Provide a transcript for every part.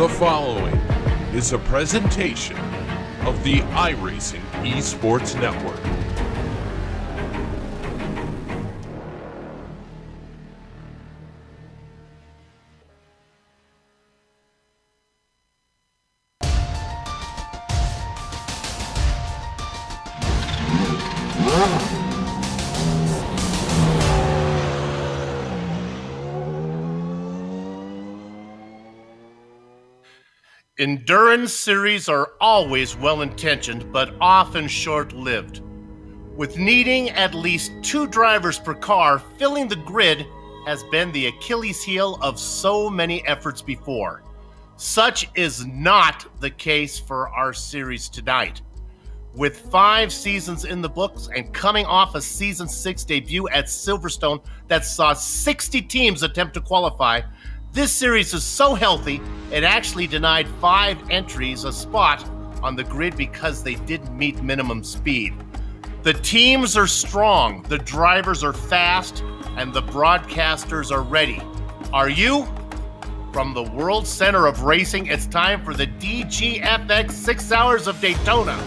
The following is a presentation of the iRacing Esports Network. Endurance series are always well-intentioned, but often short-lived. With needing at least 2 drivers per car, filling the grid has been the Achilles heel of so many efforts before. Such is not the case for our series tonight. With 5 seasons in the books and coming off a Season 6 debut at Silverstone that saw 60 teams attempt to qualify, this series is so healthy, it actually denied 5 entries a spot on the grid because they didn't meet minimum speed. The teams are strong, the drivers are fast, and the broadcasters are ready. Are you? From the World Center of Racing, it's time for the DGFX 6 Hours of Daytona.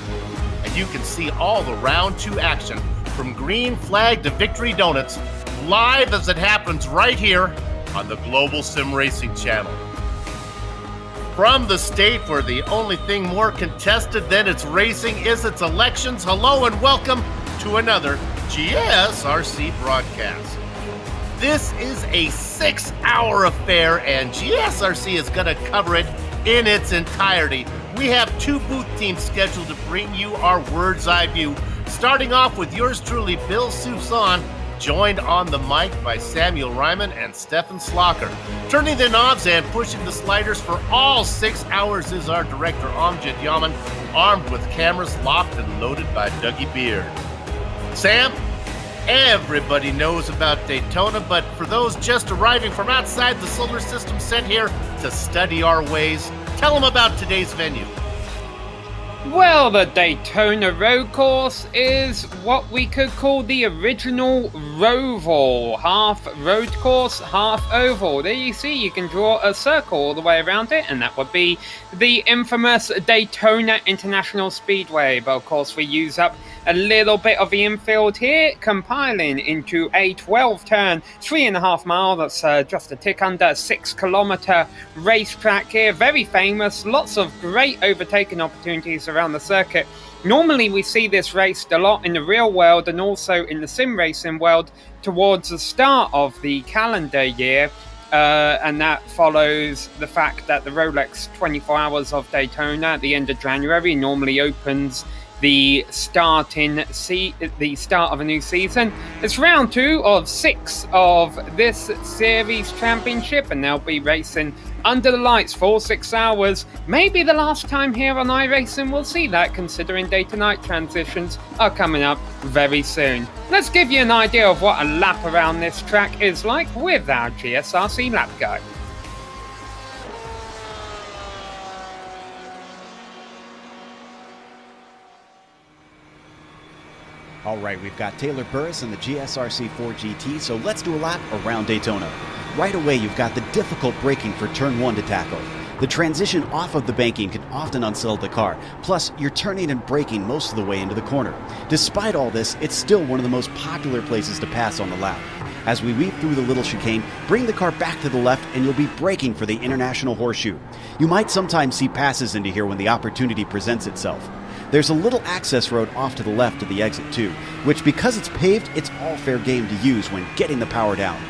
And you can see all the Round 2 action, from green flag to victory donuts, live as it happens right here on the Global Sim Racing Channel. From the state where the only thing more contested than its racing is its elections, hello and welcome to another GSRC broadcast. This is a 6-hour affair and GSRC is going to cover it in its entirety. We have 2 booth teams scheduled to bring you our bird's eye view, starting off with yours truly, Bill Soufson, joined on the mic by Samuel Ryman and Stefan Slocker. Turning the knobs and pushing the sliders for all 6 hours is our director, Amjad Yaman, armed with cameras locked and loaded by Dougie Beard. Sam, everybody knows about Daytona, but for those just arriving from outside the solar system sent here to study our ways, tell them about today's venue. Well, the Daytona road course is what we could call the original Roval. Half road course, half oval. There you see, you can draw a circle all the way around it, and that would be the infamous Daytona International Speedway. But of course, we use up a little bit of the infield here, compiling into a 12-turn, 3.5 mile, that's just a tick under 6-kilometer racetrack here. Very famous, lots of great overtaking opportunities around the circuit. Normally we see this raced a lot in the real world and also in the sim racing world towards the start of the calendar year. And that follows the fact that the Rolex 24 Hours of Daytona at the end of January normally opens the start of a new season. It's round 2 of 6 of this series championship, and they'll be racing under the lights for 6 hours. Maybe the last time here on iRacing we'll see that, considering day to night transitions are coming up very soon. Let's give you an idea of what a lap around this track is like with our GSRC lap guide. All right, we've got Taylor Burris in the GSRC 4 GT, so let's do a lap around Daytona. Right away, you've got the difficult braking for turn 1 to tackle. The transition off of the banking can often unsettle the car, plus you're turning and braking most of the way into the corner. Despite all this, it's still one of the most popular places to pass on the lap. As we weave through the little chicane, bring the car back to the left and you'll be braking for the International Horseshoe. You might sometimes see passes into here when the opportunity presents itself. There's a little access road off to the left of the exit too, which because it's paved, it's all fair game to use when getting the power down.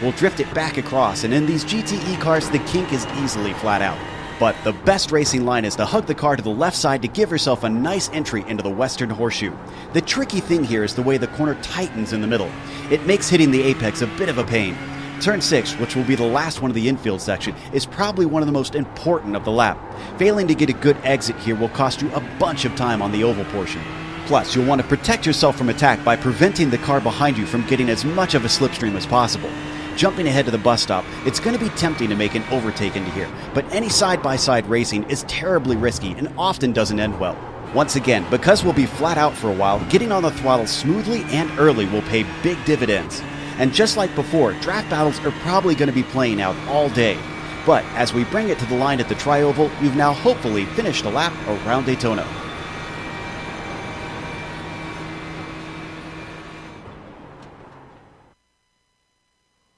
We'll drift it back across, and in these GTE cars, the kink is easily flat out. But the best racing line is to hug the car to the left side to give yourself a nice entry into the Western Horseshoe. The tricky thing here is the way the corner tightens in the middle. It makes hitting the apex a bit of a pain. Turn 6, which will be the last one of the infield section, is probably one of the most important of the lap. Failing to get a good exit here will cost you a bunch of time on the oval portion. Plus, you'll want to protect yourself from attack by preventing the car behind you from getting as much of a slipstream as possible. Jumping ahead to the bus stop, it's going to be tempting to make an overtake into here, but any side-by-side racing is terribly risky and often doesn't end well. Once again, because we'll be flat out for a while, getting on the throttle smoothly and early will pay big dividends. And just like before, draft battles are probably going to be playing out all day. But as we bring it to the line at the Tri-Oval, you've now hopefully finished a lap around Daytona.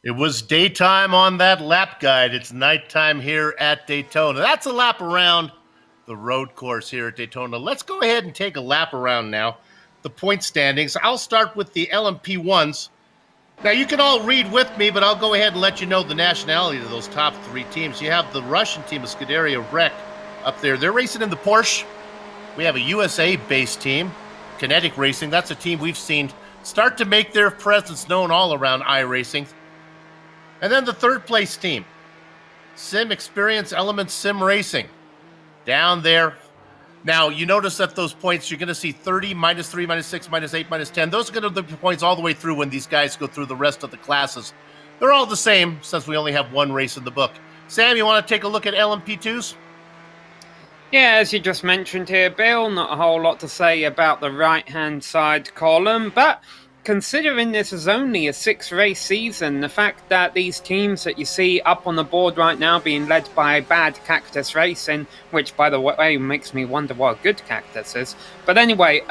It was daytime on that lap guide. It's nighttime here at Daytona. That's a lap around the road course here at Daytona. Let's go ahead and take a lap around now. The point standings. I'll start with the LMP1s. Now, you can all read with me, but I'll go ahead and let you know the nationality of those top three teams. You have the Russian team of Scuderia Rec up there. They're racing in the Porsche. We have a USA-based team, Kinetic Racing. That's a team we've seen start to make their presence known all around iRacing. And then the third place team, Sim Experience Elements Sim Racing, down there. Now, you notice that those points, you're going to see 30, minus 3, minus 6, minus 8, minus 10. Those are going to be the points all the way through when these guys go through the rest of the classes. They're all the same since we only have one race in the book. Sam, you want to take a look at LMP2s? Yeah, as you just mentioned here, Bill, not a whole lot to say about the right-hand side column, but considering this is only a 6-race season, the fact that these teams that you see up on the board right now being led by Bad Cactus Racing, which, by the way, makes me wonder what a good cactus is. But anyway,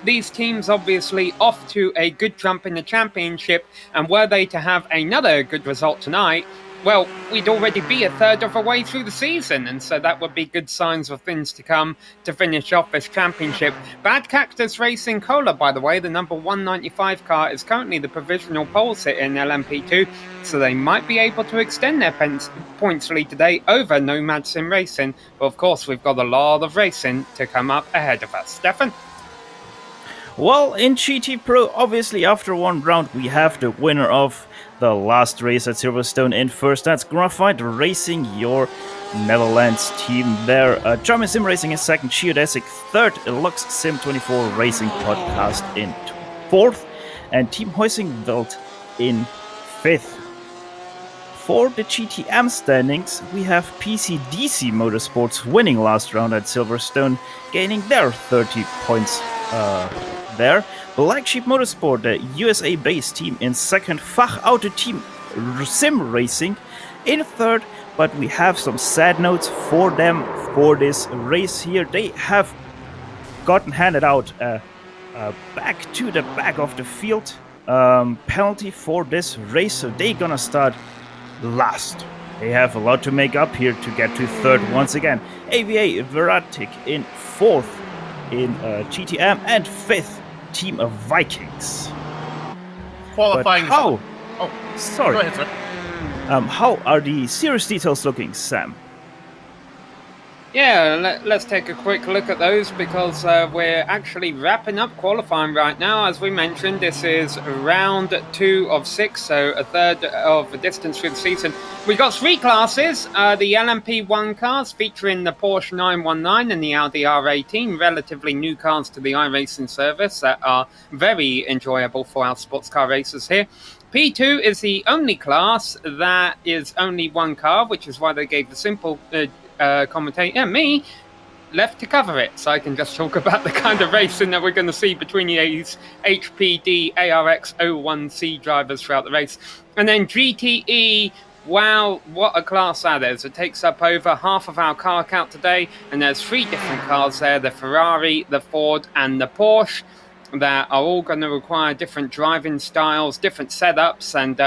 these teams obviously off to a good jump in the championship, and were they to have another good result tonight, well, we'd already be a third of the way through the season, and so that would be good signs of things to come to finish off this championship. Bad Cactus Racing Cola, by the way, the number 195 car, is currently the provisional pole sitter in LMP2, so they might be able to extend their points lead today over Nomad Sim Racing. But of course, we've got a lot of racing to come up ahead of us. Stefan? Well, in GT Pro, obviously after one round, we have the winner of the last race at Silverstone in first. That's Graphite Racing, your Netherlands team there. German Sim Racing in second, Geodesic third, Lux Sim 24 Racing Podcast in fourth, and Team Heusingveld in fifth. For the GTM standings, we have PCDC Motorsports winning last round at Silverstone, gaining their 30 points there. Black Sheep Motorsport, the USA-based team, in second. Fachauto Team Sim Racing in third. But we have some sad notes for them for this race here. They have gotten handed out back to the back of the field penalty for this race. So they're gonna start last. They have a lot to make up here to get to third once again. AVA Veratic in fourth in GTM, and fifth Team of Vikings. Qualifying. But how? Oh, sorry. Go ahead, sir. How are the series details looking, Sam? Yeah, let's take a quick look at those, because we're actually wrapping up qualifying right now. As we mentioned, this is round 2 of 6, so a third of the distance through the season. We've got 3 classes, the LMP1 cars featuring the Porsche 919 and the Audi R18, relatively new cars to the iRacing service that are very enjoyable for our sports car racers here. P2 is the only class that is only one car, which is why they gave the simple commentator, me, left to cover it, so I can just talk about the kind of racing that we're going to see between these HPD ARX 01C drivers throughout the race. And then GTE, wow, what a class that is. It takes up over half of our car count today, and there's 3 different cars there, the Ferrari, the Ford, and the Porsche. that are all going to require different driving styles, different setups, and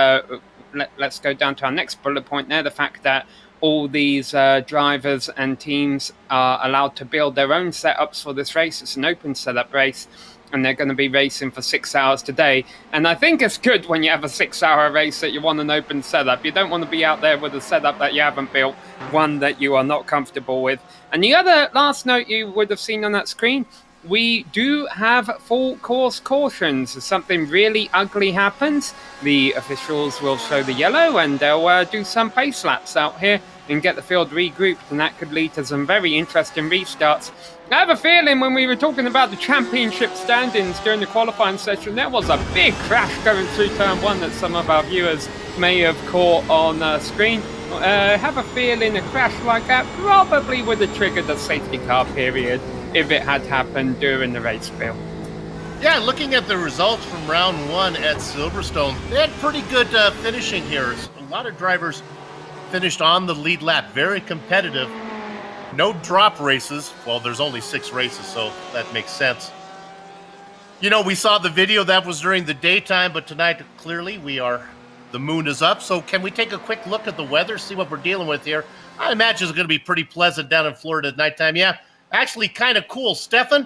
let's go down to our next bullet point there, the fact that all these drivers and teams are allowed to build their own setups for this race. It's an open setup race, and they're going to be racing for 6 hours today. And I think it's good when you have a 6-hour race that you want an open setup. You don't want to be out there with a setup that you haven't built, one that you are not comfortable with. And the other last note you would have seen on that screen, we do have full course cautions. If something really ugly happens, the officials will show the yellow and they'll do some pace laps out here and get the field regrouped, and that could lead to some very interesting restarts. I have a feeling when we were talking about the championship standings during the qualifying session, there was a big crash going through turn 1 that some of our viewers may have caught on screen. I have a feeling a crash like that probably would have triggered a safety car period if it had happened during the race, Bill. Yeah, looking at the results from round 1 at Silverstone, they had pretty good finishing here. A lot of drivers finished on the lead lap, very competitive. No drop races. Well, there's only 6 races, so that makes sense. You know, we saw the video that was during the daytime, but tonight, clearly, the moon is up. So can we take a quick look at the weather, see what we're dealing with here? I imagine it's going to be pretty pleasant down in Florida at nighttime. Yeah, actually kind of cool. Stefan,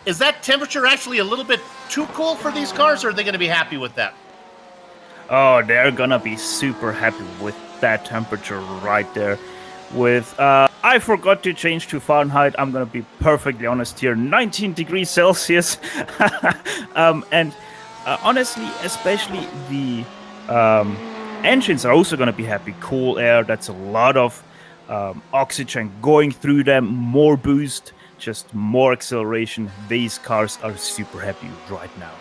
is that temperature actually a little bit too cool for these cars, or are they going to be happy with that? Oh, they're gonna be super happy with that temperature right there. I forgot to change to Fahrenheit. I'm gonna be perfectly honest here. 19 degrees Celsius. Honestly, especially the engines are also gonna be happy. Cool air. That's a lot of oxygen going through them. More boost, just more acceleration. These cars are super happy right now.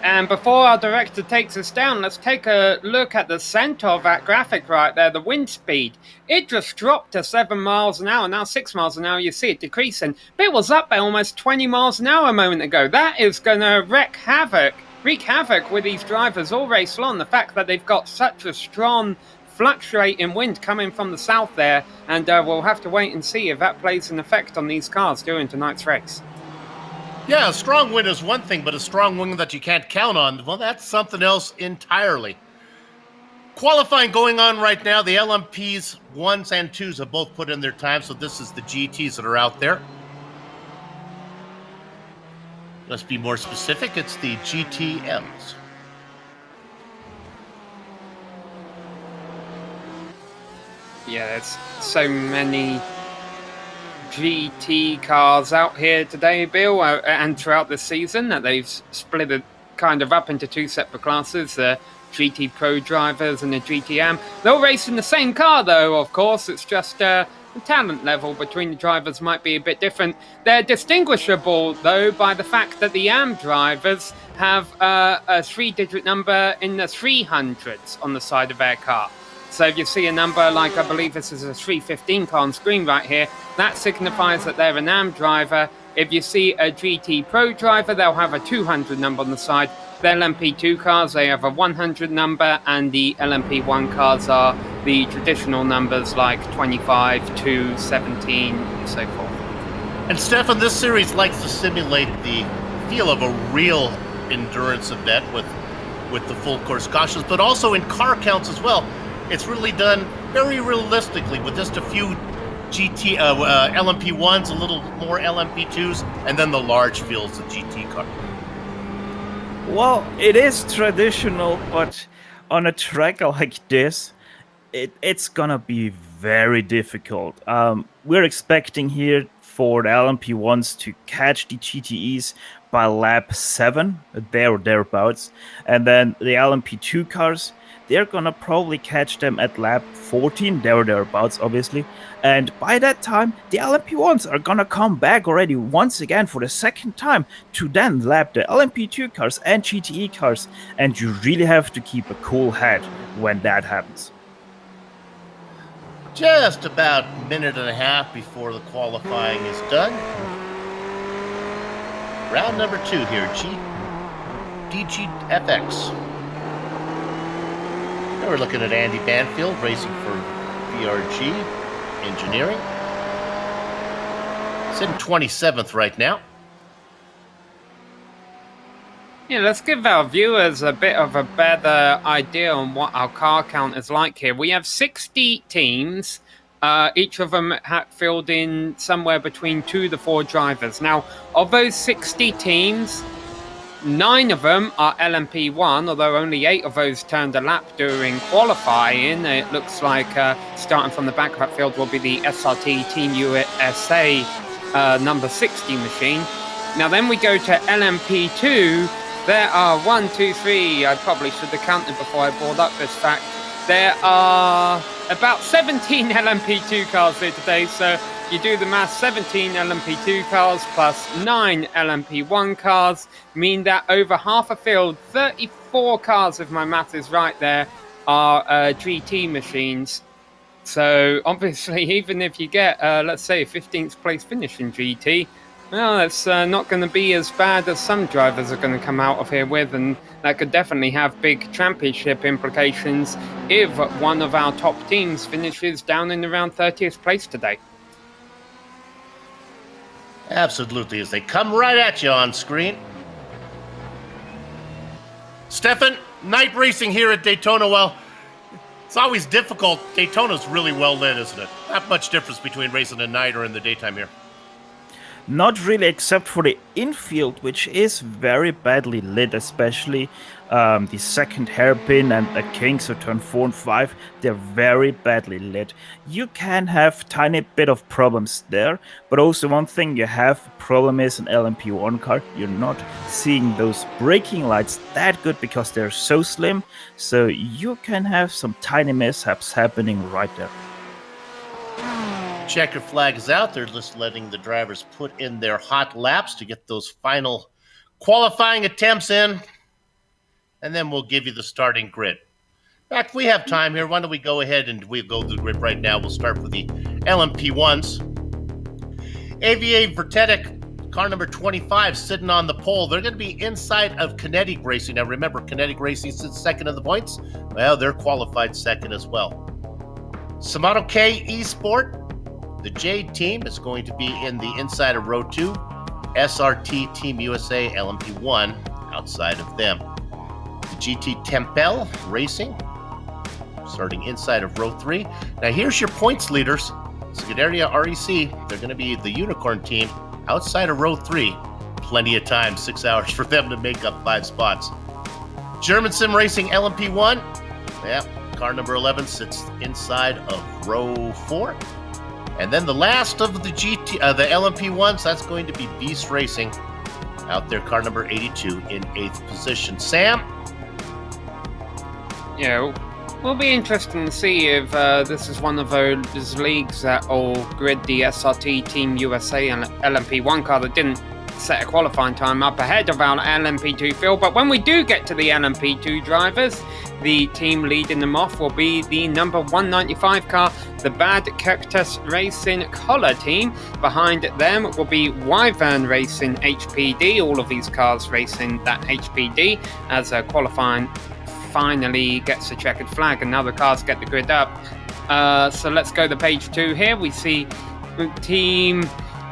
And before our director takes us down, let's take a look at the center of that graphic right there, the wind speed. It just dropped to 7 miles an hour, now 6 miles an hour, you see it decreasing. But it was up by almost 20 miles an hour a moment ago. That is going to wreak havoc with these drivers all race long. The fact that they've got such a strong fluctuating wind coming from the south there, and we'll have to wait and see if that plays an effect on these cars during tonight's race. Yeah, a strong wind is one thing, but a strong wind that you can't count on, well, that's something else entirely. Qualifying going on right now. The LMPs 1s and 2s have both put in their time, so this is the GTs that are out there. Let's be more specific, it's the GTMs. Yeah, there's so many GT cars out here today, Bill, and throughout the season, that they've split it kind of up into 2 separate classes, the GT Pro drivers and the GTM. They'll race in the same car, though, of course. It's just the talent level between the drivers might be a bit different. They're distinguishable, though, by the fact that the AM drivers have a 3-digit number in the 300s on the side of their car. So if you see a number like, I believe this is a 315 car on screen right here, that signifies that they're an AM driver. If you see a GT Pro driver, they'll have a 200 number on the side. The LMP2 cars, they have a 100 number, and the LMP1 cars are the traditional numbers like 25 to 17 and so forth. And Stefan, this series likes to simulate the feel of a real endurance event with the full course cautions, but also in car counts as well. It's really done very realistically with just a few LMP1s, a little more LMP2s, and then the large fields of GT car. Well, it is traditional, but on a track like this, it's gonna be very difficult. We're expecting here for the LMP1s to catch the GTEs by lap 7, there or thereabouts, and then the LMP2 cars, they're gonna probably catch them at lap 14, there or thereabouts, obviously. And by that time, the LMP1s are gonna come back already once again for the second time to then lap the LMP2 cars and GTE cars. And you really have to keep a cool head when that happens. Just about a minute and a half before the qualifying is done. Round number 2 here, DGFX. Now we're looking at Andy Banfield racing for VRG Engineering. It's in 27th right now. Yeah, let's give our viewers a bit of a better idea on what our car count is like here. We have 60 teams, each of them fielding somewhere between 2 to 4 drivers. Now, of those 60 teams, 9 of them are LMP1, although only 8 of those turned a lap during qualifying. It looks like starting from the back of that field will be the SRT Team USA number 60 machine. Now then we go to LMP2. There are 1, 2, 3. I probably should have counted before I brought up this fact. There are about 17 LMP2 cars here today, so you do the math, 17 LMP2 cars plus 9 LMP1 cars mean that over half a field, 34 cars, if my math is right there, are GT machines. So obviously, even if you get, let's say, a 15th place finish in GT, well, it's not going to be as bad as some drivers are going to come out of here with, and that could definitely have big championship implications if one of our top teams finishes down in around 30th place today. Absolutely, as they come right at you on screen. Stefan, night racing here at Daytona, well, it's always difficult. Daytona's really well lit, isn't it? Not much difference between racing at night or in the daytime here. Not really, except for the infield, which is very badly lit, especially the second hairpin and the Kings, so turn 4 and 5, they're very badly lit. You can have tiny bit of problems there, but also one thing you have problem is an LMP1 car, you're not seeing those braking lights that good because they're so slim, so you can have some tiny mishaps happening right there. Checker flag is out. They're just letting the drivers put in their hot laps to get those final qualifying attempts in. And then we'll give you the starting grid. In fact, we have time here. Why don't we go ahead and we'll go to the grid right now. We'll start with the LMP1s. AVA Vertetic, car number 25, sitting on the pole. They're going to be inside of Kinetic Racing. Now remember, Kinetic Racing sits second in the points. Well, they're qualified second as well. Samato K Esport. The J team is going to be in the inside of row 2. SRT Team USA LMP1 outside of them. The GT Tempel Racing starting inside of row 3. Now here's your points leaders. Scuderia REC, they're going to be the Unicorn team outside of row 3. Plenty of time, 6 hours for them to make up 5 spots. German Sim Racing LMP1. Yeah, car number 11 sits inside of row 4. And then the last of the the LMP1s, that's going to be Beast Racing out there, car number 82 in 8th position. Sam? Yeah, will be interesting to see if this is one of those leagues that will grid the SRT Team USA and LMP1 car that didn't set a qualifying time up ahead of our LMP2 field. But when we do get to the LMP2 drivers, the team leading them off will be the number 195 car, the Bad Cactus Racing Collar team. Behind them will be Wyvern Racing HPD, all of these cars racing that HPD as qualifying finally gets a checkered flag and now the cars get the grid up. So let's go to page 2 here. We see team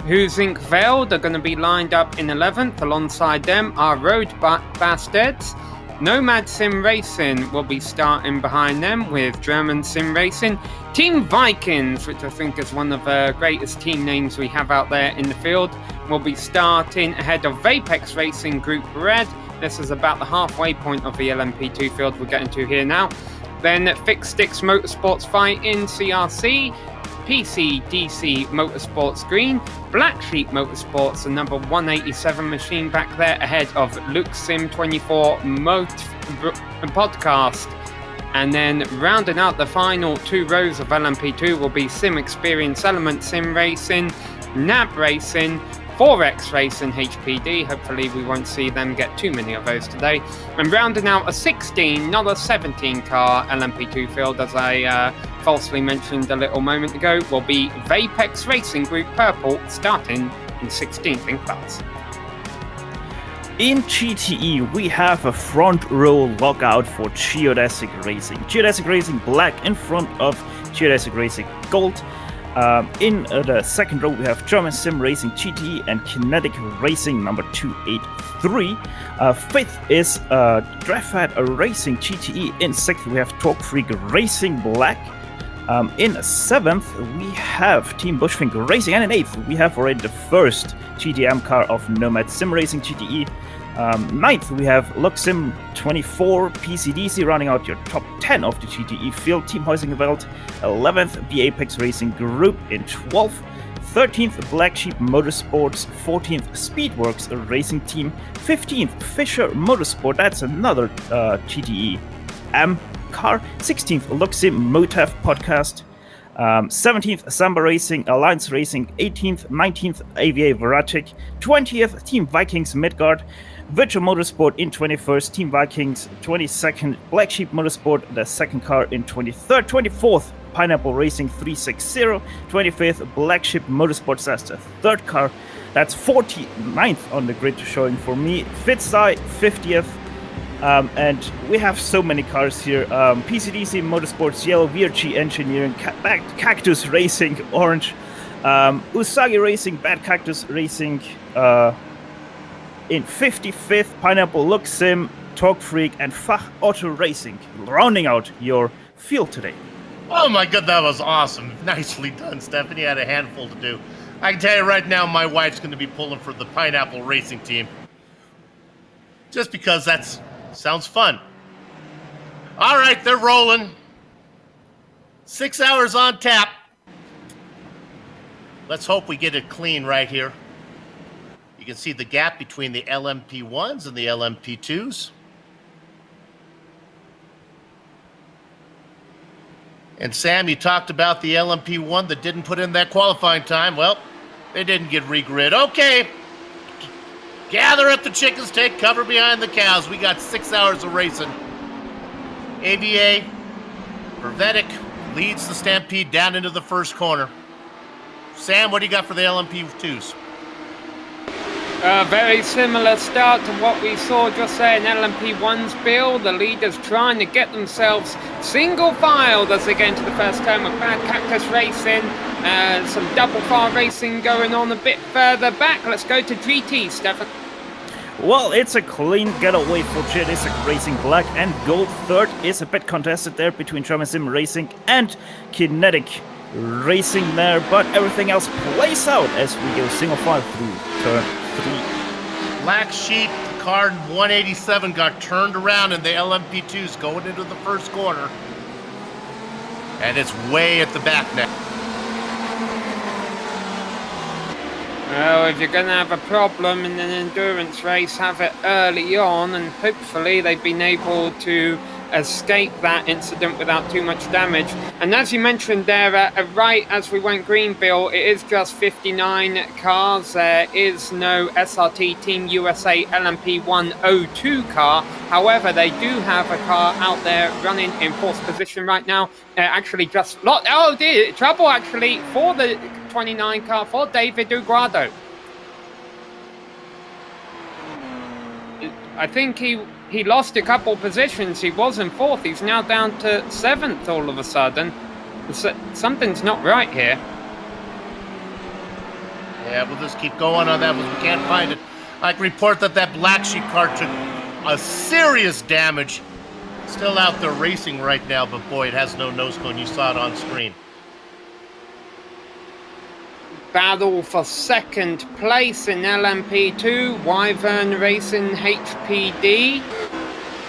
Huizinckveld are going to be lined up in 11th. Alongside them are Road Bastards. Nomad Sim Racing will be starting behind them with German Sim Racing. Team Vikings, which I think is one of the greatest team names we have out there in the field, will be starting ahead of Vapex Racing Group Red. This is about the halfway point of the LMP2 field we're getting to here now. Then Fixed Sticks Motorsports Fighting CRC, PC-DC Motorsports Green, Black Sheep Motorsports, the number 187 machine back there ahead of Luke Sim 24 Podcast. And then rounding out the final 2 rows of LMP2 will be Sim Experience Element Sim Racing, NAB Racing, 4X Racing HPD. Hopefully we won't see them get too many of those today. And rounding out a 16, not a 17 car LMP2 field, as I falsely mentioned a little moment ago, will be Vapex Racing Group Purple starting in 16th in class. In GTE, we have a front row lockout for Geodesic Racing. Geodesic Racing Black in front of Geodesic Racing Gold. In the second row, we have German Sim Racing GTE and Kinetic Racing number 283. Fifth is Drafat Racing GTE. In sixth, we have Torque Freak Racing Black. In seventh, we have Team Bushfink Racing. And in eighth, we have already the first GTM car of Nomad Sim Racing GTE. Ninth, we have Luxim 24 PCDC rounding out your top 10 of the GTE field. Team Heusingeveld. 11th, B Apex Racing Group. In 12th, 13th, Black Sheep Motorsports. 14th, Speedworks Racing Team. 15th, Fisher Motorsport. That's another GTE M car. 16th, Luxim Motav Podcast. 17th, Samba Racing, Alliance Racing. 18th, 19th, AVA Veratic. 20th, Team Vikings Midgard. Virtual Motorsport in 21st, Team Vikings 22nd, Black Sheep Motorsport, the second car in 23rd, 24th, Pineapple Racing 360, 25th, Black Sheep Motorsports, that's the third car, that's 49th on the grid showing for me, Fitzai 50th, and we have so many cars here, PCDC Motorsports, Yellow, VRG Engineering, Cactus Racing, Orange, Usagi Racing, Bad Cactus Racing, in 55th, Pineapple Luxim, Torque Freak, and Fach Auto Racing, rounding out your field today. Oh my god, that was awesome. Nicely done, Stephanie. Had a handful to do. I can tell you right now, my wife's going to be pulling for the Pineapple Racing team. Just because that sounds fun. All right, they're rolling. 6 hours on tap. Let's hope we get it clean right here. You can see the gap between the LMP1s and the LMP2s. And Sam, you talked about the LMP1 that didn't put in that qualifying time. Well, they didn't get regrid. Okay. Gather up the chickens, take cover behind the cows. We got 6 hours of racing. AVA, Vervetic leads the Stampede down into the first corner. Sam, what do you got for the LMP2s? Very similar start to what we saw just there in LMP1's build. The leaders trying to get themselves single filed as they get into the first turn with Bad Cactus Racing. Some double file racing going on a bit further back. Let's go to GT, Stefan. Well, it's a clean getaway for GSRC Racing Black, and Gold. Third is a bit contested there between German Sim Racing and Kinetic Racing there, but everything else plays out as we go single file through turn 3. Black Sheep, car 187 got turned around in the LMP2s going into the first corner. And it's way at the back now. Well, if you're going to have a problem in an endurance race, have it early on, and hopefully they've been able to escape that incident without too much damage. And as you mentioned there, right as we went green, Bill, it is just 59 cars. There is no SRT Team USA LMP102 car. However, they do have a car out there running in fourth position right now. Actually just trouble actually for the 29 car for David Uguardo. I think he lost a couple positions. He was in fourth. He's now down to seventh all of a sudden. Something's not right here. Yeah, we'll just keep going on that one. We can't find it. I can report that Black Sheep car took a serious damage. Still out there racing right now, but boy, it has no nose cone. You saw it on screen. Battle for second place in LMP2, Wyvern Racing HPD,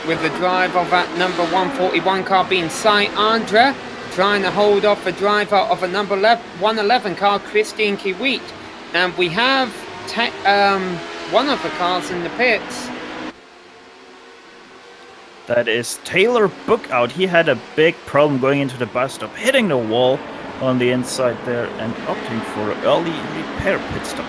with the drive of that number 141 car being Sai Andra, trying to hold off the driver of a number 111 car, Christine Kiwit. And we have one of the cars in the pits. That is Taylor Bookout. He had a big problem going into the bus stop, hitting the wall on the inside there and opting for an early repair pit stop.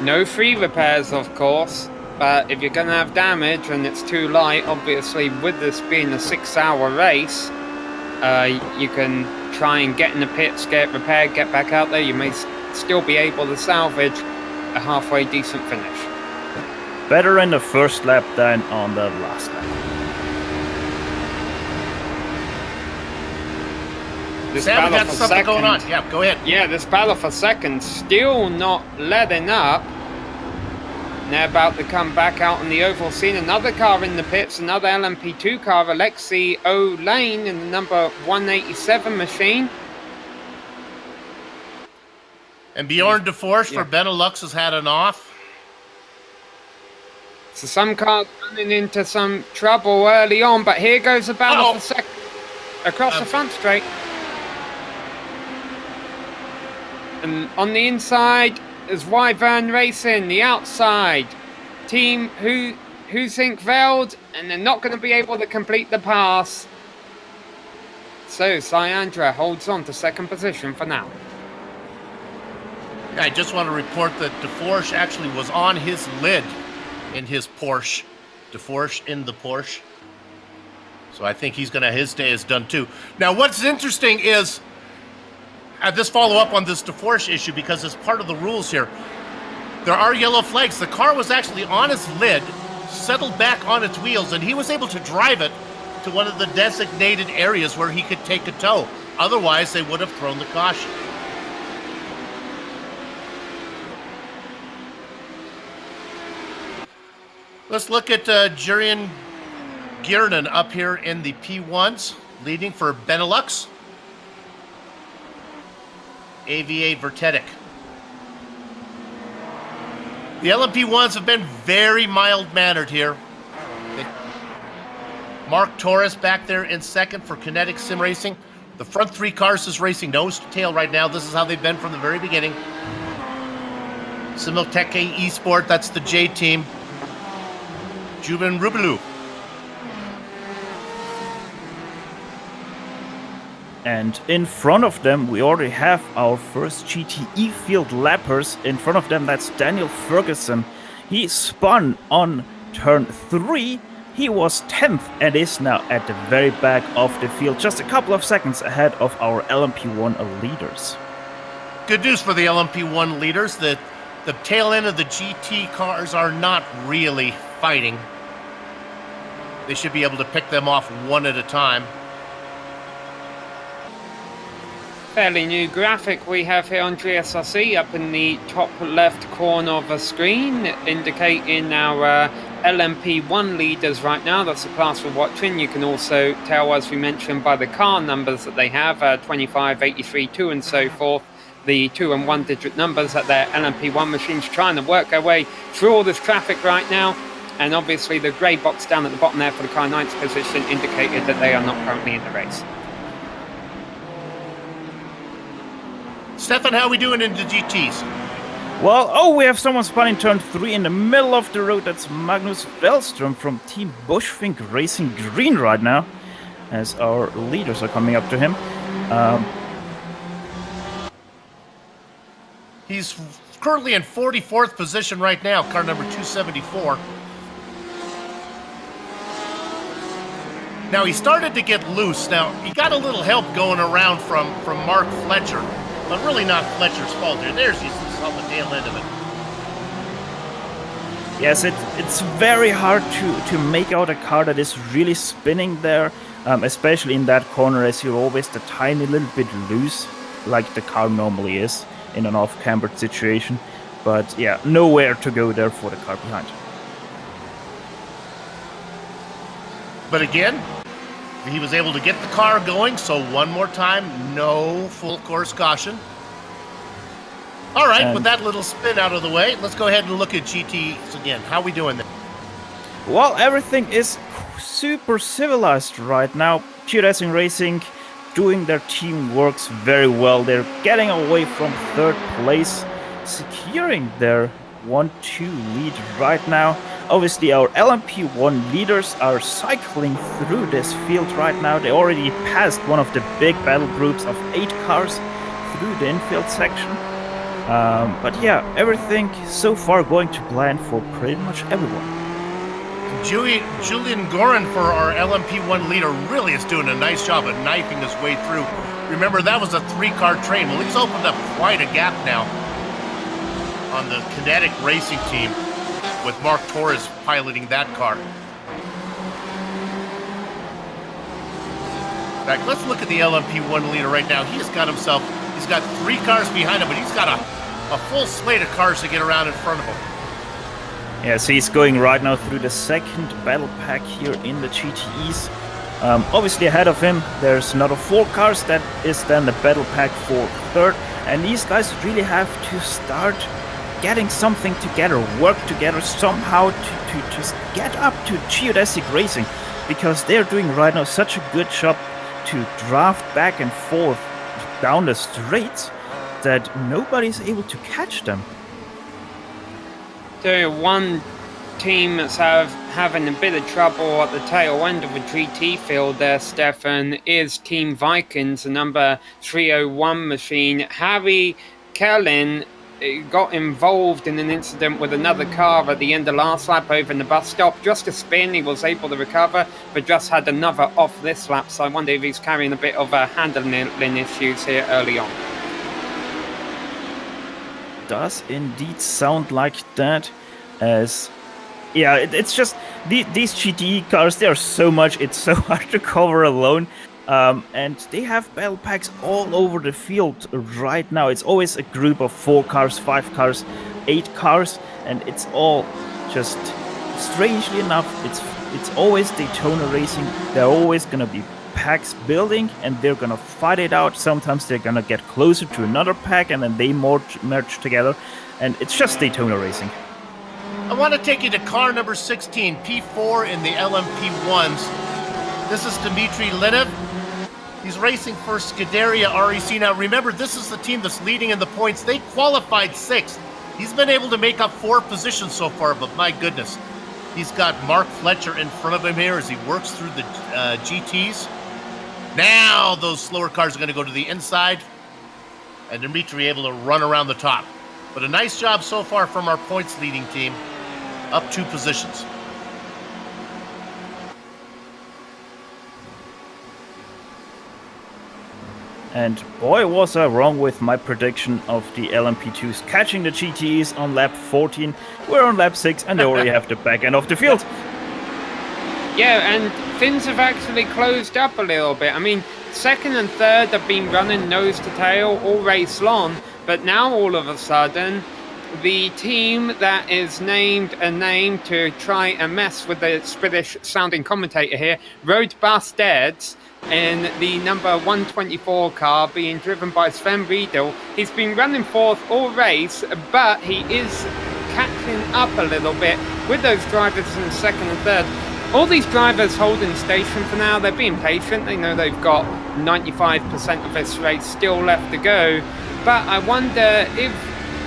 No free repairs, of course, but if you're going to have damage and it's too light, obviously with this being a 6-hour race, you can try and get in the pits, get it repaired, get back out there. You may still be able to salvage a halfway decent finish. Better in the first lap than on the last lap. this Sam, we battle got for something second. going on. Yeah, go ahead. Yeah, this battle for second still not letting up. And they're about to come back out on the oval scene. Another car in the pits, another LMP2 car, Alexi O'Lane in the number 187 machine. And Bjorn DeForce for Benelux has had an off. So some cars running into some trouble early on, but here goes the battle for second across the front straight. And on the inside is Wyvern Racing, the outside team who think Veld, and they're not going to be able to complete the pass. So Syandra holds on to second position for now. I just want to report that DeForce actually was on his lid in his Porsche. DeForce in the Porsche. So I think his day is done too. Now what's interesting is this follow-up on this DeForce issue, because it's part of the rules here. There are yellow flags. The car was actually on its lid, settled back on its wheels, and he was able to drive it to one of the designated areas where he could take a tow. Otherwise, they would have thrown the caution. Let's look at Jurian Giernan up here in the P1s, leading for Benelux. AVA Vertetic. The LMP1s have been very mild-mannered here. Mark Torres back there in second for Kinetic Sim Racing. The front three cars is racing nose to tail right now. This is how they've been from the very beginning. Simultech Esport, that's the J team. Juben Rubelu. And in front of them, we already have our first GTE field lappers. In front of them, that's Daniel Ferguson. He spun on turn 3. He was 10th and is now at the very back of the field, just a couple of seconds ahead of our LMP1 leaders. Good news for the LMP1 leaders that the tail end of the GT cars are not really fighting. They should be able to pick them off one at a time. Fairly new graphic we have here on GSRC up in the top left corner of the screen, indicating our LMP1 leaders right now. That's the class we're watching. You can also tell, as we mentioned, by the car numbers that they have, 25, 83, 2 and so forth, the 2 and 1 digit numbers that their LMP1 machines trying to work their way through all this traffic right now. And obviously the grey box down at the bottom there for the car 9th position indicated that they are not currently in the race. Stefan, how are we doing in the GTs? Well, we have someone spun in turn 3 in the middle of the road. That's Magnus Wellström from Team Bushfink Racing Green right now, as our leaders are coming up to him. He's currently in 44th position right now, car number 274. Now, he started to get loose. Now, he got a little help going around from Mark Fletcher, but really not Fletcher's fault here. There's you saw the tail end of it. Yes, it's very hard to make out a car that is really spinning there, especially in that corner, as you're always a tiny little bit loose, like the car normally is in an off-cambered situation. But yeah, nowhere to go there for the car behind. But again, he was able to get the car going, so one more time, no full course caution. All right, with that little spin out of the way, let's go ahead and look at GTs again. How are we doing there? Well, everything is super civilized right now. GSRC Racing doing their team works very well. They're getting away from third place, securing their 1-2 lead right now. Obviously, our LMP1 leaders are cycling through this field right now. They already passed one of the big battle groups of 8 cars through the infield section. But yeah, everything so far going to plan for pretty much everyone. Julian Gorin for our LMP1 leader really is doing a nice job of knifing his way through. Remember, that was a 3-car train. Well, he's opened up quite a gap now on the Kinetic Racing team, with Mark Torres piloting that car. fact, let's look at the LMP1 leader right now. He's got 3 cars behind him, but he's got a full slate of cars to get around in front of him. Yes, he's going right now through the second battle pack here in the GTEs. Obviously ahead of him, there's another 4 cars. That is then the battle pack for third. And these guys really have to start getting something together, work together somehow to just get up to geodesic racing, because they're doing right now such a good job to draft back and forth down the straights that nobody's able to catch them. So one team that's having a bit of trouble at the tail end of the GT field there, Stefan, is Team Vikings, the number 301 machine. Harry Kellen got involved in an incident with another car at the end of last lap over in the bus stop. Just a spin, he was able to recover, but just had another off this lap, so I wonder if he's carrying a bit of handling issues here early on. Does indeed sound like that, as yeah, it's just these GTE cars, they are so much, it's so hard to cover alone, and they have battle packs all over the field right now. It's always a group of 4 cars, 5 cars, 8 cars, and it's all just, strangely enough, it's always Daytona racing. There are always gonna be packs building, and they're gonna fight it out. Sometimes they're gonna get closer to another pack, and then they merge together, and it's just Daytona racing. I want to take you to car number 16, P4 in the LMP1s. This is Dmitry Lenev. He's racing for Scuderia REC. Now remember, this is the team that's leading in the points. They qualified 6th. He's been able to make up 4 positions so far, but my goodness. He's got Mark Fletcher in front of him here as he works through the GTs. Now those slower cars are going to go to the inside, and Dmitry able to run around the top. But a nice job so far from our points leading team, up 2 positions. And boy, was I wrong with my prediction of the LMP2s catching the GTEs on lap 14. We're on lap 6 and they already have the back end of the field. Yeah, and things have actually closed up a little bit. I mean, second and third have been running nose to tail all race long, but now all of a sudden, the team that is named a name to try and mess with the British sounding commentator here, Road Bastards, in the number 124 car being driven by Sven Riedel. He's been running fourth all race, but he is catching up a little bit with those drivers in second and third. All these drivers holding station for now. They're being patient. They know they've got 95% of this race still left to go. But I wonder if,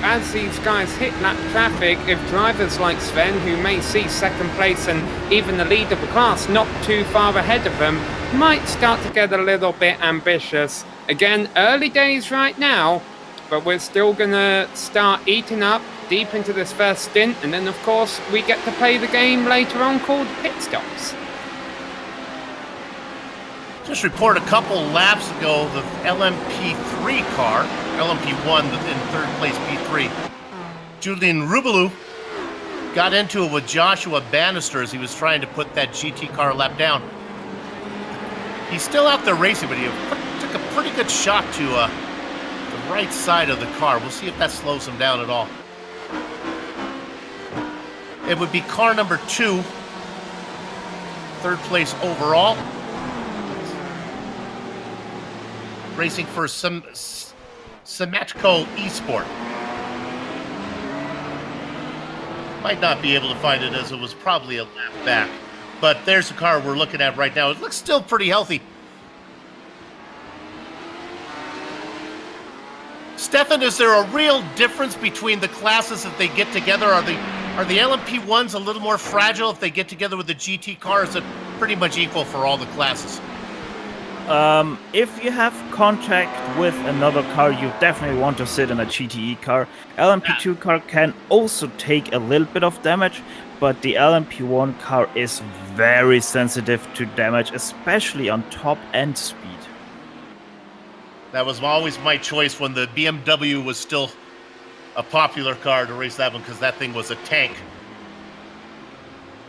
as these guys hit lap traffic, if drivers like Sven, who may see second place and even the lead of the class not too far ahead of them, might start to get a little bit ambitious. Again, early days right now, but we're still going to start eating up deep into this first stint, and then of course we get to play the game later on called pit stops. Just report a couple laps ago, the LMP3 car, LMP1 in third place P3, Julian Rubelu got into it with Joshua Bannister as he was trying to put that GT car lap down. He's still out there racing, but he took a pretty good shot to the right side of the car. We'll see if that slows him down at all. It would be car number 2, third place overall. Racing for Semetco Esport. Might not be able to find it as it was probably a lap back. But there's the car we're looking at right now. It looks still pretty healthy. Stefan, is there a real difference between the classes if they get together? Are the LMP1s a little more fragile if they get together with the GT cars? That pretty much equal for all the classes? If you have contact with another car, you definitely want to sit in a GTE car. LMP2 car can also take a little bit of damage, but the LMP1 car is very sensitive to damage, especially on top end speed. That was always my choice when the BMW was still a popular car to race that one, because that thing was a tank.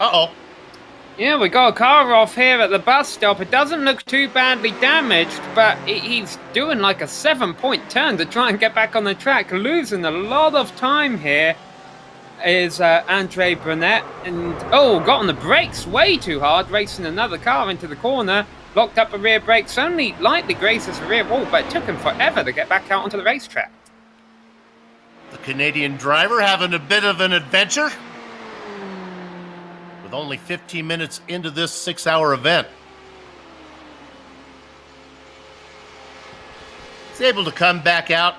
Uh-oh. Yeah, we got a car off here at the bus stop. It doesn't look too badly damaged, but he's doing like a 7-point turn to try and get back on the track, losing a lot of time here. Is Andre Burnett, and got on the brakes way too hard, racing another car into the corner, locked up the rear brakes, only lightly grazes the rear wall, but it took him forever to get back out onto the racetrack. The Canadian driver having a bit of an adventure with only 15 minutes into this 6-hour event. He's able to come back out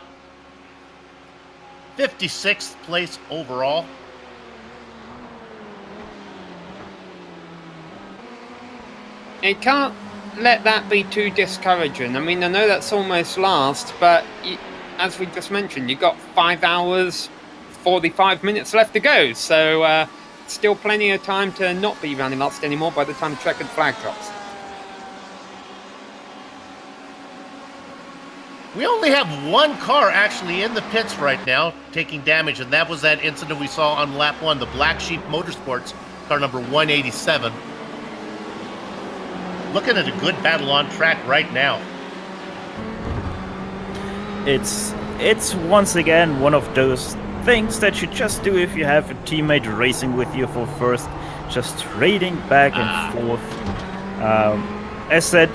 56th place overall. You can't let that be too discouraging. I mean, I know that's almost last, but as we just mentioned, you've got 5 hours, 45 minutes left to go, so still plenty of time to not be running last anymore by the time the checkered flag drops. We only have one car actually in the pits right now taking damage, and that was that incident we saw on lap 1, the Black Sheep Motorsports, car number 187. Looking at a good battle on track right now. It's once again one of those things that you just do if you have a teammate racing with you for first, just trading back and forth. As said,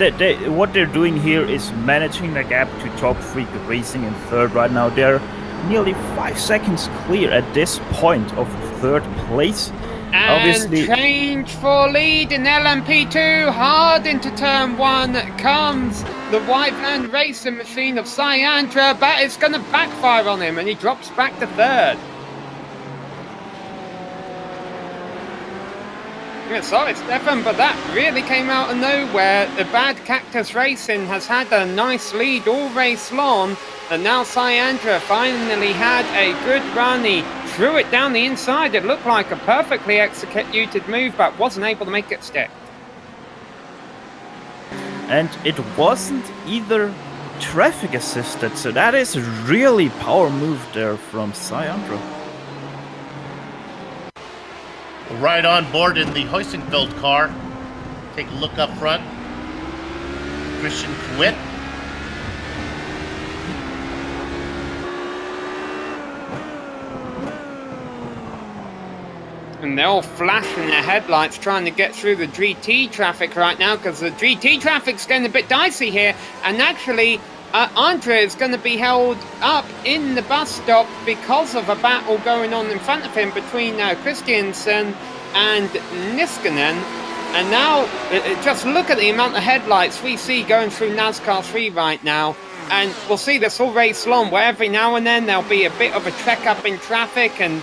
what they're doing here is managing the gap to Top Freak Racing in third right now. They're nearly 5 seconds clear at this point of third place. And Obviously, change for lead in LMP2, hard into turn 1 comes the Wyvern racing machine of Cyandra, but it's going to backfire on him and he drops back to third. Yeah, sorry, Stefan, but that really came out of nowhere. The Bad Cactus Racing has had a nice lead all race long, and now Cyandra finally had a good run. He threw it down the inside. It looked like a perfectly executed move, but wasn't able to make it stick. and it wasn't either traffic assisted, so that is a really power move there from Cyandra. Right on board in the Hoisingfeld car. Take a look up front. Christian Kwitt. And they're all flashing their headlights trying to get through the GT traffic right now, because the GT traffic's getting a bit dicey here. And actually, Andre is going to be held up in the bus stop because of a battle going on in front of him between Christiansen and Niskanen. And now, just look at the amount of headlights we see going through NASCAR 3 right now. And we'll see this all race long, where every now and then there'll be a bit of a trek up in traffic, and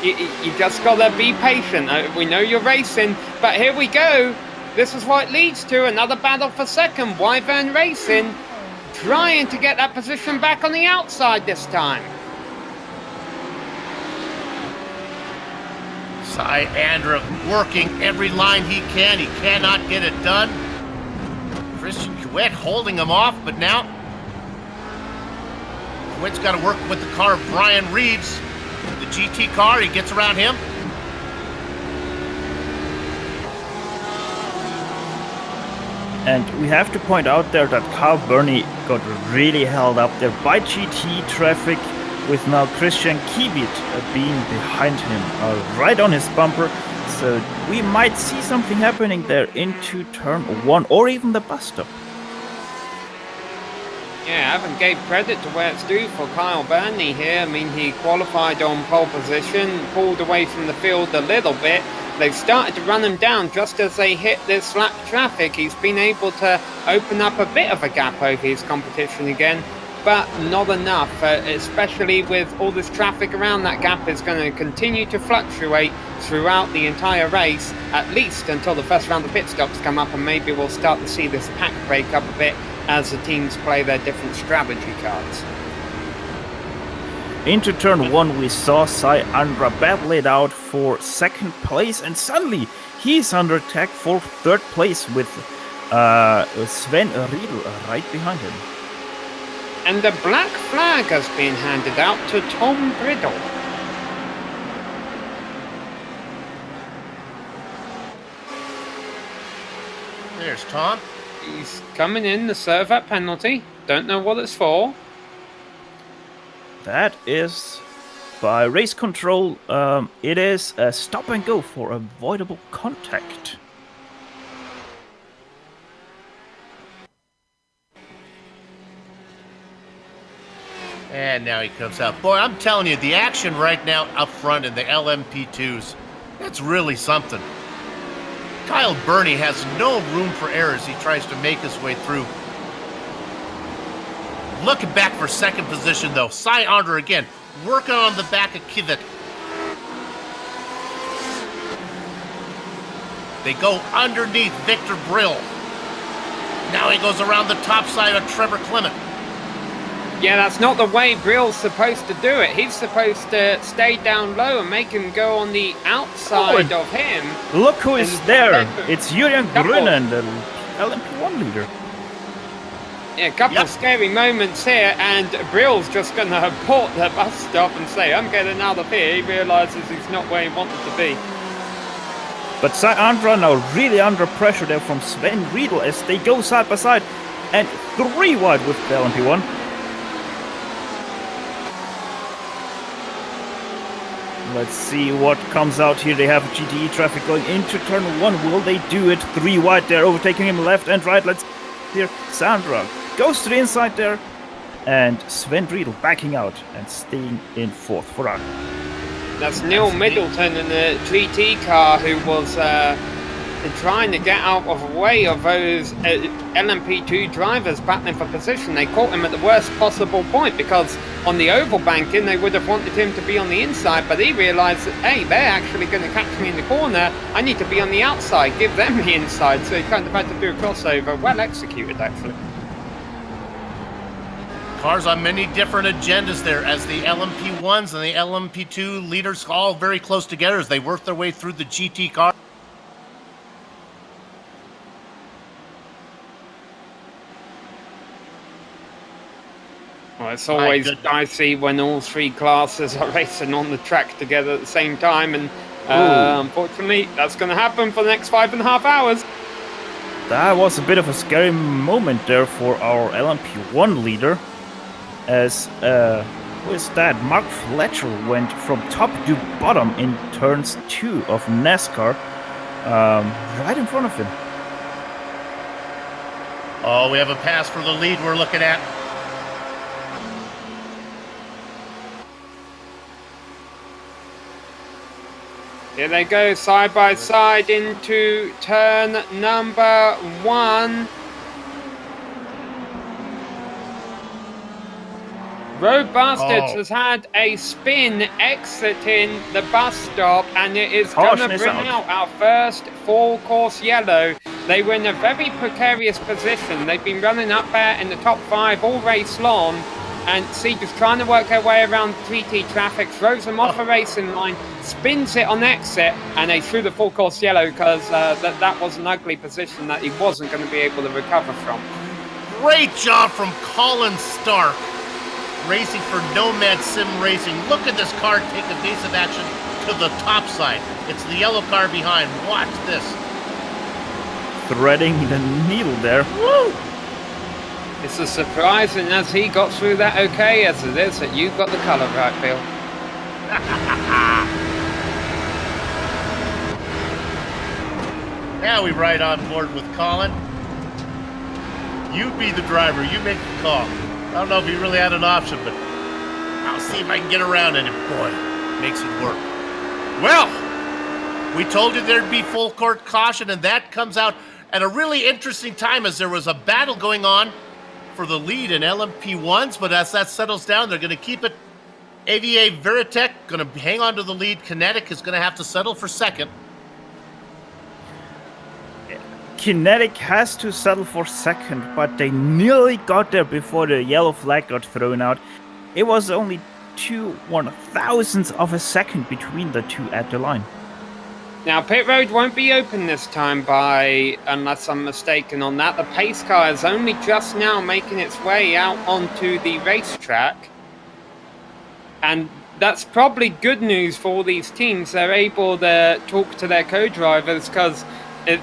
you just gotta be patient. We know you're racing, but here we go. This is what it leads to, another battle for second. Wyvern Racing trying to get that position back on the outside this time. Cyandra working every line he can. He cannot get it done. Christian Kwitt holding him off, but now Kwitt's got to work with the car of Brian Reeves. The GT car, he gets around him. And we have to point out there that Carl Burney got really held up there by GT traffic, with now Christian Kwitt being behind him, right on his bumper. So we might see something happening there into turn 1 or even the bus stop. Yeah, I haven't gave credit to where it's due for Kyle Burney here. I mean, he qualified on pole position, pulled away from the field a little bit. They've started to run him down just as they hit this lap traffic. He's been able to open up a bit of a gap over his competition again, but not enough, especially with all this traffic around. That gap is going to continue to fluctuate throughout the entire race, at least until the first round of pit stops come up, and maybe we'll start to see this pack break up a bit as the teams play their different strategy cards. Into turn 1 we saw Cyandra battle it out for second place, and suddenly he's under attack for third place with Sven Riedel right behind him. And the black flag has been handed out to Tom Bridle. is, Tom? He's coming in to serve that penalty. Don't know what it's for. That is by race control. It is a stop and go for avoidable contact. And now he comes out. Boy, I'm telling you, the action right now up front in the LMP2s, that's really something. Kyle Burney has no room for error as he tries to make his way through. Looking back for second position, though. Cy Andre again, working on the back of Kvyat. They go underneath Victor Brill. Now he goes around the top side of Trevor Clement. Yeah, that's not the way Brill's supposed to do it. He's supposed to stay down low and make him go on the outside of him. Look who is And there. then- It's Julian Couple- Grunen, the LMP1 leader. Yeah, a couple of scary moments here, and Brill's just going to port the bus stop and say, I'm getting out of here. He realises he's not where he wanted to be. But Andra now really under pressure there from Sven Riedel as they go side by side. And 3 wide with the LMP1. Let's see what comes out here. They have GTE traffic going into turn 1. Will they do it? 3 wide there, overtaking him left and right. Let's hear Sandra goes to the inside there. And Sven Riedel backing out and staying in 4th for us. That's Neil Middleton in the GT car who was trying to get out of the way of those LMP2 drivers battling for position. They caught him at the worst possible point because on the oval banking they would have wanted him to be on the inside, but he realised that, hey, they're actually going to catch me in the corner. I need to be on the outside, give them the inside. So he kind of had to do a crossover. Well executed, actually. Cars on many different agendas there as the LMP1s and the LMP2 leaders all very close together as they work their way through the GT car. Well, it's always dicey when all 3 classes are racing on the track together at the same time, and unfortunately, that's going to happen for the next 5.5 hours. That was a bit of a scary moment there for our LMP1 leader. As, who is that? Mark Fletcher went from top to bottom in turns 2 of NASCAR, right in front of him. Oh, we have a pass for the lead we're looking at. Here they go, side by side into turn number 1. Road Bastards has had a spin exiting the bus stop, and it is going to bring out our first full course yellow. They were in a very precarious position. They've been running up there in the top 5 all race long, and Siege is trying to work their way around GT traffic, throws them off a racing line, spins it on exit, and they threw the full course yellow because that was an ugly position that he wasn't going to be able to recover from. Great job from Colin Stark, racing for Nomad Sim Racing. Look at this car take evasive action to the top side. It's the yellow car behind. Watch this. Threading the needle there. Woo! It's a surprise, and as he got through that okay, as it is, that you've got the colour right, Bill. Now we ride on board with Colin. You be the driver. You make the call. I don't know if he really had an option, but I'll see if I can get around it. And boy, makes it work. Well, we told you there'd be full court caution, and that comes out at a really interesting time as there was a battle going on for the lead in LMP1s, but as that settles down, they're going to keep it. AVA Veritech going to hang on to the lead. Kinetic is going to have to settle for second. Kinetic has to settle for second, but they nearly got there before the yellow flag got thrown out. It was only 2/1000th of a second between the two at the line. Now, pit road won't be open this time unless I'm mistaken on that. The pace car is only just now making its way out onto the racetrack. And that's probably good news for all these teams. They're able to talk to their co-drivers because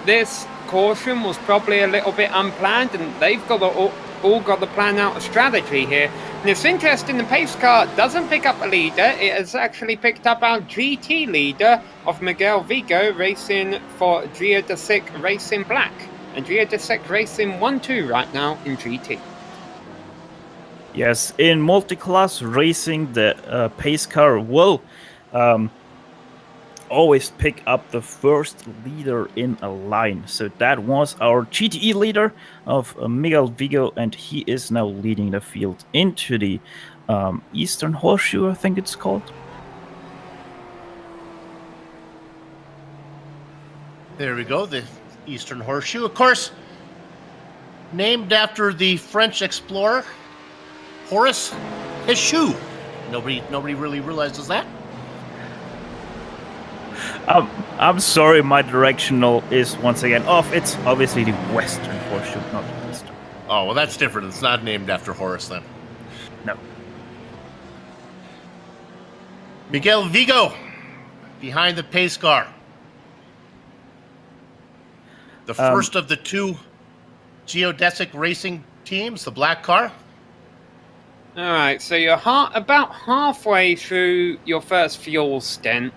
this caution was probably a little bit unplanned, and they've got all got to plan out a strategy here. And it's interesting, the pace car doesn't pick up a leader. It has actually picked up our GT leader of Miguel Vigo, racing for Geodesic Racing Black. And Geodesic Racing 1-2 right now in GT. Yes, in multi-class racing, the pace car will always pick up the first leader in a line. So that was our GTE leader of Miguel Vigo, and he is now leading the field into the Eastern Horseshoe, I think it's called. There we go, the Eastern Horseshoe. Of course, named after the French explorer, Horace Hichou. Nobody really realizes that. I'm sorry, my directional is once again off. It's obviously the Western Horseshoe, not the Eastern. Oh, well, that's different. It's not named after Horace, then. No. Miguel Vigo, behind the pace car. The first of the two geodesic racing teams, the black car. Alright, so you're about halfway through your first fuel stint.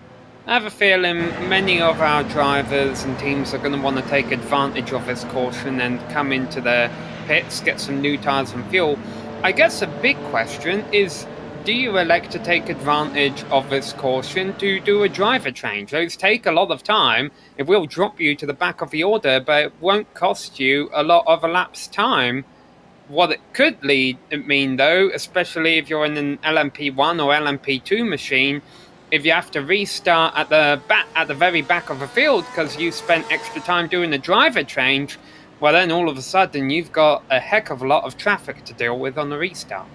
I have a feeling many of our drivers and teams are going to want to take advantage of this caution and come into the pits, get some new tyres and fuel. I guess a big question is, do you elect to take advantage of this caution to do a driver change? Those take a lot of time. It will drop you to the back of the order, but it won't cost you a lot of elapsed time. What it could mean, though, especially if you're in an LMP1 or LMP2 machine, if you have to restart at the very back of the field because you spent extra time doing the driver change, well, then all of a sudden you've got a heck of a lot of traffic to deal with on the restart.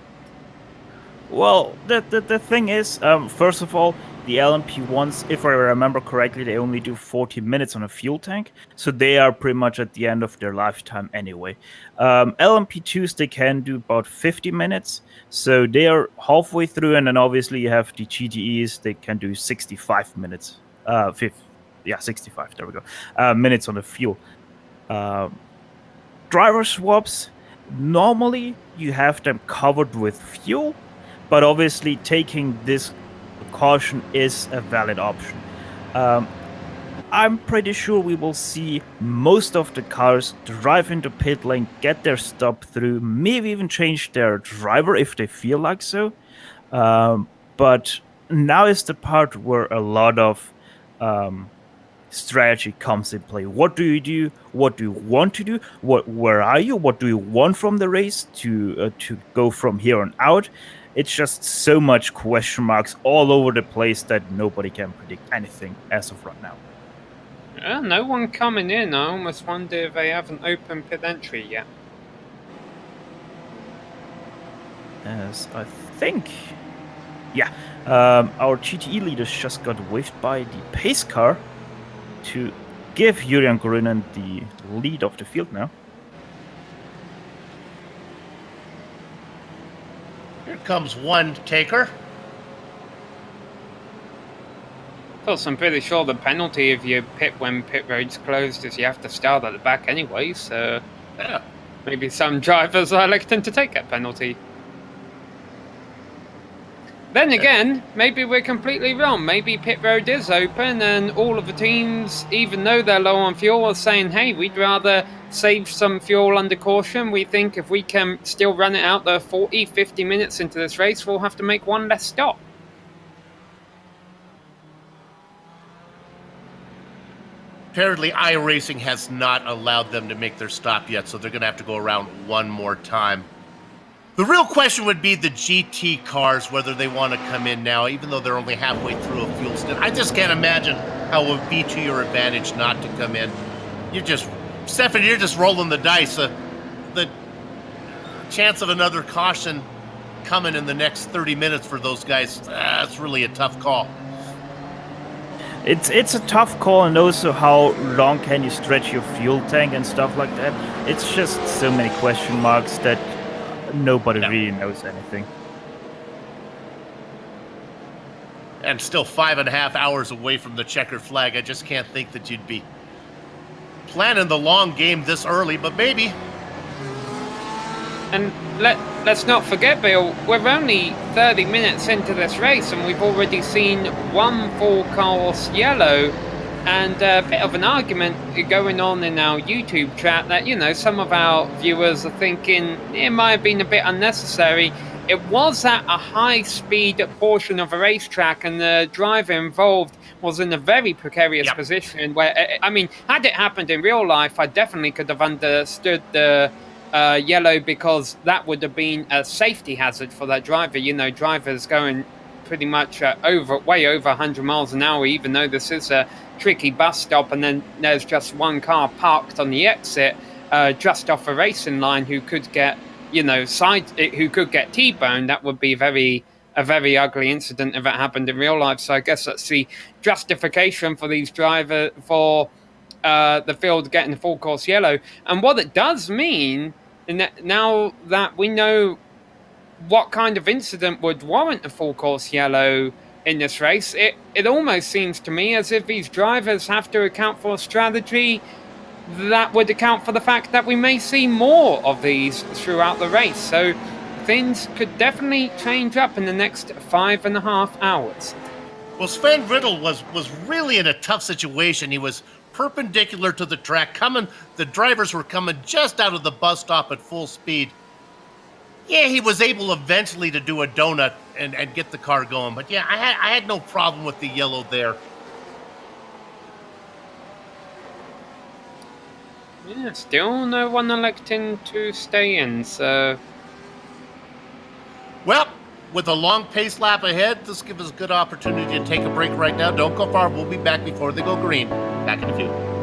Well, the thing is, first of all, the LMP1s, if I remember correctly, they only do 40 minutes on a fuel tank, so they are pretty much at the end of their lifetime anyway. LMP2s, they can do about 50 minutes, so they are halfway through, and then obviously you have the GTEs, they can do 65 minutes. 65, there we go. Minutes on the fuel. Driver swaps, normally you have them covered with fuel, but obviously taking this caution is a valid option. I'm pretty sure we will see most of the cars drive into pit lane, get their stop through, maybe even change their driver if they feel like so. But now is the part where a lot of strategy comes in play. What do you do? What do you want to do? Where are you? What do you want from the race to go from here on out? It's just so much question marks all over the place that nobody can predict anything as of right now. No one coming in. I almost wonder if they haven't opened pit entry yet. As I think, yeah, our GTE leaders just got whiffed by the pace car to give Julian Grunen the lead of the field now. Here comes one taker. Of course, I'm pretty sure the penalty if you pit when pit road's closed is you have to start at the back anyway, so Yeah. maybe some drivers are electing to take that penalty. Then again, maybe we're completely wrong. Maybe pit road is open and all of the teams, even though they're low on fuel, are saying, hey, we'd rather save some fuel under caution. We think if we can still run it out the 40, 50 minutes into this race, we'll have to make one less stop. Apparently, iRacing has not allowed them to make their stop yet, so they're going to have to go around one more time. The real question would be the GT cars, whether they want to come in now, even though they're only halfway through a fuel stint. I just can't imagine how it would be to your advantage not to come in. Stephanie, you're just rolling the dice. The chance of another caution coming in the next 30 minutes for those guys, it's really a tough call. It's a tough call, and also how long can you stretch your fuel tank and stuff like that. It's just so many question marks that nobody really knows anything. And still 5.5 hours away from the checkered flag. I just can't think that you'd be planning the long game this early, but maybe. And let's not forget, Bill, we're only 30 minutes into this race and we've already seen one full course yellow, and a bit of an argument going on in our YouTube chat that, you know, some of our viewers are thinking it might have been a bit unnecessary. It was at a high-speed portion of a racetrack, and the driver involved was in a very precarious position where, I mean, had it happened in real life, I definitely could have understood the yellow, because that would have been a safety hazard for that driver. You know, drivers going pretty much way over 100 miles an hour, even though this is a tricky bus stop, and then there's just one car parked on the exit just off a racing line who could get, you know, who could get T-boned. That would be a very ugly incident if it happened in real life. So I guess that's the justification for these drivers, for the field getting the full course yellow. And what it does mean, now that we know what kind of incident would warrant a full course yellow in this race, it almost seems to me as if these drivers have to account for a strategy that would account for the fact that we may see more of these throughout the race. So things could definitely change up in the next 5.5 hours. Well, Sven Riddle was really in a tough situation. He was perpendicular to the track. The drivers were coming just out of the bus stop at full speed. Yeah, he was able eventually to do a donut and get the car going. But yeah, I had no problem with the yellow there. Yeah, still no one electing to stay in, so... Well, with a long pace lap ahead, this gives us a good opportunity to take a break right now. Don't go far. We'll be back before they go green. Back in a few.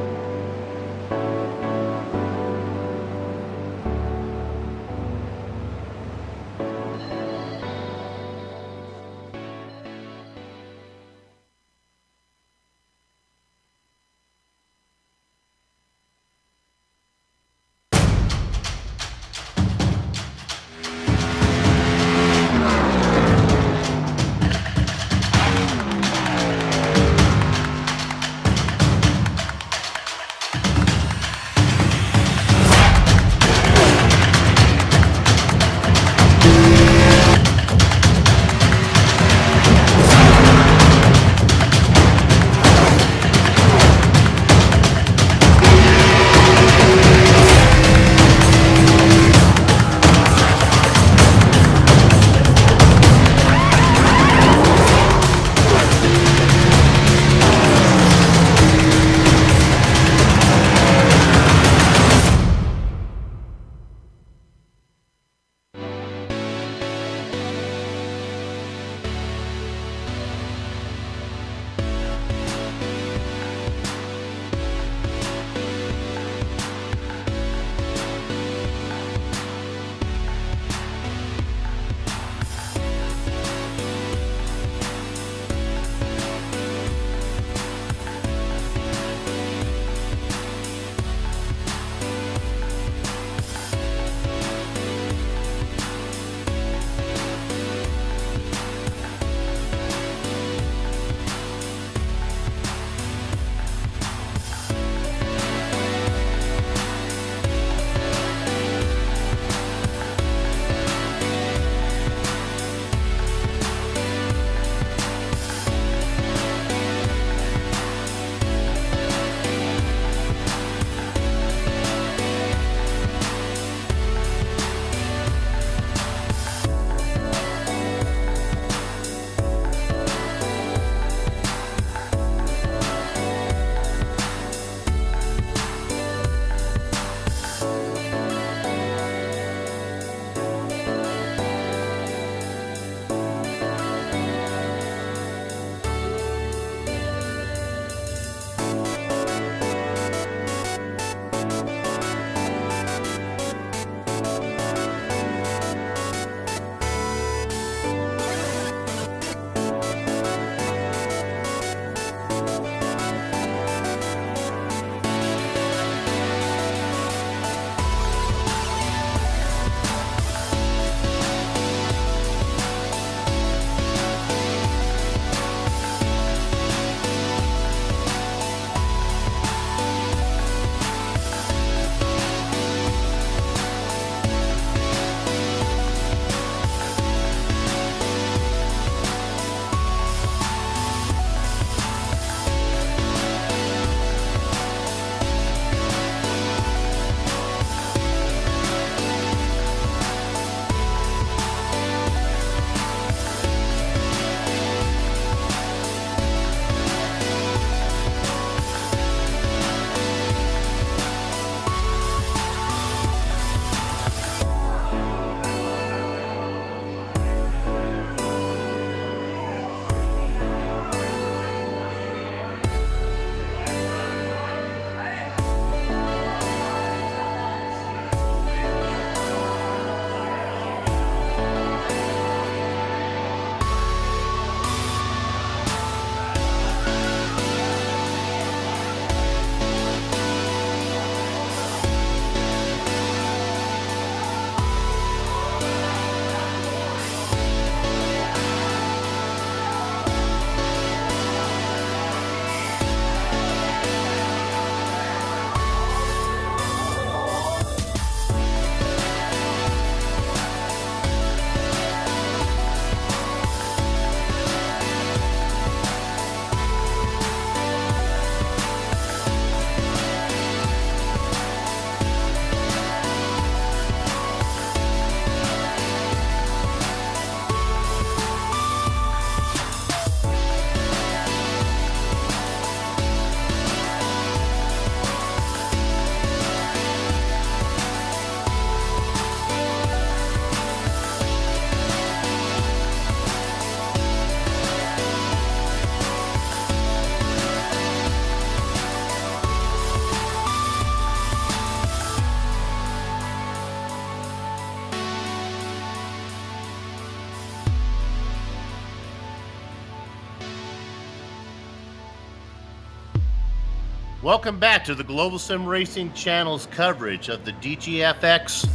Welcome back to the Global Sim Racing Channel's coverage of the DGFX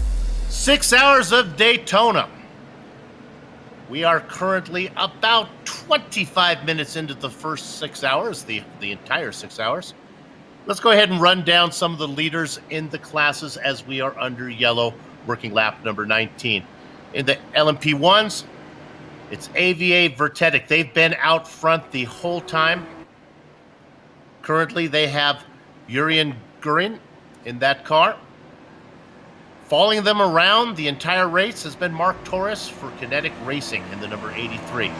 6 Hours of Daytona. We are currently about 25 minutes into the first 6 hours, the entire 6 hours. Let's go ahead and run down some of the leaders in the classes as we are under yellow, working lap number 19. In the LMP1s, it's AVA Vertetic. They've been out front the whole time. Currently, they have Urian Gurin in that car. Following them around the entire race has been Mark Torres for Kinetic Racing in the number 83.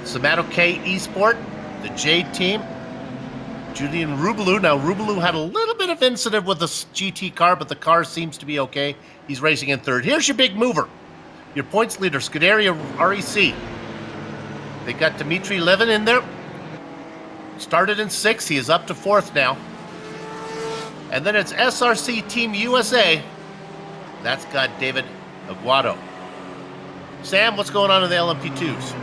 Samato K Esport, the Jade team. Julian Rubalou. Now, Rubalou had a little bit of incident with the GT car, but the car seems to be okay. He's racing in third. Here's your big mover, your points leader, Scuderia REC. They got Dmitry Levin in there. Started in 6th. He is up to 4th now. And then it's SRC Team USA. That's got David Aguado. Sam, what's going on in the LMP2s?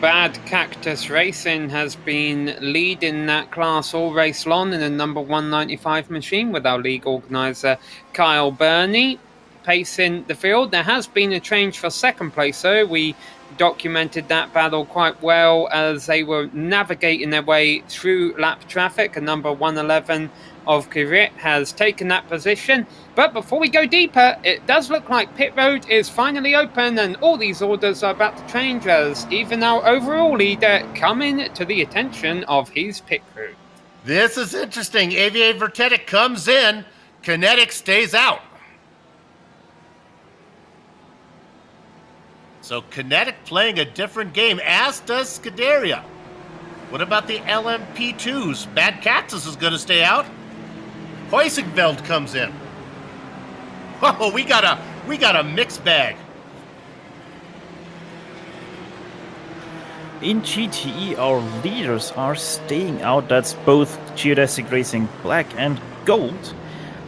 Bad Cactus Racing has been leading that class all race long in the number 195 machine with our league organizer Kyle Burney pacing the field. There has been a change for second place, though. We documented that battle quite well as they were navigating their way through lap traffic. A number 111 of Kirit has taken that position. But before we go deeper, it does look like pit road is finally open and all these orders are about to change as even our overall leader coming to the attention of his pit crew. This is interesting. AVA Vertetic comes in, Kinetic stays out. So Kinetic playing a different game, as does Scuderia. What about the LMP2s? Bad Cactus is going to stay out. Heusingveld comes in. Oh, we got a mixed bag. In GTE, our leaders are staying out. That's both Geodesic Racing Black and Gold.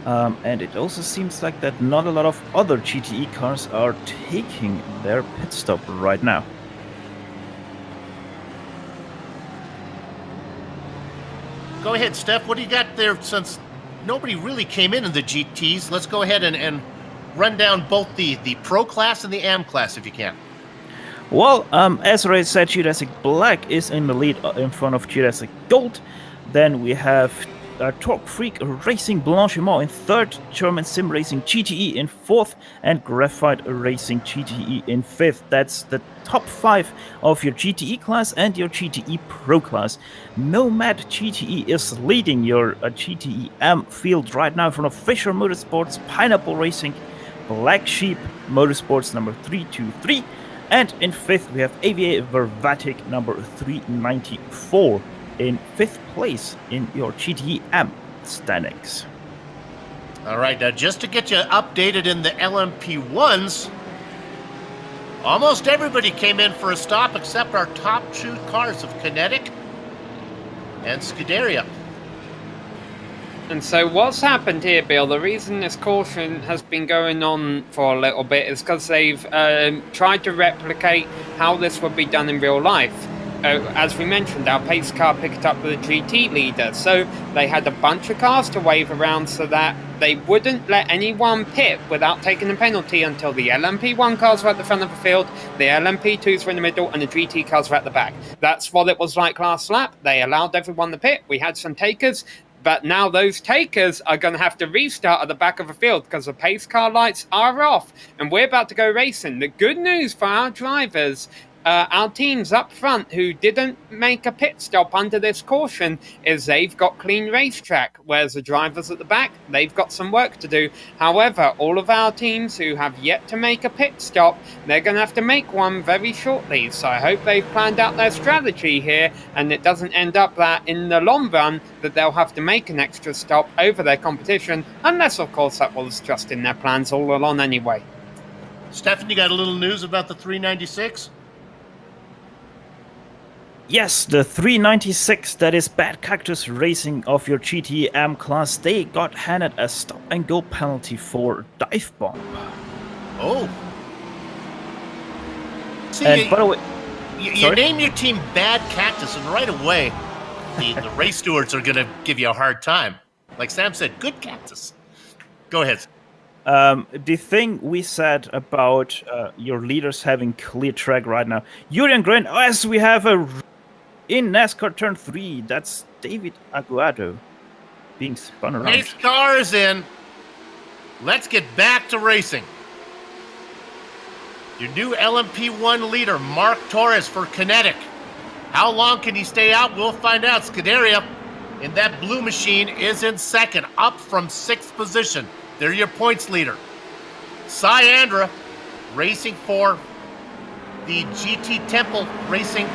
And it also seems like that not a lot of other GTE cars are taking their pit stop right now. Go ahead, Steph. What do you got there? Since nobody really came in the GTs, let's go ahead and run down both the Pro class and the AM class if you can. Well, as I said, Geodesic Black is in the lead in front of Geodesic Gold. Then we have Torque Freak Racing Blanchiment in 3rd, German Sim Racing GTE in 4th, and Graphite Racing GTE in 5th. That's the top 5 of your GTE class and your GTE Pro class. Nomad GTE is leading your GTE M field right now in front of Fisher Motorsports, Pineapple Racing, Black Sheep Motorsports number 323, and in 5th we have AVA Vervatic number 394. In 5th place in your GTE M standings. All right, now just to get you updated in the LMP1s, almost everybody came in for a stop except our top 2 cars of Kinetic and Scuderia. And so what's happened here, Bill, the reason this caution has been going on for a little bit is because they've tried to replicate how this would be done in real life. As we mentioned, our pace car picked up the GT leader, so they had a bunch of cars to wave around so that they wouldn't let anyone pit without taking a penalty until the LMP1 cars were at the front of the field, the LMP2s were in the middle, and the GT cars were at the back. That's what it was like last lap. They allowed everyone to pit. We had some takers, but now those takers are going to have to restart at the back of the field because the pace car lights are off, and we're about to go racing. The good news for our drivers, our teams up front who didn't make a pit stop under this caution, is they've got clean racetrack, whereas the drivers at the back, they've got some work to do. However, all of our teams who have yet to make a pit stop, they're going to have to make one very shortly. So I hope they've planned out their strategy here and it doesn't end up that in the long run that they'll have to make an extra stop over their competition, unless of course that was just in their plans all along anyway. Stefan, you got a little news about the 396? Yes, the 396, that is Bad Cactus Racing of your GTE M class, they got handed a stop-and-go penalty for dive bomb. Oh. See, and by the way... you name your team Bad Cactus, and right away, the race stewards are going to give you a hard time. Like Sam said, good cactus. Go ahead. The thing we said about your leaders having clear track right now, Julian Green, as we have in NASCAR Turn 3, that's David Aguado being spun around. Race cars in. Let's get back to racing. Your new LMP1 leader, Mark Torres for Kinetic. How long can he stay out? We'll find out. Scuderia in that blue machine is in second, up from 6th position. They're your points leader. Cyandra racing for the GT Temple Racing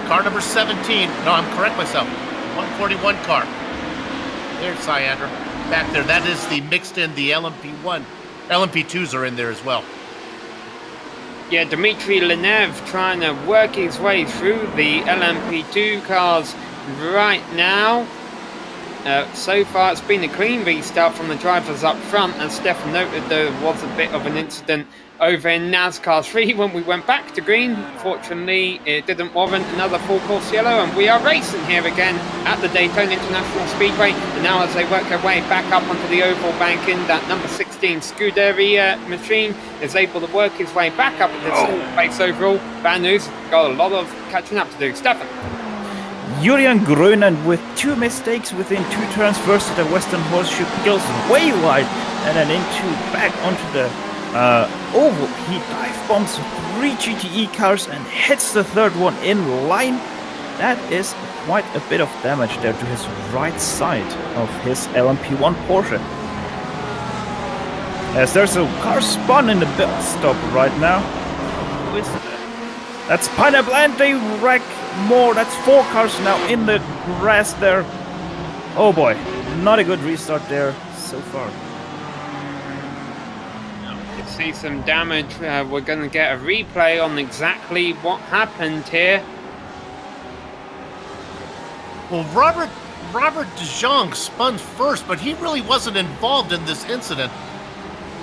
car number 17. No, I'm correct myself. 141 car. There's Cyandra back there. That is the mixed in the LMP1. LMP2s are in there as well. Yeah, Dmitry Lenev trying to work his way through the LMP2 cars right now. So far, it's been a clean restart from the drivers up front. As Stefan noted, there was a bit of an incident over in NASCAR 3 when we went back to green. Fortunately, it didn't warrant another full course yellow, and we are racing here again at the Daytona International Speedway. And now as they work their way back up onto the oval banking, that number 16 Scuderia machine is able to work his way back up at this place overall. Bad news, got a lot of catching up to do. Stefan. Julian Grönen with 2 mistakes within 2 turns. First at the Western Horseshoe, goes way wide and then back onto the oval. He dive bombs 3 GTE cars and hits the third one in line. That is quite a bit of damage there to his right side of his LMP1 Porsche. As there's a car spun in the pit stop right now. Who is that? That's Pineapple, and they wreck more. That's 4 cars now in the grass there. Oh boy, not a good restart there so far. You see some damage. We're going to get a replay on exactly what happened here. Well, Robert DeJong spun first, but he really wasn't involved in this incident.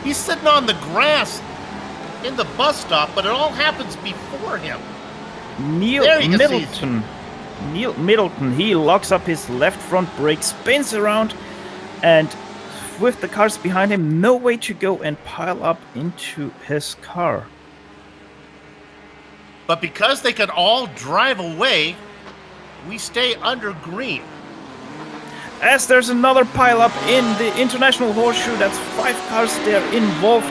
He's sitting on the grass in the bus stop, but it all happens before him. Neil Middleton, he locks up his left front brake, spins around, and with the cars behind him, no way to go and pile up into his car. But because they can all drive away, we stay under green. As there's another pile up in the International Horseshoe, that's 5 cars there involved.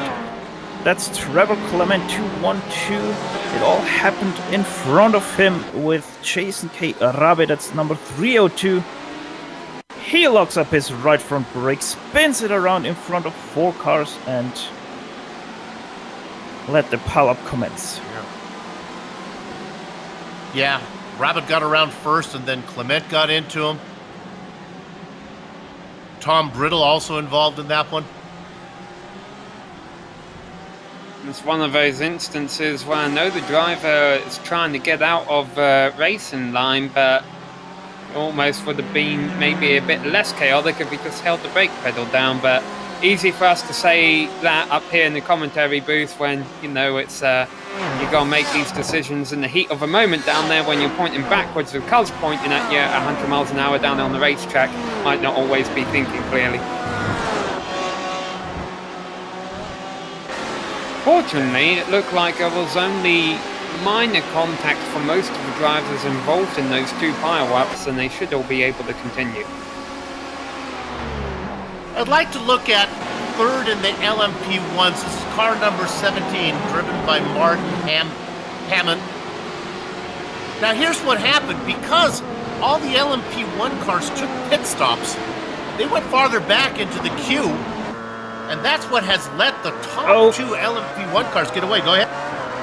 That's Trevor Clement 212. It all happened in front of him with Jason K. Rabe, that's number 302. He locks up his right front brake, spins it around in front of 4 cars, and let the pile-up commence. Yeah, Rabbit got around first, and then Clement got into him. Tom Brittle also involved in that one. It's one of those instances where I know the driver is trying to get out of racing line, but almost would have been maybe a bit less chaotic if he just held the brake pedal down. But easy for us to say that up here in the commentary booth when, you know, it's you got to make these decisions in the heat of a moment down there when you're pointing backwards with cars pointing at you at 100 miles an hour down on the racetrack. Might not always be thinking clearly. Fortunately, it looked like there was only minor contact for most of the drivers involved in those 2 pile-ups, and they should all be able to continue. I'd like to look at third in the LMP1s. This is car number 17, driven by Martin Hammond. Now here's what happened. Because all the LMP1 cars took pit stops, they went farther back into the queue, and that's what has let the top 2 LMP1 cars get away. Go ahead.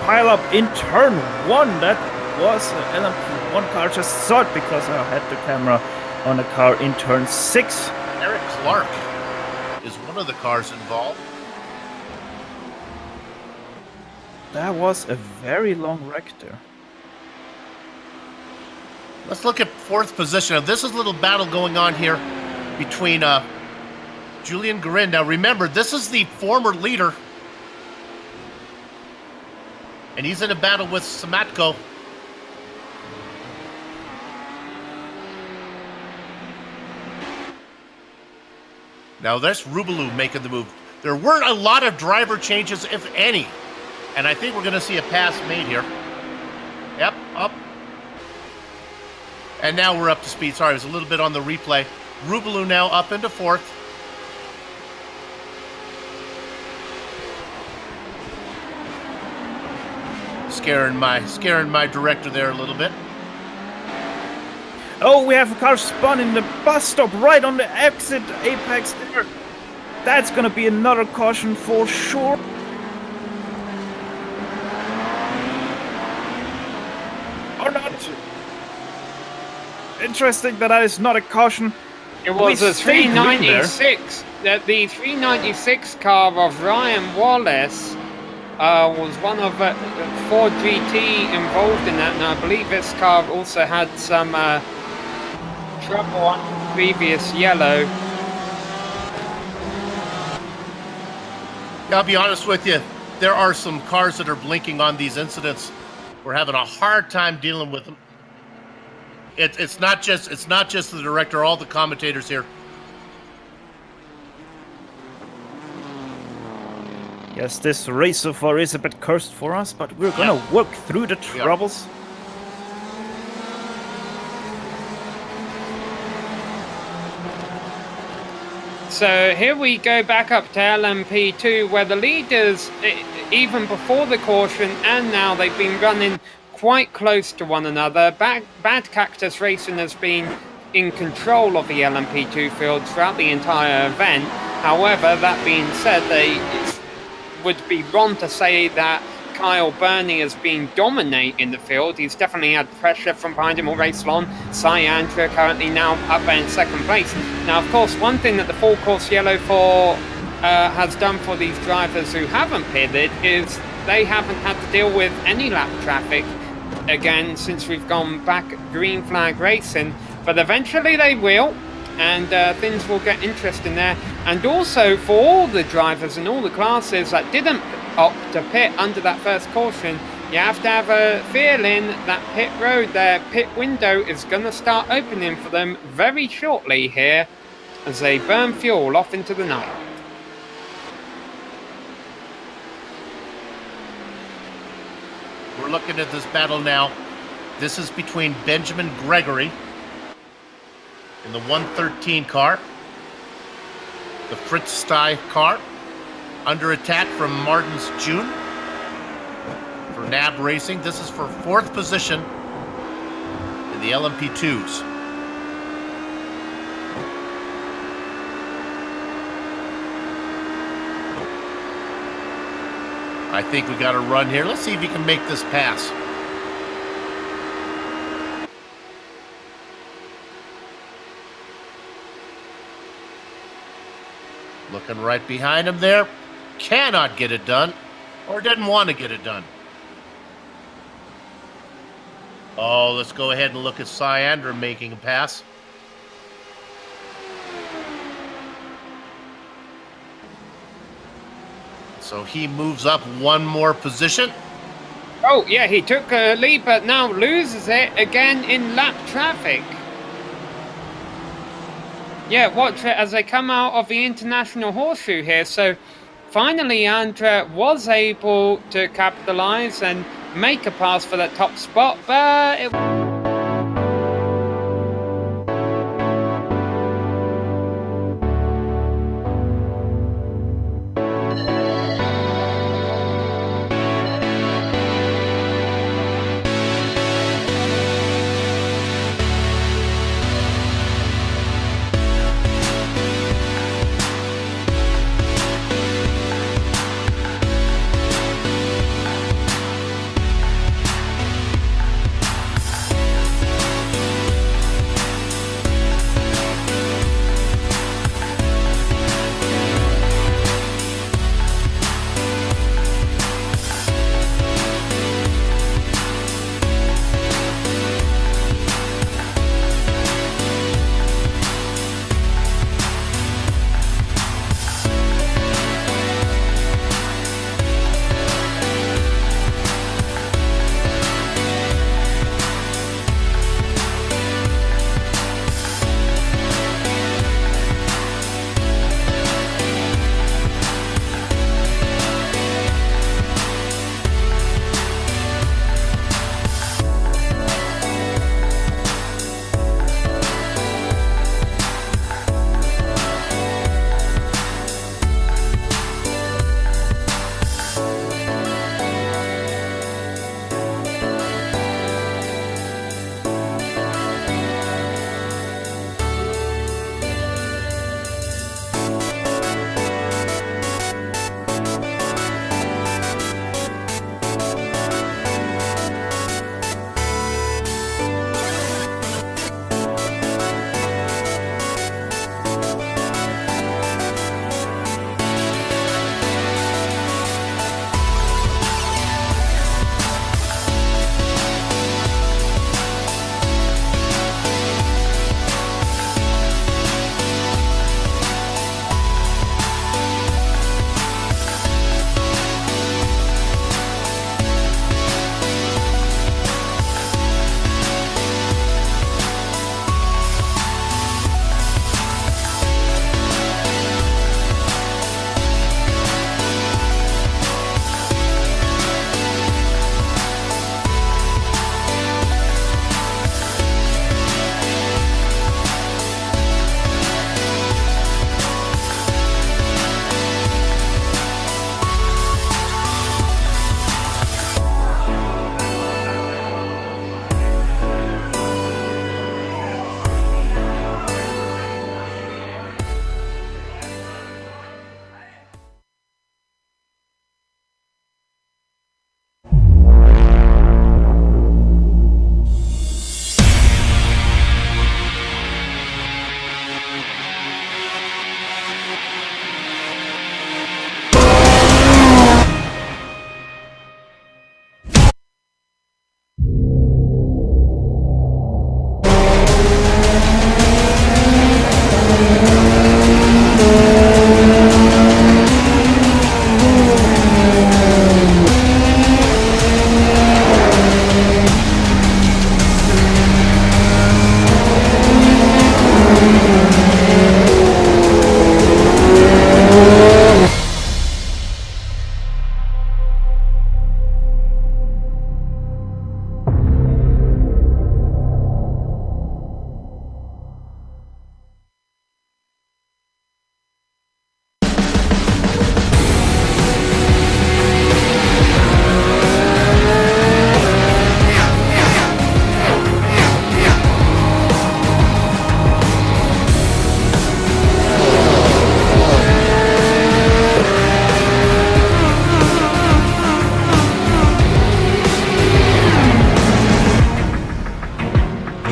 Pile up in turn 1. That was an LMP1 car. Just saw it because I had the camera on a car in turn 6. Eric Clark is one of the cars involved. That was a very long wreck there. Let's look at 4th position. Now, this is a little battle going on here between Julian Guerin. Now remember, this is the former leader, and he's in a battle with Samatko. Now that's Rubalou making the move. There weren't a lot of driver changes, if any. And I think we're going to see a pass made here. Yep, up. And now we're up to speed. Sorry, I was a little bit on the replay. Rubalou now up into fourth. Scaring my director there a little bit. Oh, we have a car spun in the bus stop right on the exit apex there. That's gonna be another caution for sure. Or not. Interesting that is not a caution. It was We a stayed green there. 396. That the 396 car of Ryan Wallace was one of Ford GT involved in that, and I believe this car also had some trouble on the previous yellow. I'll be honest with you, there are some cars that are blinking on these incidents. We're having a hard time dealing with them. It's not just the director, all the commentators here. Yes, this race so far is a bit cursed for us, but we're gonna work through the We are. troubles. So here we go back up to LMP2, where the leaders, even before the caution and now, they've been running quite close to one another. Bad Cactus Racing has been in control of the LMP2 field throughout the entire event. However, that being said, it would be wrong to say that Kyle Burney has been dominating the field. He's definitely had pressure from behind him all race long. Andra currently now up in second place. Now, of course, one thing that the full course yellow has done for these drivers who haven't pitted is they haven't had to deal with any lap traffic again since we've gone back green flag racing. But eventually they will, and things will get interesting there. And also for all the drivers in all the classes that didn't opt to pit under that first caution, you have to have a feeling that pit road, their pit window, is going to start opening for them very shortly here as they burn fuel off into the night. We're looking at this battle now. This is between Benjamin Gregory in the 113 car, the Fritz Stey car, under attack from Martins June for NAB Racing. This is for fourth position in the LMP2s. I think we got a run here. Let's see if he can make this pass. Looking right behind him there. Cannot get it done, or didn't want to get it done. Oh, let's go ahead and look at Andra making a pass. So he moves up one more position. Oh, yeah, he took a lead, but now loses it again in lap traffic. Yeah, watch it as they come out of the International Horseshoe here. So finally, Andra was able to capitalize and make a pass for that top spot, but it...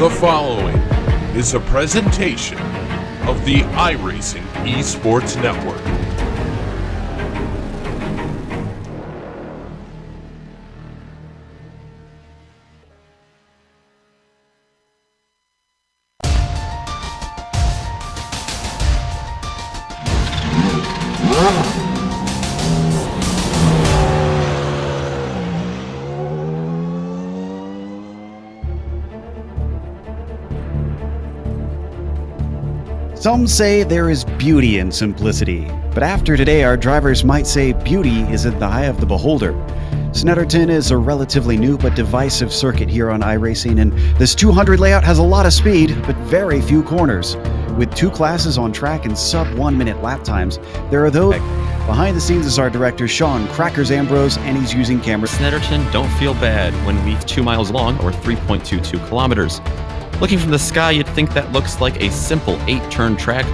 The following is a presentation of the iRacing Esports Network. Some say there is beauty in simplicity, but after today our drivers might say beauty is in the eye of the beholder. Snetterton is a relatively new but divisive circuit here on iRacing, and this 200 layout has a lot of speed, but very few corners. With two classes on track and sub 1 minute lap times, there are those. Behind the scenes is our director Sean Crackers Ambrose, and he's using cameras. Snetterton, don't feel bad when we're 2 miles long, or 3.22 kilometers. Looking from the sky, you'd think that looks like a simple 8-turn track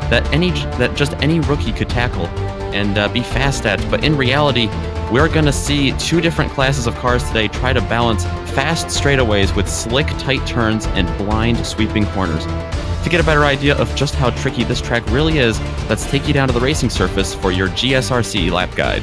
that just any rookie could tackle and be fast at. But in reality, we're going to see 2 different classes of cars today try to balance fast straightaways with slick, tight turns and blind, sweeping corners. To get a better idea of just how tricky this track really is, let's take you down to the racing surface for your GSRC lap guide.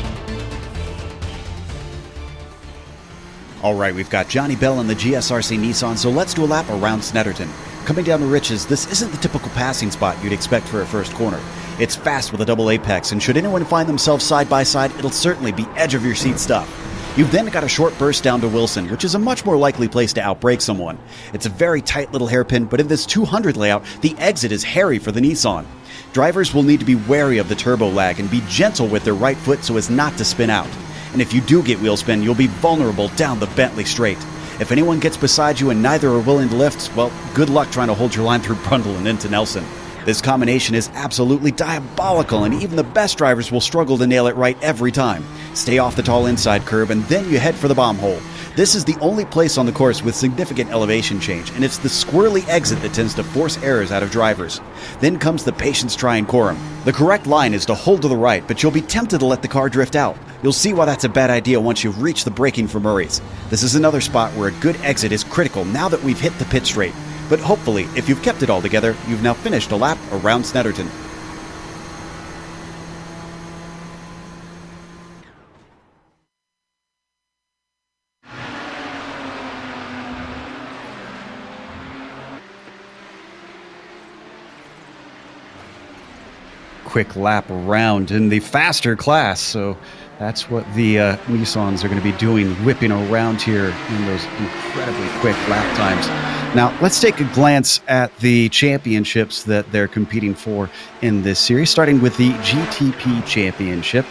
All right, we've got Johnny Bell in the GSRC Nissan, so let's do a lap around Snetterton. Coming down to Riches, this isn't the typical passing spot you'd expect for a first corner. It's fast with a double apex, and should anyone find themselves side by side, it'll certainly be edge-of-your-seat stuff. You've then got a short burst down to Wilson, which is a much more likely place to outbrake someone. It's a very tight little hairpin, but in this 200 layout, the exit is hairy for the Nissan. Drivers will need to be wary of the turbo lag and be gentle with their right foot so as not to spin out. And if you do get wheel spin, you'll be vulnerable down the Bentley straight. If anyone gets beside you and neither are willing to lift, well, good luck trying to hold your line through Brundle and into Nelson. This combination is absolutely diabolical, and even the best drivers will struggle to nail it right every time. Stay off the tall inside curb, and then you head for the bomb hole. This is the only place on the course with significant elevation change, and it's the squirrely exit that tends to force errors out of drivers. Then comes the patience try and quorum. The correct line is to hold to the right, but you'll be tempted to let the car drift out. You'll see why that's a bad idea once you've reached the braking for Murray's. This is another spot where a good exit is critical now that we've hit the pit straight. But hopefully, if you've kept it all together, you've now finished a lap around Snetterton. Quick lap around in the faster class, so that's what the Nissans are going to be doing, whipping around here in those incredibly quick lap times. Now, let's take a glance at the championships that they're competing for in this series, starting with the GTP Championship.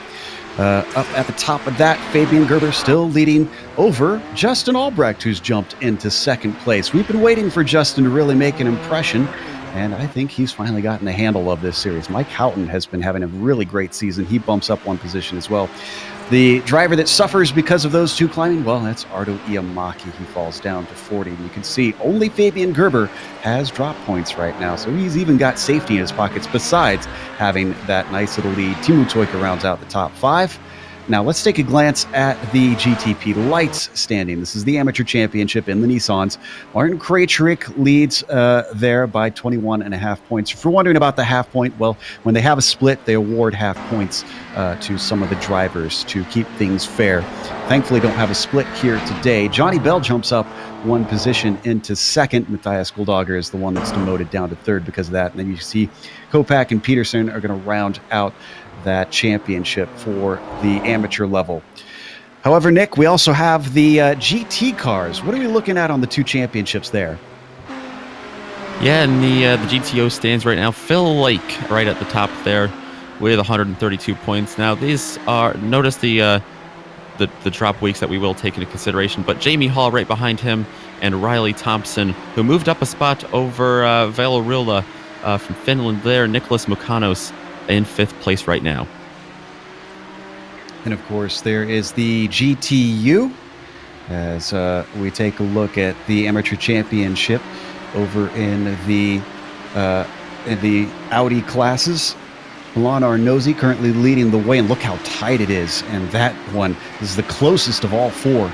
Up at the top of that, Fabian Gerber still leading over Justin Albrecht, who's jumped into second place. We've been waiting for Justin to really make an impression, and I think he's finally gotten a handle of this series. Mike Houghton has been having a really great season. He bumps up 1 position as well. The driver that suffers because of those 2 climbing, well, that's Ardo Iamaki. He falls down to 40. And you can see only Fabian Gerber has drop points right now. So he's even got safety in his pockets besides having that nice little lead. Timo Toika rounds out the top 5. Now let's take a glance at the GTP Lights standing. This is the amateur championship in the Nissans. Martin Krejcik leads there by 21.5 points. If you're wondering about the half point, well, when they have a split, they award half points to some of the drivers to keep things fair. Thankfully, don't have a split here today. Johnny Bell jumps up 1 position into second. Matthias Goldauger is the one that's demoted down to third because of that. And then you see Kopak and Peterson are going to round out that championship for the amateur level. However, Nick, we also have the GT cars. What are we looking at on the 2 championships there? Yeah, in the GTO stands right now, Phil Lake right at the top there with 132 points. Now, these are, notice the drop weeks that we will take into consideration, but Jamie Hall right behind him and Riley Thompson, who moved up a spot over Velo Rilla from Finland there, Nicholas Mukanos in 5th place right now. And of course, there is the GTU as we take a look at the amateur championship over in the Audi classes. Milan Arnozzi currently leading the way, and look how tight it is. And that one is the closest of all 4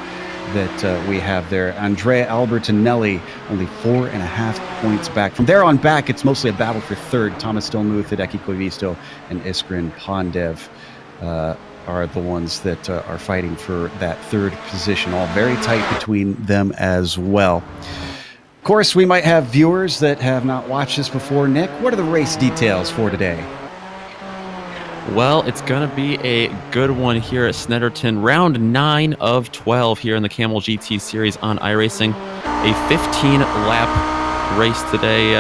that we have there. Andrea Albertinelli, only 4.5 points back. From there on back, it's mostly a battle for third. Thomas Stilmuth, Hideki Koivisto, and Iskrin Pondev are the ones that are fighting for that third position. All very tight between them as well. Of course, we might have viewers that have not watched this before. Nick, what are the race details for today? Well, it's going to be a good one here at Snetterton. Round 9 of 12 here in the Camel GT Series on iRacing. A 15-lap race today,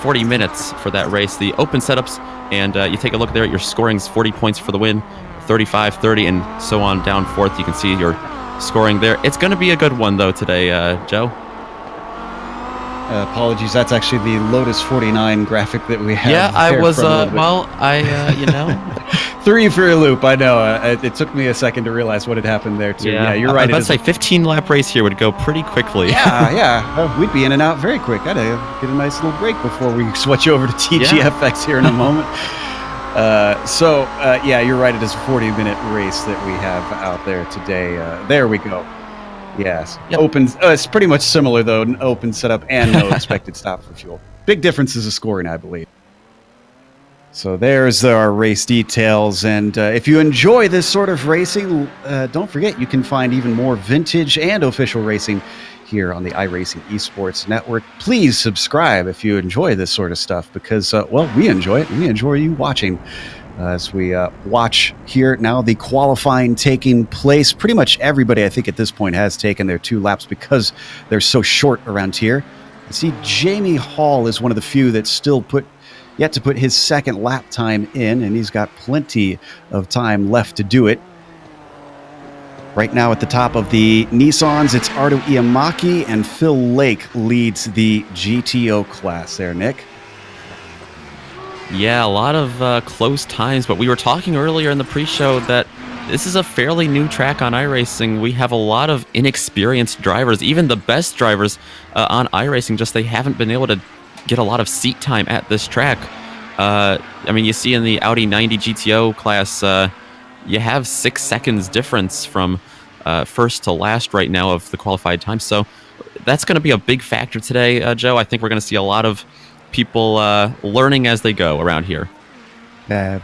40 minutes for that race. The open setups, and you take a look there at your scorings, 40 points for the win, 35, 30, and so on down fourth. You can see your scoring there. It's going to be a good one, though, today, Joe. Apologies, that's actually the Lotus 49 graphic that we have. Yeah, I was, you know. Threw you for a loop, I know. It took me a second to realize what had happened there, too. Yeah, you're right. I was about to say, 15-lap race here would go pretty quickly. Yeah. We'd be in and out very quick. I'd get a nice little break before we switch over to TGFX here in a moment. You're right. It is a 40-minute race that we have out there today. There we go. Yes. Yep. Open. It's pretty much similar, though. An open setup and no expected stop for fuel. Big differences of scoring, I believe. So there's our race details. And if you enjoy this sort of racing, don't forget you can find even more vintage and official racing here on the iRacing Esports Network. Please subscribe if you enjoy this sort of stuff because, we enjoy it. And we enjoy you watching. As we watch here now, the qualifying taking place. Pretty much everybody, I think, at this point has taken their 2 laps because they're so short around here. I see Jamie Hall is one of the few that's still yet to put his second lap time in, and he's got plenty of time left to do it. Right now at the top of the Nissans, it's Ardo Iamaki, and Phil Lake leads the GTO class there, Nick. Yeah, a lot of close times, but we were talking earlier in the pre-show that this is a fairly new track on iRacing. We have a lot of inexperienced drivers, even the best drivers on iRacing, just they haven't been able to get a lot of seat time at this track. You see in the Audi 90 GTO class, you have 6 seconds difference from first to last right now of the qualified time. So that's going to be a big factor today, Joe. I think we're going to see a lot of people learning as they go around here.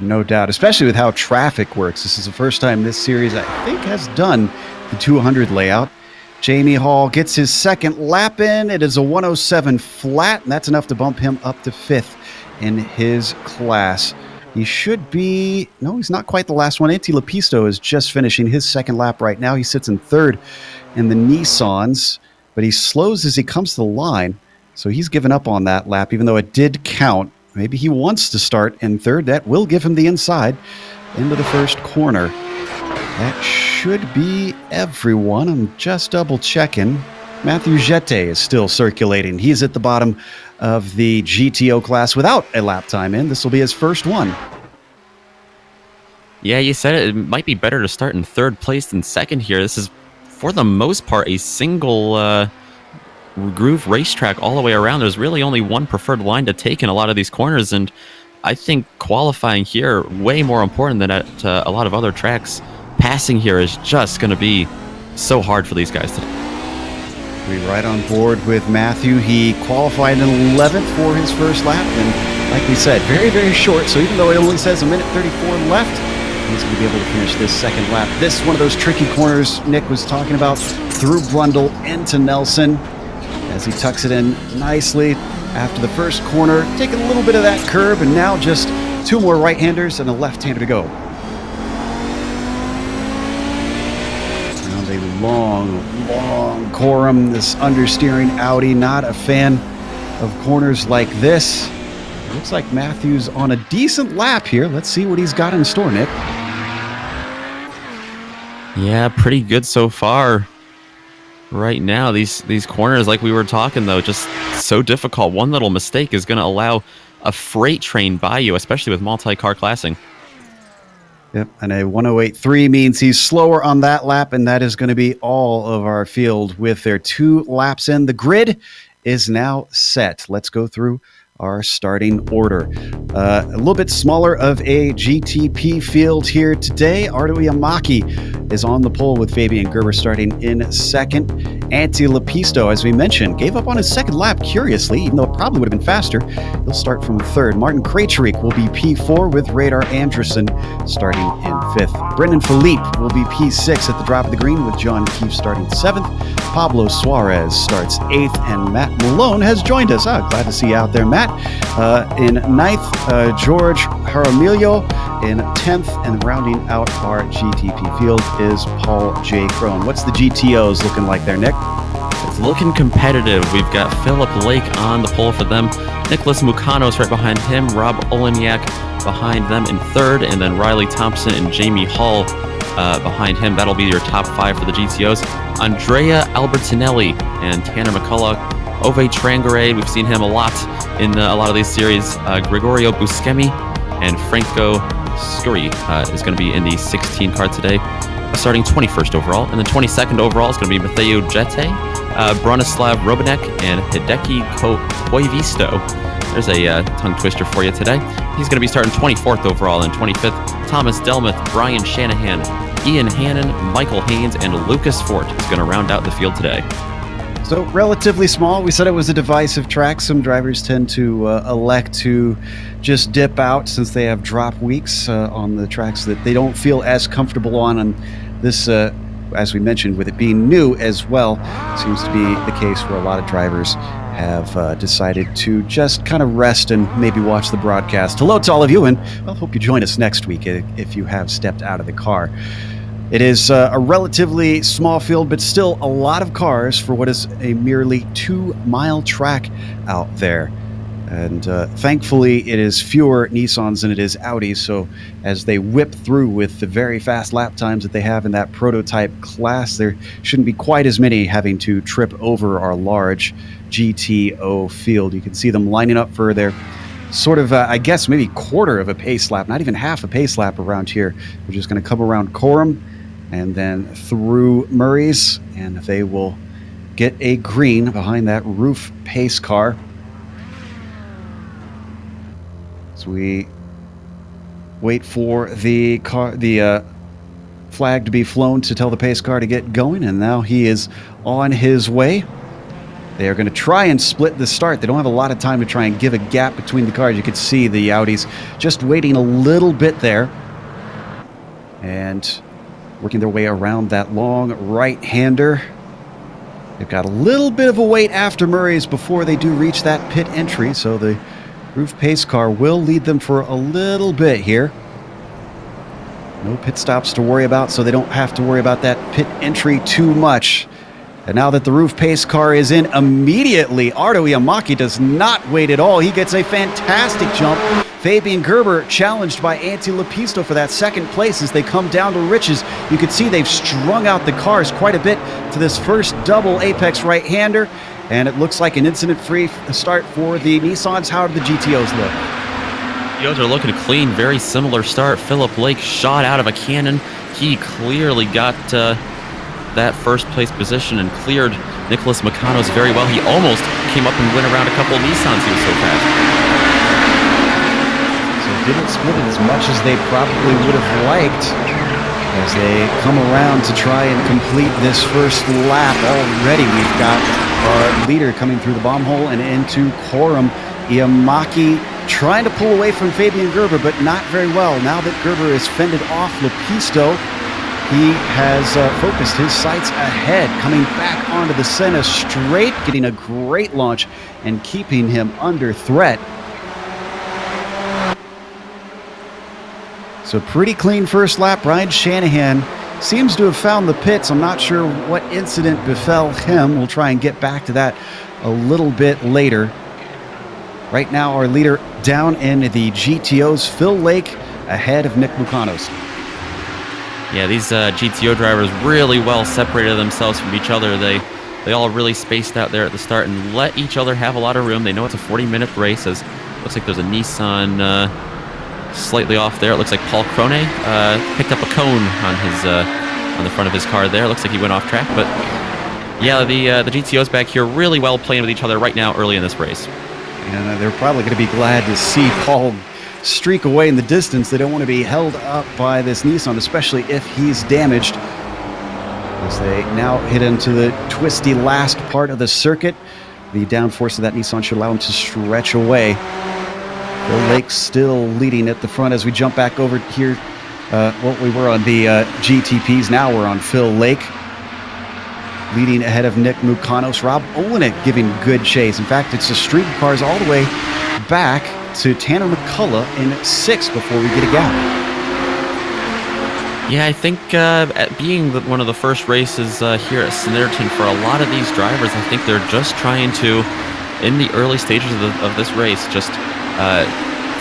No doubt, especially with how traffic works. This is the first time this series, I think, has done the 200 layout. Jamie Hall gets his second lap in. It is a 107 flat, and that's enough to bump him up to 5th in his class. He should be... No, he's not quite the last one. Antti Lepisto is just finishing his second lap right now. He sits in 3rd in the Nissans, but he slows as he comes to the line. So he's given up on that lap, even though it did count. Maybe he wants to start in 3rd. That will give him the inside into the first corner. That should be everyone. I'm just double checking. Matthew Jette is still circulating. He's at the bottom of the GTO class without a lap time in. This will be his first one. Yeah, you said it might be better to start in 3rd place than 2nd here. This is, for the most part, a single groove racetrack all the way around. There's really only one preferred line to take in a lot of these corners, and I think qualifying here way more important than at a lot of other tracks. Passing here is just going to be so hard for these guys today. We're right on board with Matthew. He qualified in 11th for his first lap, and like we said, very, very short. So even though it only says 1:34 left, he's going to be able to finish this second lap. This is one of those tricky corners Nick was talking about, through Brundle into Nelson, as he tucks it in nicely after the first corner, taking a little bit of that curb, and now just 2 more right-handers and a left-hander to go. Around a long corrum, this understeering Audi, not a fan of corners like this. Looks like Matthew's on a decent lap here. Let's see what he's got in store, Nick. Yeah, pretty good so far. Right now, these corners, like we were talking, though, just so difficult. One little mistake is going to allow a freight train by you, especially with multi-car classing. Yep, and a 108.3 means he's slower on that lap, and that is going to be all of our field with their 2 laps in. The grid is now set. Let's go through our starting order. A little bit smaller of a GTP field here today. Ardo Yamaki is on the pole with Fabian Gerber starting in second. Antti Lepisto, as we mentioned, gave up on his second lap, curiously, even though it probably would have been faster. He'll start from third. Martin Krejcik will be P4 with Radar Anderson starting in fifth. Brendan Philippe will be P6 at the drop of the green with John Keefe starting seventh. Pablo Suarez starts eighth, and Matt Malone has joined us. Glad to see you out there, Matt. In ninth, George Jaramillo in 10th, and rounding out our GTP field is Paul J. Crone. What's the GTOs looking like there, Nick? It's looking competitive. We've got Philip Lake on the pole for them. Nicholas Mukanos right behind him. Rob Oleniak behind them in third, and then Riley Thompson and Jamie Hall behind him. That'll be your top five for the GTOs. Andrea Albertinelli and Tanner McCullough. Ove Trangaré, we've seen him a lot in a lot of these series. Gregorio Buscemi and Franco Scuri is going to be in the 16 car today, starting 21st overall. And then 22nd overall is going to be Matteo Jete, Bronislav Robanek, and Hideki Koivisto. There's a tongue twister for you today. He's going to be starting 24th overall, and 25th, Thomas Delmuth, Brian Shanahan, Ian Hannon, Michael Haynes, and Lucas Fort is going to round out the field today. So relatively small. We said it was a divisive track. Some drivers tend to elect to just dip out since they have drop weeks on the tracks that they don't feel as comfortable on. And this, as we mentioned, with it being new as well, seems to be the case where a lot of drivers have decided to just kind of rest and maybe watch the broadcast. Hello to all of you, and well, hope you join us next week if you have stepped out of the car. It is a relatively small field, but still a lot of cars for what is a merely 2-mile track out there. And thankfully, it is fewer Nissans than it is Audis. So as they whip through with the very fast lap times that they have in that prototype class, there shouldn't be quite as many having to trip over our large GTO field. You can see them lining up for their sort of, I guess, maybe quarter of a pace lap, not even half a pace lap around here. We're just going to come around Coram and then through Murray's, and they will get a green behind that roof pace car. So we wait for the flag to be flown to tell the pace car to get going, and now he is on his way. They are going to try and split the start. They don't have a lot of time to try and give a gap between the cars. You could see the Audis just waiting a little bit there and working their way around that long right-hander. They've got a little bit of a wait after Murray's before they do reach that pit entry, so the roof pace car will lead them for a little bit here. No pit stops to worry about, so they don't have to worry about that pit entry too much. And now that the roof pace car is in, immediately Ardo Yamaki does not wait at all. He gets a fantastic jump. Fabian Gerber challenged by Antti Lepisto for that second place as they come down to riches. You can see they've strung out the cars quite a bit to this first double apex right-hander, and it looks like an incident-free start for the Nissans. How do the GTOs look? GTOs are looking clean, very similar start. Philip Lake shot out of a cannon. He clearly got that first place position and cleared Nicholas Makanos very well. He almost came up and went around a couple of Nissans. He was so fast. So didn't split it as much as they probably would have liked as they come around to try and complete this first lap. Already we've got our leader coming through the bomb hole and into Coram. Yamaki trying to pull away from Fabian Gerber, but not very well. Now that Gerber is fended off Lepisto, he has focused his sights ahead, coming back onto the Senna straight, getting a great launch and keeping him under threat. So pretty clean first lap. Brian Shanahan seems to have found the pits. I'm not sure what incident befell him. We'll try and get back to that a little bit later. Right now, our leader down in the GTOs, Phil Lake, ahead of Nick Mukanos. Yeah, these GTO drivers really well separated themselves from each other. They all really spaced out there at the start and let each other have a lot of room. They know it's a 40-minute race, as looks like there's a Nissan slightly off there. It looks like Paul Crone picked up a cone on the front of his car there. Looks like he went off track, but yeah, the GTOs back here really well playing with each other right now early in this race. And they're probably going to be glad to see Paul streak away in the distance. They don't want to be held up by this Nissan, especially if he's damaged. As they now hit into the twisty last part of the circuit, the downforce of that Nissan should allow him to stretch away. Phil Lake still leading at the front as we jump back over here. We were on the GTPs. Now we're on Phil Lake, leading ahead of Nick Mukanos. Rob Olenek giving good chase. In fact, it's a streak of cars all the way back to Tanner McCullough in 6th before we get a gap. Yeah, I think being one of the first races here at Snitterton for a lot of these drivers, I think they're just trying to, in the early stages of this race, just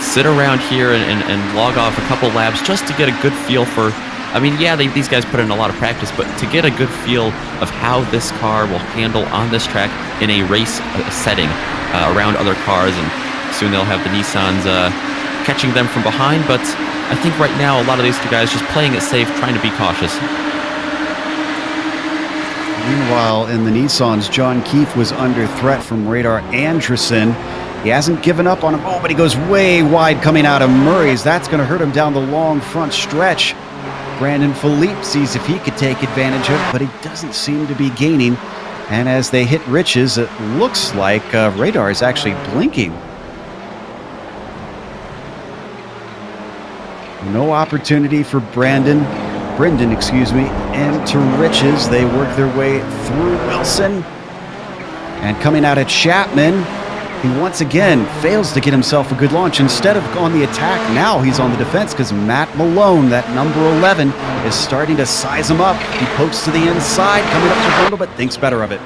sit around here and log off a couple laps just to get a good feel for. I mean, yeah, these guys put in a lot of practice, but to get a good feel of how this car will handle on this track in a race setting around other cars, and soon they'll have the Nissans catching them from behind, but I think right now a lot of these two guys just playing it safe, trying to be cautious. Meanwhile, in the Nissans, John Keefe was under threat from Radar Anderson. He hasn't given up on him. Oh, but he goes way wide coming out of Murray's. That's going to hurt him down the long front stretch. Brandon Philippe sees if he could take advantage of it, but he doesn't seem to be gaining. And as they hit Riches, it looks like Radar is actually blinking. No opportunity for Brendan, into Riches. They work their way through Wilson. And coming out at Chapman, he once again fails to get himself a good launch. Instead of on the attack, now he's on the defense because Matt Malone, that number 11, is starting to size him up. He pokes to the inside, coming up to Brundle, but thinks better of it.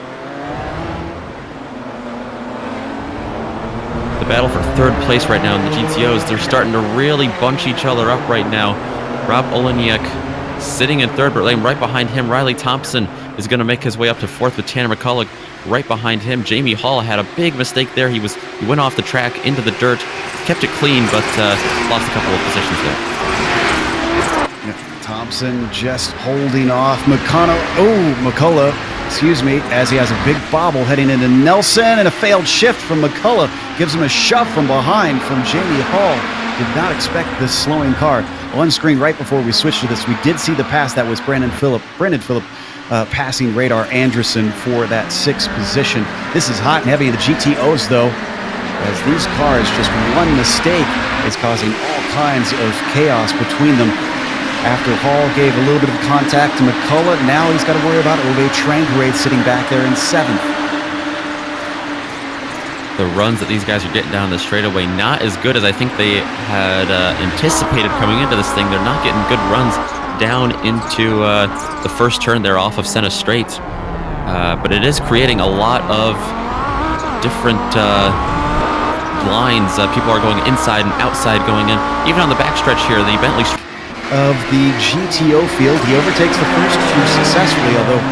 The battle for third place right now in the GTOs, they're starting to really bunch each other up right now. Rob Oleniak sitting in third, but right behind him, Riley Thompson is going to make his way up to 4th with Tanner McCullough right behind him. Jamie Hall had a big mistake there. He went off the track into the dirt, kept it clean, but lost a couple of positions there. Thompson just holding off McCullough, as he has a big bobble heading into Nelson, and a failed shift from McCullough gives him a shove from behind from Jamie Hall. Did not expect this slowing car. On screen right before we switched to this, we did see the pass. That was Brendan Phillip passing Radar Anderson for that 6th position. This is hot and heavy in the GTOs, though, as these cars, just one mistake is causing all kinds of chaos between them. After Hall gave a little bit of contact to McCullough, now he's got to worry about Ove Trangrade sitting back there in 7th. The runs that these guys are getting down the straightaway, not as good as I think they had anticipated coming into this thing. They're not getting good runs down into the first turn there off of Senna Straight. But it is creating a lot of different lines. People are going inside and outside going in. Even on the backstretch here, the Bentley of the GTO field, he overtakes the first two successfully, although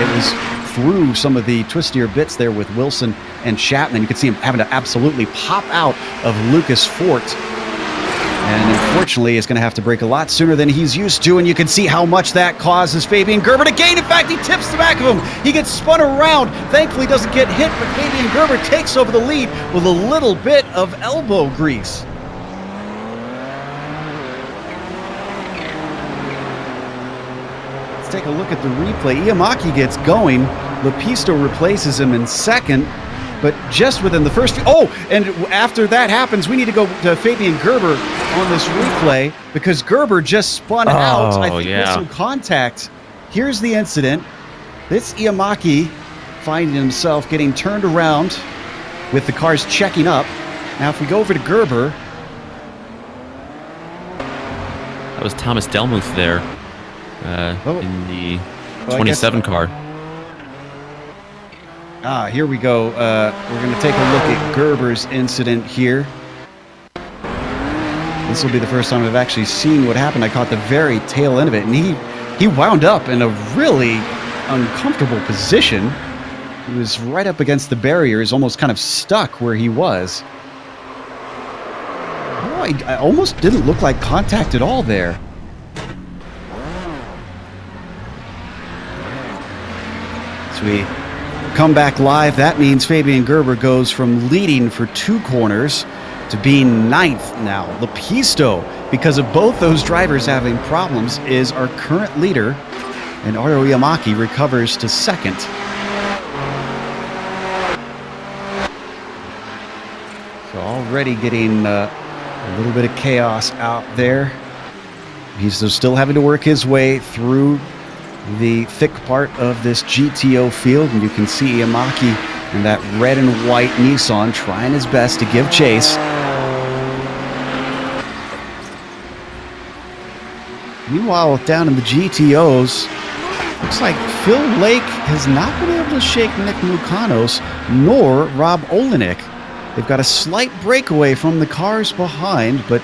it was through some of the twistier bits there with Wilson and Chapman. You could see him having to absolutely pop out of Lucas Fort. And unfortunately, is going to have to brake a lot sooner than he's used to, and you can see how much that causes Fabian Gerber to gain. In fact, he tips the back of him. He gets spun around. Thankfully, doesn't get hit, but Fabian Gerber takes over the lead with a little bit of elbow grease. Let's take a look at the replay. Iamaki gets going. Lepisto replaces him in 2nd. But just within the first few... Oh, and after that happens, we need to go to Fabian Gerber on this replay because Gerber just spun out, I think, with some contact. Here's the incident. This Iamaki finding himself getting turned around with the cars checking up. Now, if we go over to Gerber... That was Thomas Delmuth there in the 27 car. Here we go. We're going to take a look at Gerber's incident here. This will be the first time I've actually seen what happened. I caught the very tail end of it, and he wound up in a really uncomfortable position. He was right up against the barriers, almost kind of stuck where he was. Oh, I almost didn't look like contact at all there. So we come back live. That means Fabian Gerber goes from leading for 2 corners to being 9th now. Lepisto, because of both those drivers having problems, is our current leader, and Ardo Yamaki recovers to 2nd. So already getting a little bit of chaos out there. He's still having to work his way through the thick part of this GTO field, and you can see Yamaki in that red and white Nissan trying his best to give chase. Meanwhile, down in the GTOs, looks like Phil Lake has not been able to shake Nick Mukanos nor Rob Olenek. They've got a slight breakaway from the cars behind, but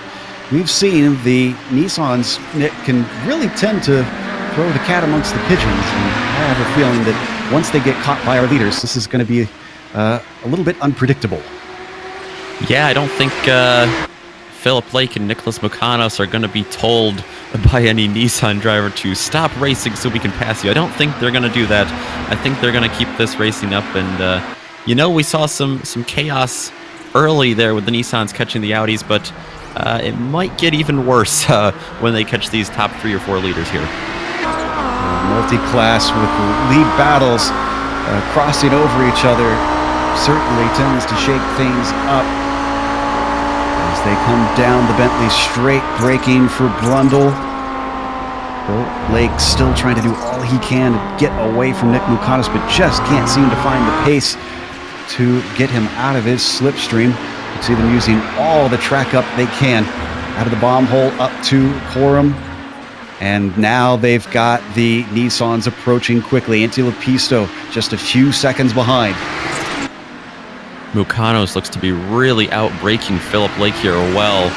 we've seen the Nissans, Nick, can really tend to throw the cat amongst the pigeons, and I have a feeling that once they get caught by our leaders, this is going to be a little bit unpredictable. Yeah, I don't think Philip Lake and Nicholas Mukanos are going to be told by any Nissan driver to stop racing so we can pass you. I don't think they're going to do that. I think they're going to keep this racing up, and we saw some chaos early there with the Nissans catching the Audis, but it might get even worse when they catch these top 3 or 4 leaders here. Multi-class with lead battles crossing over each other certainly tends to shake things up as they come down the Bentley straight, braking for Brundle. Phil Lake still trying to do all he can to get away from Nick Mukanos, but just can't seem to find the pace to get him out of his slipstream. You can see them using all the track up they can out of the bomb hole up to Coram. And now they've got the Nissans approaching quickly. Inti Lepisto just a few seconds behind. Mukanos looks to be really out-braking Philip Lake here well.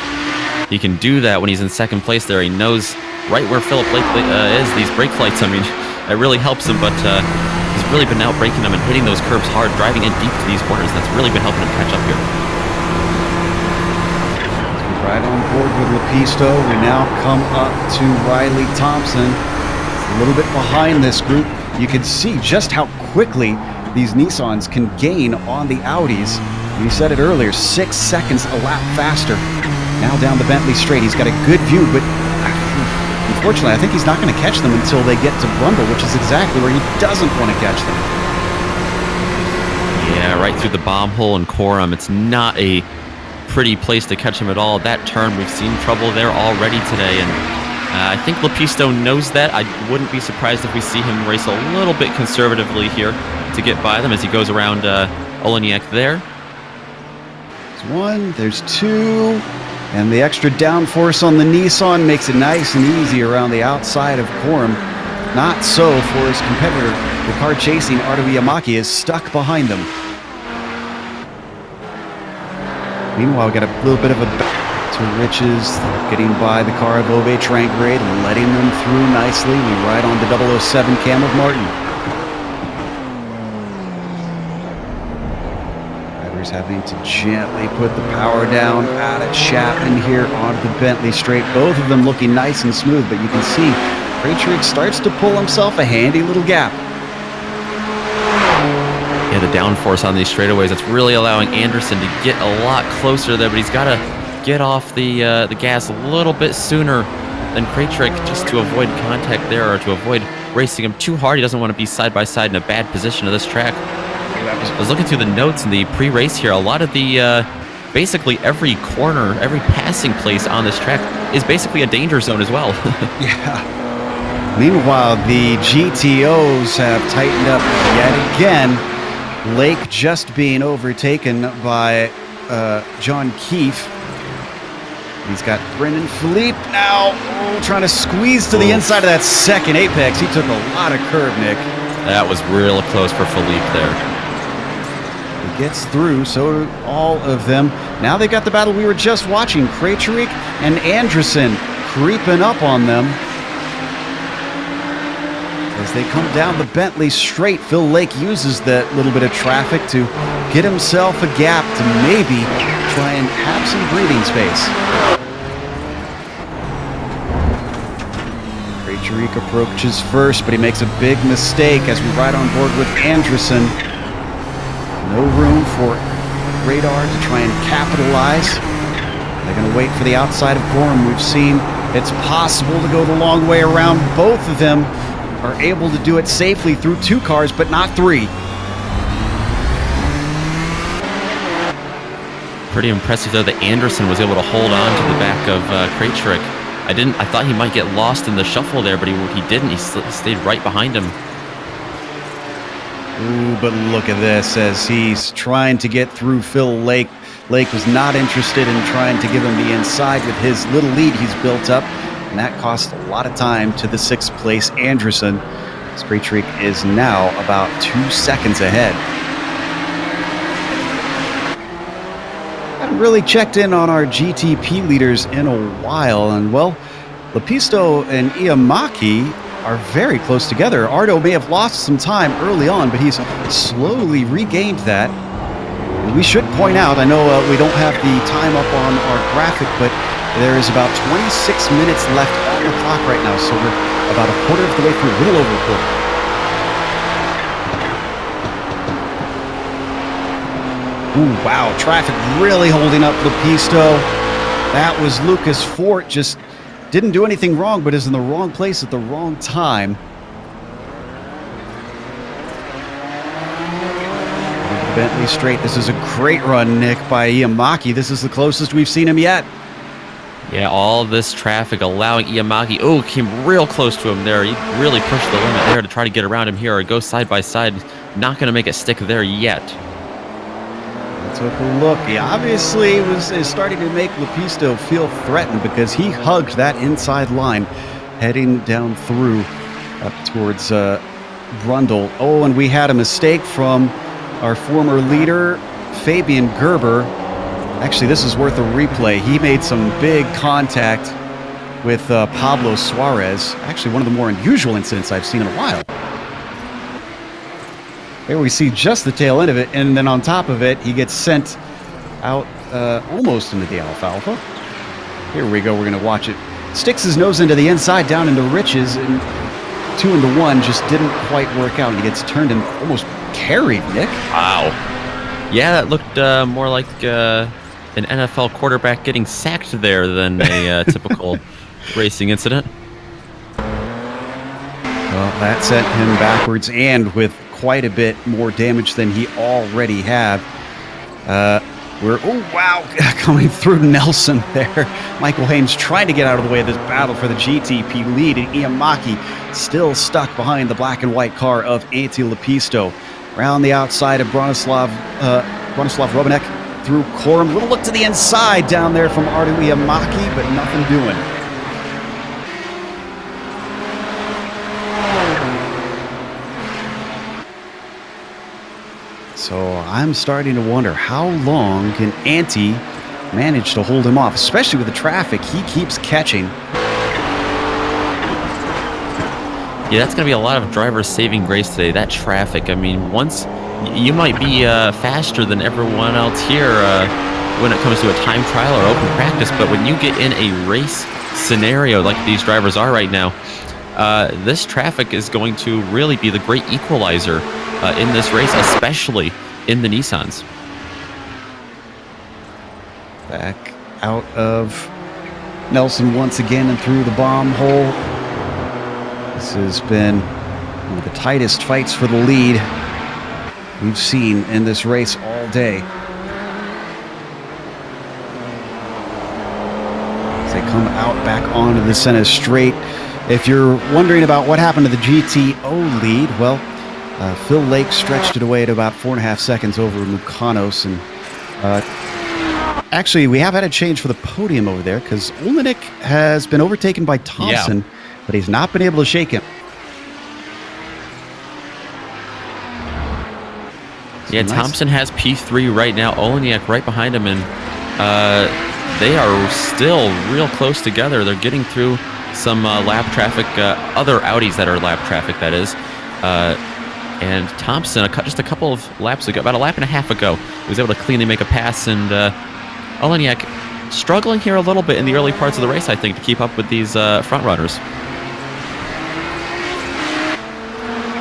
He can do that when he's in 2nd place there. He knows right where Philip Lake is. These brake lights, I mean, it really helps him, but he's really been out-braking them and hitting those curbs hard, driving in deep to these corners. That's really been helping him catch up here. Right on board with Lepisto. We now come up to Riley Thompson. A little bit behind this group. You can see just how quickly these Nissans can gain on the Audis. You said it earlier, 6 seconds a lap faster. Now down the Bentley straight. He's got a good view, but unfortunately, I think he's not going to catch them until they get to Brundle, which is exactly where he doesn't want to catch them. Yeah, right through the bomb hole in Coram. It's not a pretty place to catch him at all. That turn, we've seen trouble there already today, and I think Lepisto knows that. I wouldn't be surprised if we see him race a little bit conservatively here to get by them as he goes around Olenek there. There's 1, there's 2, and the extra downforce on the Nissan makes it nice and easy around the outside of Coram. Not so for his competitor. The car chasing Ardo Yamaki is stuck behind them. Meanwhile, we got a little bit of a back to Riches, getting by the car of Ove Trangrade, letting them through nicely. We ride on the 007 cam of Martin. Drivers having to gently put the power down out at Chapman here onto the Bentley straight. Both of them looking nice and smooth, but you can see Krejcik starts to pull himself a handy little gap. Yeah, the downforce on these straightaways, it's really allowing Anderson to get a lot closer there, but he's got to get off the gas a little bit sooner than Krejcik just to avoid contact there or to avoid racing him too hard. He doesn't want to be side by side in a bad position of this track. I was looking through the notes in the pre-race here. A lot of the, basically every corner, every passing place on this track is basically a danger zone as well. Yeah. Meanwhile, the GTOs have tightened up yet again. Lake just being overtaken by John Keefe. He's got Brendan Philippe now trying to squeeze to the inside of that second apex. He took a lot of curb, Nick. That was real close for Philippe there. He gets through, so do all of them. Now they've got the battle we were just watching. Krejcik and Anderson creeping up on them. As they come down the Bentley straight, Phil Lake uses that little bit of traffic to get himself a gap to maybe try and have some breathing space. Krejcik approaches first, but he makes a big mistake as we ride on board with Anderson. No room for radar to try and capitalize. They're going to wait for the outside of Gorham. We've seen it's possible to go the long way around. Both of them are able to do it safely through 2 cars, but not 3. Pretty impressive though that Anderson was able to hold on to the back of Krejcik. I thought he might get lost in the shuffle there, but he didn't. He stayed right behind him. Ooh, but look at this as he's trying to get through Phil Lake. Lake was not interested in trying to give him the inside with his little lead he's built up, and that cost a lot of time to the 6th place Anderson. Krejcik is now about 2 seconds ahead. Haven't really checked in on our GTP leaders in a while, and well, Lepisto and Iamaki are very close together. Ardo may have lost some time early on, but he's slowly regained that. And we should point out, I know we don't have the time up on our graphic, but there is about 26 minutes left on the clock right now, so we're about a quarter of the way through, a little over a quarter. Ooh, wow, traffic really holding up Lepisto. That was Lucas Fort, just didn't do anything wrong, but is in the wrong place at the wrong time. Bentley straight. This is a great run, Nick, by Iamaki. This is the closest we've seen him yet. Yeah, all this traffic allowing Iamaki. Oh, came real close to him there. He really pushed the limit there to try to get around him here or go side by side. Not going to make it stick there yet. Took a look. He obviously is starting to make Lepisto feel threatened because he hugged that inside line heading down through up towards Brundle. Oh, and we had a mistake from our former leader, Fabian Gerber. Actually, this is worth a replay. He made some big contact with Pablo Suarez. Actually, one of the more unusual incidents I've seen in a while. There we see just the tail end of it, and then on top of it, he gets sent out almost into the alfalfa. Here we go, we're going to watch it. Sticks his nose into the inside, down into Rich's, and 2 into 1 just didn't quite work out, and he gets turned and almost carried, Nick. Wow. Yeah, that looked more like an NFL quarterback getting sacked there than a typical racing incident. Well, that sent him backwards and with quite a bit more damage than he already had. Oh wow, coming through Nelson there. Michael Haynes trying to get out of the way of this battle for the GTP lead, and Iamaki still stuck behind the black and white car of Antti Lepisto. Around the outside of Bronislav Robanek through Corum. Little look to the inside down there from Artu Iamaki, but nothing doing. So I'm starting to wonder how long can Antti manage to hold him off, especially with the traffic he keeps catching. Yeah, that's going to be a lot of drivers saving grace today, that traffic. I mean, once you might be faster than everyone else here when it comes to a time trial or open practice, but when you get in a race scenario like these drivers are right now, this traffic is going to really be the great equalizer in this race, especially in the Nissans. Back out of Nelson once again and through the bomb hole. This has been one of the tightest fights for the lead we've seen in this race all day. As they come out back onto the center straight. If you're wondering about what happened to the GTO lead, well, Phil Lake stretched it away at about 4.5 seconds over Mukanos. And actually, we have had a change for the podium over there because Olenek has been overtaken by Thompson, but he's not been able to shake him. So yeah, nice. Thompson has P3 right now. Olenek right behind him, and they are still real close together. They're getting through some lap traffic, other Audis that are lap traffic, that is. And Thompson, just a couple of laps ago, about a lap and a half ago, was able to cleanly make a pass. And Olenek struggling here a little bit in the early parts of the race, I think, to keep up with these front runners.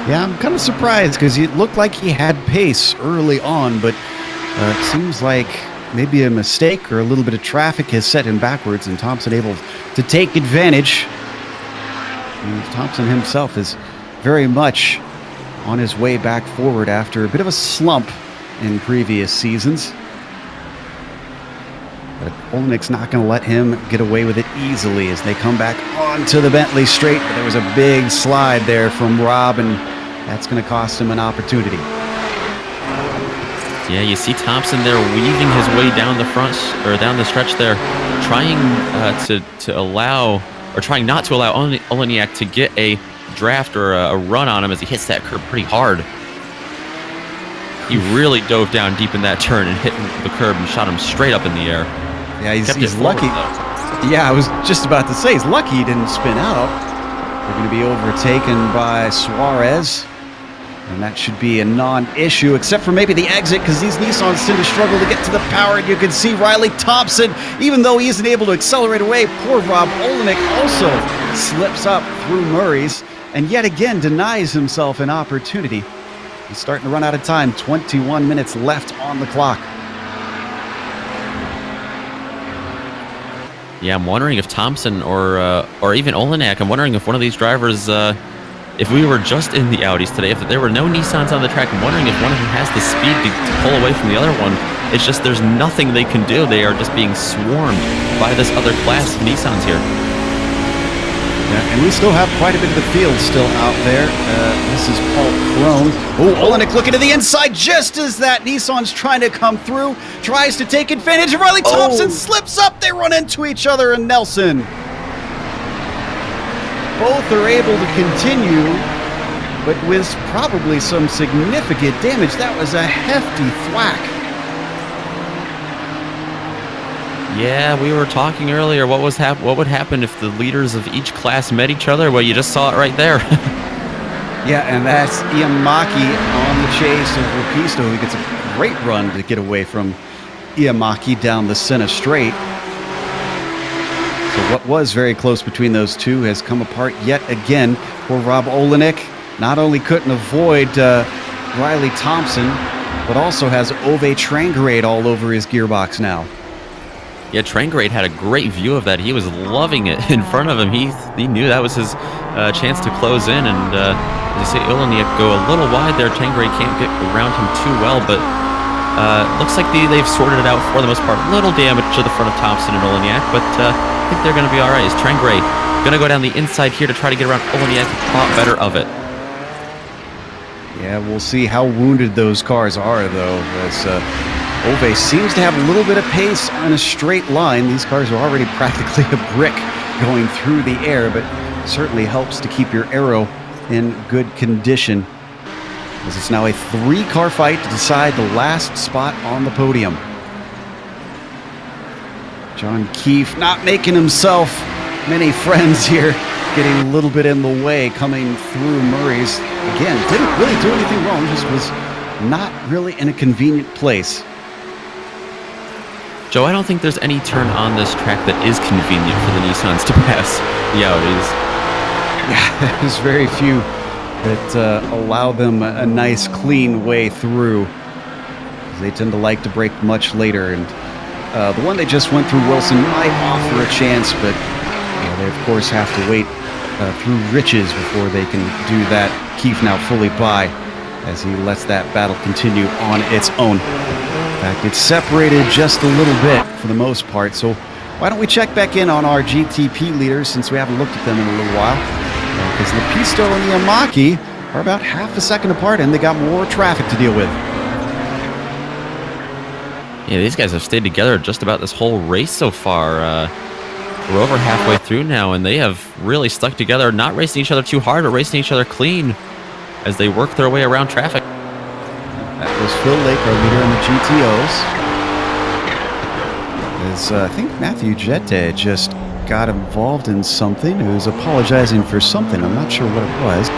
Yeah, I'm kind of surprised because it looked like he had pace early on, but it seems like maybe a mistake or a little bit of traffic has set him backwards, and Thompson able to take advantage. And Thompson himself is very much on his way back forward after a bit of a slump in previous seasons. But Olenik's not going to let him get away with it easily as they come back onto the Bentley straight. But there was a big slide there from Rob, and that's going to cost him an opportunity. Yeah, you see Thompson there weaving his way down the front, or down the stretch there, trying to allow, or trying not to allow Olenek to get a draft or a run on him as he hits that curb pretty hard. He really dove down deep in that turn and hit the curb and shot him straight up in the air. Yeah, he's forward, lucky. though. Yeah, I was just about to say, he's lucky he didn't spin out. They're going to be overtaken by Suarez. And that should be a non-issue, except for maybe the exit, because these Nissans tend to struggle to get to the power. And you can see Riley Thompson, even though he isn't able to accelerate away, poor Rob Olenek also slips up through Murray's and yet again denies himself an opportunity. He's starting to run out of time. 21 minutes left on the clock. Yeah, I'm wondering if Thompson or even Olenek, I'm wondering if one of these drivers, if we were just in the Audis today, if there were no Nissans on the track, I'm wondering if one of them has the speed to pull away from the other one. It's just there's nothing they can do. They are just being swarmed by this other class of Nissans here. Yeah, and we still have quite a bit of the field still out there. This is Paul Crone. Oh, Olenek looking to the inside just as that Nissan's trying to come through. Tries to take advantage. Riley Thompson slips up. They run into each other, and Nelson. Both are able to continue, but with probably some significant damage. That was a hefty thwack. Yeah, we were talking earlier. What would happen if the leaders of each class met each other? Well, you just saw it right there. Yeah, and that's Iamaki on the chase of Rapisto, who gets a great run to get away from Iamaki down the center straight. So what was very close between those two has come apart yet again. Poor Rob Olenek not only couldn't avoid Riley Thompson, but also has Ove Trangrade all over his gearbox now. Yeah, Trangrade had a great view of that. He was loving it in front of him. He knew that was his chance to close in, and as you say, Olenek go a little wide there. Trangrade can't get around him too well, but looks like they've sorted it out for the most part. Little damage to the front of Thompson and Olenek, but I think they're going to be all right. Is Trangrade going to go down the inside here to try to get around Olenek? Thought better of it. Yeah, we'll see how wounded those cars are, though, as Ove seems to have a little bit of pace on a straight line. These cars are already practically a brick going through the air, but certainly helps to keep your aero in good condition, as it's now a 3-car fight to decide the last spot on the podium. John Keefe not making himself many friends here, getting a little bit in the way coming through Murray's. Again, didn't really do anything wrong, just was not really in a convenient place. Joe, I don't think there's any turn on this track that is convenient for the Nissans to pass the Audis. Yeah, there's very few that allow them a nice, clean way through. They tend to like to brake much later, and the one they just went through, Wilson, might offer a chance, but they, of course, have to wait through Riches before they can do that. Keefe now fully by as he lets that battle continue on its own. In fact, it's separated just a little bit for the most part, so why don't we check back in on our GTP leaders since we haven't looked at them in a little while. Because Lepisto and Iamaki are about half a second apart, and they got more traffic to deal with. Yeah, these guys have stayed together just about this whole race so far. We're over halfway through now, and they have really stuck together, not racing each other too hard, but racing each other clean as they work their way around traffic. That was Phil Lake, our leader in the GTOs. As I think Matthew Jette just got involved in something. He was apologizing for something. I'm not sure what it was.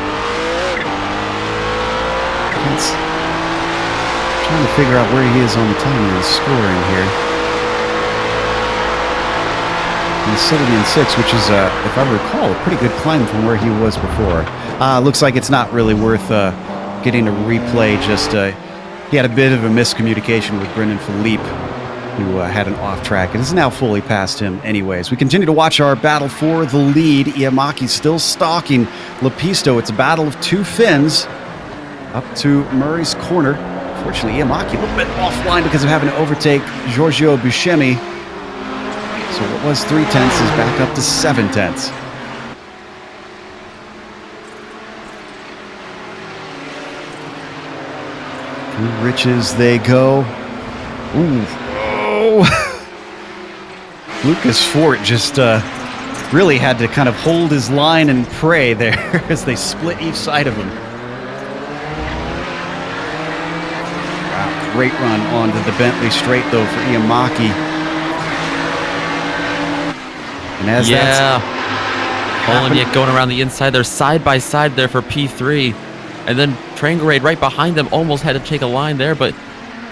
Trying to figure out where he is on the timing and scoring here. and sitting in 6th, which is, if I recall, a pretty good climb from where he was before. Looks like it's not really worth getting a replay. Just he had a bit of a miscommunication with Brendan Philippe, who had an off track. It is now fully past him anyways. We continue to watch our battle for the lead. Iamaki still stalking Lepisto. It's a battle of two Finns up to Murray's corner. Fortunately, Iamaki a little bit offline because of having to overtake Giorgio Buscemi. So what was 3/10 is back up to 7/10. Through Riches they go. Ooh. Oh! Lucas Fort just really had to kind of hold his line and pray there as they split each side of him. Wow, great run onto the Bentley straight though for Iamaki. And as Olenek going around the inside. They're side by side there for P3. And then Trangarade right behind them almost had to take a line there, but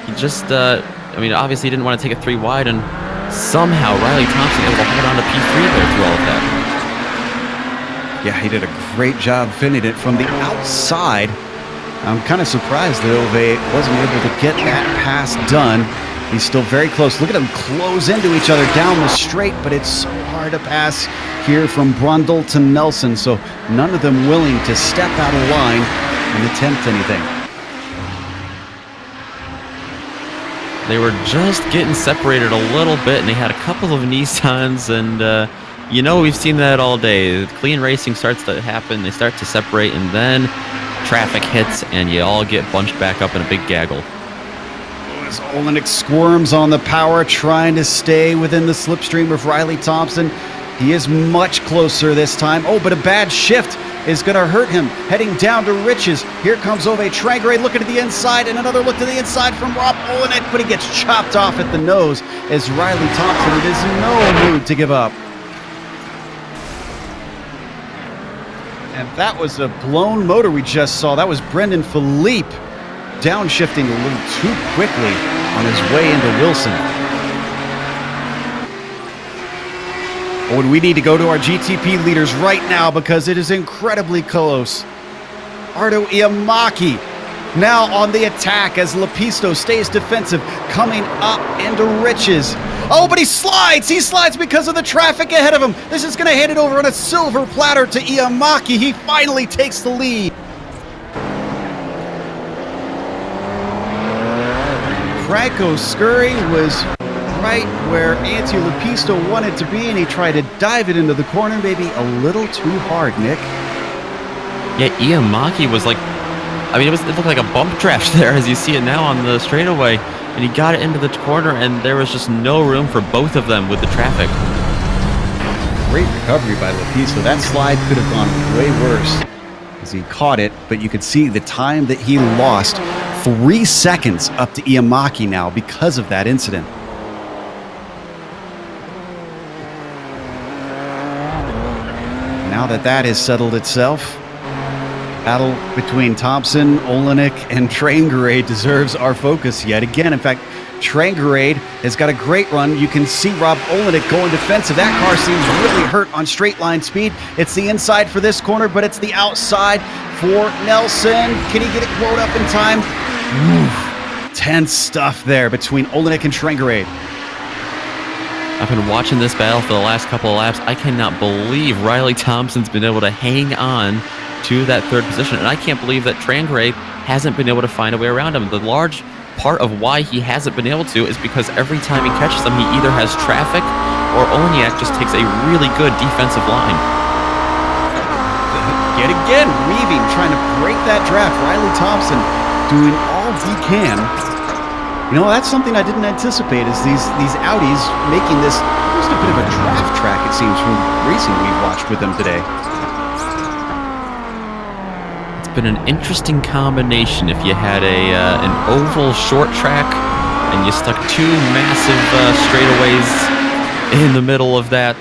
he just, obviously he didn't want to take it 3 wide, and somehow Riley Thompson able to hold on to P3 there through all of that. Yeah, he did a great job finishing it from the outside. I'm kind of surprised that Ove wasn't able to get that pass done. He's still very close. Look at them close into each other down the straight, but it's so hard to pass here from Brundle to Nelson, so none of them willing to step out of line and attempt anything. They were just getting separated a little bit, and they had a couple of Nissans, and we've seen that all day. Clean racing starts to happen, they start to separate, and then traffic hits, and you all get bunched back up in a big gaggle. As Olenek squirms on the power, trying to stay within the slipstream of Riley Thompson. He is much closer this time. Oh, but a bad shift is going to hurt him. Heading down to Riches. Here comes Ove Trangarade looking at the inside, and another look to the inside from Rob Olenek, but he gets chopped off at the nose as Riley Thompson is in no mood to give up. And that was a blown motor we just saw. That was Brendan Philippe downshifting a little too quickly on his way into Wilson. Oh, and we need to go to our GTP leaders right now because it is incredibly close. Ardo Iamaki now on the attack as Lepisto stays defensive, coming up into Riches. Oh, but he slides! He slides because of the traffic ahead of him. This is going to hand it over on a silver platter to Iamaki. He finally takes the lead. Franco Scurry was right where Antti Lepisto wanted to be, and he tried to dive it into the corner, maybe a little too hard, Nick. Yeah, Iamaki was like, it looked like a bump draft there as you see it now on the straightaway, and he got it into the corner, and there was just no room for both of them with the traffic. Great recovery by Lepisto. That slide could have gone way worse as he caught it, but you could see the time that he lost. 3 seconds up to Iamaki now because of that incident. Now that that has settled itself, battle between Thompson, Olenek, and Trangarade deserves our focus yet again. In fact, Trangarade has got a great run. You can see Rob Olenek going defensive. That car seems really hurt on straight line speed. It's the inside for this corner, but it's the outside for Nelson. Can he get it blown up in time? Oof. Tense stuff there between Olenek and Trangarade. I've been watching this battle for the last couple of laps. I cannot believe Riley Thompson's been able to hang on to that third position, and I can't believe that Trangarade hasn't been able to find a way around him. The large part of why he hasn't been able to is because every time he catches them, he either has traffic or Olenek just takes a really good defensive line. Yet again, weaving, trying to break that draft. Riley Thompson doing all he can. That's something I didn't anticipate, is these Audis making this just a bit of a draft track, it seems, from racing we've watched with them today. It's been an interesting combination. If you had an oval short track and you stuck 2 massive straightaways in the middle of that,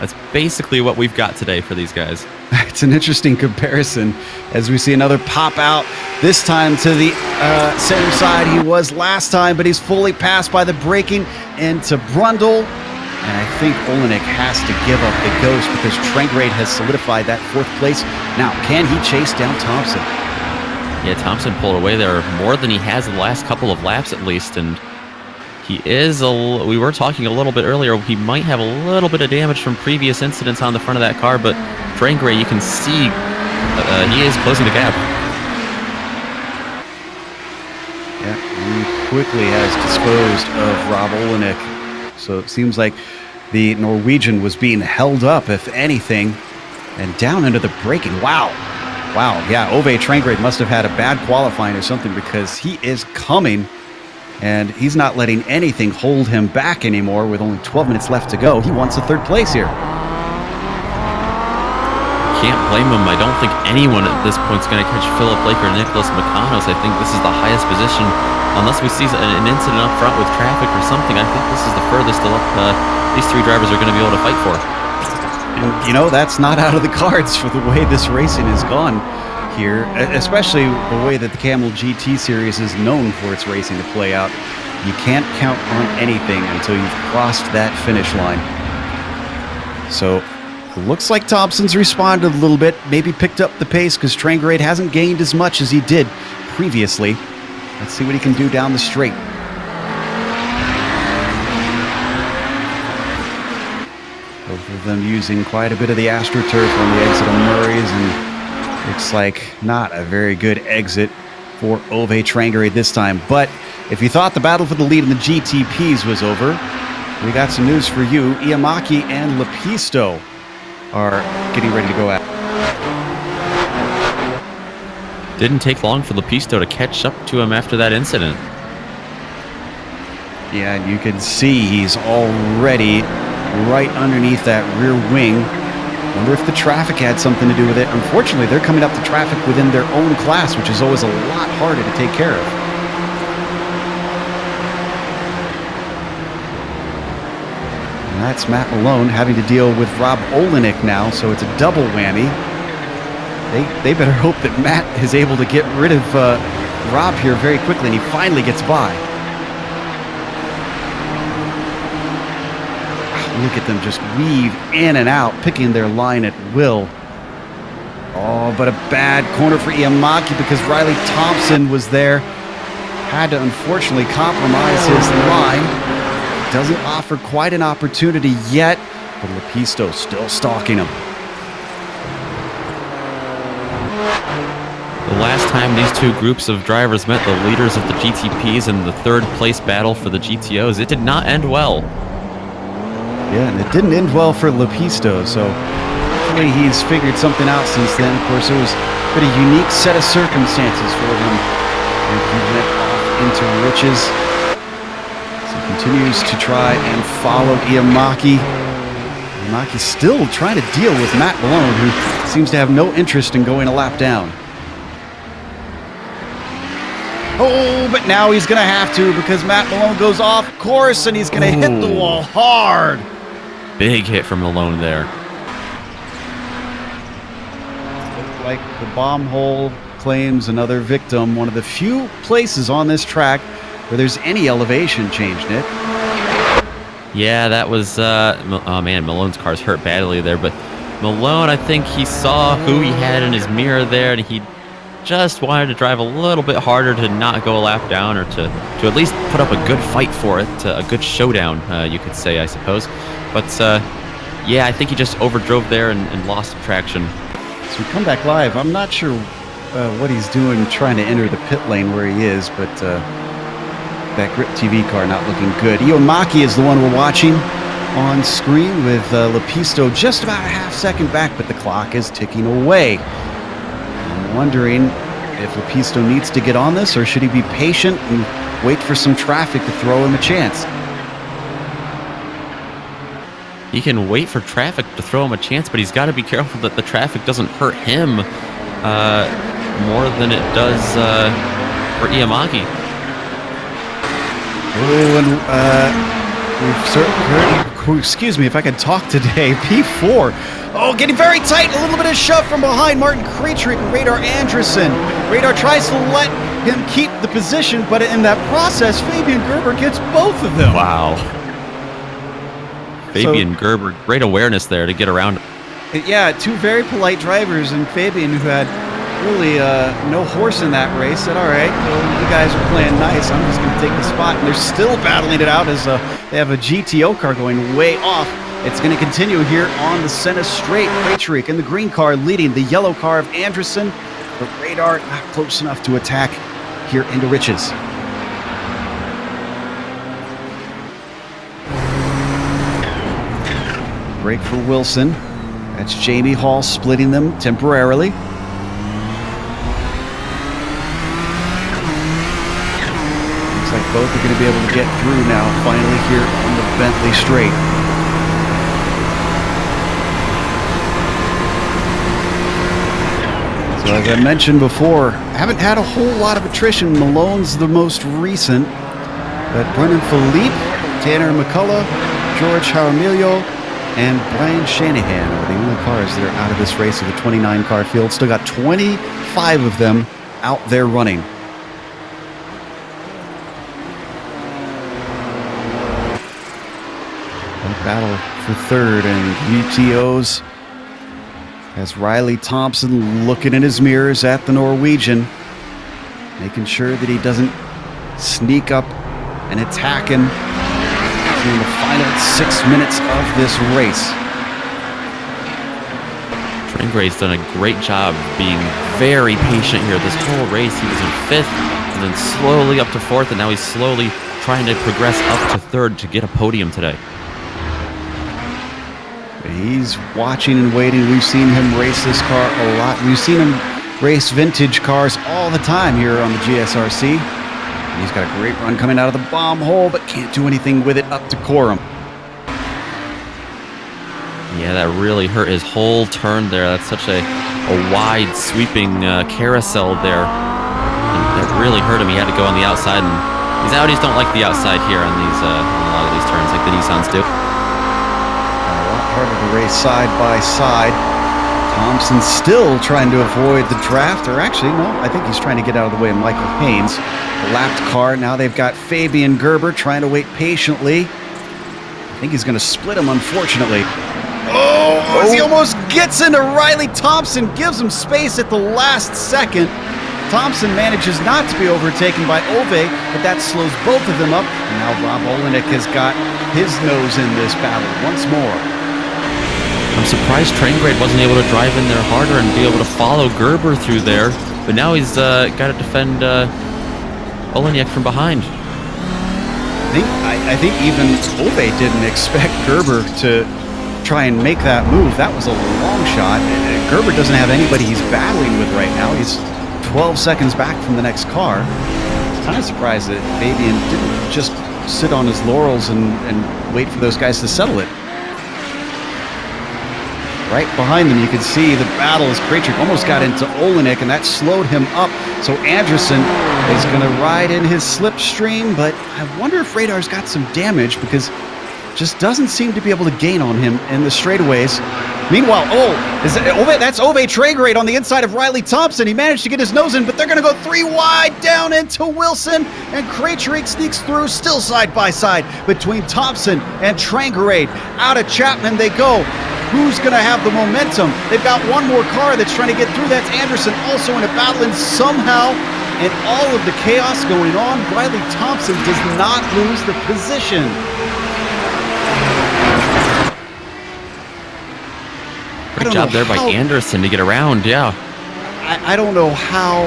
that's basically what we've got today for these guys. It's an interesting comparison as we see another pop out, this time to the same side he was last time, but he's fully passed by the braking into Brundle. And I think Olenek has to give up the ghost because Trengrade has solidified that 4th place. Now, can he chase down Thompson? Yeah, Thompson pulled away there more than he has in the last couple of laps at least, and he is we were talking a little bit earlier, he might have a little bit of damage from previous incidents on the front of that car, but Trengrade, you can see he is closing the gap. Yeah, he quickly has disposed of Rob Olenek. So it seems like the Norwegian was being held up, if anything, and down into the braking. Wow. Wow, yeah, Ove Trengrade must have had a bad qualifying or something because he is coming, and he's not letting anything hold him back anymore with only 12 minutes left to go. He wants a 3rd place here. Can't blame him. I don't think anyone at this point is going to catch Philip Blake or Nicholas McConos. I think this is the highest position, unless we see an incident up front with traffic or something. I think this is the furthest these 3 drivers are going to be able to fight for. And, you know, that's not out of the cards for the way this racing has gone here, especially the way that the Camel GT Series is known for its racing to play out. You can't count on anything until you've crossed that finish line. So it looks like Thompson's responded a little bit, maybe picked up the pace because Trengrade hasn't gained as much as he did previously. Let's see what he can do down the straight. Both of them using quite a bit of the AstroTurf on the exit of Murray's, and looks like not a very good exit for Ove Trengrade this time. But if you thought the battle for the lead in the GTPs was over, we got some news for you. Iamaki and Lepisto are getting ready to go out. Didn't take long for Lepisto to catch up to him after that incident. Yeah, and you can see he's already right underneath that rear wing. Wonder if the traffic had something to do with it. Unfortunately, they're coming up to traffic within their own class, which is always a lot harder to take care of. And that's Matt Malone having to deal with Rob Olenek now, so it's a double whammy. They better hope that Matt is able to get rid of Rob here very quickly, and he finally gets by. Look at them just weave in and out, picking their line at will. Oh, but a bad corner for Iamaki because Riley Thompson was there. Had to unfortunately compromise his line. Doesn't offer quite an opportunity yet, but Lepisto still stalking him. The last time these 2 groups of drivers met, the leaders of the GTPs in the 3rd place battle for the GTOs, it did not end well. Yeah, and it didn't end well for Lepisto, so hopefully he's figured something out since then. Of course, it was a pretty unique set of circumstances for him, and he went off into riches. So he continues to try and follow Iamaki. Iamaki's still trying to deal with Matt Malone, who seems to have no interest in going a lap down. Oh, but now he's going to have to because Matt Malone goes off course and he's going to hit the wall hard. Big hit from Malone there. Looks like the bomb hole claims another victim. One of the few places on this track where there's any elevation change, Nick. Yeah, that was, oh man, Malone's car's hurt badly there, but Malone, I think he saw who he had in his mirror there, and he just wanted to drive a little bit harder to not go a lap down, or to at least put up a good fight for it, a good showdown, you could say, I suppose. But yeah, I think he just overdrove there and lost some traction. So we come back live. I'm not sure what he's doing trying to enter the pit lane where he is, but that Grip TV car not looking good. Iamaki is the one we're watching on screen with Lepisto just about a half second back, but the clock is ticking away. I'm wondering if Lepisto needs to get on this, or should he be patient and wait for some traffic to throw him a chance? He can wait for traffic to throw him a chance, but he's got to be careful that the traffic doesn't hurt him more than it does for Iamaki. Oh, and we've certainly, excuse me if I can talk today, P4. Oh, getting very tight, a little bit of shove from behind Martin Kretrick and Radar Anderson. Radar tries to let him keep the position, but in that process, Fabian Gerber gets both of them. Wow. Fabian Gerber, great awareness there to get around. Yeah, two very polite drivers, and Fabian, who had really no horse in that race, said, all right, well, you guys are playing nice. I'm just going to take the spot. And they're still battling it out as they have a GTO car going way off. It's going to continue here on the center straight. Krejcik in the green car leading the yellow car of Anderson. But Radar not close enough to attack here into Riches. Break for Wilson. That's Jamie Hall splitting them temporarily. Looks like both are going to be able to get through now, finally here on the Bentley straight. So as I mentioned before, haven't had a whole lot of attrition. Malone's the most recent. But Brennan Philippe, Tanner McCullough, George Jaramillo, and Brian Shanahan are the only cars that are out of this race of the 29-car field. Still got 25 of them out there running. A battle for third and UTOs as Riley Thompson looking in his mirrors at the Norwegian, making sure that he doesn't sneak up and attack him in the final 6 minutes of this race. Trangrade's done a great job being very patient here. This whole race, he was in 5th and then slowly up to 4th, and now he's slowly trying to progress up to 3rd to get a podium today. He's watching and waiting. We've seen him race this car a lot. We've seen him race vintage cars all the time here on the GSRC. He's got a great run coming out of the bomb hole, but can't do anything with it up to Coram. Yeah, that really hurt his whole turn there. That's such a wide, sweeping carousel there. And that really hurt him. He had to go on the outside, and these Audis don't like the outside here on these on a lot of these turns, like the Nissans do. A lot harder to race side by side. Thompson still trying to avoid the draft, or actually, no, I think he's trying to get out of the way of Michael Haynes. The lapped car, now they've got Fabian Gerber trying to wait patiently. I think he's going to split him, unfortunately. Oh, as he almost gets into Riley Thompson, gives him space at the last second. Thompson manages not to be overtaken by Ove, but that slows both of them up. And now Rob Olenek has got his nose in this battle once more. I'm surprised Trangrade wasn't able to drive in there harder and be able to follow Gerber through there, but now he's got to defend Olenek from behind. I think even Ove didn't expect Gerber to try and make that move. That was a long shot. Gerber doesn't have anybody he's battling with right now. He's 12 seconds back from the next car. I'm kind of surprised that Fabian didn't just sit on his laurels and wait for those guys to settle it. Right behind them, you can see the battle as Krejcik almost got into Olenek, and that slowed him up. So Anderson is going to ride in his slipstream, but I wonder if Radar's got some damage because just doesn't seem to be able to gain on him in the straightaways. Meanwhile, that's Ove Trangrade on the inside of Riley Thompson. He managed to get his nose in, but they're going to go 3 wide down into Wilson, and Krejcik sneaks through, still side by side between Thompson and Trangrade. Out of Chapman they go. Who's going to have the momentum? They've got one more car that's trying to get through. That's Anderson, also in a battle, and somehow, in all of the chaos going on, Riley Thompson does not lose the position. Great job there by Anderson to get around, yeah. I don't know how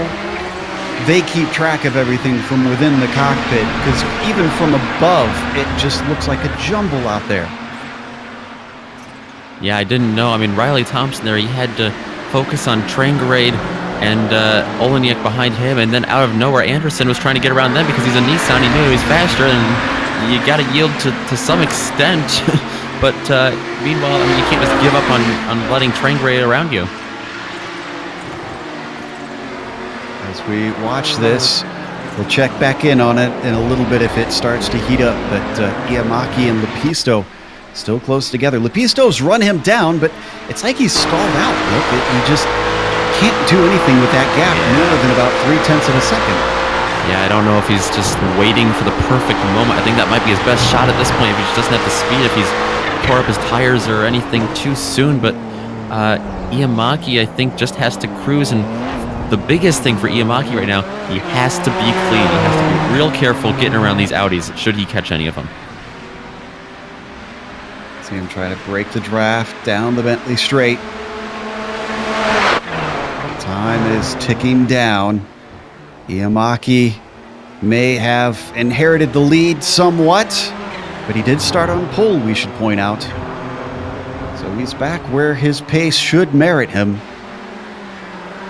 they keep track of everything from within the cockpit, because even from above, it just looks like a jumble out there. Yeah, I didn't know. I mean, Riley Thompson there, he had to focus on Trangrade and Olenek behind him, and then out of nowhere, Anderson was trying to get around them because he's a Nissan. He knew he was faster, and you got to yield to some extent. But meanwhile, I mean, you can't just give up on letting Trangrade around you. As we watch this, we'll check back in on it in a little bit if it starts to heat up, but Iamaki and Lepisto still close together. Lepisto's run him down, but it's like he's stalled out. Look, he just can't do anything with that gap more than about 0.3 of a second. Yeah, I don't know if he's just waiting for the perfect moment. I think that might be his best shot at this point if he just doesn't have the speed. If he's tore up his tires or anything too soon, but Iamaki, I think, just has to cruise. And the biggest thing for Iamaki right now, he has to be clean. He has to be real careful getting around these Audis should he catch any of them. See him try to break the draft down the Bentley straight. Time is ticking down. Iamaki may have inherited the lead somewhat, but he did start on pole, we should point out. So he's back where his pace should merit him.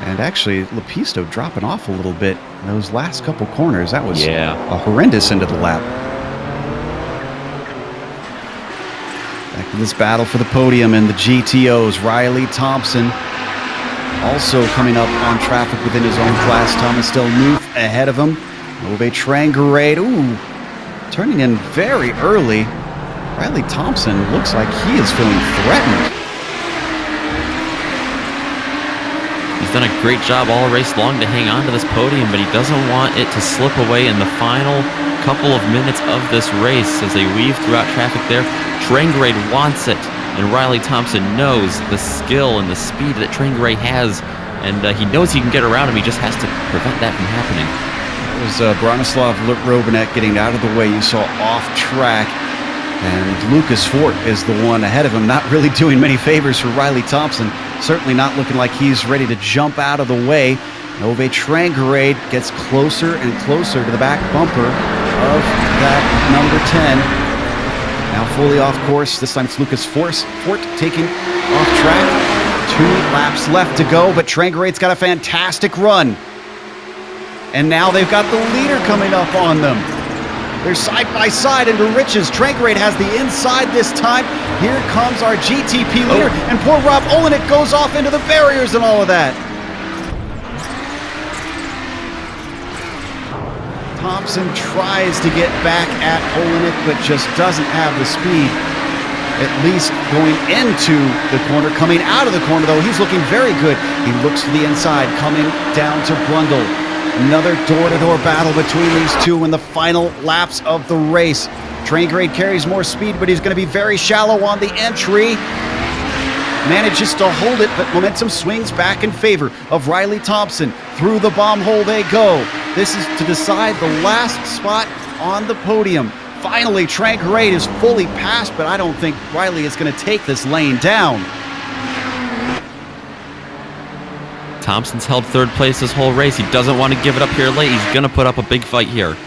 And actually, Lepisto dropping off a little bit in those last couple corners. That was a horrendous end of the lap. Back to this battle for the podium and the GTOs. Riley Thompson also coming up on traffic within his own class. Thomas Delmuth ahead of him. Ove Trangarade, turning in very early. Riley Thompson looks like he is feeling threatened. He's done a great job all race long to hang on to this podium, but he doesn't want it to slip away in the final couple of minutes of this race as they weave throughout traffic there. Trangarade wants it, and Riley Thompson knows the skill and the speed that Trangarade has, and he knows he can get around him. He just has to prevent that from happening. It was Bronislav Robinet getting out of the way. You saw off track, and Lucas Fort is the one ahead of him, not really doing many favors for Riley Thompson. Certainly not looking like he's ready to jump out of the way. Ove Trangarade gets closer and closer to the back bumper of that number 10. Now fully off course. This time it's Lucas Fort taking off track. 2 laps left to go, but Trangarade's got a fantastic run. And now they've got the leader coming up on them. They're side by side into riches. Trangarade has the inside this time. Here comes our GTP leader, and poor Rob Olenek goes off into the barriers and all of that. Thompson tries to get back at Olenek, but just doesn't have the speed. At least going into the corner. Coming out of the corner, though, he's looking very good. He looks to the inside, coming down to Brundle. Another door-to-door battle between these two in the final laps of the race. Trangarade carries more speed, but he's going to be very shallow on the entry. Manages to hold it, but momentum swings back in favor of Riley Thompson. Through the bomb hole they go. This is to decide the last spot on the podium. Finally, Trangarade is fully passed, but I don't think Riley is going to take this lane down. Thompson's held third place this whole race. He doesn't want to give it up here late. He's going to put up a big fight here.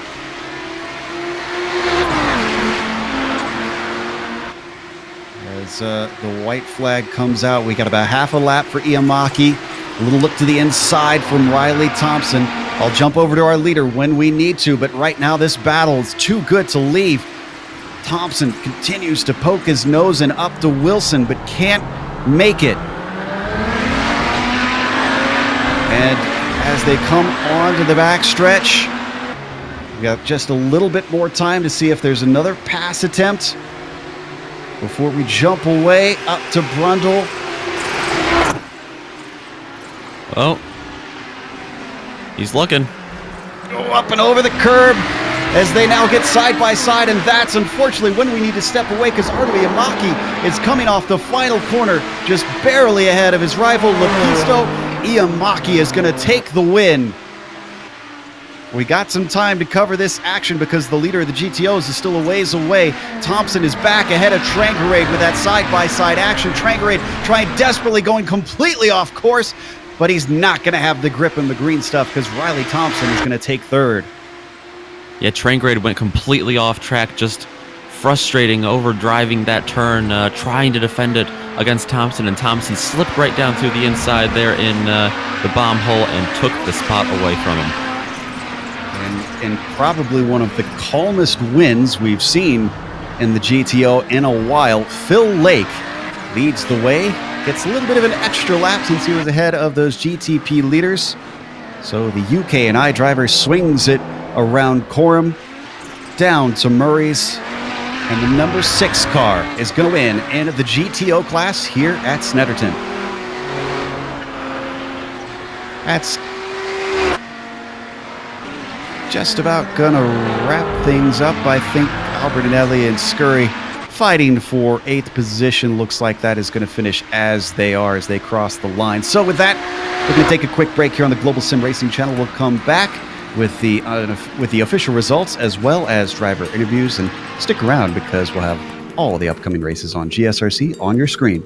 As the white flag comes out, we got about half a lap for Iamaki. A little look to the inside from Riley Thompson. I'll jump over to our leader when we need to, but right now this battle is too good to leave. Thompson continues to poke his nose and up to Wilson, but can't make it. And as they come onto the backstretch, we got just a little bit more time to see if there's another pass attempt before we jump away up to Brundle. Oh, he's looking. Go up and over the curb as they now get side by side, and that's unfortunately when we need to step away because Ardo Iamaki is coming off the final corner just barely ahead of his rival Lepisto. Iamaki is going to take the win. We got some time to cover this action because the leader of the GTOs is still a ways away. Thompson is back ahead of Trangarade with that side-by-side action. Trangarade trying desperately, going completely off course, but he's not going to have the grip in the green stuff because Riley Thompson is going to take third. Yeah, Trangarade went completely off track, just frustrating, overdriving that turn, trying to defend it against Thompson, and Thompson slipped right down through the inside there in the bomb hole and took the spot away from him. And probably one of the calmest wins we've seen in the GTO in a while. Phil Lake leads the way, gets a little bit of an extra lap since he was ahead of those GTP leaders. So the UK&I driver swings it around Coram, down to Murray's, and the number 6 car is going to win in the GTO class here at Snetterton. That's just about gonna wrap things up. I think Albertinelli and Scurry fighting for 8th position. Looks like that is going to finish as they are as they cross the line. So with that, we're going to take a quick break here on the Global Sim Racing channel. We'll come back with the official results as well as driver interviews, and stick around because we'll have all the upcoming races on GSRC on your screen.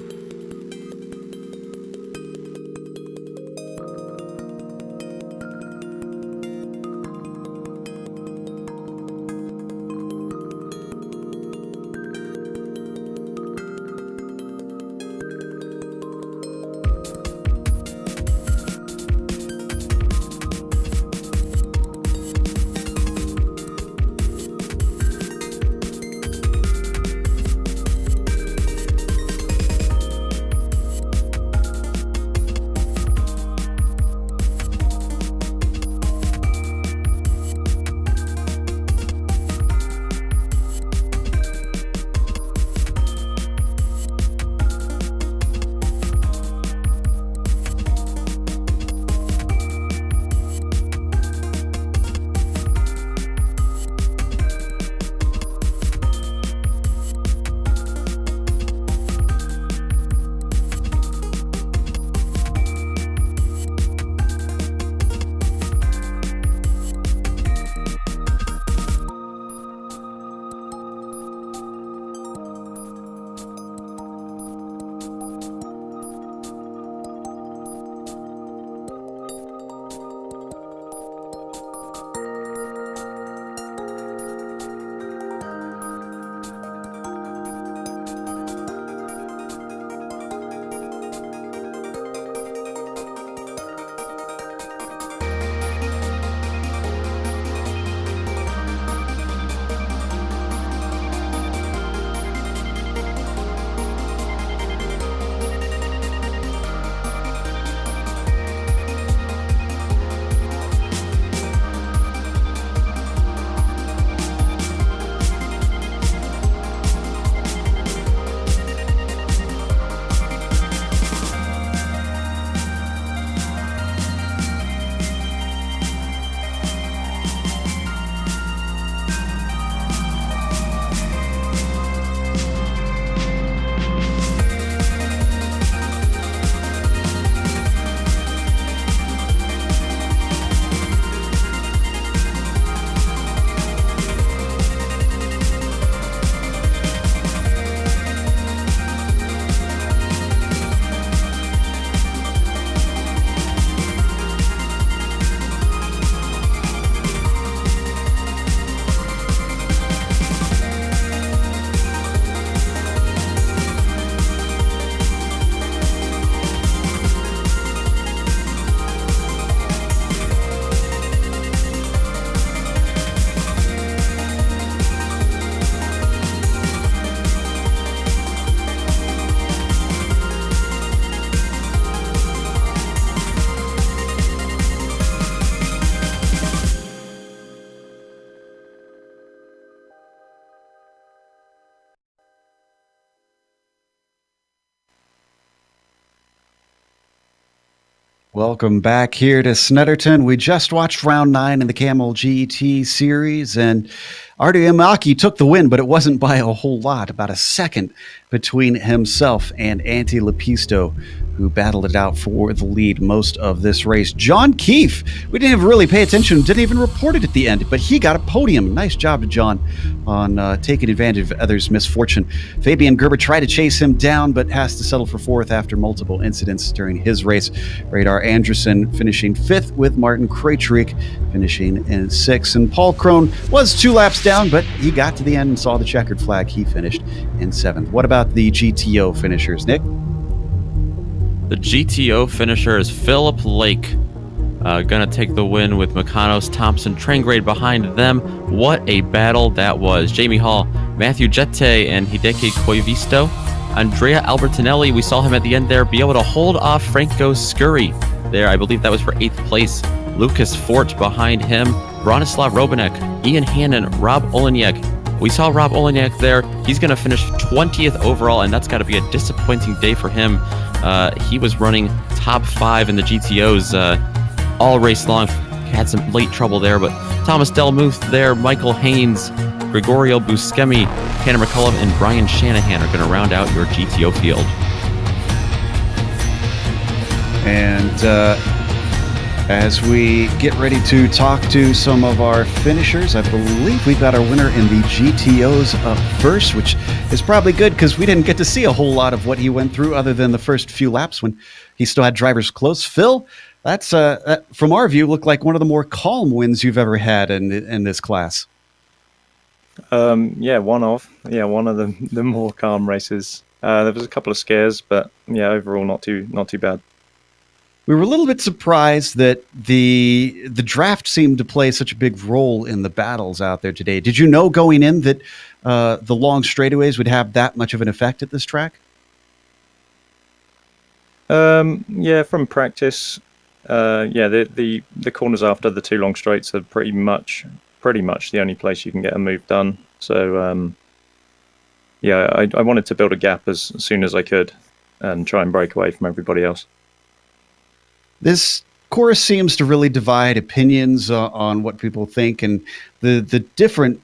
Welcome back here to Snetterton. We just watched round 9 in the Camel GT series, and Artie Imaki took the win, but it wasn't by a whole lot, about a second between himself and Antti Lepisto, who battled it out for the lead most of this race. John Keefe, we didn't even really pay attention, didn't even report it at the end, but he got a podium. Nice job to John on taking advantage of others' misfortune. Fabian Gerber tried to chase him down, but has to settle for 4th after multiple incidents during his race. Radar Anderson finishing 5th, with Martin Krejcik finishing in 6th. And Paul Krohn was 2 laps down, but he got to the end and saw the checkered flag. He finished in 7th. What about the GTO finishers, Nick? The GTO finisher is Philip Lake. Gonna take the win with Makanos, Thompson, Trangrade behind them. What a battle that was. Jamie Hall, Matthew Jette, and Hideki Koivisto. Andrea Albertinelli, we saw him at the end there be able to hold off Franco Scurry there. I believe that was for 8th place. Lucas Fort behind him. Bronislav Robanek, Ian Hannon, Rob Olenek. We saw Rob Olenek there. He's going to finish 20th overall, and that's got to be a disappointing day for him. He was running top 5 in the GTOs all race long. Had some late trouble there, but Thomas Delmuth there, Michael Haynes, Gregorio Buscemi, Tanner McCullough, and Brian Shanahan are going to round out your GTO field. And as we get ready to talk to some of our finishers, I believe we've got our winner in the GTOs up first, which is probably good because we didn't get to see a whole lot of what he went through other than the first few laps when he still had drivers close. Phil, that's from our view, looked like one of the more calm wins you've ever had in this class. One of the more calm races. There was a couple of scares, but yeah, overall not too bad. We were a little bit surprised that the draft seemed to play such a big role in the battles out there today. Did you know going in that the long straightaways would have that much of an effect at this track? From practice, the corners after the 2 long straights are pretty much the only place you can get a move done. So I wanted to build a gap as soon as I could and try and break away from everybody else. This course seems to really divide opinions on what people think, and the different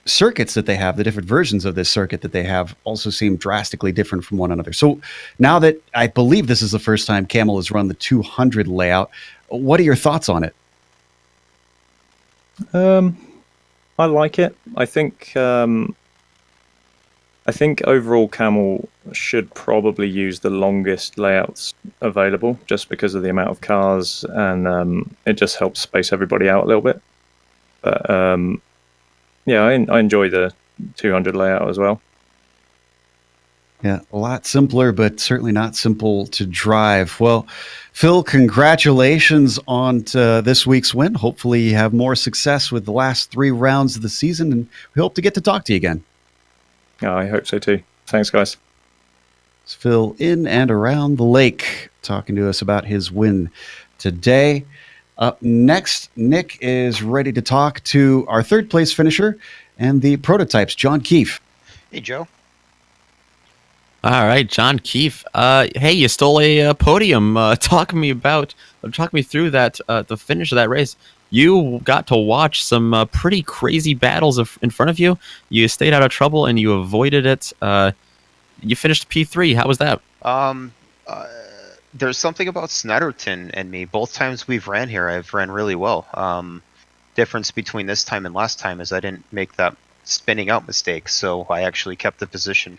circuits that they have, the different versions of this circuit that they have, also seem drastically different from one another. So now that I believe this is the first time Camel has run the 200 layout, what are your thoughts on it? I like it. I think overall Camel should probably use the longest layouts available just because of the amount of cars, and it just helps space everybody out a little bit. But I enjoy the 200 layout as well. Yeah, a lot simpler, but certainly not simple to drive. Well, Phil, congratulations on this week's win. Hopefully you have more success with the last 3 rounds of the season, and we hope to get to talk to you again. Yeah, I hope so too. Thanks, guys. It's Phil in and around the lake talking to us about his win today. Up next, Nick is ready to talk to our 3rd place finisher and the prototypes, John Keefe. Hey, Joe. All right, John Keefe. Hey, you stole a podium. Talk me through that. The finish of that race. You got to watch some pretty crazy battles in front of you. You stayed out of trouble and you avoided it. You finished P3. How was that? There's something about Snetterton and me. Both times we've ran here, I've ran really well. Difference between this time and last time is I didn't make that spinning out mistake, so I actually kept the position.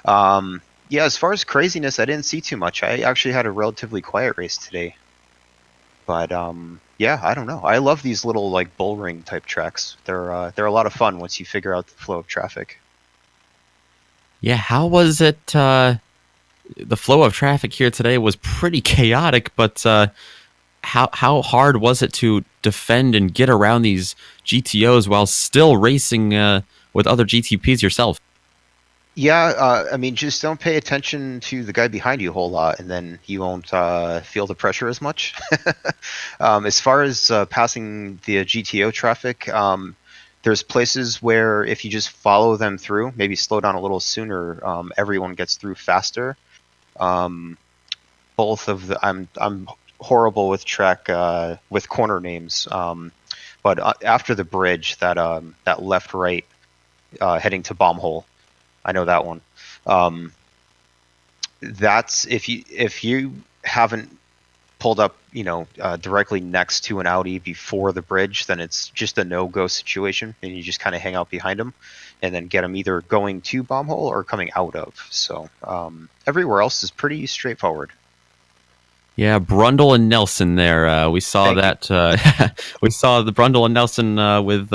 As far as craziness, I didn't see too much. I actually had a relatively quiet race today. But I don't know. I love these little like bull ring type tracks. They're a lot of fun once you figure out the flow of traffic. Yeah, how was it? The flow of traffic here today was pretty chaotic, but how hard was it to defend and get around these GTOs while still racing with other GTPs yourself? Yeah, just don't pay attention to the guy behind you a whole lot, and then you won't feel the pressure as much. As far as passing the GTO traffic, there's places where if you just follow them through, maybe slow down a little sooner, everyone gets through faster. Both of the I'm horrible with track with corner names, but after the bridge, that left right heading to bomb hole. I know that one. That's if you haven't pulled up, directly next to an Audi before the bridge, then it's just a no-go situation, and you just kind of hang out behind them, and then get them either going to bomb hole or coming out of. So everywhere else is pretty straightforward. Yeah, Brundle and Nelson there. We saw we saw the Brundle and Nelson with.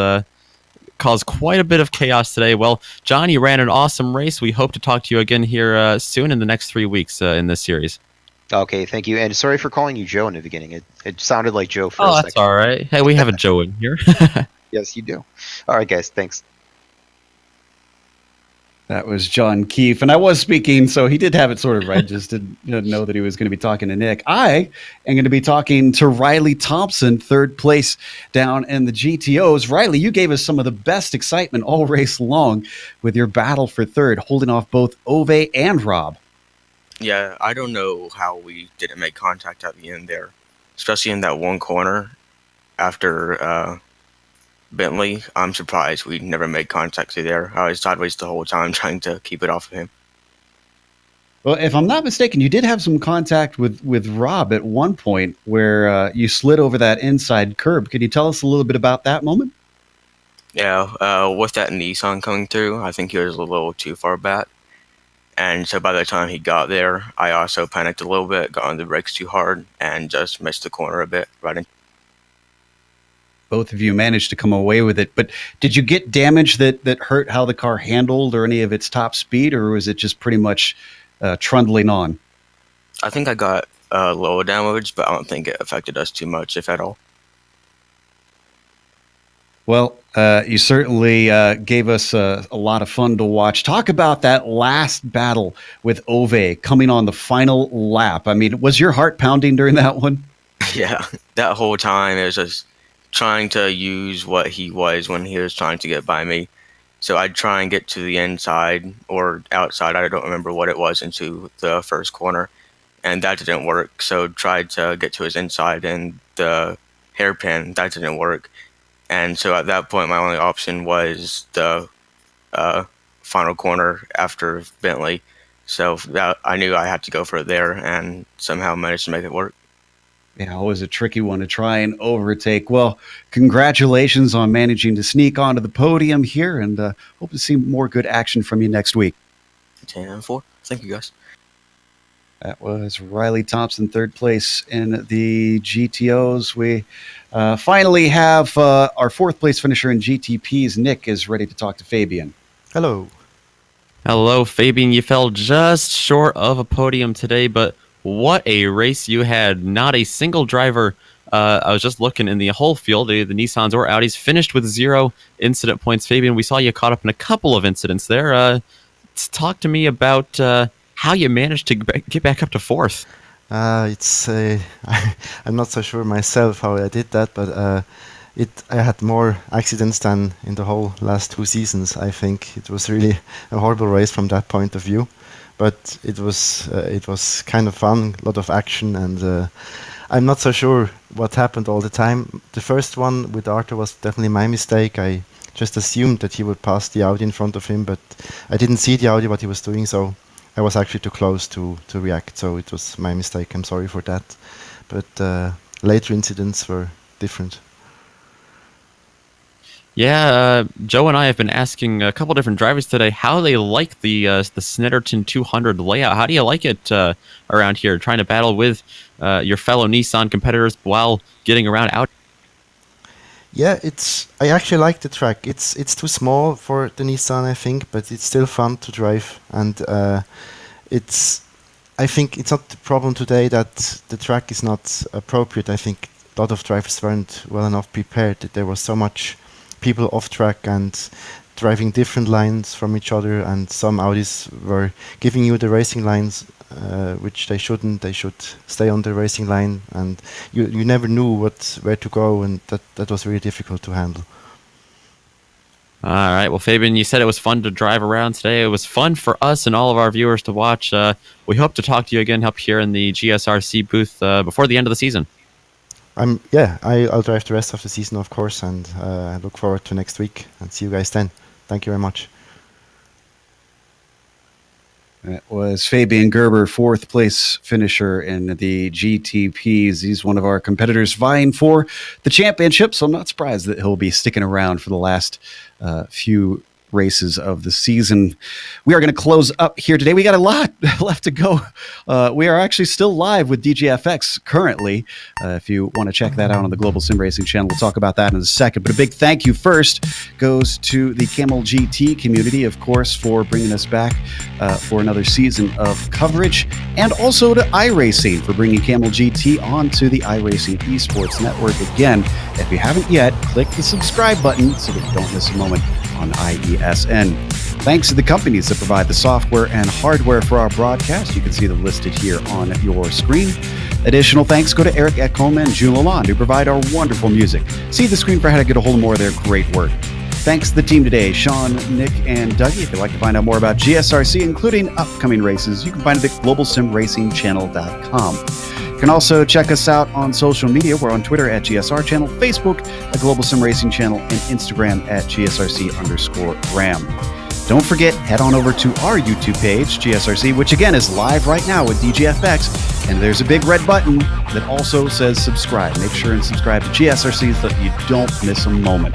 Caused quite a bit of chaos today. Well, John, you ran an awesome race. We hope to talk to you again here soon in the next 3 weeks in this series. Okay, thank you. And sorry for calling you Joe in the beginning. It sounded like Joe for a second. That's all right. Hey, we have a Joe in here. Yes, you do. All right, guys. Thanks. That was John Keefe, and I was speaking, so he did have it sort of right. Just didn't know that he was going to be talking to Nick. I am going to be talking to Riley Thompson, 3rd place down in the GTOs. Riley, you gave us some of the best excitement all race long with your battle for 3rd, holding off both Ove and Rob. Yeah, I don't know how we didn't make contact at the end there, especially in that one corner after Bentley, I'm surprised we never made contact through there. I was sideways the whole time trying to keep it off of him. Well, if I'm not mistaken, you did have some contact with Rob at one point where you slid over that inside curb. Could you tell us a little bit about that moment? Yeah, with that Nissan coming through, I think he was a little too far back. And so by the time he got there, I also panicked a little bit, got on the brakes too hard, and just missed the corner a bit right in. Both of you managed to come away with it, but did you get damage that hurt how the car handled or any of its top speed, or was it just pretty much trundling on? I think I got a little damage, but I don't think it affected us too much, if at all. Well, you certainly gave us a lot of fun to watch. Talk about that last battle with Ove coming on the final lap. I mean, was your heart pounding during that one? Yeah, that whole time it was just trying to use what he was when he was trying to get by me. So I'd try and get to the inside or outside, I don't remember what it was, into the first corner, and that didn't work. So tried to get to his inside and the hairpin, that didn't work. And so at that point, my only option was the final corner after Bentley. So that, I knew I had to go for it there, and somehow managed to make it work. Yeah, always a tricky one to try and overtake. Well, congratulations on managing to sneak onto the podium here, and hope to see more good action from you next week. 10-4. Thank you, guys. That was Riley Thompson, third place in the GTOs. We finally have our fourth place finisher in GTPs. Nick is ready to talk to Fabian. Hello. Hello, Fabian. You fell just short of a podium today, but what a race you had. Not a single driver. I was just looking in the whole field. The Nissans or Audis finished with 0 incident points. Fabian, we saw you caught up in a couple of incidents there. Talk to me about how you managed to get back up to fourth. I'm not so sure myself how I did that, but I had more accidents than in the whole last 2 seasons. I think it was really a horrible race from that point of view, but it was kind of fun, a lot of action, and I'm not so sure what happened all the time. The first one with Arthur was definitely my mistake. I just assumed that he would pass the Audi in front of him, but I didn't see the Audi what he was doing, so I was actually too close to react, so it was my mistake. I'm sorry for that. But later incidents were different. Yeah, Joe and I have been asking a couple different drivers today how they like the Snetterton 200 layout. How do you like it around here, trying to battle with your fellow Nissan competitors while getting around out? Yeah, I actually like the track. It's too small for the Nissan, I think, but it's still fun to drive. And I think it's not the problem today that the track is not appropriate. I think a lot of drivers weren't well enough prepared. That there was so much people off track and driving different lines from each other, and some Audis were giving you the racing lines, which they shouldn't. They should stay on the racing line, and you never knew where to go, and that was really difficult to handle. All right. Well, Fabian, you said it was fun to drive around today. It was fun for us and all of our viewers to watch. We hope to talk to you again up here in the GSRC booth before the end of the season. I'll drive the rest of the season, of course, and I look forward to next week and see you guys then. Thank you very much. That was Fabian Gerber, fourth place finisher in the GTPs. He's one of our competitors vying for the championship, so I'm not surprised that he'll be sticking around for the last few races of the season. We are going to close up here today. We got a lot left to go. We are actually still live with DJFX currently. If you want to check that out on the Global Sim Racing channel, we'll talk about that in a second. But a big thank you first goes to the Camel GT community, of course, for bringing us back for another season of coverage, and also to iRacing for bringing Camel GT onto the iRacing Esports Network. Again, if you haven't yet, click the subscribe button so that you don't miss a moment on IESN. Thanks to the companies that provide the software and hardware for our broadcast. You can see them listed here on your screen. Additional thanks go to Eric Ekholm and June Lalonde, who provide our wonderful music. See the screen for how to get a hold of more of their great work. Thanks to the team today, Sean, Nick, and Dougie. If you'd like to find out more about GSRC, including upcoming races, you can find it at globalsimracingchannel.com. You can also check us out on social media. We're on Twitter at GSR Channel, Facebook at Global Sim Racing Channel, and Instagram at GSRC_RAM. Don't forget, head on over to our YouTube page, GSRC, which again is live right now with DGFX, and there's a big red button that also says subscribe. Make sure and subscribe to GSRC so that you don't miss a moment.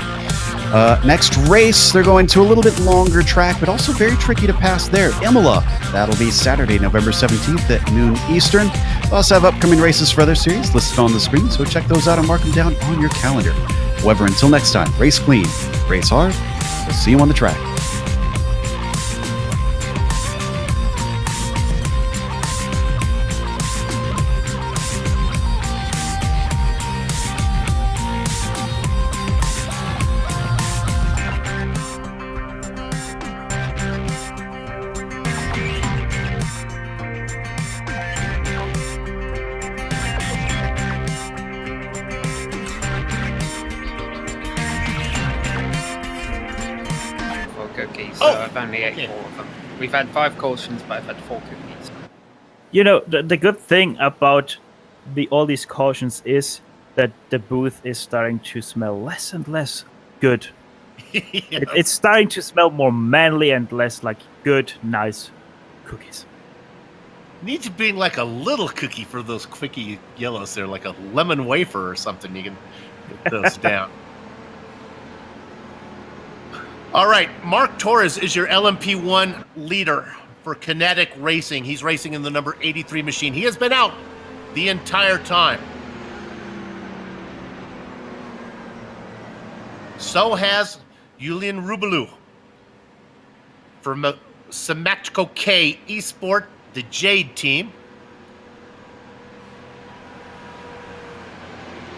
Next race, they're going to a little bit longer track, but also very tricky to pass there. Imola, that'll be Saturday, November 17th at noon Eastern. We'll also have upcoming races for other series listed on the screen, so check those out and mark them down on your calendar. However, until next time, race clean, race hard. We'll see you on the track. Cookies, I've only ate 4 of them. We've had 5 cautions, but I've had 4 cookies. You know, the good thing about all these cautions is that the booth is starting to smell less and less good. It's starting to smell more manly and less like good, nice cookies. Needs to be like a little cookie for those quickie yellows there, like a lemon wafer or something. You can get those down. All right, Mark Torres is your LMP1 leader for Kinetic Racing. He's racing in the number 83 machine. He has been out the entire time. So has Julian Rubelu from Sematco K Esport, the Jade team.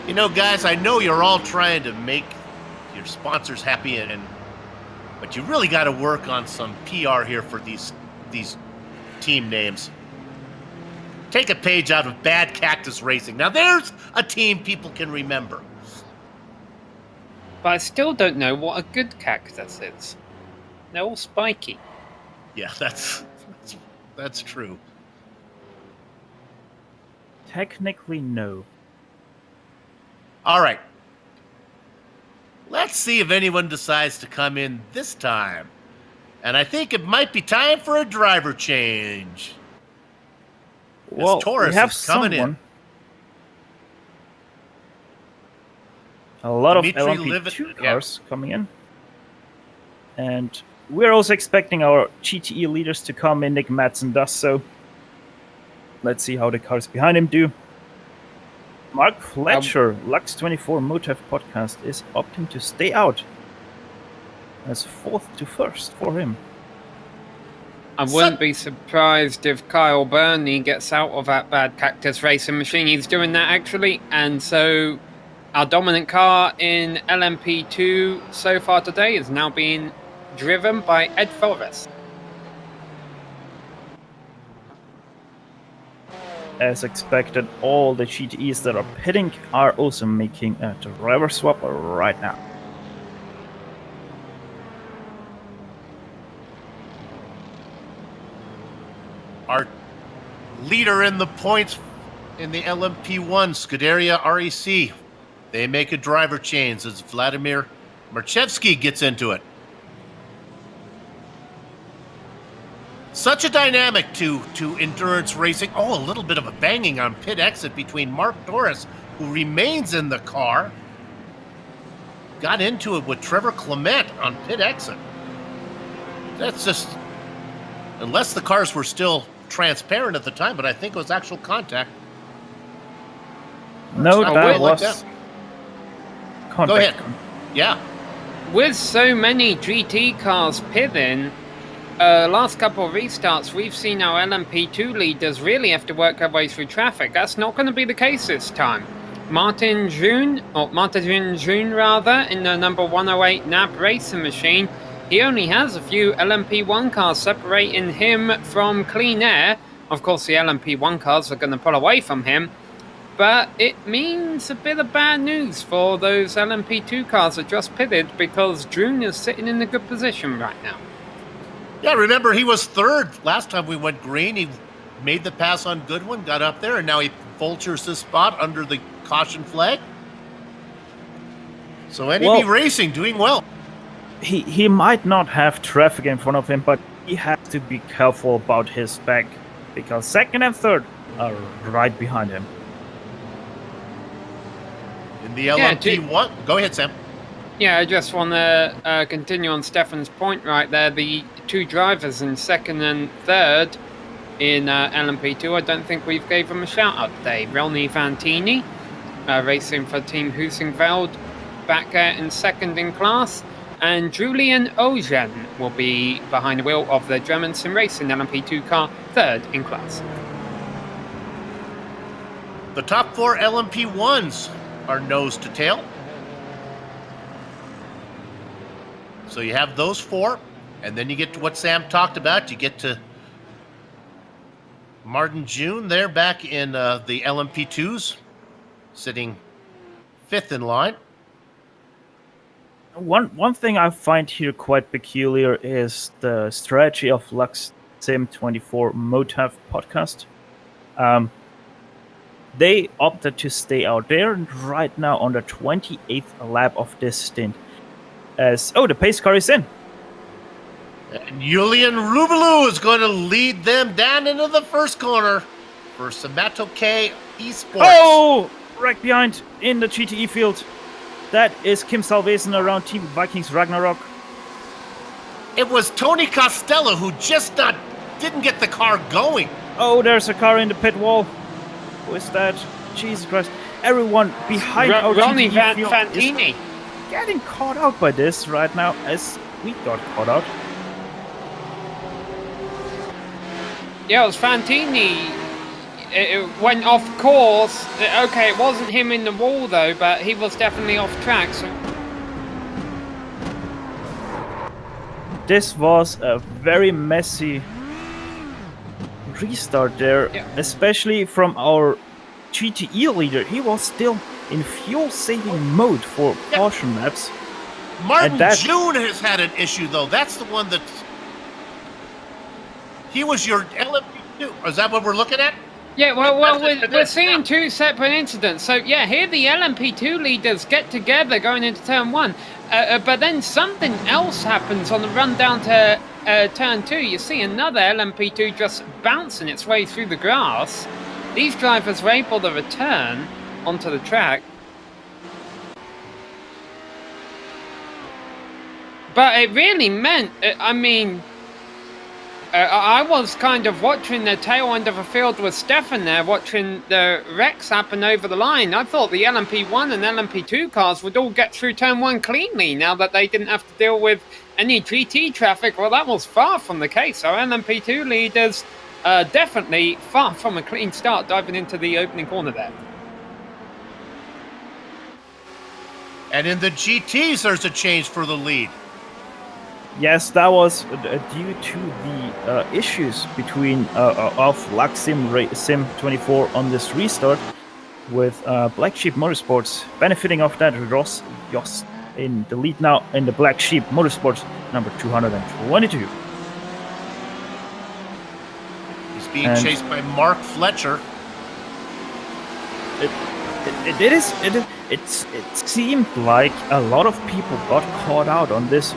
You know, guys, I know you're all trying to make your sponsors happy, but you really got to work on some PR here for these team names. Take a page out of Bad Cactus Racing. Now, there's a team people can remember. But I still don't know what a good cactus is. They're all spiky. Yeah, that's true. Technically, no. All right. Let's see if anyone decides to come in this time. And I think it might be time for a driver change. Well, Taurus we have is coming someone. in. A lot Dimitri of LMP2 Livit- cars coming in. And we're also expecting our GTE leaders to come in. Nick Madsen does so. Let's see how the cars behind him do. Mark Fletcher, Lux24 Motiv Podcast, is opting to stay out as 4th to 1st for him. I wouldn't be surprised if Kyle Burney gets out of that Bad Cactus Racing machine. He's doing that, actually. And so our dominant car in LMP2 so far today is now being driven by Ed Forrest. As expected, all the GTEs that are pitting are also making a driver swap right now. Our leader in the points in the LMP1, Scuderia REC. They make a driver change as Vladimir Marchevsky gets into it. Such a dynamic to endurance racing. Oh, a little bit of a banging on pit exit between Mark Torres, who remains in the car. Got into it with Trevor Clement on pit exit. That's just... Unless the cars were still transparent at the time, but I think it was actual contact. No, that like was that. contact. Go ahead. Yeah. With so many GT cars pitting, last couple of restarts, we've seen our LMP2 leaders really have to work their way through traffic. That's not going to be the case this time. Martin June, in the number 108 NAB Racing machine, he only has a few LMP1 cars separating him from Clean Air. Of course, the LMP1 cars are going to pull away from him, but it means a bit of bad news for those LMP2 cars that just pitted, because June is sitting in a good position right now. Yeah, remember, he was third last time we went green. He made the pass on Goodwin, got up there, and now he Fulchers this spot under the caution flag. So NEB Racing doing well. He might not have traffic in front of him, but he has to be careful about his back, because second and third are right behind him. In the LMP1, go ahead, Sam. Yeah, I just want to continue on Stefan's point right there. The two drivers in second and third in LMP2, I don't think we've gave them a shout-out today. Ronnie Fantini, racing for Team Husingveld, back in second in class. And Julian Ojen will be behind the wheel of the German Sim Racing LMP2 car, third in class. The top 4 LMP1s are nose to tail. So you have those 4, and then you get to what Sam talked about. You get to Martin June there back in the LMP2s, sitting 5th in line. One thing I find here quite peculiar is the strategy of Lux Sim 24 Motav podcast. They opted to stay out there right now on the 28th lap of this stint. The pace car is in. And Julian Rubelu is going to lead them down into the first corner for Samato K Esports. Oh, right behind in the GTE field. That is Kim Salvesen around Team Vikings Ragnarok. It was Tony Costello who just didn't get the car going. Oh, there's a car in the pit wall. Who is that? Jesus Christ. Everyone behind our Ronnie GTE field Fantini is getting caught out by this right now, as we got caught out. Yeah, it was Fantini. It went off course. Okay, it wasn't him in the wall though, but he was definitely off track. So this was a very messy restart there, especially from our GTE leader. He was still in fuel-saving mode for caution laps. Martin June has had an issue though. That's the one that he was your LMP2. Is that what we're looking at? yeah, well, we're seeing two separate incidents. So yeah, here the LMP2 leaders get together going into turn 1, but then something else happens on the run down to turn 2. You see another LMP2 just bouncing its way through the grass. These drivers were able to return onto the track. But it really meant, I was kind of watching the tail end of the field with Stefan there, watching the wrecks happen over the line. I thought the LMP1 and LMP2 cars would all get through turn 1 cleanly now that they didn't have to deal with any GT traffic. Well, that was far from the case. Our LMP2 leaders definitely far from a clean start diving into the opening corner there. And in the GTs, there's a change for the lead. Yes, that was due to the issues between of Lux Sim 24 on this restart, with Black Sheep Motorsports benefiting off that. Ross Yost in the lead now in the Black Sheep Motorsports number 222. He's being chased by Mark Fletcher. It seemed like a lot of people got caught out on this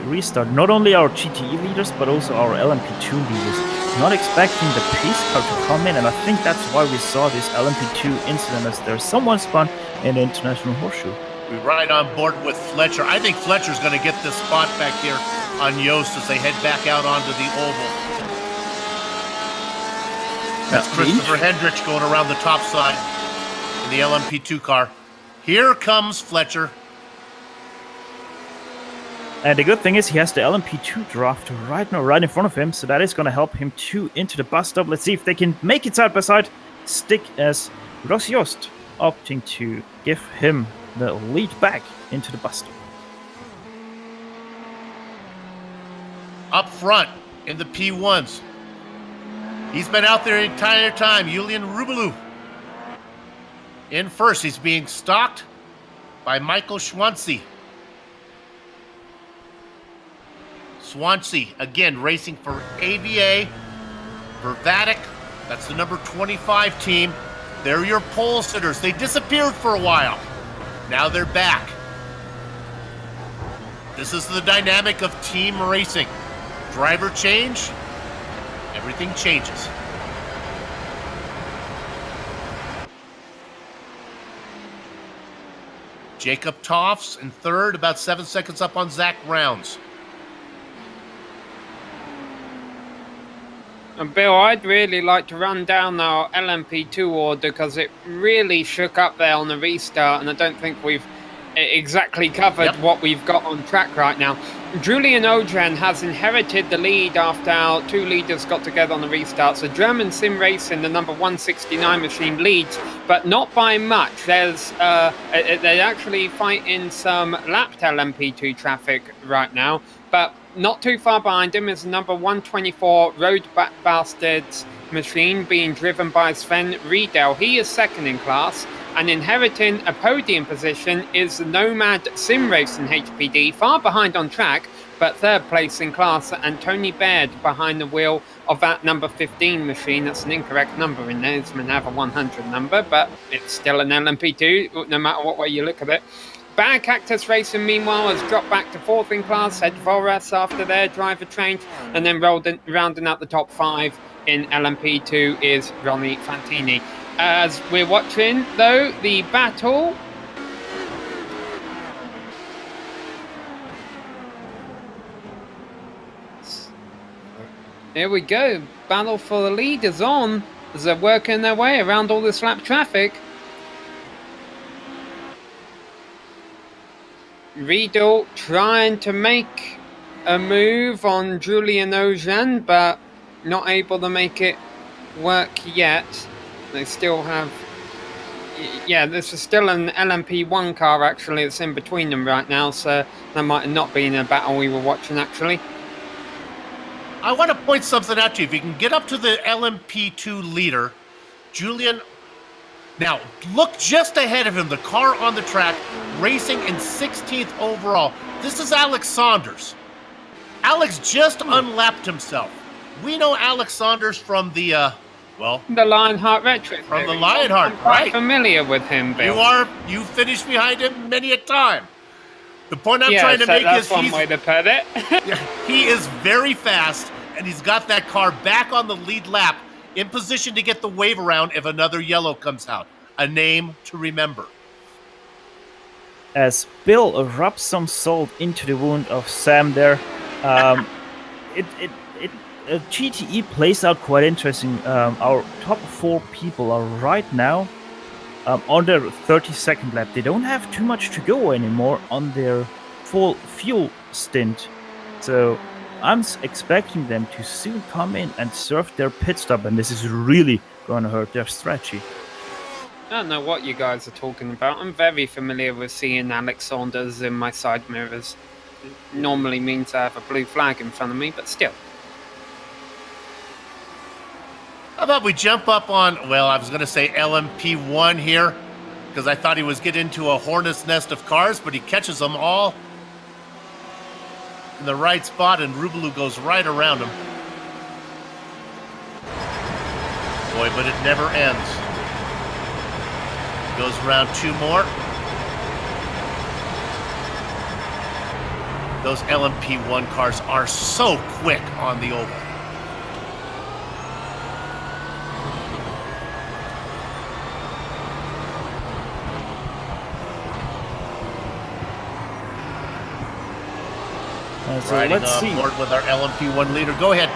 restart. Not only our GTE leaders, but also our LMP2 leaders. Not expecting the pace car to come in, and I think that's why we saw this LMP2 incident, as there's someone spun in the International Horseshoe. We ride on board with Fletcher. I think Fletcher's going to get this spot back here on Yost as they head back out onto the oval. That's Christopher Hendricks going around the top side in the LMP2 car. Here comes Fletcher. And the good thing is he has the LMP2 draft right now, right in front of him, so that is going to help him too into the bus stop. Let's see if they can make it side by side. Stick as Ross Yost opting to give him the lead back into the bus stop. Up front in the P1s. He's been out there the entire time. Julian Rubelu in first. He's being stalked by Michael Swansea. Swansea, again, racing for AVA, Vervatic. That's the number 25 team. They're your pole sitters. They disappeared for a while. Now they're back. This is the dynamic of team racing. Driver change, everything changes. Jacob Toffs in third, about 7 seconds up on Zach Rounds. And Bill, I'd really like to run down our LMP2 order because it really shook up there on the restart, and I don't think we've exactly covered what we've got on track right now. Julian Ojan has inherited the lead after our two leaders got together on the restart. So German Sim Racing, the number 169 machine, leads, but not by much. There's they're actually fighting some lapped LMP2 traffic right now, but not too far behind him is the number 124 Road Bastards machine being driven by Sven Riedel. He is second in class, and inheriting a podium position is the Nomad Sim Racing HPD, far behind on track, but third place in class, and Tony Baird behind the wheel of that number 15 machine. That's an incorrect number in there. It's going to have a 100 number, but it's still an LMP2, no matter what way you look at it. Bad Cactus Racing, meanwhile, has dropped back to fourth in class, Ed Voras after their driver change, and then rounding out the top five in LMP2 is Ronnie Fantini. As we're watching, though, the battle. Here we go. Battle for the lead is on as they're working their way around all this lap traffic. Riedel trying to make a move on Julian Ojan, but not able to make it work yet. They still have... Yeah, this is still an LMP1 car, actually, that's in between them right now, so that might have not been a battle we were watching, actually. I want to point something out to you. If you can get up to the LMP2 leader, Julian... Now, look just ahead of him, the car on the track, racing in 16th overall. This is Alex Saunders. Alex just unlapped himself. We know Alex Saunders from the, the Lionheart Retro. From the Lionheart, I'm quite right. familiar with him, Bill. You finished behind him many a time. The point I'm trying to make that's is one way to put it. he is very fast, and he's got that car back on the lead lap, in position to get the wave around if another yellow comes out. A name to remember. As Bill rubs some salt into the wound of Sam there, GTE plays out quite interesting. Our top four people are right now on their 32nd lap. They don't have too much to go anymore on their full fuel stint. So I'm expecting them to soon come in and serve their pit stop, and this is really going to hurt their strategy. I don't know what you guys are talking about. I'm very familiar with seeing Alex Saunders in my side mirrors. It normally means I have a blue flag in front of me, but still. How about we jump up on, well, I was going to say LMP1 here, because I thought he was getting into a hornet's nest of cars, but he catches them all in the right spot, and Rubalu goes right around him. Boy, but it never ends. Goes around two more. Those LMP1 cars are so quick on the oval. So Riding let's on see. board with our LMP1 leader. Go ahead.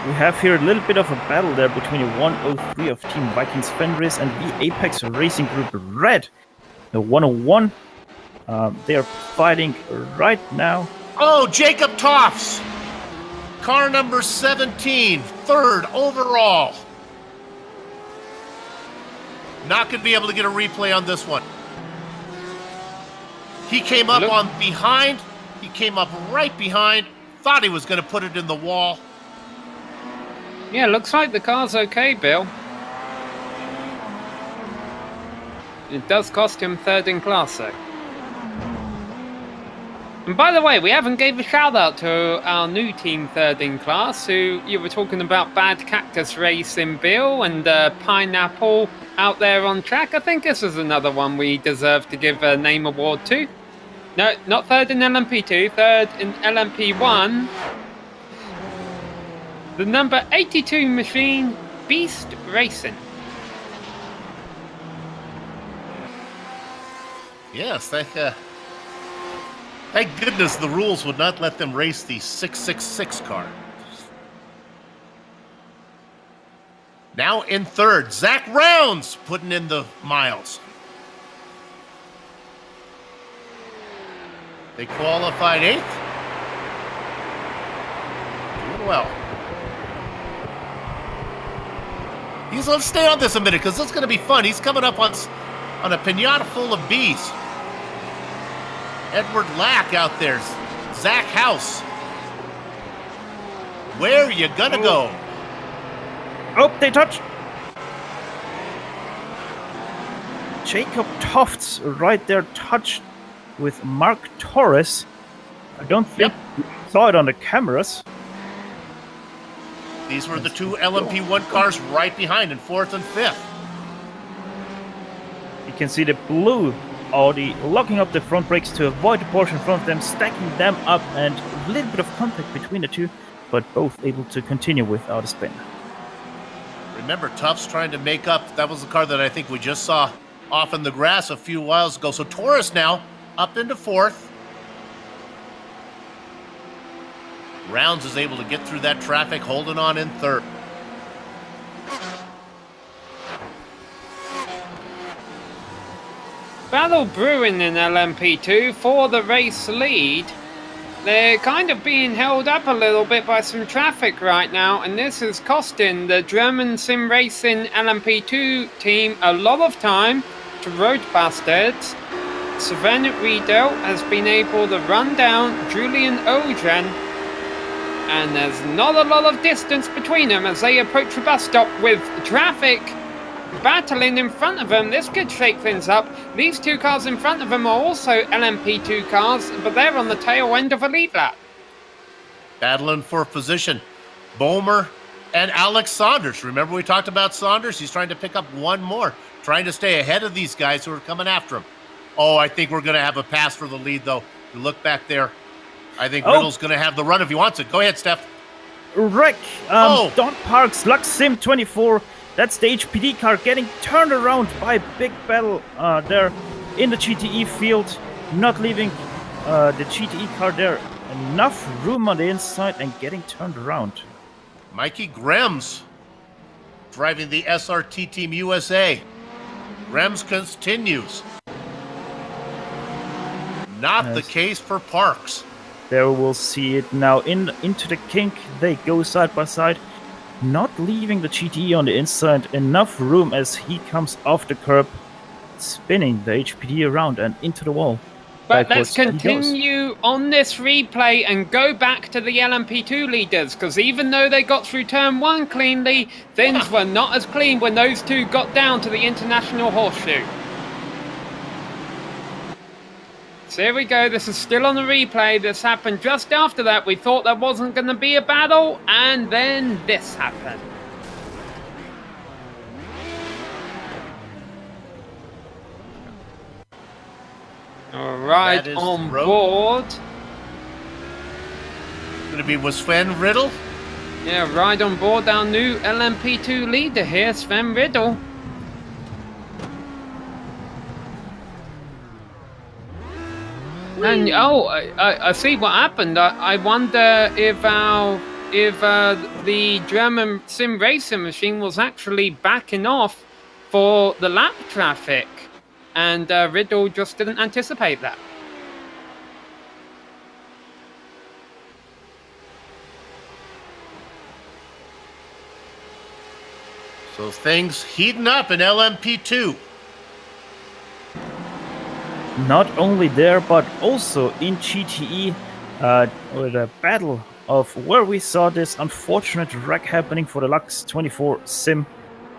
We have here a little bit of a battle there between the 103 of Team Vikings Fenris and the Apex Racing Group Red. The 101, they are fighting right now. Oh, Jacob Toffs! Car number 17, third overall. Not going to be able to get a replay on this one. He came up on behind. He came up right behind. Thought he was going to put it in the wall. Yeah, looks like the car's okay, Bill. It does cost him third in class, though. And by the way, we haven't gave a shout out to our new team third in class, who you were talking about Bad Cactus Racing Bill and Pineapple out there on track. I think this is another one we deserve to give a name award to. No, not third in LMP2, third in LMP1. The number 82 machine, Beast Racing. Yes, thank goodness the rules would not let them race the 666 car. Now in third, Zach Rounds putting in the miles. They qualified 8th. Doing well. Let's stay on this a minute because it's going to be fun. He's coming up on a pinata full of bees. Edward Lack out there. Zach House. Where are you going to go? Oh, they touch. Jacob Tofts right there touched with Mark Torres. I don't think we saw it on the cameras. These were the two LMP1 cars right behind in 4th and 5th. You can see the blue Audi locking up the front brakes to avoid the Porsche in front of them, stacking them up, and a little bit of contact between the two, but both able to continue without a spin. Remember, Tufts trying to make up. That was the car that I think we just saw off in the grass a few whiles ago. So Torres now up into 4th. Rounds is able to get through that traffic, holding on in 3rd. Battle brewing in LMP2 for the race lead. They're kind of being held up a little bit by some traffic right now, and this is costing the German Sim Racing LMP2 team a lot of time to road bastards. Sven Riedel has been able to run down Julian Ogen, and there's not a lot of distance between them as they approach the bus stop with traffic battling in front of them. This could shake things up. These two cars in front of them are also LMP2 cars, but they're on the tail end of a lead lap. Battling for position. Bomer and Alex Saunders. Remember we talked about Saunders? He's trying to pick up one more, trying to stay ahead of these guys who are coming after him. Oh, I think we're going to have a pass for the lead, though. You look back there. I think Riddle's going to have the run if he wants it. Go ahead, Steph. Wreck. Don Parks, Lux Sim 24. That's the HPD car getting turned around by Big Battle there in the GTE field. Not leaving the GTE car there. Enough room on the inside and getting turned around. Mikey Grems driving the SRT Team USA. Grems continues. Not the case for Parks. There we'll see it now into the kink. They go side by side. Not leaving the GTE on the inside. Enough room as he comes off the curb. Spinning the HPD around and into the wall. But let's continue on this replay and go back to the LMP2 leaders, because even though they got through turn 1 cleanly, things were not as clean when those two got down to the International Horseshoe. So here we go, this is still on the replay. This happened just after that. We thought there wasn't going to be a battle, and then this happened. Alright, on board. Going to be with Sven Riddle? Yeah, right on board our new LMP2 leader here, Sven Riddle. And I see what happened. I wonder if the German sim racing machine was actually backing off for the lap traffic, and Riddle just didn't anticipate that. So things heating up in LMP2. Not only there, but also in GTE, with a battle of where we saw this unfortunate wreck happening for the Lux 24 Sim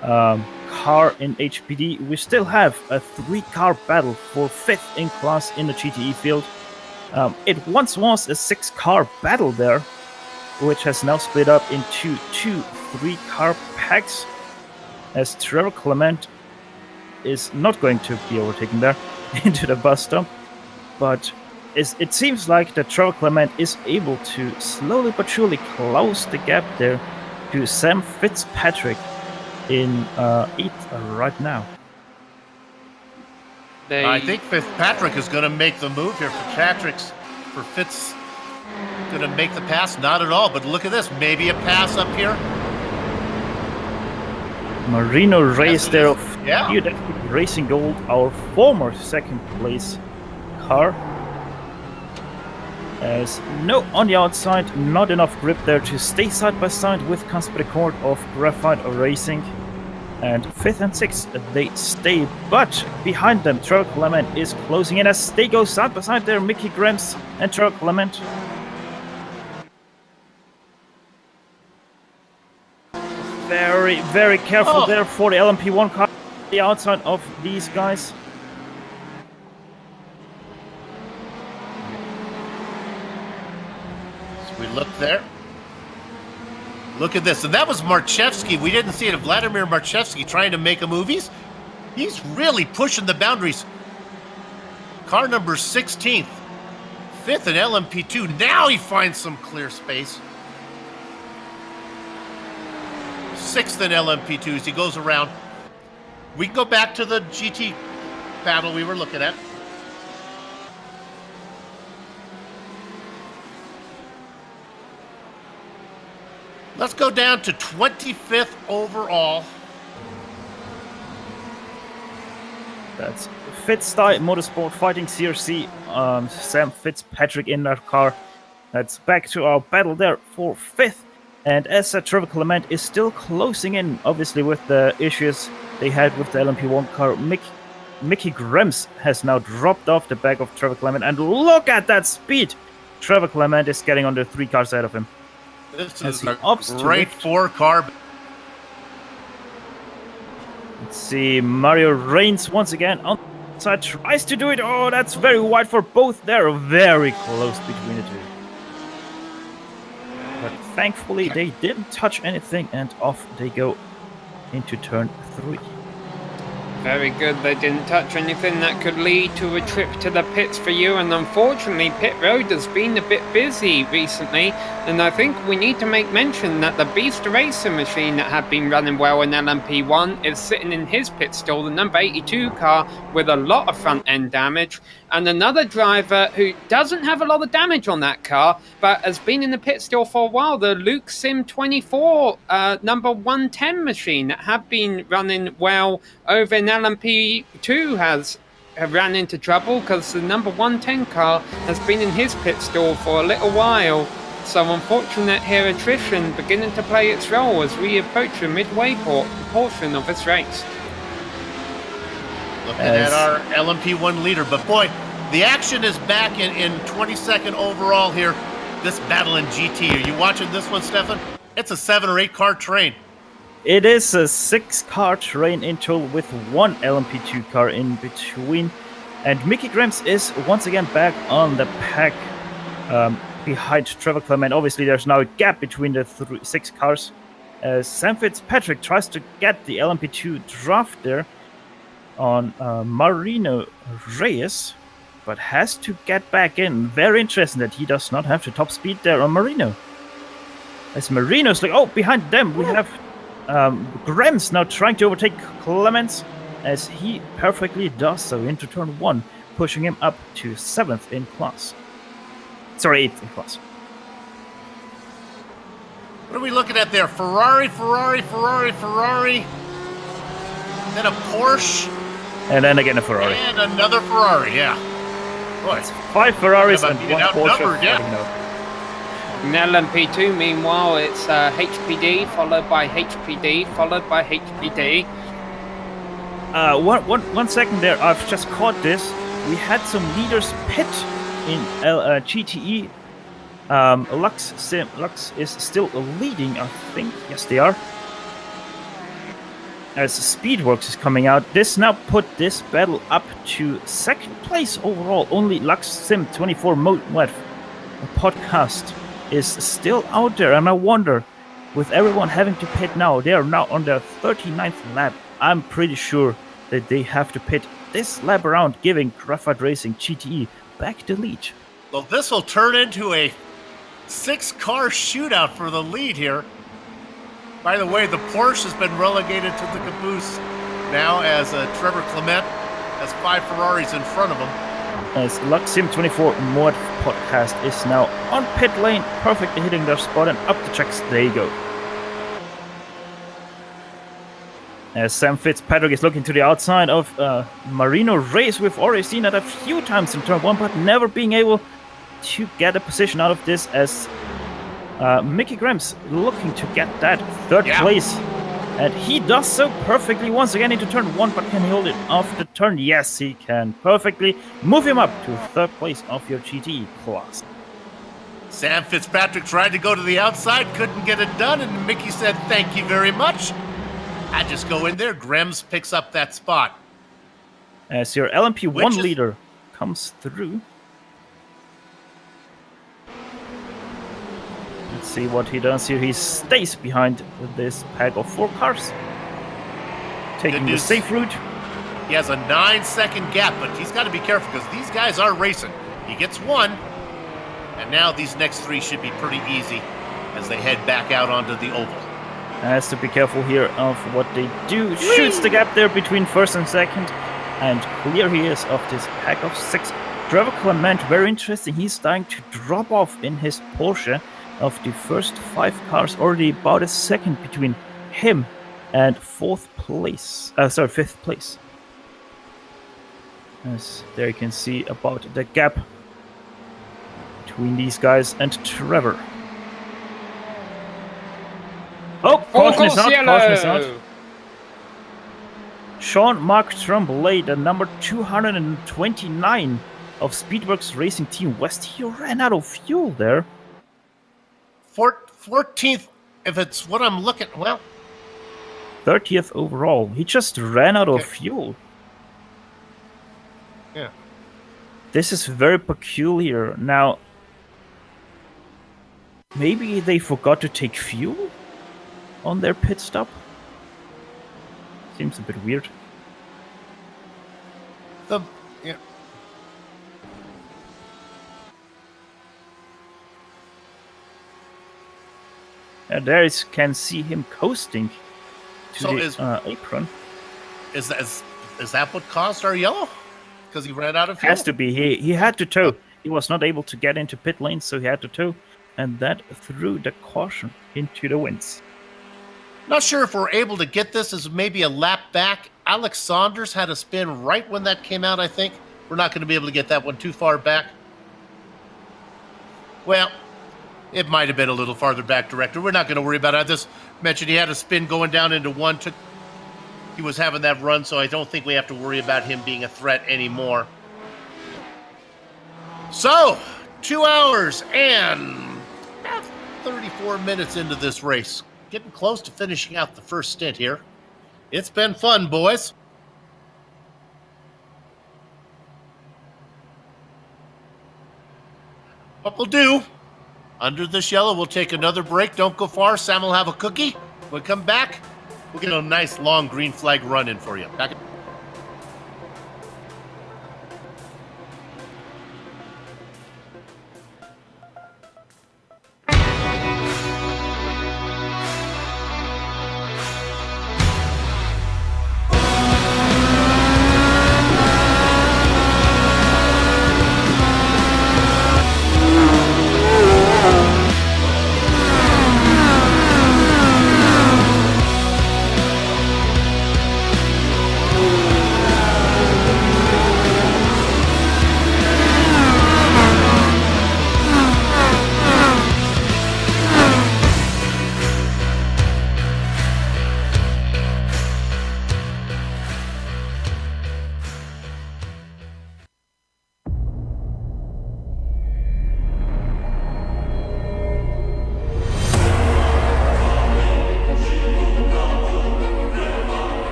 car in HPD. We still have a 3-car battle for 5th in class in the GTE field. It once was a 6-car battle there, which has now split up into 2 3-car packs, as Trevor Clement is not going to be overtaken there into the bus stop, but it seems like that Trevor Clement is able to slowly but surely close the gap there to Sam Fitzpatrick in 8th right now. I think Fitzpatrick is going to make the move here. Fitz going to make the pass? Not at all, but look at this. Maybe a pass up here. Marino Reyes there of Yeah. Racing Gold, our former 2nd place car. As no on the outside, not enough grip there to stay side by side with Casper Record of Graphite Racing. And 5th and 6th, they stay, but behind them, Trevor Clement is closing in as they go side by side there, Mickey Grimes and Trevor Clement. Very, very careful there for the LMP1 car, the outside of these guys. So we look there. Look at this. And that was Marchevsky. We didn't see it. Vladimir Marchevsky trying to make a move. He's really pushing the boundaries. Car number 16th. 5th in LMP2. Now he finds some clear space. 6th in LMP2 as he goes around. We can go back to the GT battle we were looking at. Let's go down to 25th overall. That's Fitzstyle Motorsport fighting CRC. Sam Fitzpatrick in that car. That's back to our battle there for 5th. And as Trevor Clement is still closing in, obviously with the issues they had with the LMP1 car, Mickey Grimes has now dropped off the back of Trevor Clement. And look at that speed! Trevor Clement is getting under 3 cars ahead of him. This is a great 4-car. Let's see, Mario Reigns once again on the side, tries to do it. Oh, that's very wide for both. They're very close between the two. But thankfully, they didn't touch anything, and off they go into turn 3. Very good. They didn't touch anything that could lead to a trip to the pits for you. And unfortunately, pit road has been a bit busy recently. And I think we need to make mention that the Beast Racing machine that had been running well in LMP1 is sitting in his pit stall, the number 82 car, with a lot of front end damage. And another driver who doesn't have a lot of damage on that car, but has been in the pit stall for a while, the Luke Sim 24 number 110 machine that had been running well over in LMP2 have ran into trouble because the number 110 car has been in his pit stall for a little while. So unfortunate here, attrition beginning to play its role as we approach the midway portion of this race. Looking at our LMP1 leader, but boy, the action is back in 22nd overall here. This battle in GT. Are you watching this one, Stefan? It's a 7 or 8 car train. It is a 6-car train in total with 1 LMP2 car in between. And Mickey Grimes is once again back on the pack behind Trevor Clement. Obviously, there's now a gap between the 6 cars. Sam Fitzpatrick tries to get the LMP2 draft there on Marino Reyes, but has to get back in. Very interesting that he does not have the top speed there on Marino. As Marino's like, oh, behind them we have Grimes now trying to overtake Clements, as he perfectly does so into turn 1, pushing him up to 7th in class. Sorry, 8th in class. What are we looking at there? Ferrari. Then a Porsche. And then again a Ferrari. And another Ferrari, yeah. Boy, it's 5 Ferraris and 1 Porsche. Yeah. In LMP2, meanwhile, it's HPD, followed by HPD, followed by HPD. 1 second there, I've just caught this. We had some leaders pit in GTE. Lux is still leading, I think. Yes, they are. as Speedworks is coming out. This now put this battle up to second place overall. Only Lux Sim 24 Mod podcast is still out there, and I wonder, with everyone having to pit now, they are now on their 39th lap. I'm pretty sure that they have to pit this lap around, giving Graphite Racing GTE back the lead. Well, this will turn into a 6-car shootout for the lead here. By the way, the Porsche has been relegated to the caboose now as Trevor Clement has 5 Ferraris in front of him. As Lux Sim 24 Mod podcast is now on pit lane, perfectly hitting their spot, and up the tracks they go. As Sam Fitzpatrick is looking to the outside of Marino race, we've already seen that a few times in turn 1, but never being able to get a position out of this, as Mickey Grimes looking to get that third place. And he does so perfectly once again into turn 1, but can he hold it off the turn? Yes, he can perfectly move him up to third place of your GT class. Sam Fitzpatrick tried to go to the outside, couldn't get it done, and Mickey said, "Thank you very much. I just go in there." Grimes picks up that spot. As your LMP1 leader comes through. Let's see what he does here. He stays behind this pack of 4 cars, taking the safe route. He has a 9-second gap, but he's got to be careful because these guys are racing. He gets 1, and now these next 3 should be pretty easy as they head back out onto the oval. Has to be careful here of what they do. Shoots the gap there between first and second, and clear he is of this pack of 6. Trevor Clement, very interesting. He's starting to drop off in his Porsche. Of the first 5 cars, already about a second between him and 5th place. As there you can see about the gap between these guys and Trevor. Oh, caution is out. Sean Mark Tremblay, the number 229 of Speedworks Racing Team West. He ran out of fuel there. 14th, if it's what I'm looking, 30th overall. He just ran out of fuel. Yeah. This is very peculiar. Now, maybe they forgot to take fuel on their pit stop? Seems a bit weird. And there is can see him coasting to the apron. Is that what caused our yellow? Because he ran out of fuel? Has to be. He had to tow. He was not able to get into pit lane, so he had to tow, and that threw the caution into the winds. Not sure if we're able to get this as maybe a lap back. Alex Saunders had a spin right when that came out, I think. We're not going to be able to get that one too far back. Well, it might have been a little farther back, Director. We're not going to worry about it. I just mentioned he had a spin going down into 1. He was having that run, so I don't think we have to worry about him being a threat anymore. So, 2 hours and 34 minutes into this race. Getting close to finishing out the first stint here. It's been fun, boys. What we'll do, under this yellow, we'll take another break. Don't go far. Sam will have a cookie. When we come back, we'll get a nice long green flag run in for you. Back.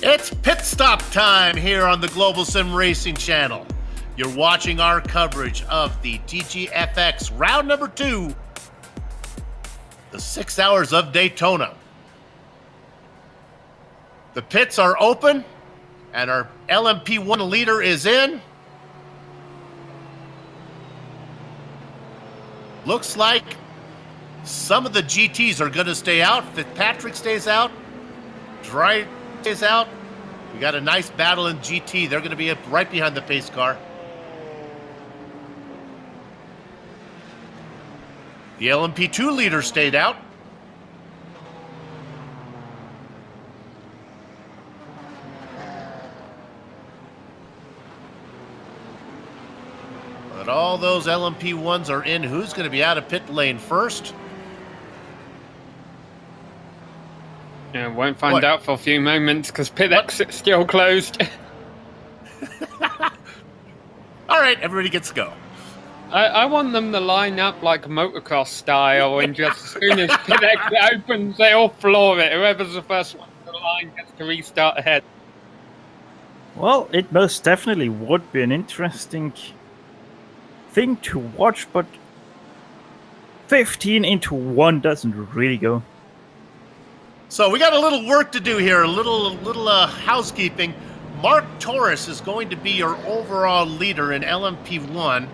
It's pit stop time here on the Global Sim Racing Channel. You're watching our coverage of the TGFX round number 2, the 6 hours of Daytona. The pits are open and our LMP1 leader is in. Looks like some of the GTs are going to stay out. Fitzpatrick stays out. Dry stays out. We got a nice battle in GT. They're going to be up right behind the pace car. The LMP2 leader stayed out. But all those LMP1s are in. Who's going to be out of pit lane first? Yeah, won't find out for a few moments because pit exit's still closed. All right, everybody gets to go. I want them to line up like motocross style, and just as soon as pit exit opens, they all floor it. Whoever's the first one to the line gets to restart ahead. Well, it most definitely would be an interesting thing to watch, but 15 into 1 doesn't really go. So we got a little work to do here, a little housekeeping. Mark Torres is going to be your overall leader in LMP1.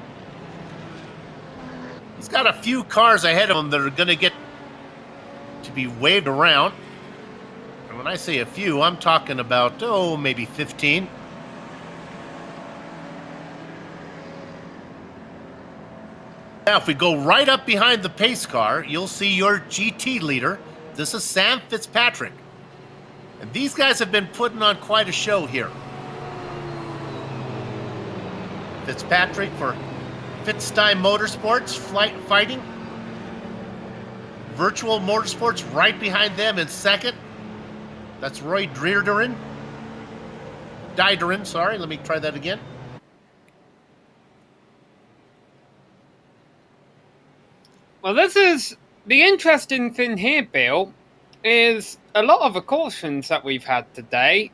He's got a few cars ahead of him that are going to get to be waved around. And when I say a few, I'm talking about, maybe 15. Now, if we go right up behind the pace car, you'll see your GT leader. This is Sam Fitzpatrick. And these guys have been putting on quite a show here. Fitzpatrick for Fitzstein Motorsports fighting. Virtual Motorsports right behind them in second. That's Roy Diederen, sorry. Let me try that again. Well, this is the interesting thing here, Bill, is a lot of the cautions that we've had today.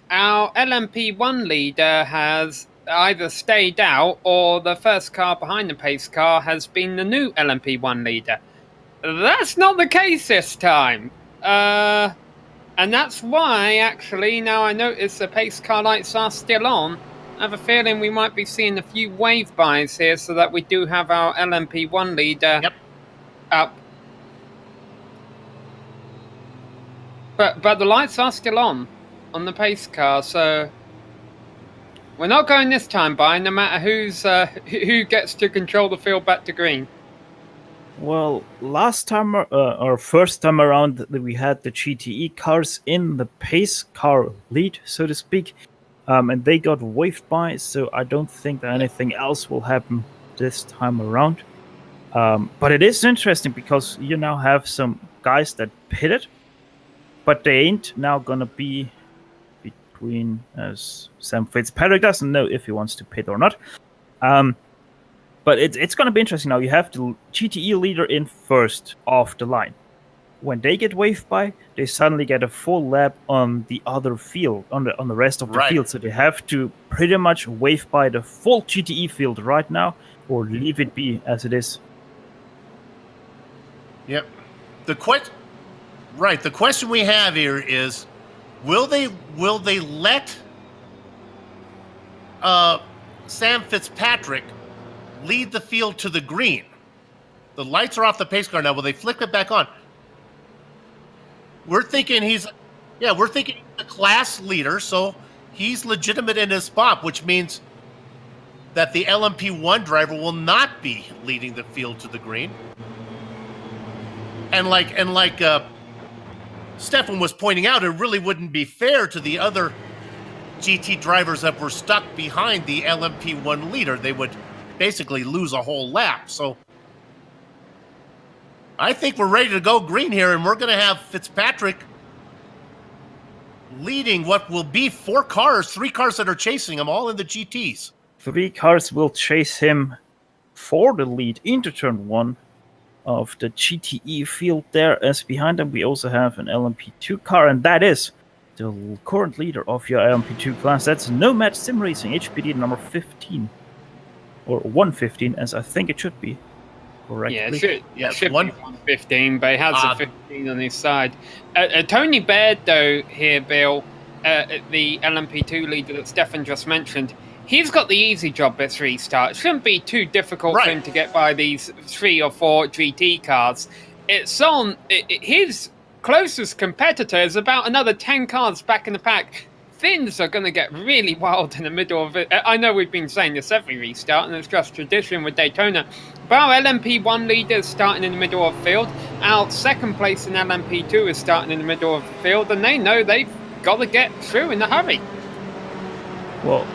Our LMP1 leader has either stayed out or the first car behind the pace car has been the new LMP1 leader. That's not the case this time. And that's why, actually, now I notice the pace car lights are still on. I have a feeling we might be seeing a few wave bys here so that we do have our LMP1 leader up. But the lights are still on the pace car, so we're not going this time by, no matter who gets to control the field back to green. Well, last time, or first time around, we had the GTE cars in the pace car lead, so to speak, and they got waved by, so I don't think that anything else will happen this time around. But it is interesting because you now have some guys that pitted, but they ain't now gonna be between, as Sam Fitzpatrick doesn't know if he wants to pit or not. But it's going to be interesting now. You have the GTE leader in first off the line. When they get waved by, they suddenly get a full lap on the other field, on the rest of the field. So they have to pretty much wave by the full GTE field right now, or leave it be as it is. Yep. The question we have here is, will they let Sam Fitzpatrick lead the field to the green? The lights are off the pace car now. Will they flick it back on? We're thinking he's a class leader, so he's legitimate in his spot, which means that the LMP1 driver will not be leading the field to the green. And like Stefan was pointing out, it really wouldn't be fair to the other GT drivers that were stuck behind the LMP1 leader. They would basically lose a whole lap. So I think we're ready to go green here, and we're going to have Fitzpatrick leading what will be 3 cars that are chasing him, all in the GTs. 3 cars will chase him for the lead into turn 1 of the GTE field there. As behind them, we also have an LMP2 car, and that is the current leader of your LMP2 class. That's Nomad Sim Racing, HPD number 15. Or 115, as I think it should be. Correctly. Yeah, it should be one- 115, but he has a 15 on his side. Tony Baird, though, here, Bill, the LMP2 leader that Stefan just mentioned, he's got the easy job at restart. It shouldn't be too difficult for him to get by these 3 or 4 GT cars. It's on his closest competitor is about another 10 cars back in the pack. Things are going to get really wild in the middle of it. I know we've been saying this every restart, and it's just tradition with Daytona. But our LMP1 leader is starting in the middle of the field. Our second place in LMP2 is starting in the middle of the field, and they know they've got to get through in a hurry. Well,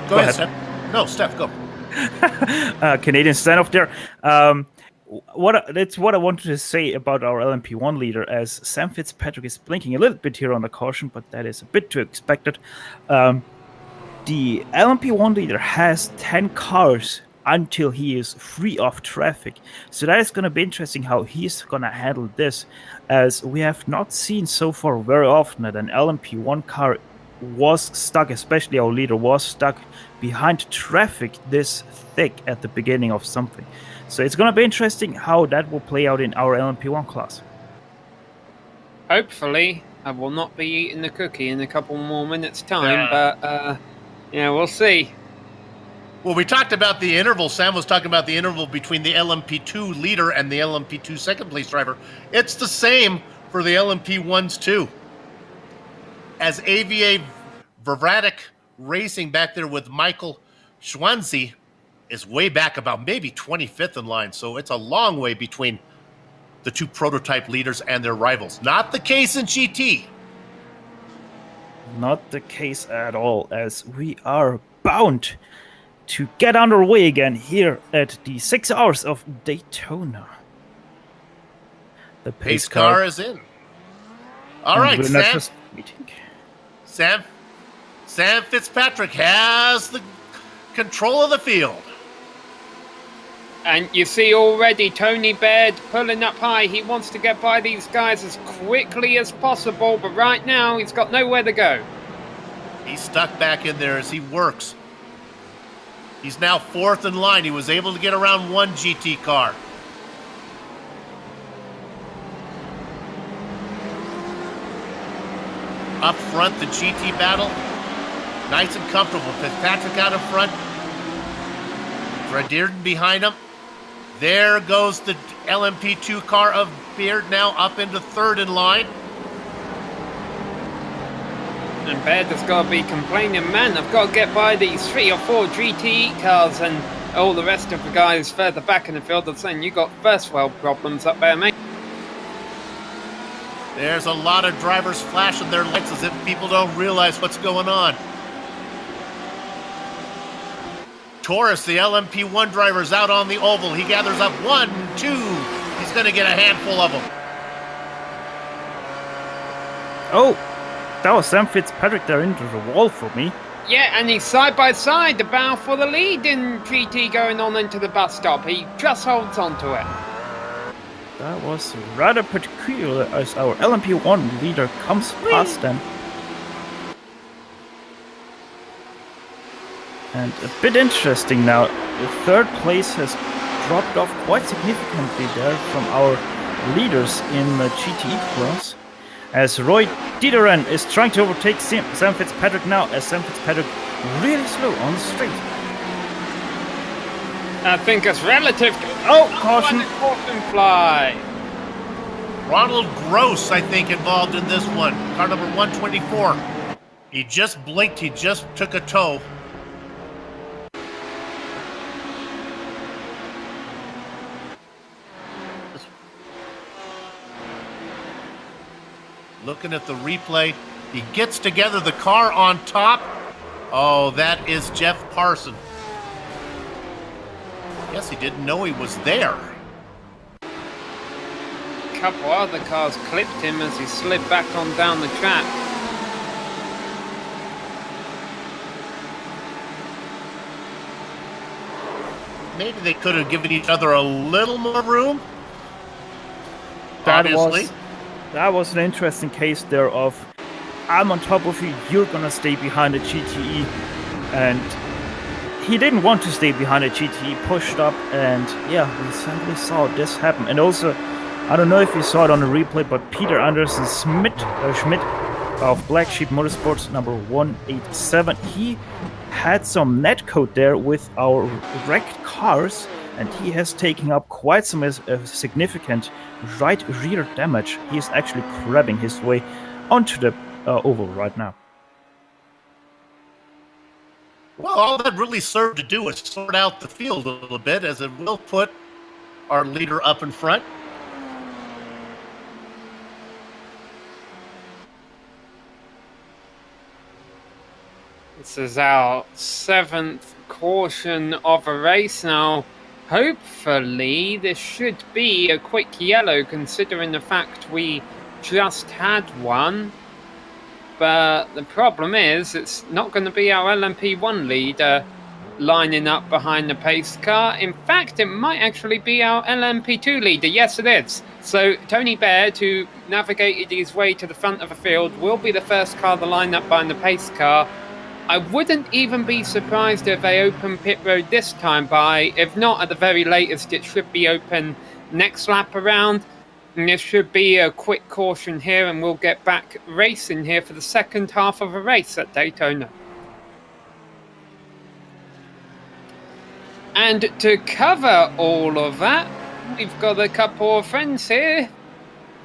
Go ahead, Steph. No, Steph, go. Canadian standoff there. That's what I wanted to say about our LMP1 leader, as Sam Fitzpatrick is blinking a little bit here on the caution, but that is a bit too expected. The LMP1 leader has 10 cars until he is free of traffic. So that is going to be interesting how he's going to handle this, as we have not seen so far very often that an LMP1 car was stuck, especially our leader was stuck behind traffic this thick at the beginning of something. So it's going to be interesting how that will play out in our LMP1 class. Hopefully, I will not be eating the cookie in a couple more minutes' time, but we'll see. Well, we talked about the interval. Sam was talking about the interval between the LMP2 leader and the LMP2 second place driver. It's the same for the LMP1s too. As AVA Vervatic Racing back there with Michael Schwanze is way back about maybe 25th in line. So it's a long way between the two prototype leaders and their rivals. Not the case in GT. Not the case at all, as we are bound to get underway again here at the 6 hours of Daytona. The pace car is in. All right, Sam. Sam Fitzpatrick has the control of the field. And you see already Tony Baird pulling up high. He wants to get by these guys as quickly as possible, but right now he's got nowhere to go. He's stuck back in there as he works. He's now 4th in line. He was able to get around one GT car. Up front, the GT battle. Nice and comfortable. Fitzpatrick out in front. Fred Dearden behind him. There goes the LMP2 car of Beard now up into 3rd in line. And Baird has got to be complaining, man, I've got to get by these 3 or 4 GT cars, and all the rest of the guys further back in the field are saying, you got first world problems up there, mate. There's a lot of drivers flashing their lights as if people don't realize what's going on. Torres, the LMP1 driver, is out on the oval. He gathers up 1, 2. He's going to get a handful of them. Oh, that was Sam Fitzpatrick there into the wall for me. Yeah, and he's side by side, the battle for the lead in GT going on into the bus stop. He just holds on to it. That was rather peculiar as our LMP1 leader comes past them. And a bit interesting now, the 3rd place has dropped off quite significantly there from our leaders in the GT class. As Roy Dieteren is trying to overtake Sam Fitzpatrick now, as Sam Fitzpatrick really slow on the straight. I think it's relative. Caution. Caution fly. Ronald Gross, I think, involved in this one. Car number 124. He just blinked. He just took a tow. Looking at the replay, he gets together the car on top. Oh, that is Jeff Parson. Guess he didn't know he was there. A couple other cars clipped him as he slid back on down the track. Maybe they could have given each other a little more room. That was an interesting case there of I'm on top of you, you're gonna stay behind the GTE. And he didn't want to stay behind the GTE, pushed up, and yeah, we sadly saw this happen. And also, I don't know if you saw it on the replay, but Peter Anderson Schmidt of Black Sheep Motorsports number 187, he had some netcode there with our wrecked cars, and he has taken up quite some significant right rear damage. He is actually crabbing his way onto the oval right now. Well, all that really served to do is sort out the field a little bit, as it will put our leader up in front. This is our 7th caution of a race now. Hopefully, this should be a quick yellow, considering the fact we just had one. But the problem is, it's not going to be our LMP1 leader lining up behind the pace car. In fact, it might actually be our LMP2 leader. Yes, it is. So Tony Baird, who navigated his way to the front of the field, will be the first car to line up behind the pace car. I wouldn't even be surprised if they open pit road this time by. If not, at the very latest, it should be open next lap around. And this should be a quick caution here, and we'll get back racing here for the second half of a race at Daytona. And to cover all of that, we've got a couple of friends here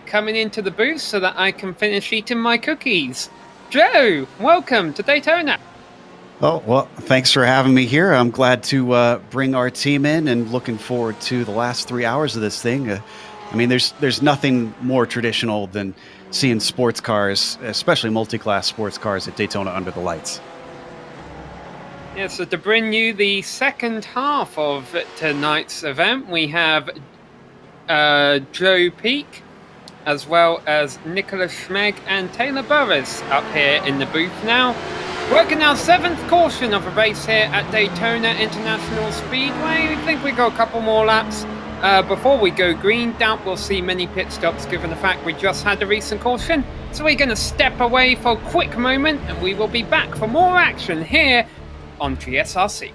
coming into the booth so that I can finish eating my cookies. Joe, welcome to Daytona. Oh, well, thanks for having me here. I'm glad to bring our team in and looking forward to the last 3 hours of this thing. I mean, there's nothing more traditional than seeing sports cars, especially multi-class sports cars at Daytona under the lights. Yeah, so to bring you the second half of tonight's event, we have Joe Peak, as well as Nicholas Schmeg and Taylor Burris up here in the booth now. Working our 7th caution of a race here at Daytona International Speedway. We think we got a couple more laps before we go green. Doubt we'll see many pit stops given the fact we just had a recent caution. So we're going to step away for a quick moment, and we will be back for more action here on GSRC.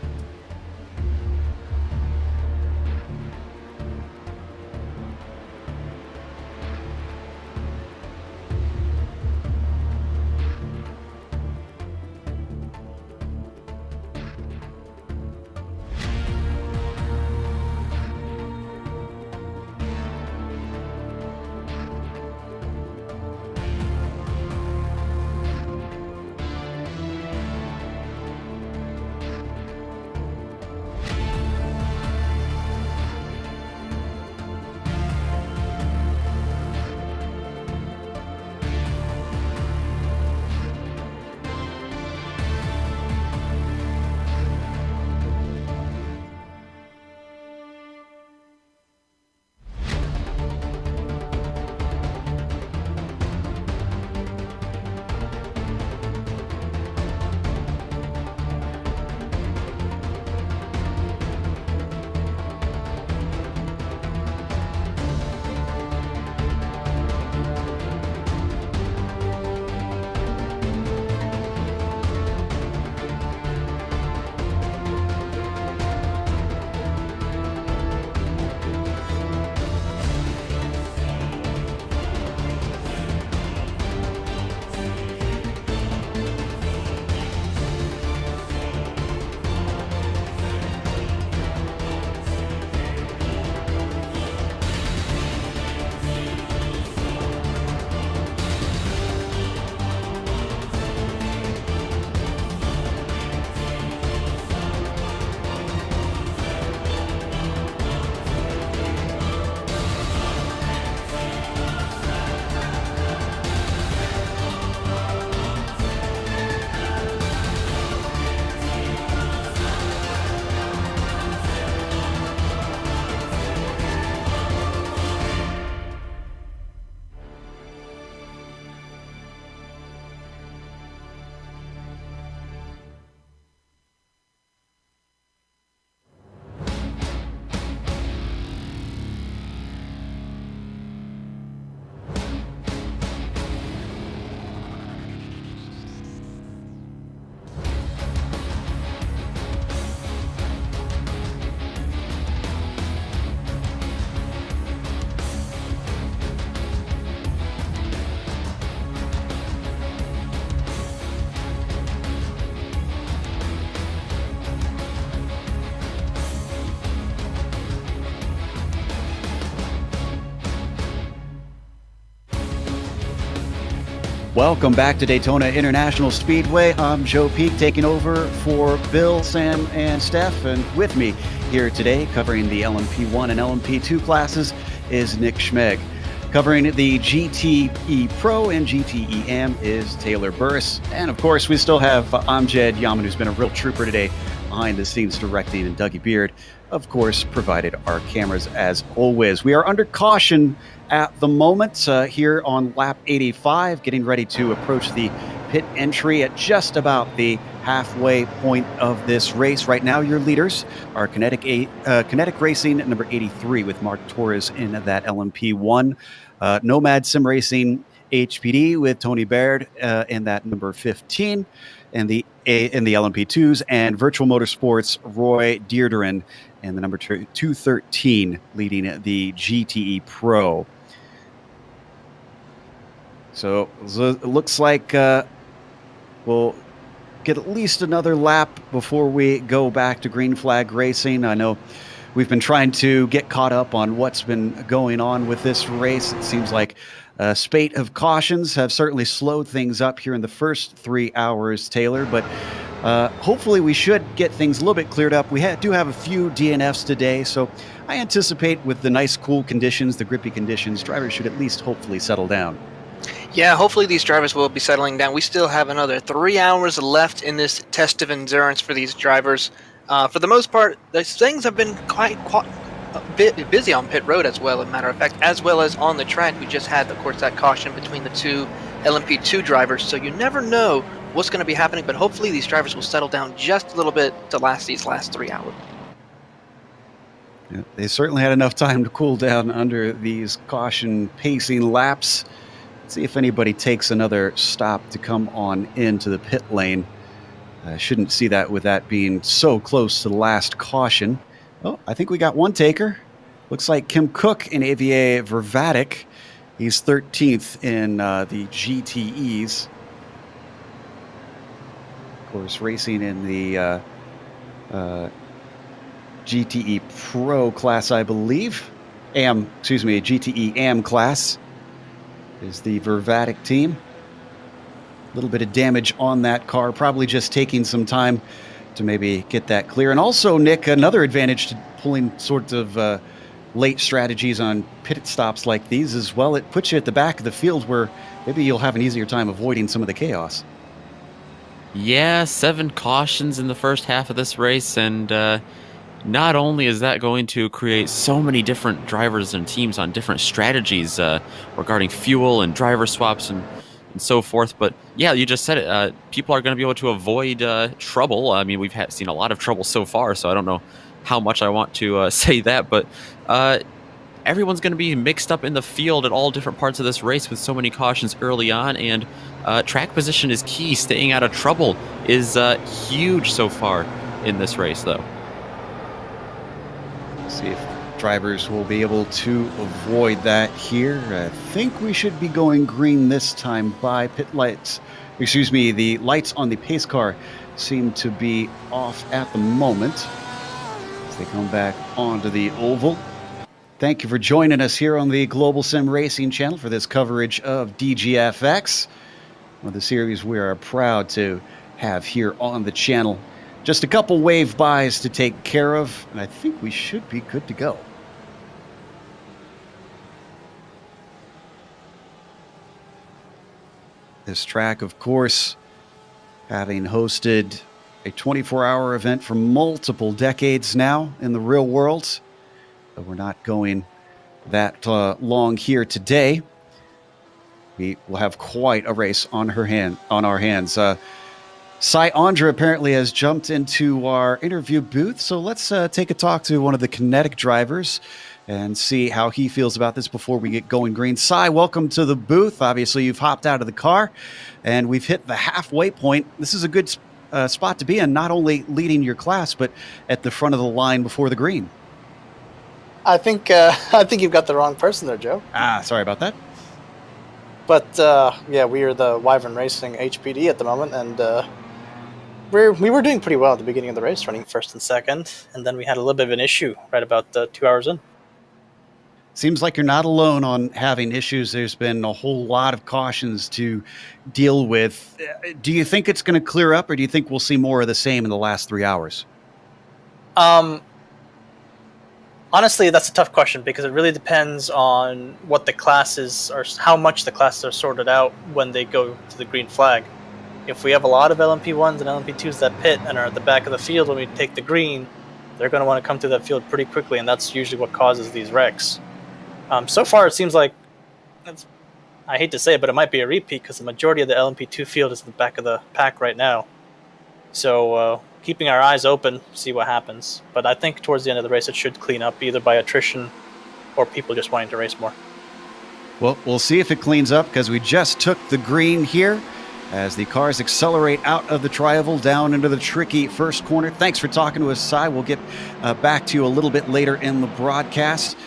Welcome back to Daytona International Speedway. I'm Joe Peak, taking over for Bill, Sam, and Steph. And with me here today, covering the LMP1 and LMP2 classes, is Nick Schmeg. Covering the GTE Pro and GTE Am is Taylor Burris. And of course, we still have Amjad Yaman, who's been a real trooper today, behind the scenes directing, and Dougie Beard, of course, provided our cameras as always. We are under caution at the moment here on lap 85, getting ready to approach the pit entry at just about the halfway point of this race. Right now, your leaders are Kinetic Racing number 83 with Mark Torres in that LMP1, Nomad Sim Racing HPD with Tony Baird in that number 15, and the LMP2s, and Virtual Motorsports Roy Dearderin and the number 213 leading the GTE Pro. So it looks like we'll get at least another lap before we go back to green flag racing. I know we've been trying to get caught up on what's been going on with this race. It seems like a spate of cautions have certainly slowed things up here in the first 3 hours, Taylor, but hopefully we should get things a little bit cleared up. We do have a few DNFs today, so I anticipate with the nice cool conditions, the grippy conditions, drivers should at least hopefully settle down. Yeah, hopefully these drivers will be settling down. We still have another 3 hours left in this test of endurance for these drivers. For the most part, things have been quite a bit busy on pit road as well, as a matter of fact, as well as on the track. We just had, of course, that caution between the two LMP2 drivers, so you never know what's going to be happening, but hopefully these drivers will settle down just a little bit to last these last 3 hours. Yeah, they certainly had enough time to cool down under these caution pacing laps. Let's see if anybody takes another stop to come on into the pit lane. I shouldn't see that with that being so close to the last caution. Oh, I think we got one taker. Looks like Kim Cook in AVA Vervatic. He's 13th in the GTEs. Of course, racing in the GTE Pro class, I believe. GTE Am class is the Vervatic team. A little bit of damage on that car, probably just taking some time to maybe get that clear. And also, Nick, another advantage to pulling sort of late strategies on pit stops like these as well, it puts you at the back of the field where maybe you'll have an easier time avoiding some of the chaos. Yeah, 7 cautions in the first half of this race, and not only is that going to create so many different drivers and teams on different strategies regarding fuel and driver swaps and so forth, but yeah, you just said it. People are going to be able to avoid trouble. I mean, we've seen a lot of trouble so far, so I don't know how much I want to say that, but everyone's going to be mixed up in the field at all different parts of this race with so many cautions early on, and track position is key. Staying out of trouble is huge so far in this race, though. See if drivers will be able to avoid that here. I think we should be going green this time by pit lights. Excuse me, the lights on the pace car seem to be off at the moment as they come back onto the oval. Thank you for joining us here on the Global Sim Racing channel for this coverage of DGFX, one of the series we are proud to have here on the channel. Just a couple wave bys to take care of, and I think we should be good to go. This track, of course, having hosted a 24-hour event for multiple decades now in the real world. But we're not going that long here today. We will have quite a race on our hands. Cy Andra apparently has jumped into our interview booth, so let's take a talk to one of the Kinetic drivers and see how he feels about this before we get going green. Cy, welcome to the booth. Obviously, you've hopped out of the car, and we've hit the halfway point. This is a good spot to be in, not only leading your class, but at the front of the line before the green. I think you've got the wrong person there, Joe. Sorry about that. But yeah, we are the Wyvern Racing HPD at the moment, and we were doing pretty well at the beginning of the race, running first and second, and then we had a little bit of an issue right about 2 hours in. seems like you're not alone on having issues. There's been a whole lot of cautions to deal with. Do you think it's going to clear up, or do you think we'll see more of the same in the last 3 hours? Honestly, that's a tough question because it really depends on what the classes are, how much the classes are sorted out when they go to the green flag. If we have a lot of LMP1s and LMP2s that pit and are at the back of the field when we take the green, they're going to want to come through that field pretty quickly, and that's usually what causes these wrecks. So far, it seems like, I hate to say it, but it might be a repeat because the majority of the LMP2 field is in the back of the pack right now. So keeping our eyes open, see what happens. But I think towards the end of the race, it should clean up either by attrition or people just wanting to race more. Well, we'll see if it cleans up because we just took the green here as the cars accelerate out of the tri-oval down into the tricky first corner. Thanks for talking to us, Cy. We'll get back to you a little bit later in the broadcast.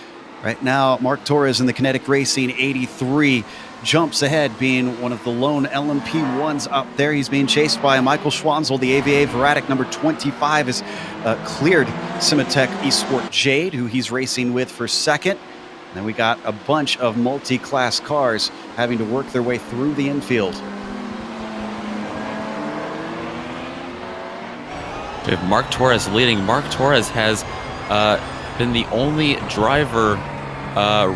Right now, Mark Torres in the Kinetic Racing 83 jumps ahead, being one of the lone LMP1s up there. He's being chased by Michael Schwanzel. The AVA Veratic number 25 has cleared Simatech Esport Jade, who he's racing with for second. And then we got a bunch of multi-class cars having to work their way through the infield. We have Mark Torres leading. Mark Torres has been the only driver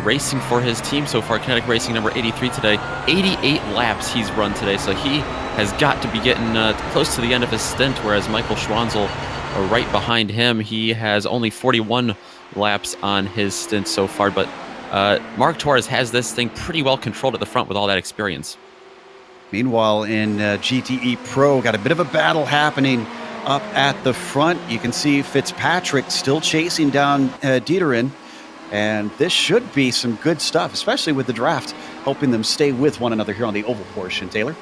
racing for his team so far. Kinetic Racing number 83 today. 88 laps he's run today, so he has got to be getting close to the end of his stint, whereas Michael Schwanzel right behind him, he has only 41 laps on his stint so far, but Mark Torres has this thing pretty well controlled at the front with all that experience. Meanwhile, in GTE Pro, got a bit of a battle happening up at the front. You can see Fitzpatrick still chasing down Dieterin, and this should be some good stuff, especially with the draft helping them stay with one another here on the oval portion. Taylor?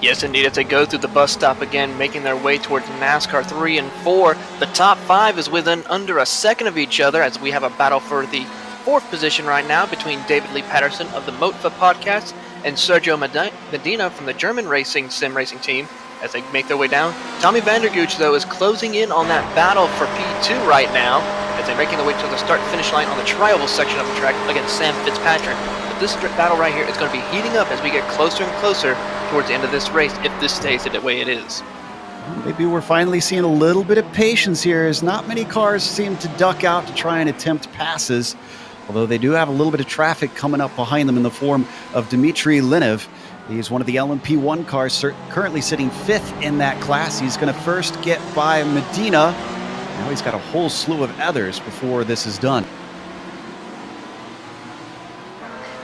Yes, indeed. As they go through the bus stop again, making their way towards NASCAR 3 and 4, the top 5 is within under a second of each other as we have a battle for the 4th position right now between David Lee Patterson of the Motfa podcast and Sergio Medina from the German racing sim racing team as they make their way down. Tommy Vandergooch, though, is closing in on that battle for P2 right now as they're making their way to the start-finish line on the tri-oval section of the track against Sam Fitzpatrick. But this battle right here is going to be heating up as we get closer and closer towards the end of this race if this stays the way it is. Maybe we're finally seeing a little bit of patience here as not many cars seem to duck out to try and attempt passes, although they do have a little bit of traffic coming up behind them in the form of Dmitry Linev. He's one of the LMP1 cars currently sitting 5th in that class. He's going to first get by Medina. Now he's got a whole slew of others before this is done.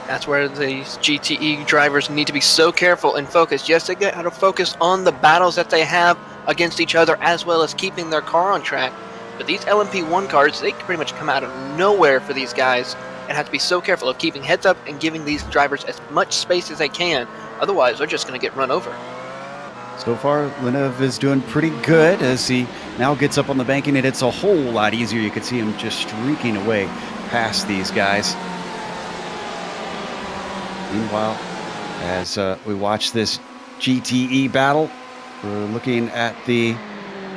That's where these GTE drivers need to be so careful and focused. Yes, they got to focus on the battles that they have against each other as well as keeping their car on track. But these LMP1 cars, they pretty much come out of nowhere for these guys and have to be so careful of keeping heads up and giving these drivers as much space as they can. Otherwise, they're just going to get run over. So far, Linev is doing pretty good as he now gets up on the banking, and it's a whole lot easier. You can see him just streaking away past these guys. Meanwhile, as we watch this GTE battle, we're looking at the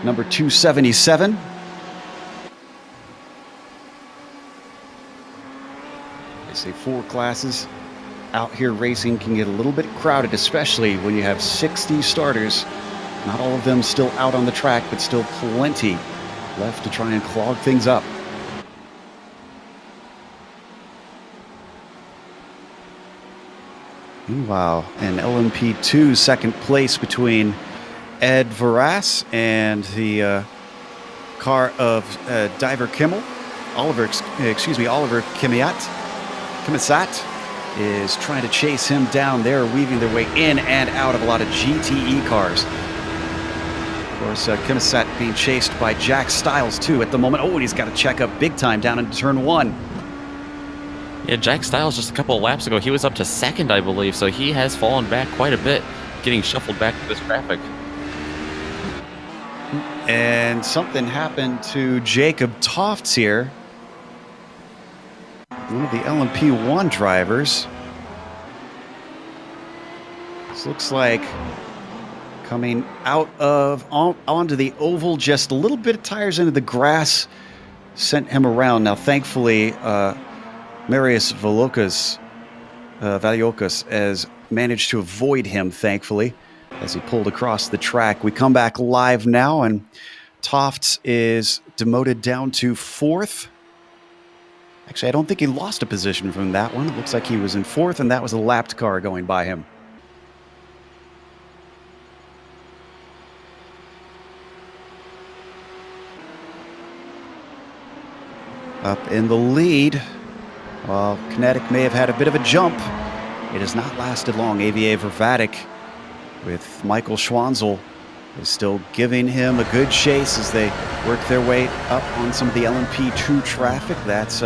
number 277. They say 4 classes out here racing can get a little bit crowded, especially when you have 60 starters. Not all of them still out on the track, but still plenty left to try and clog things up. Meanwhile, in LMP2, second place between Ed Verras and the car of Diver Kimmel. Oliver Kimisat is trying to chase him down. They're weaving their way in and out of a lot of GTE cars. Of course, Kimisat being chased by Jack Stiles, too, at the moment. Oh, and he's got to check up big time down into turn 1. Yeah, Jack Stiles just a couple of laps ago, he was up to 2nd, I believe, so he has fallen back quite a bit, getting shuffled back to this traffic. And something happened to Jacob Tofts here. One of the LMP1 drivers. This looks like coming out of onto the oval, just a little bit of tires into the grass sent him around. Now, thankfully, Marius Valiokas has managed to avoid him, thankfully, as he pulled across the track. We come back live now, and Tofts is demoted down to 4th. Actually, I don't think he lost a position from that one. It looks like he was in 4th, and that was a lapped car going by him. Up in the lead, while Kinetic may have had a bit of a jump, it has not lasted long. AVA Vervatic with Michael Schwanzel is still giving him a good chase as they work their way up on some of the LMP2 traffic. That's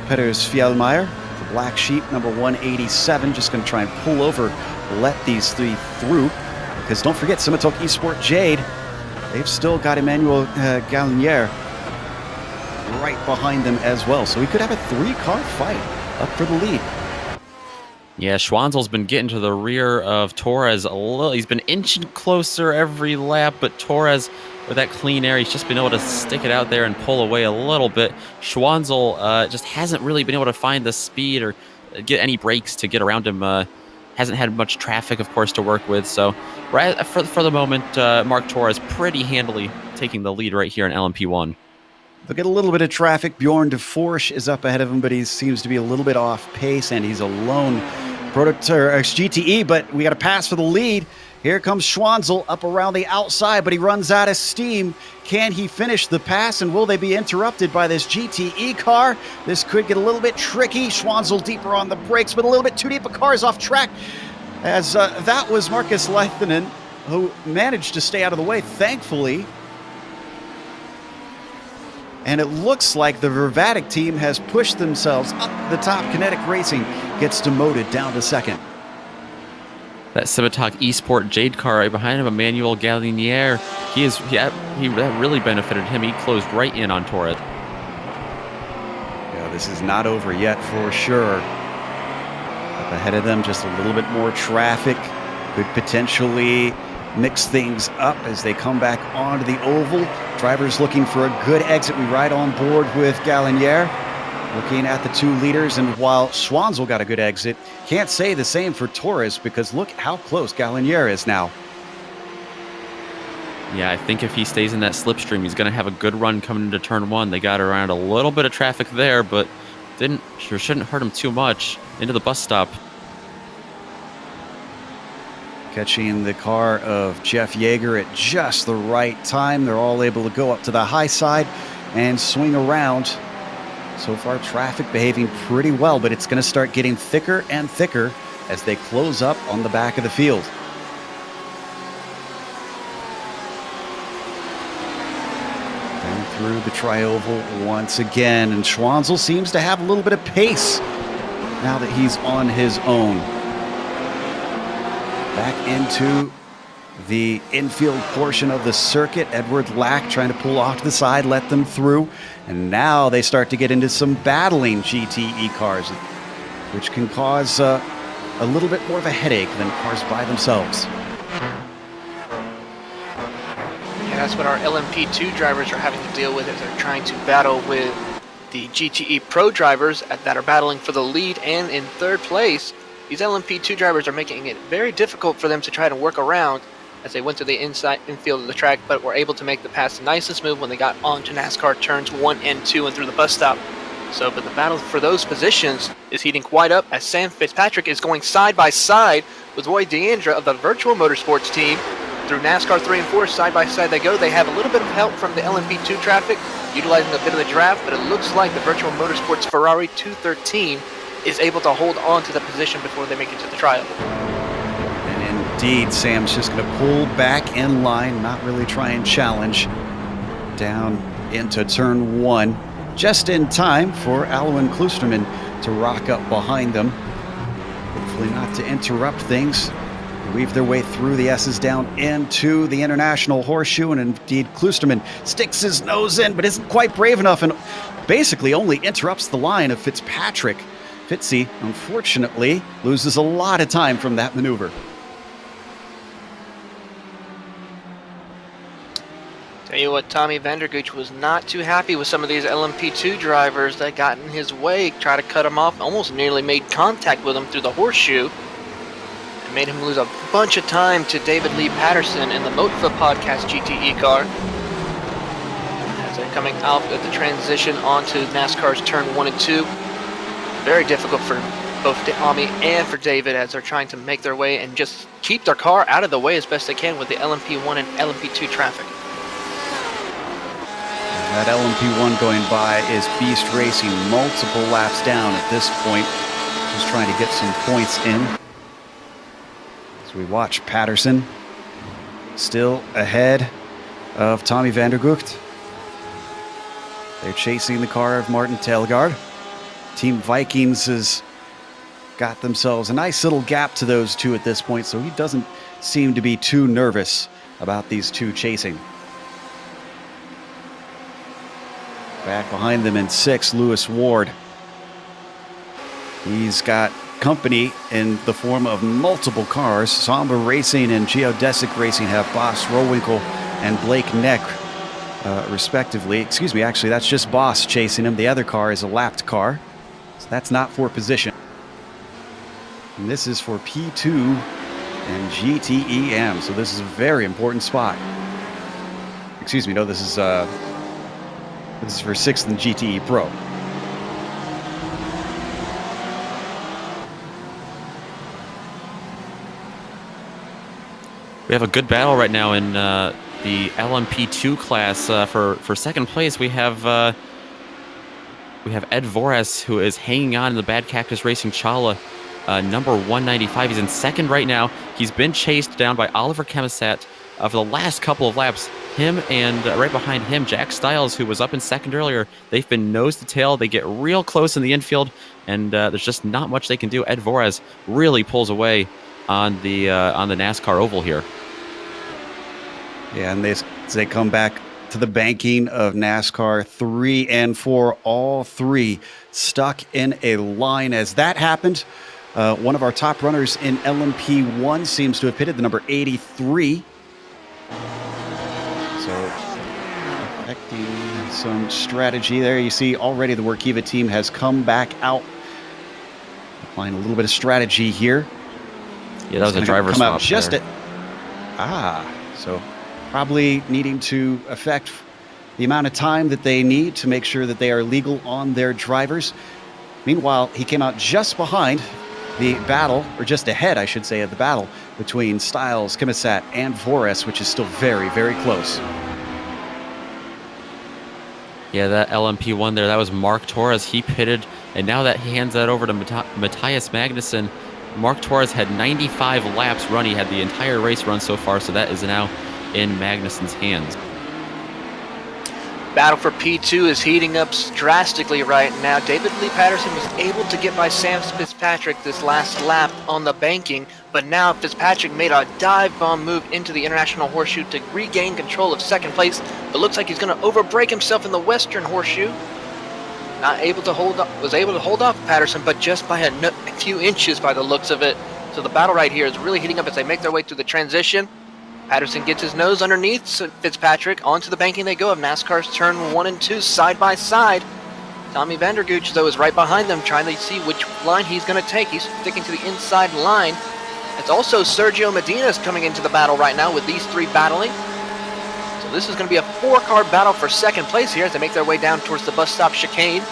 Petters Fjellmeyer, the black sheep, number 187, just going to try and pull over, let these three through. Because don't forget, Simitok Esport Jade, they've still got Emmanuel Galinier right behind them as well. So we could have a 3-car fight up for the lead. Yeah, Schwanzel's been getting to the rear of Torres a little. He's been inching closer every lap, but Torres, with that clean air, he's just been able to stick it out there and pull away a little bit. Schwanzel just hasn't really been able to find the speed or get any brakes to get around him. Hasn't had much traffic, of course, to work with. So right for the moment, Mark Torres pretty handily taking the lead right here in LMP1. They'll get a little bit of traffic. Bjorn de Forsch is up ahead of him, but he seems to be a little bit off pace, and he's a lone GTE, but we got a pass for the lead. Here comes Schwanzel up around the outside, but he runs out of steam. Can he finish the pass, and will they be interrupted by this GTE car? This could get a little bit tricky. Schwanzel deeper on the brakes, but a little bit too deep. A car is off track, as that was Marcus Leithinen, who managed to stay out of the way, thankfully. And it looks like the Vervatic team has pushed themselves up the top. Kinetic Racing gets demoted down to 2nd. That Simitok Esport Jade car right behind him, Emmanuel Galinier, he that really benefited him. He closed right in on Torres. Yeah, this is not over yet for sure. Up ahead of them, just a little bit more traffic. Could potentially mix things up as they come back onto the oval. Drivers looking for a good exit. We ride on board with Galinier, looking at the 2 leaders, and while Schwanzel got a good exit, can't say the same for Torres, because look how close Galinier is now. Yeah, I think if he stays in that slipstream, he's going to have a good run coming into turn 1. They got around a little bit of traffic there, but shouldn't hurt him too much into the bus stop. Catching the car of Jeff Yeager at just the right time. They're all able to go up to the high side and swing around. So far, traffic behaving pretty well, but it's going to start getting thicker and thicker as they close up on the back of the field. Down through the tri-oval once again, and Schwanzel seems to have a little bit of pace now that he's on his own. Back into the infield portion of the circuit. Edward Lack trying to pull off to the side, let them through. And now they start to get into some battling GTE cars, which can cause a little bit more of a headache than cars by themselves. Yeah, that's what our LMP2 drivers are having to deal with as they're trying to battle with the GTE Pro drivers that are battling for the lead and in 3rd place. These LMP2 drivers are making it very difficult for them to try to work around as they went to the infield of the track, but were able to make the pass nice and smooth when they got onto NASCAR turns 1 and 2 and through the bus stop. But the battle for those positions is heating quite up as Sam Fitzpatrick is going side by side with Roy Deandra of the Virtual Motorsports team. Through NASCAR 3 and 4, side by side they go. They have a little bit of help from the LMP2 traffic, utilizing a bit of the draft, but it looks like the Virtual Motorsports Ferrari 213 is able to hold on to the position before they make it to the trial. And indeed, Sam's just going to pull back in line, not really try and challenge, down into turn 1, just in time for Alwyn Klusterman to rock up behind them. Hopefully not to interrupt things. Weave their way through the S's down into the International Horseshoe, and indeed Klusterman sticks his nose in, but isn't quite brave enough and basically only interrupts the line of Fitzpatrick. Fitzy, unfortunately, loses a lot of time from that maneuver. Tell you what, Tommy Vandergooch was not too happy with some of these LMP2 drivers that got in his way, tried to cut him off, almost nearly made contact with him through the horseshoe. It made him lose a bunch of time to David Lee Patterson in the Motiva Podcast GTE car. As they're coming out at the transition onto NASCAR's turn 1 and 2. Very difficult for both Tommy and for David as they're trying to make their way and just keep their car out of the way as best they can with the LMP1 and LMP2 traffic. That LMP1 going by is Beast Racing, multiple laps down at this point. Just trying to get some points in. As we watch Patterson still ahead of Tommy Vandergooch. They're chasing the car of Martin Telgaard. Team Vikings has got themselves a nice little gap to those two at this point, so he doesn't seem to be too nervous about these two chasing. Back behind them in 6th, Lewis Ward. He's got company in the form of multiple cars. Samba Racing and Geodesic Racing have Boss Rowinkle and Blake Neck, respectively. Excuse me, actually, that's just Boss chasing him. The other car is a lapped car, so that's not for position. And this is for P2 and GTEM, so this is a very important spot. Excuse me, no, this is for 6th and GTE Pro. We have a good battle right now in the LMP2 class. For second place, we have Ed Voras, who is hanging on in the Bad Cactus Racing Chala, number 195. He's in second right now. He's been chased down by Oliver Chemisat for the last couple of laps. Him and right behind him, Jack Stiles, who was up in second earlier. They've been nose to tail. They get real close in the infield, and there's just not much they can do. Ed Voras really pulls away on the NASCAR oval here. Yeah, and they come back to the banking of NASCAR 3 and 4, all three stuck in a line. As that happened, one of our top runners in LMP1 seems to have pitted, the number 83. So affecting some strategy there. You see already the Workiva team has come back out, applying a little bit of strategy here. Yeah, that was a driver come swap out just there. So probably needing to affect the amount of time that they need to make sure that they are legal on their drivers. Meanwhile, he came out just behind the battle, or just ahead, I should say, of the battle between Stiles, Chemisat, and Voras, which is still very, very close. Yeah, that LMP1 there, that was Mark Torres. He pitted, and now that he hands that over to Matthias Magnussen. Mark Torres had 95 laps run. He had the entire race run so far, so that is now in Magnussen's hands. Battle for P2 is heating up drastically right now. David Lee Patterson was able to get by Sam Fitzpatrick this last lap on the banking, but now Fitzpatrick made a dive bomb move into the International Horseshoe to regain control of second place, but looks like he's going to overbreak himself in the Western Horseshoe. Was able to hold off Patterson, but just by a few inches by the looks of it. So the battle right here is really heating up as they make their way through the transition. Patterson gets his nose underneath Fitzpatrick. Onto the banking they go of NASCAR's turn 1 and 2 side by side. Tommy Vandergooch, though, is right behind them, trying to see which line he's going to take. He's sticking to the inside line. It's also Sergio Medina's coming into the battle right now with these three battling. So this is going to be a 4-car battle for second place here as they make their way down towards the bus stop chicane.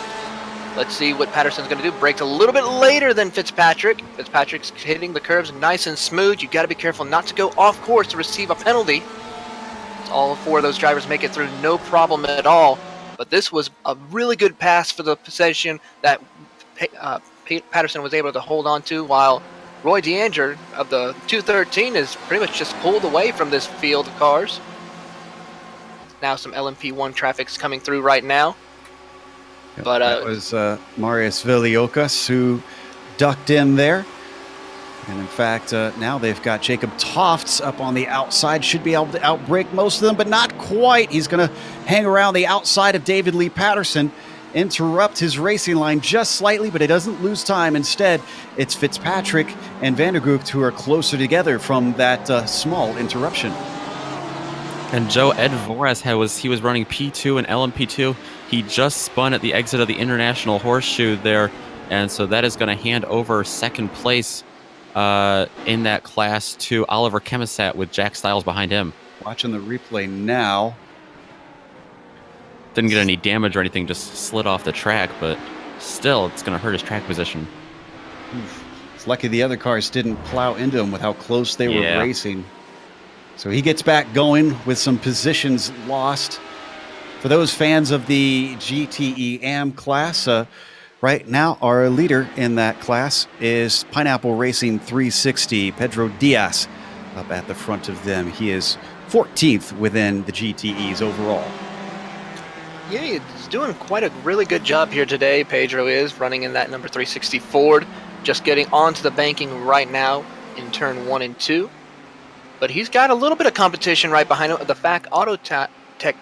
Let's see what Patterson's going to do. Braked a little bit later than Fitzpatrick. Fitzpatrick's hitting the curves nice and smooth. You've got to be careful not to go off course to receive a penalty. All four of those drivers make it through no problem at all. But this was a really good pass for the possession that Patterson was able to hold on to, while Roy DeAnger of the 213 is pretty much just pulled away from this field of cars. Now some LMP1 traffic's coming through right now. But that was Marius Villiokas who ducked in there. And in fact, now they've got Jacob Tofts up on the outside. Should be able to outbrake most of them, but not quite. He's going to hang around the outside of David Lee Patterson, interrupt his racing line just slightly, but he doesn't lose time. Instead, it's Fitzpatrick and Vandergooch who are closer together from that small interruption. And Joe, Ed Voras was running P2 and LMP2. He just spun at the exit of the International Horseshoe there, and so that is going to hand over second place in that class to Oliver Chemisat with Jack Stiles behind him. Watching the replay now. Didn't get any damage or anything, just slid off the track, but still, it's going to hurt his track position. It's lucky the other cars didn't plow into him with how close they were racing. So he gets back going with some positions lost. For those fans of the GTE AM class, right now our leader in that class is Pineapple Racing 360, Pedro Diaz, up at the front of them. He is 14th within the GTEs overall. Yeah, he's doing quite a really good job here today. Pedro is running in that number 360 Ford, just getting onto the banking right now in turn 1 and 2. But he's got a little bit of competition right behind him. The FAC Auto Tech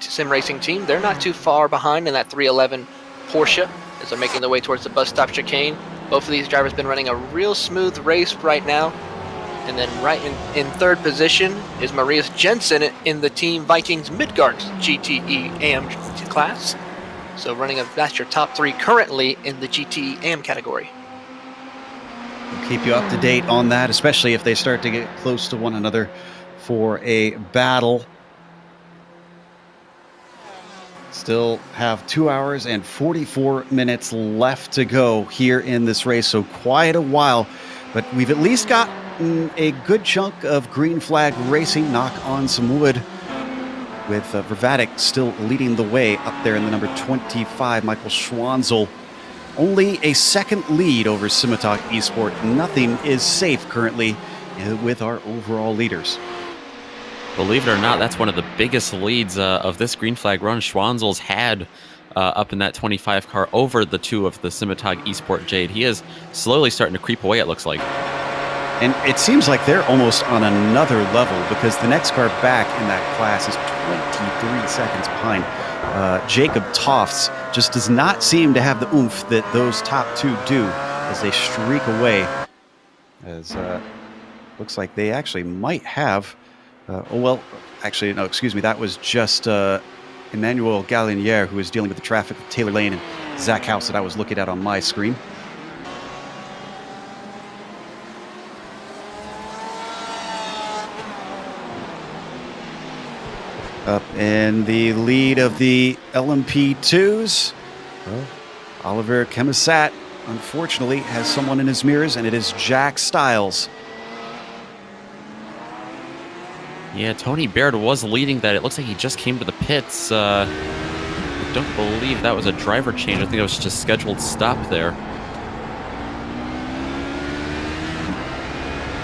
Sim Racing team, they're not too far behind in that 311 Porsche as they're making their way towards the bus stop chicane. Both of these drivers been running a real smooth race right now. And then right in third position is Marius Jensen in the Team Vikings Midgard GTE AM class. So that's your top 3 currently in the GTE AM category. We'll keep you up to date on that, especially if they start to get close to one another for a battle. Still have 2 hours and 44 minutes left to go here in this race, so quite a while. But we've at least got a good chunk of green flag racing, knock on some wood, with Vervatic still leading the way up there in the number 25, Michael Schwanzel. Only a second lead over Simitok Esport. Nothing is safe currently with our overall leaders. Believe it or not, that's one of the biggest leads of this green flag run. Schwanzel's had up in that 25 car over the 2 of the Simitok Esport Jade. He is slowly starting to creep away, it looks like. And it seems like they're almost on another level because the next car back in that class is 23 seconds behind. Jacob Tofts just does not seem to have the oomph that those top 2 do as they streak away. As looks like they actually might have... that was just Emmanuel Galinier who was dealing with the traffic with Taylor Lane and Zach House that I was looking at on my screen. Up in the lead of the LMP2s, Oliver Chemisat, unfortunately, has someone in his mirrors, and it is Jack Stiles. Yeah, Tony Baird was leading that. It looks like he just came to the pits. I don't believe that was a driver change. I think it was just a scheduled stop there.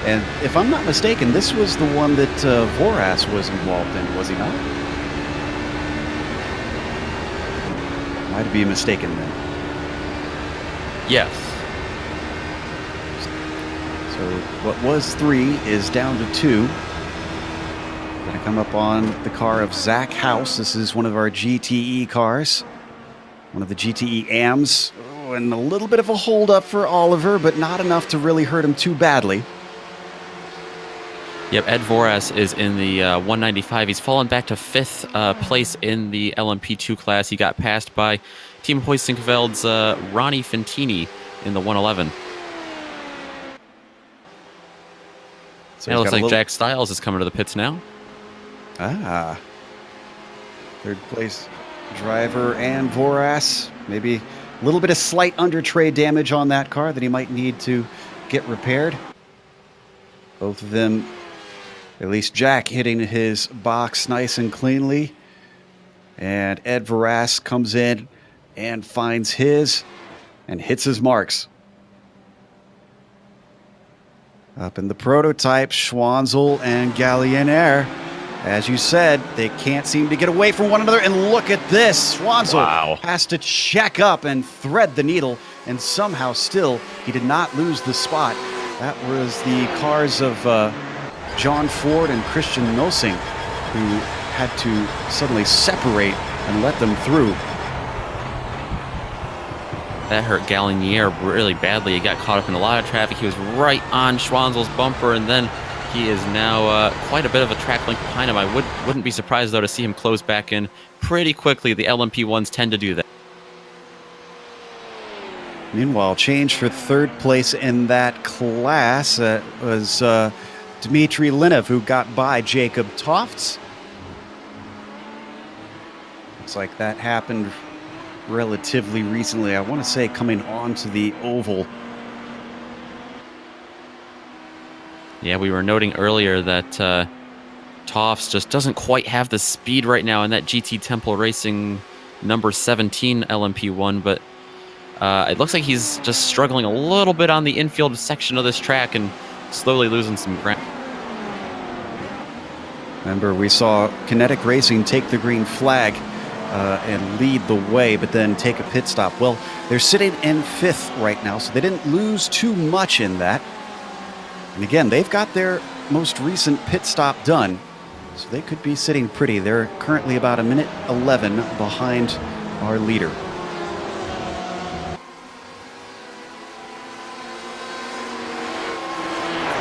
And if I'm not mistaken, this was the one that Voras was involved in, was he not? Might be mistaken then. Yes. So what was 3 is down to 2. Going to come up on the car of Zach House. This is one of our GTE cars. One of the GTE AMs. Oh, and a little bit of a hold-up for Oliver, but not enough to really hurt him too badly. Yep, Ed Voras is in the 195. He's fallen back to 5th place in the LMP2 class. He got passed by Team Hoysinkeveld's Ronnie Fantini in the 111. So it looks like Jack Stiles is coming to the pits now. Ah. 3rd place driver and Voras. Maybe a little bit of slight under-tray damage on that car that he might need to get repaired. Both of them, at least Jack, hitting his box nice and cleanly. And Ed Voras comes in and finds his and hits his marks. Up in the prototype, Schwanzel and Gallianaire. As you said, they can't seem to get away from one another. And look at this. Schwanzel has to check up and thread the needle. And somehow still, he did not lose the spot. That was the cars of John Ford and Christian Nosing, who had to suddenly separate and let them through. That hurt Galinier really badly. He got caught up in a lot of traffic. He was right on Schwanzel's bumper, and then He is now quite a bit of a track length behind him. I wouldn't be surprised, though, to see him close back in pretty quickly. The LMP1s tend to do that. Meanwhile, change for third place in that class was Dmitry Linev, who got by Jacob Tofts. Looks like that happened relatively recently. I want to say coming onto the oval. Yeah, we were noting earlier that Tofts just doesn't quite have the speed right now in that GT Temple Racing number 17 LMP1, but it looks like he's just struggling a little bit on the infield section of this track and slowly losing some ground. Remember, we saw Kinetic Racing take the green flag and lead the way, but then take a pit stop. Well, they're sitting in 5th right now, so they didn't lose too much in that. And again, they've got their most recent pit stop done, so they could be sitting pretty. They're currently about a minute 11 behind our leader.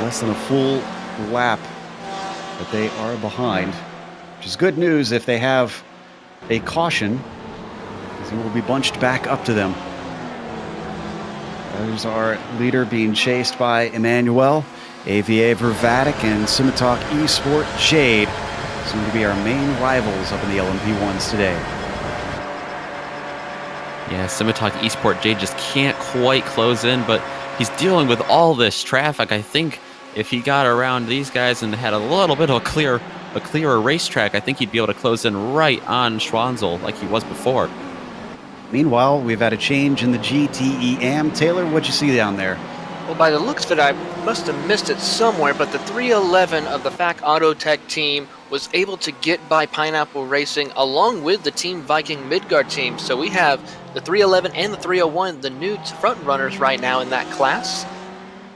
Less than a full lap that they are behind, which is good news if they have a caution, because he will be bunched back up to them. There's our leader being chased by Emmanuel, AVA Vervatic, and Scimitar Esport Jade. Seem to be our main rivals up in the LMP1s today. Yeah, Scimitar Esport Jade just can't quite close in, but he's dealing with all this traffic. I think if he got around these guys and had a little bit of a clearer racetrack, I think he'd be able to close in right on Schwanzel like he was before. Meanwhile, we've had a change in the GTE AM. Taylor, what'd you see down there? Well, by the looks of it, I must have missed it somewhere, but the 311 of the FAC Autotech team was able to get by Pineapple Racing along with the Team Viking Midgard team. So we have the 311 and the 301, the new front runners right now in that class,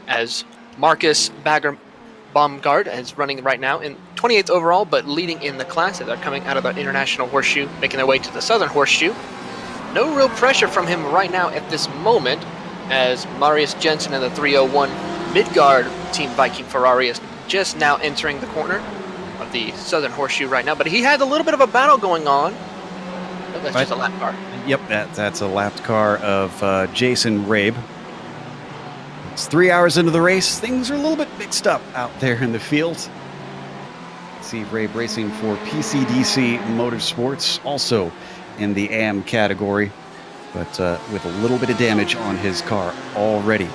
as Marcus Bagger-Baumgart is running right now in 28th overall, but leading in the class as they're coming out of the International Horseshoe, making their way to the Southern Horseshoe. No real pressure from him right now at this moment, as Marius Jensen and the 301 Midgard Team Viking Ferrari is just now entering the corner of the Southern Horseshoe right now. But he had a little bit of a battle going on. Oh, that's just a lap car. Yep, that's a lapped car of Jason Rabe. It's 3 hours into the race. Things are a little bit mixed up out there in the field. See Rabe racing for PCDC Motorsports, also in the AM category, but with a little bit of damage on his car already.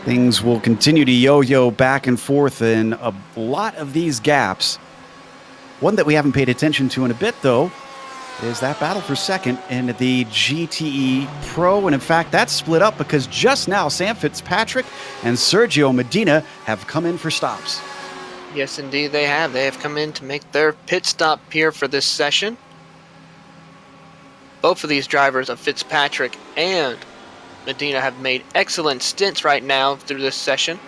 Things will continue to yo-yo back and forth in a lot of these gaps. One that we haven't paid attention to in a bit, though, is that battle for second in the GTE Pro. And in fact, that's split up because just now Sam Fitzpatrick and Sergio Medina have come in for stops. Yes, indeed they have. They have come in to make their pit stop here for this session. Both of these drivers of Fitzpatrick and Medina have made excellent stints right now through this session.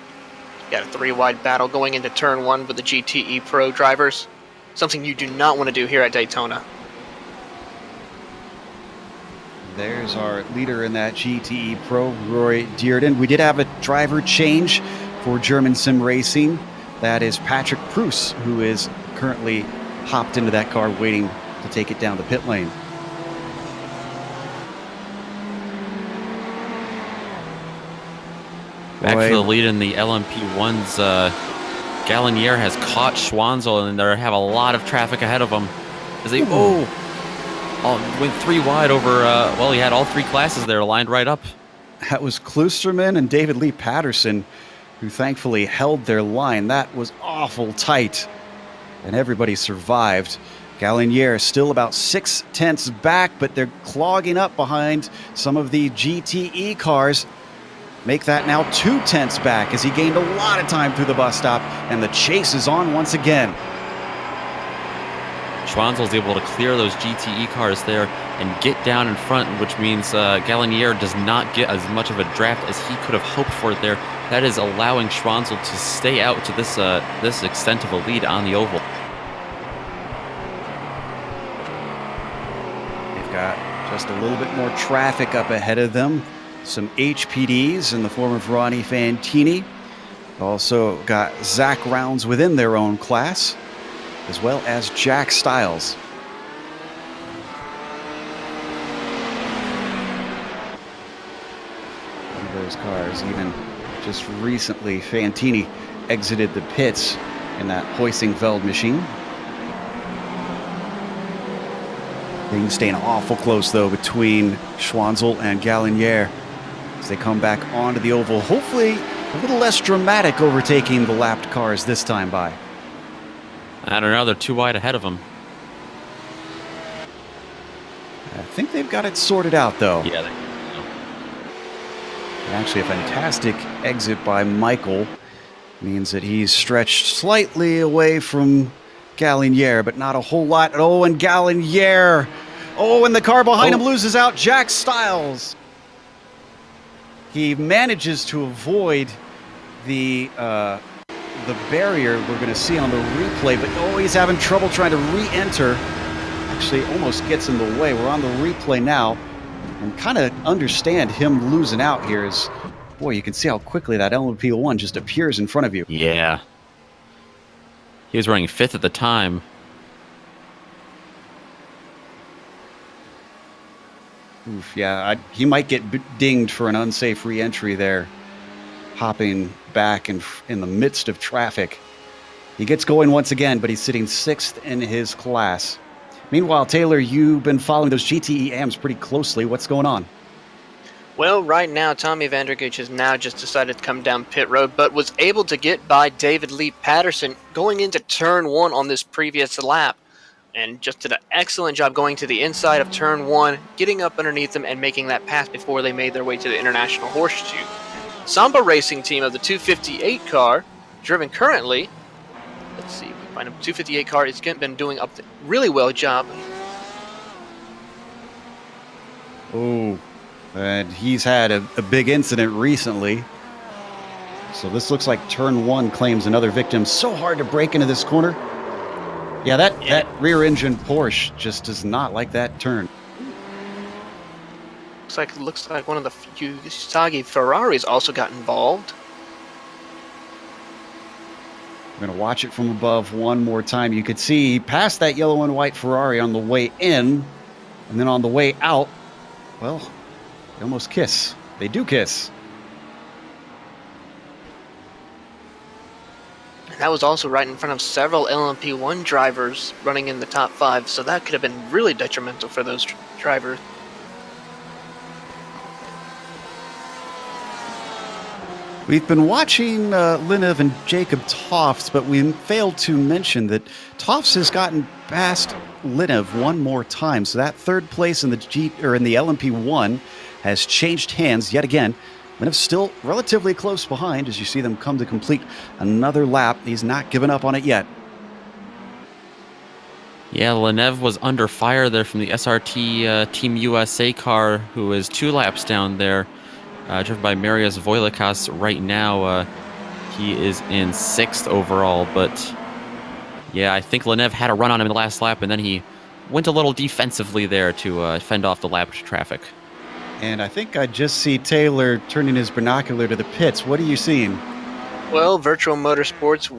Got a 3-wide battle going into turn 1 with the GTE Pro drivers. Something you do not want to do here at Daytona. There's our leader in that GTE Pro, Roy Dearden. We did have a driver change for German Sim Racing. That is Patrick Pruce, who is currently hopped into that car waiting to take it down the pit lane. Back for the lead in the LMP1s. Galinier has caught Schwanzel, and they have a lot of traffic ahead of him. As they went 3 wide over. Well, he had all 3 classes there lined right up. That was Kloosterman and David Lee Patterson, who thankfully held their line. That was awful tight, and everybody survived. Galinier still about 6/10 back, but they're clogging up behind some of the GTE cars. Make that now 2/10 back as he gained a lot of time through the bus stop, and the chase is on once again. Schwanzel's able to clear those GTE cars there and get down in front, which means Galinier does not get as much of a draft as he could have hoped for there. That is allowing Schwanzel to stay out to this extent of a lead on the oval. They've got just a little bit more traffic up ahead of them. some HPDs in the form of Ronnie Fantini. Also got Zach Rounds within their own class, as well as Jack Stiles. One of those cars, even just recently, Fantini exited the pits in that Hoisingfeld machine. Things staying awful close, though, between Schwanzel and Galliniere as they come back onto the oval. Hopefully a little less dramatic overtaking the lapped cars this time by. I don't know. They're too wide ahead of them. I think they've got it sorted out, though. Yeah. Actually, a fantastic exit by Michael means that he's stretched slightly away from Galliniere, but not a whole lot. Oh, and Galliniere. Oh, and the car behind him loses out. Jack Stiles. He manages to avoid the barrier we're going to see on the replay, but oh, he's having trouble trying to re-enter. Actually, almost gets in the way. We're on the replay now, and kind of understand him losing out here is, boy, you can see how quickly that LMP1 just appears in front of you. Yeah. He was running 5th at the time. Oof, yeah, he might get dinged for an unsafe re-entry there, hopping back in the midst of traffic. He gets going once again, but he's sitting 6th in his class. Meanwhile, Taylor, you've been following those GTE AMs pretty closely. What's going on? Well, right now, Tommy Vandergooch has now just decided to come down pit road, but was able to get by David Lee Patterson going into turn 1 on this previous lap. And just did an excellent job going to the inside of turn 1, getting up underneath them and making that pass before they made their way to the International Horseshoe. Samba Racing Team of the 258 car, driven currently, let's see if we find a 258 car, it's been doing a really well job. Oh, and he's had a big incident recently. So this looks like turn 1 claims another victim. So hard to break into this corner. Yeah, that rear engine Porsche just does not like that turn. Looks like one of the few Usagi Ferraris also got involved. I'm going to watch it from above one more time. You could see past that yellow and white Ferrari on the way in, and then on the way out, well, they almost kiss. They do kiss. That was also right in front of several LMP1 drivers running in the top 5, so that could have been really detrimental for those drivers. We've been watching Linev and Jacob Tofts, but we failed to mention that Tofts has gotten past Linev one more time, so that third place in the LMP1 has changed hands yet again. Linev's still relatively close behind as you see them come to complete another lap. He's not given up on it yet. Yeah, Linev was under fire there from the SRT Team USA car, who is 2 laps down there, driven by Marius Voilikas right now. He is in 6th overall, but yeah, I think Linev had a run on him in the last lap, and then he went a little defensively there to fend off the lapped traffic. And I think I just see Taylor turning his binocular to the pits. What are you seeing? Well, Virtual Motorsports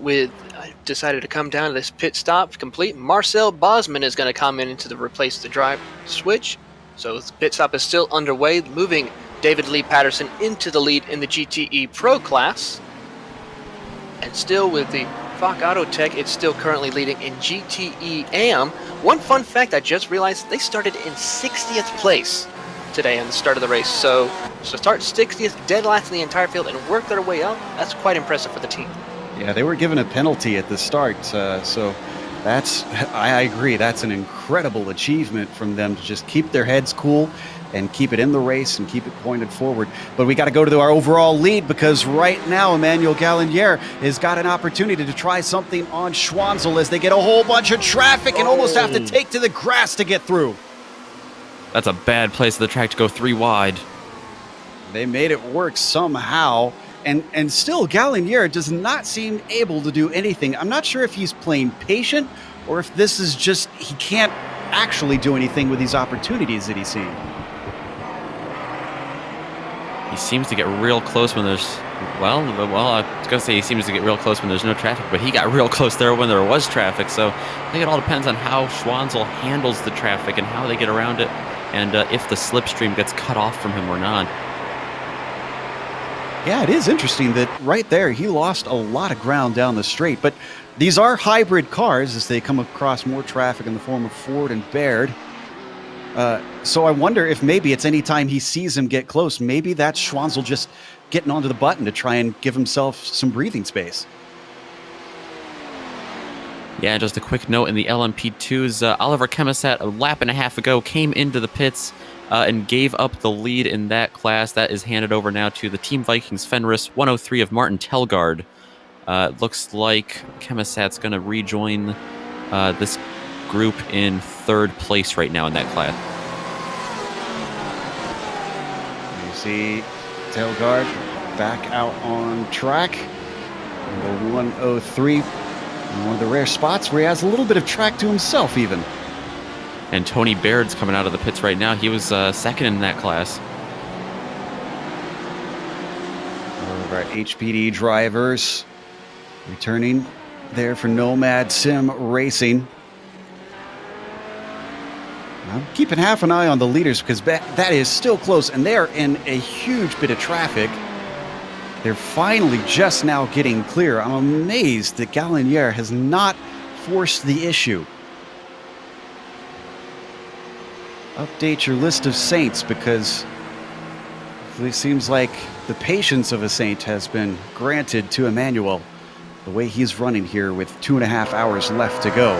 decided to come down to this pit stop complete. Marcel Bosman is going to come in to replace the drive switch. So the pit stop is still underway, moving David Lee Patterson into the lead in the GTE Pro class. And still with the Fach Autotech, it's still currently leading in GTE AM. One fun fact I just realized, they started in 60th place today on the start of the race. So to start 60th, dead last in the entire field, and work their way up, that's quite impressive for the team. Yeah, they were given a penalty at the start, so that's, I agree, that's an incredible achievement from them to just keep their heads cool and keep it in the race and keep it pointed forward. But we got to go to our overall lead, because right now Emmanuel Galliniere has got an opportunity to try something on Schwanzel as they get a whole bunch of traffic and almost have to take to the grass to get through. That's a bad place of the track to go 3 wide. They made it work somehow, and still Galliniere does not seem able to do anything. I'm not sure if he's playing patient or if this is just he can't actually do anything with these opportunities that he's seeing. He seems to get real close when there's, well, I was going to say he seems to get real close when there's no traffic, but he got real close there when there was traffic. So I think it all depends on how Schwanzel handles the traffic and how they get around it, and if the slipstream gets cut off from him or not. Yeah, it is interesting that right there he lost a lot of ground down the straight, but these are hybrid cars as they come across more traffic in the form of Ford and Baird. So I wonder if maybe it's any time he sees him get close, maybe that's Schwanzel just getting onto the button to try and give himself some breathing space. Yeah, just a quick note in the LMP2s, Oliver Chemisat a lap and a half ago came into the pits and gave up the lead in that class. That is handed over now to the Team Vikings Fenris 103 of Martin Telgard. Looks like Chemisat's going to rejoin this group in third place right now in that class. You see Telgard back out on track. Number 103, in one of the rare spots where he has a little bit of track to himself even. And Tony Baird's coming out of the pits right now. He was second in that class. One of our HPD drivers returning there for Nomad Sim Racing. I'm keeping half an eye on the leaders because that is still close, and they're in a huge bit of traffic. They're finally just now getting clear. I'm amazed that Galinier has not forced the issue. Update your list of saints, because it seems like the patience of a saint has been granted to Emmanuel, the way he's running here with 2.5 hours left to go.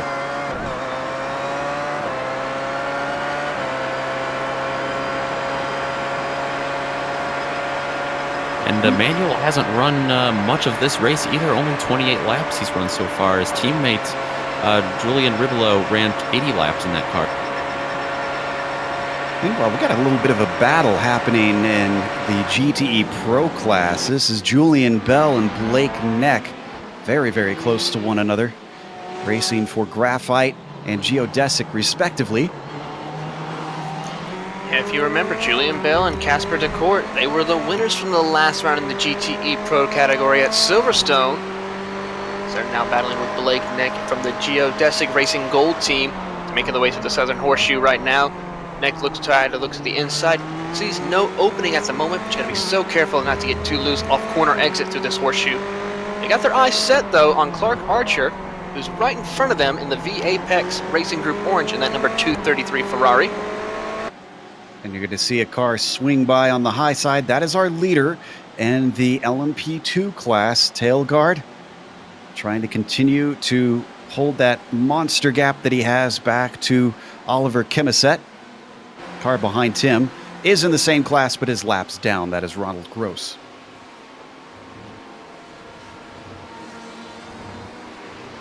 And Emmanuel hasn't run much of this race either. Only 28 laps he's run so far. His teammate Julian Ribelot ran 80 laps in that car. Meanwhile, we got a little bit of a battle happening in the GTE Pro class. This is Julian Bell and Blake Neck, very, very close to one another, racing for Graphite and Geodesic respectively. If you remember, Julian Bell and Casper DeCourt, they were the winners from the last round in the GTE Pro category at Silverstone. So they're now battling with Blake Neck from the Geodesic Racing Gold team, making the way through the Southern Horseshoe right now. Neck looks tired, looks at the inside, sees no opening at the moment, but you gotta be so careful not to get too loose off corner exit through this horseshoe. They got their eyes set though on Clark Archer, who's right in front of them in the V-Apex Racing Group Orange in that number 233 Ferrari. And you're going to see a car swing by on the high side. That is our leader in the LMP2 class, Tailguard, trying to continue to hold that monster gap that he has back to Oliver Chemisat. Car behind him is in the same class, but his laps down. That is Ronald Gross.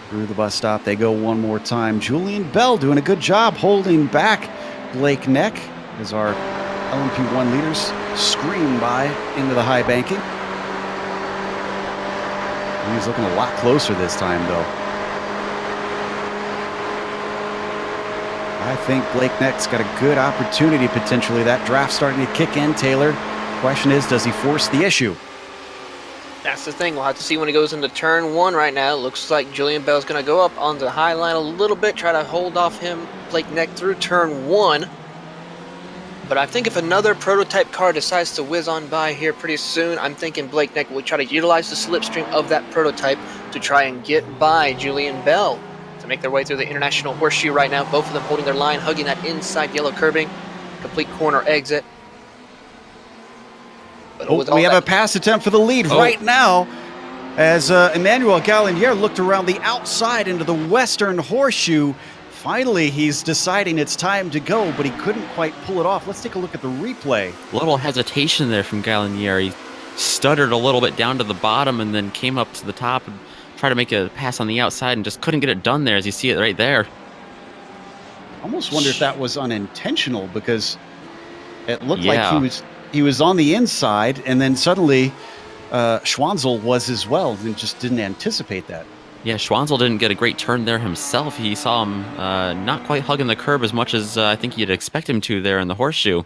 Through the bus stop, they go one more time. Julian Bell doing a good job holding back Blake Neck as our LMP1 leaders scream by into the high banking. And he's looking a lot closer this time, though. I think Blake Neck's got a good opportunity potentially. That draft starting to kick in, Taylor. Question is, does he force the issue? That's the thing. We'll have to see when he goes into turn one right now. Looks like Julian Bell's going to go up on the high line a little bit, try to hold off him, Blake Neck, through turn one. But I think if another prototype car decides to whiz on by here pretty soon, I'm thinking Blake Neck will try to utilize the slipstream of that prototype to try and get by Julian Bell to make their way through the International Horseshoe right now. Both of them holding their line, hugging that inside yellow curbing, complete corner exit. But we have a pass attempt for the lead right now as Emmanuel Galinier looked around the outside into the Western Horseshoe. Finally, he's deciding it's time to go, but he couldn't quite pull it off. Let's take a look at the replay. A little hesitation there from Galinier. He stuttered a little bit down to the bottom and then came up to the top and tried to make a pass on the outside and just couldn't get it done there, as you see it right there. Almost wonder if that was unintentional, because it looked like he was on the inside, and then suddenly Schwanzel was as well and just didn't anticipate that. Yeah, Schwanzel didn't get a great turn there himself. He saw him not quite hugging the curb as much as I think you'd expect him to there in the horseshoe.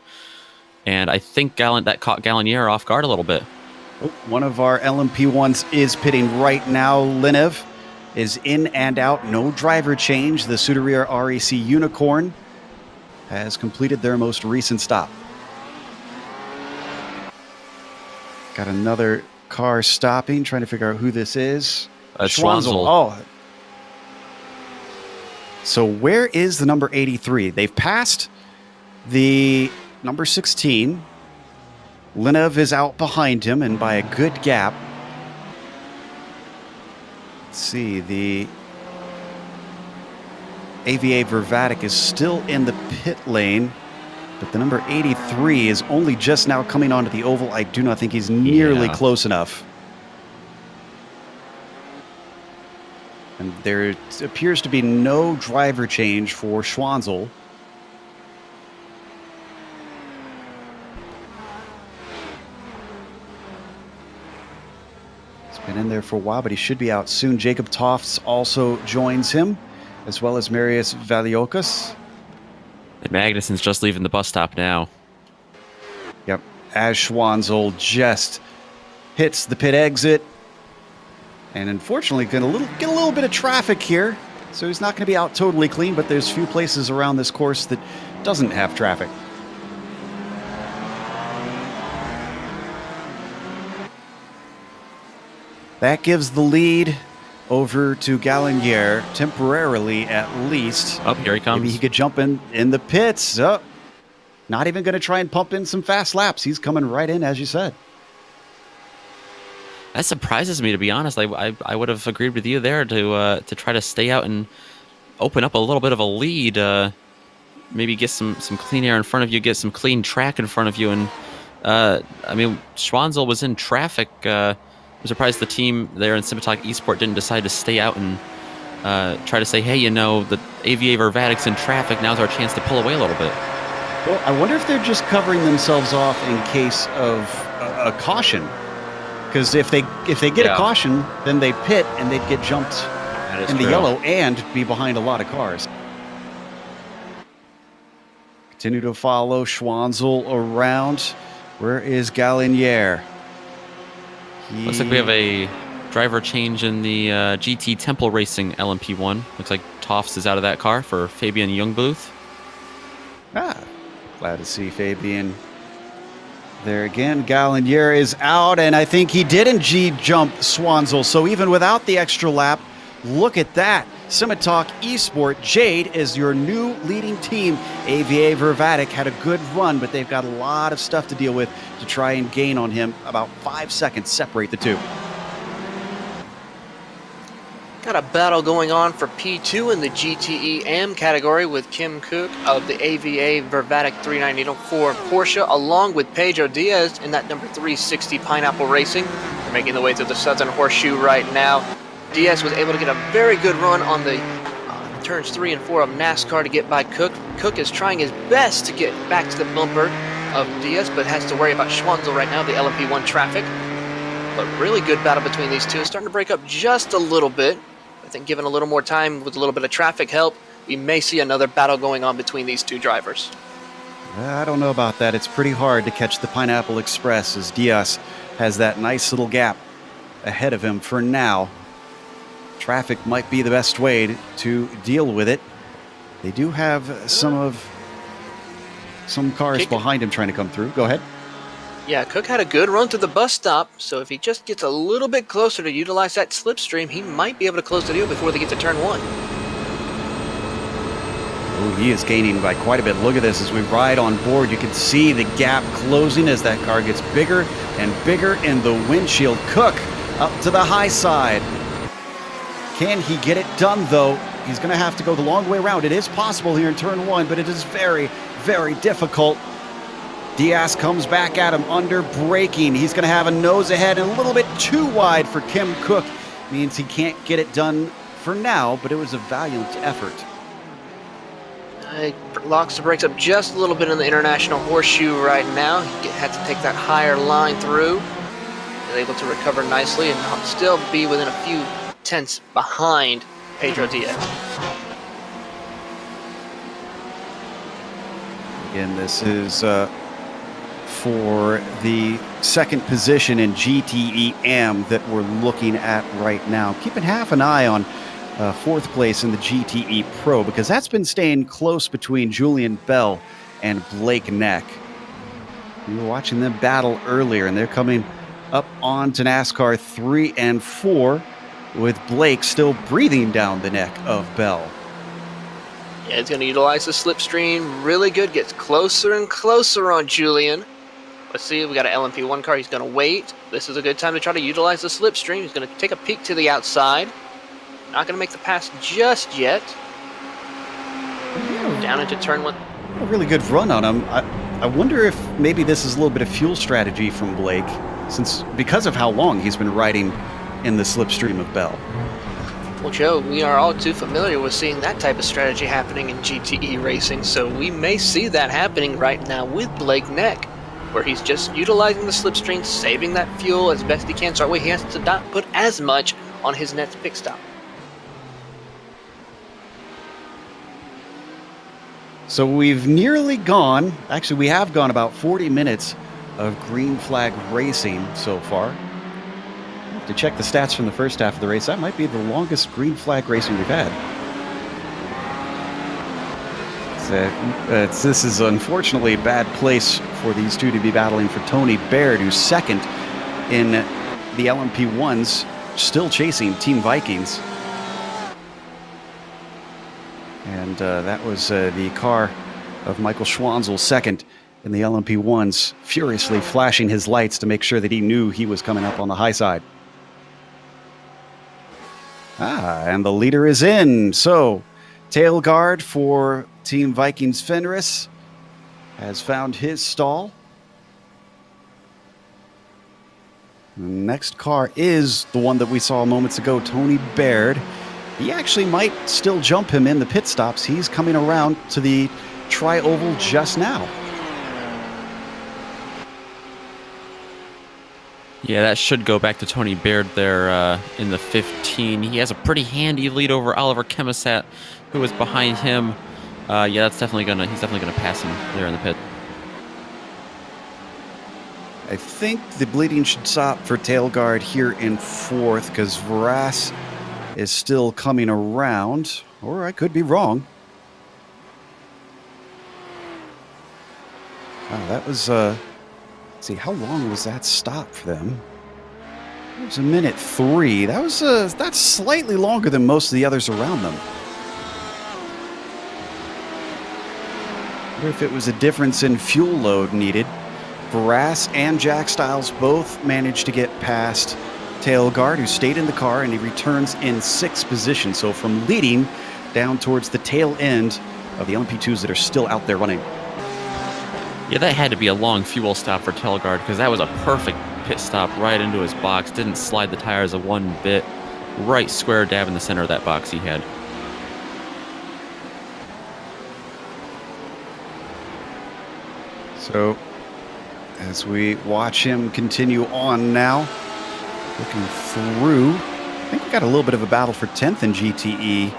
And I think that caught Gallier off guard a little bit. Oh, one of our LMP1s is pitting right now. Linev is in and out. No driver change. The Suderia REC Unicorn has completed their most recent stop. Got another car stopping, trying to figure out who this is. Schwanzel. Oh. So where is the number 83? They've passed the number 16. Linev is out behind him and by a good gap. Let's see, the AVA Vervatic is still in the pit lane, but the number 83 is only just now coming onto the oval. I do not think he's nearly close enough. And there appears to be no driver change for Schwanzel. Been in there for a while, but he should be out soon. Jacob Tofts also joins him, as well as Marius Valiokas. And Magnuson's just leaving the bus stop now. Yep, as Schwanzel just hits the pit exit. And unfortunately, get a little bit of traffic here. So he's not going to be out totally clean, but there's few places around this course that doesn't have traffic. That gives the lead over to Gallier, temporarily at least. Oh, here he comes. Maybe he could jump in the pits. Oh, not even going to try and pump in some fast laps. He's coming right in, as you said. That surprises me, to be honest. I would have agreed with you there to try to stay out and open up a little bit of a lead. Maybe get some clean air in front of you, get some clean track in front of you. And, I mean, Schwanzel was in traffic. I'm surprised the team there in Simitok Esport didn't decide to stay out and try to say, hey, you know, the AVA Vervatic's in traffic. Now's our chance to pull away a little bit. Well, I wonder if they're just covering themselves off in case of a caution. Because if they get a caution, then they pit and they'd get jumped in the yellow and be behind a lot of cars. Continue to follow Schwanzel around. Where is Gallier? Looks like we have a driver change in the GT Temple Racing LMP1. Looks like Tofts is out of that car for Fabian Jungbluth. Glad to see Fabian there again. Gallier is out, and I think he didn't G-jump Schwanzel. So even without the extra lap, look at that. Simitok Esport, Jade is your new leading team. AVA Vervatic had a good run, but they've got a lot of stuff to deal with to try and gain on him. About 5 seconds separate the two. Got a battle going on for P2 in the GTE AM category with Kim Cook of the AVA Vervatic 3904 Porsche, along with Pedro Diaz in that number 360 Pineapple Racing. They're making their way through the Southern Horseshoe right now. Diaz was able to get a very good run on the turns 3 and 4 of NASCAR to get by Cook. Cook is trying his best to get back to the bumper of Diaz, but has to worry about Schwanzel right now, the LMP1 traffic. But really good battle between these two. Starting to break up just a little bit. I think given a little more time with a little bit of traffic help, we may see another battle going on between these two drivers. I don't know about that. It's pretty hard to catch the Pineapple Express as Diaz has that nice little gap ahead of him for now. Traffic might be the best way to deal with it. They do have some cars behind him trying to come through. Go ahead. Yeah, Cook had a good run through the bus stop, so if he just gets a little bit closer to utilize that slipstream, he might be able to close the deal before they get to turn 1. Oh, he is gaining by quite a bit. Look at this as we ride on board. You can see the gap closing as that car gets bigger and bigger in the windshield. Cook up to the high side. Can he get it done, though? He's going to have to go the long way around. It is possible here in turn 1, but it is very, very difficult. Diaz comes back at him under braking. He's going to have a nose ahead and a little bit too wide for Kim Cook. Means he can't get it done for now, but it was a valiant effort. Locks the brakes up just a little bit in the International Horseshoe right now. He had to take that higher line through. He's able to recover nicely and still be within a few tenths behind Pedro Diaz. Again, this is for the second position in GTE AM that we're looking at right now. Keeping half an eye on fourth place in the GTE Pro, because that's been staying close between Julian Bell and Blake Neck. We were watching them battle earlier, and they're coming up on to NASCAR 3 and 4 with Blake still breathing down the neck of Bell. Yeah, he's going to utilize the slipstream really good. Gets closer and closer on Julian. Let's see, we got an LMP1 car. He's going to wait. This is a good time to try to utilize the slipstream. He's going to take a peek to the outside. Not going to make the pass just yet. Down into turn one. A really good run on him. I wonder if maybe this is a little bit of fuel strategy from Blake, because of how long he's been riding in the slipstream of Bell. Well, Joe, we are all too familiar with seeing that type of strategy happening in GTE racing, so we may see that happening right now with Blake Neck, where he's just utilizing the slipstream, saving that fuel as best he can, so that way he has to not put as much on his next pit stop. So we've nearly gone, actually we have gone about 40 minutes of green flag racing so far. To check the stats from the first half of the race, that might be the longest green flag racing we've had. This is unfortunately a bad place for these two to be battling for Tony Baird, who's second in the LMP1s, still chasing Team Vikings. And that was the car of Michael Schwanzel, second in the LMP1s, furiously flashing his lights to make sure that he knew he was coming up on the high side. And the leader is in. So, tail guard for Team Vikings Fenris has found his stall. The next car is the one that we saw moments ago, Tony Baird. He actually might still jump him in the pit stops. He's coming around to the tri-oval just now. Yeah, that should go back to Tony Baird there in the 15. He has a pretty handy lead over Oliver Chemisat, who is behind him. Yeah, he's definitely gonna pass him there in the pit. I think the bleeding should stop for tail guard here in fourth, because Varas is still coming around, or I could be wrong. That was let's see, how long was that stop for them? It was 1:03. That's slightly longer than most of the others around them. I wonder if it was a difference in fuel load needed. Varas and Jack Stiles both managed to get past Tailguard, who stayed in the car, and he returns in sixth position. So from leading down towards the tail end of the LMP2s that are still out there running. Yeah, that had to be a long fuel stop for Tailguard, because that was a perfect pit stop right into his box. Didn't slide the tires a one bit. Right square dab in the center of that box he had. So as we watch him continue on now, looking through, I think we got a little bit of a battle for 10th in GTE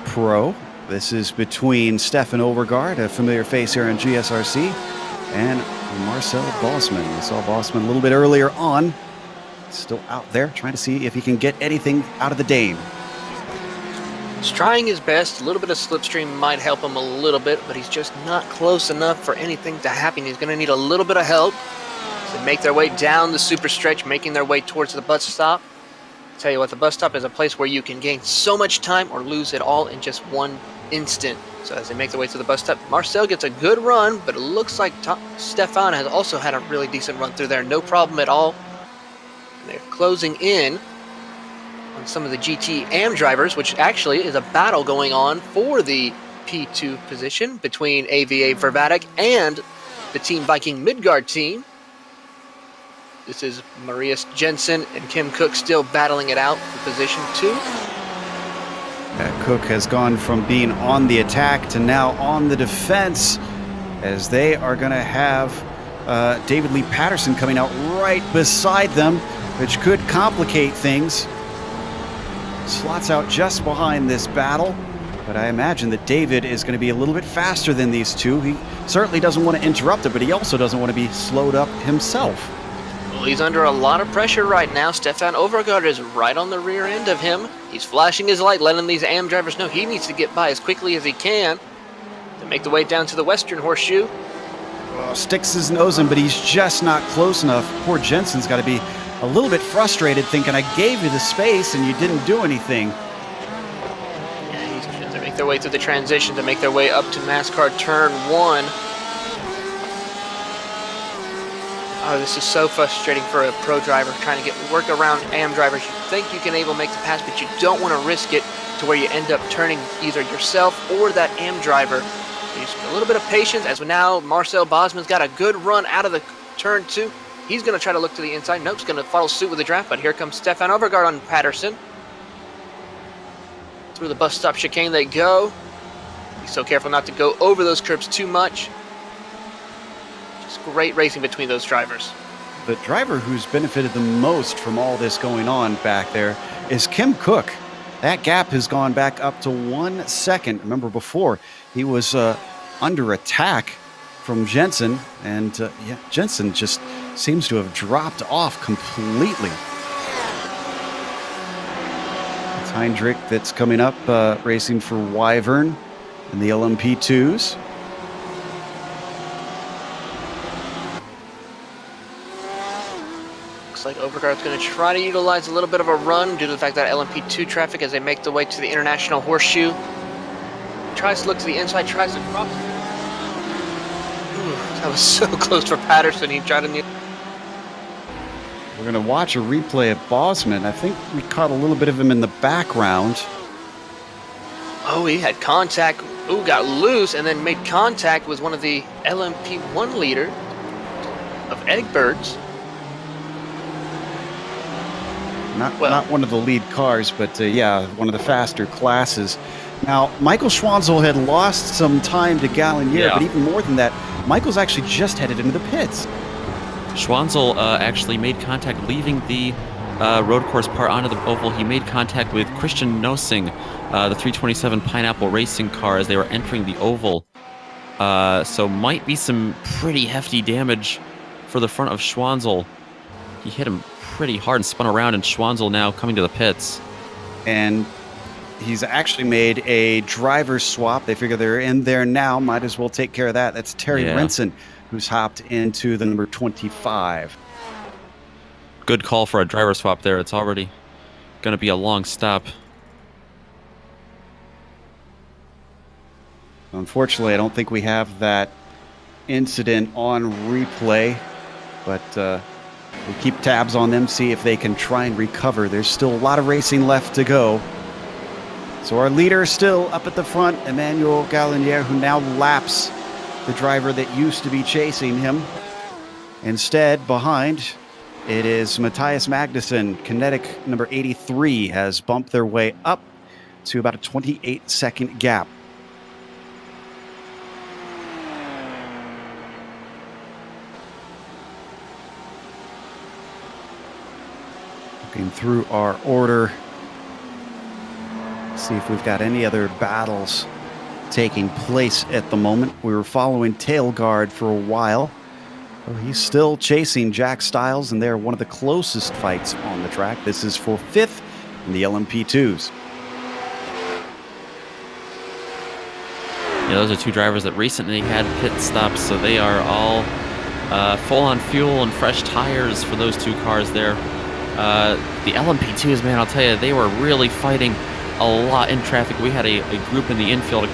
Pro. This is between Stefan Overgaard, a familiar face here on GSRC, and Marcel Bossman. We saw Bossman a little bit earlier on, still out there trying to see if he can get anything out of the Dane. He's trying his best. A little bit of slipstream might help him a little bit, but he's just not close enough for anything to happen. He's going to need a little bit of help to make their way down the super stretch, making their way towards the bus stop. Tell you what, the bus stop is a place where you can gain so much time or lose it all in just one instant. So as they make their way to the bus stop, Marcel gets a good run, but it looks like Stefan has also had a really decent run through there. No problem at all. And they're closing in on some of the GT AM drivers, which actually is a battle going on for the P2 position between AVA Vervatic and the Team Viking Midgard team. This is Marius Jensen and Kim Cook still battling it out for position 2. Cook has gone from being on the attack to now on the defense, as they are going to have David Lee Patterson coming out right beside them, which could complicate things. Slots out just behind this battle. But I imagine that David is going to be a little bit faster than these two. He certainly doesn't want to interrupt it, but he also doesn't want to be slowed up himself. Well, he's under a lot of pressure right now. Stefan Overgaard is right on the rear end of him. He's flashing his light, letting these AM drivers know he needs to get by as quickly as he can to make the way down to the Western Horseshoe. Well, sticks his nose in, but he's just not close enough. Poor Jensen's got to be a little bit frustrated, thinking, I gave you the space and you didn't do anything. Yeah, he's trying to make their way through the transition to make their way up to NASCAR Turn 1. Oh, this is so frustrating for a pro driver trying to work around AM drivers. You think you can make the pass, but you don't want to risk it to where you end up turning either yourself or that AM driver. Just a little bit of patience as now Marcel Bosman's got a good run out of the Turn 2. He's going to try to look to the inside. Nope, he's going to follow suit with the draft, but here comes Stefan Overgaard on Patterson. Through the bus stop chicane they go. Be so careful not to go over those curbs too much. Just great racing between those drivers. The driver who's benefited the most from all this going on back there is Kim Cook. That gap has gone back up to 1 second. Remember before, he was under attack from Jensen, and Jensen just seems to have dropped off completely. It's Heinrich that's coming up, racing for Wyvern in the LMP2s. Looks like Overgaard's going to try to utilize a little bit of a run due to the fact that LMP2 traffic as they make their way to the International Horseshoe. Tries to look to the inside, tries to cross. Ooh, that was so close for Patterson. He tried to... We're going to watch a replay of Bosman. I think we caught a little bit of him in the background. Oh, he had contact. Ooh, got loose and then made contact with one of the LMP1 leader of Eggbirds. Not one of the lead cars, but one of the faster classes. Now, Michael Schwanzel had lost some time to Gallinier, but even more than that, Michael's actually just headed into the pits. Schwanzel actually made contact leaving the road course part onto the oval. He made contact with Christian Nosing, the 327 Pineapple Racing car, as they were entering the oval. So might be some pretty hefty damage for the front of Schwanzel. He hit him pretty hard and spun around, and Schwanzel now coming to the pits. And he's actually made a driver swap. They figure they're in there now. Might as well take care of that. That's Terry Renson, who's hopped into the number 25. Good call for a driver swap there. It's already going to be a long stop. Unfortunately, I don't think we have that incident on replay, but we'll keep tabs on them, see if they can try and recover. There's still a lot of racing left to go. So our leader still up at the front, Emmanuel Gallinier, who now laps the driver that used to be chasing him. Instead, behind, it is Matthias Magnussen. Kinetic number 83 has bumped their way up to about a 28-second gap. Looking through our order, see if we've got any other battles taking place at the moment. We were following Tailguard for a while. Well, he's still chasing Jack Stiles, and they're one of the closest fights on the track. This is for 5th in the LMP2s. Yeah, those are two drivers that recently had pit stops, so they are all full on fuel and fresh tires for those two cars there. The LMP2s, man, I'll tell you, they were really fighting a lot in traffic. We had a group in the infield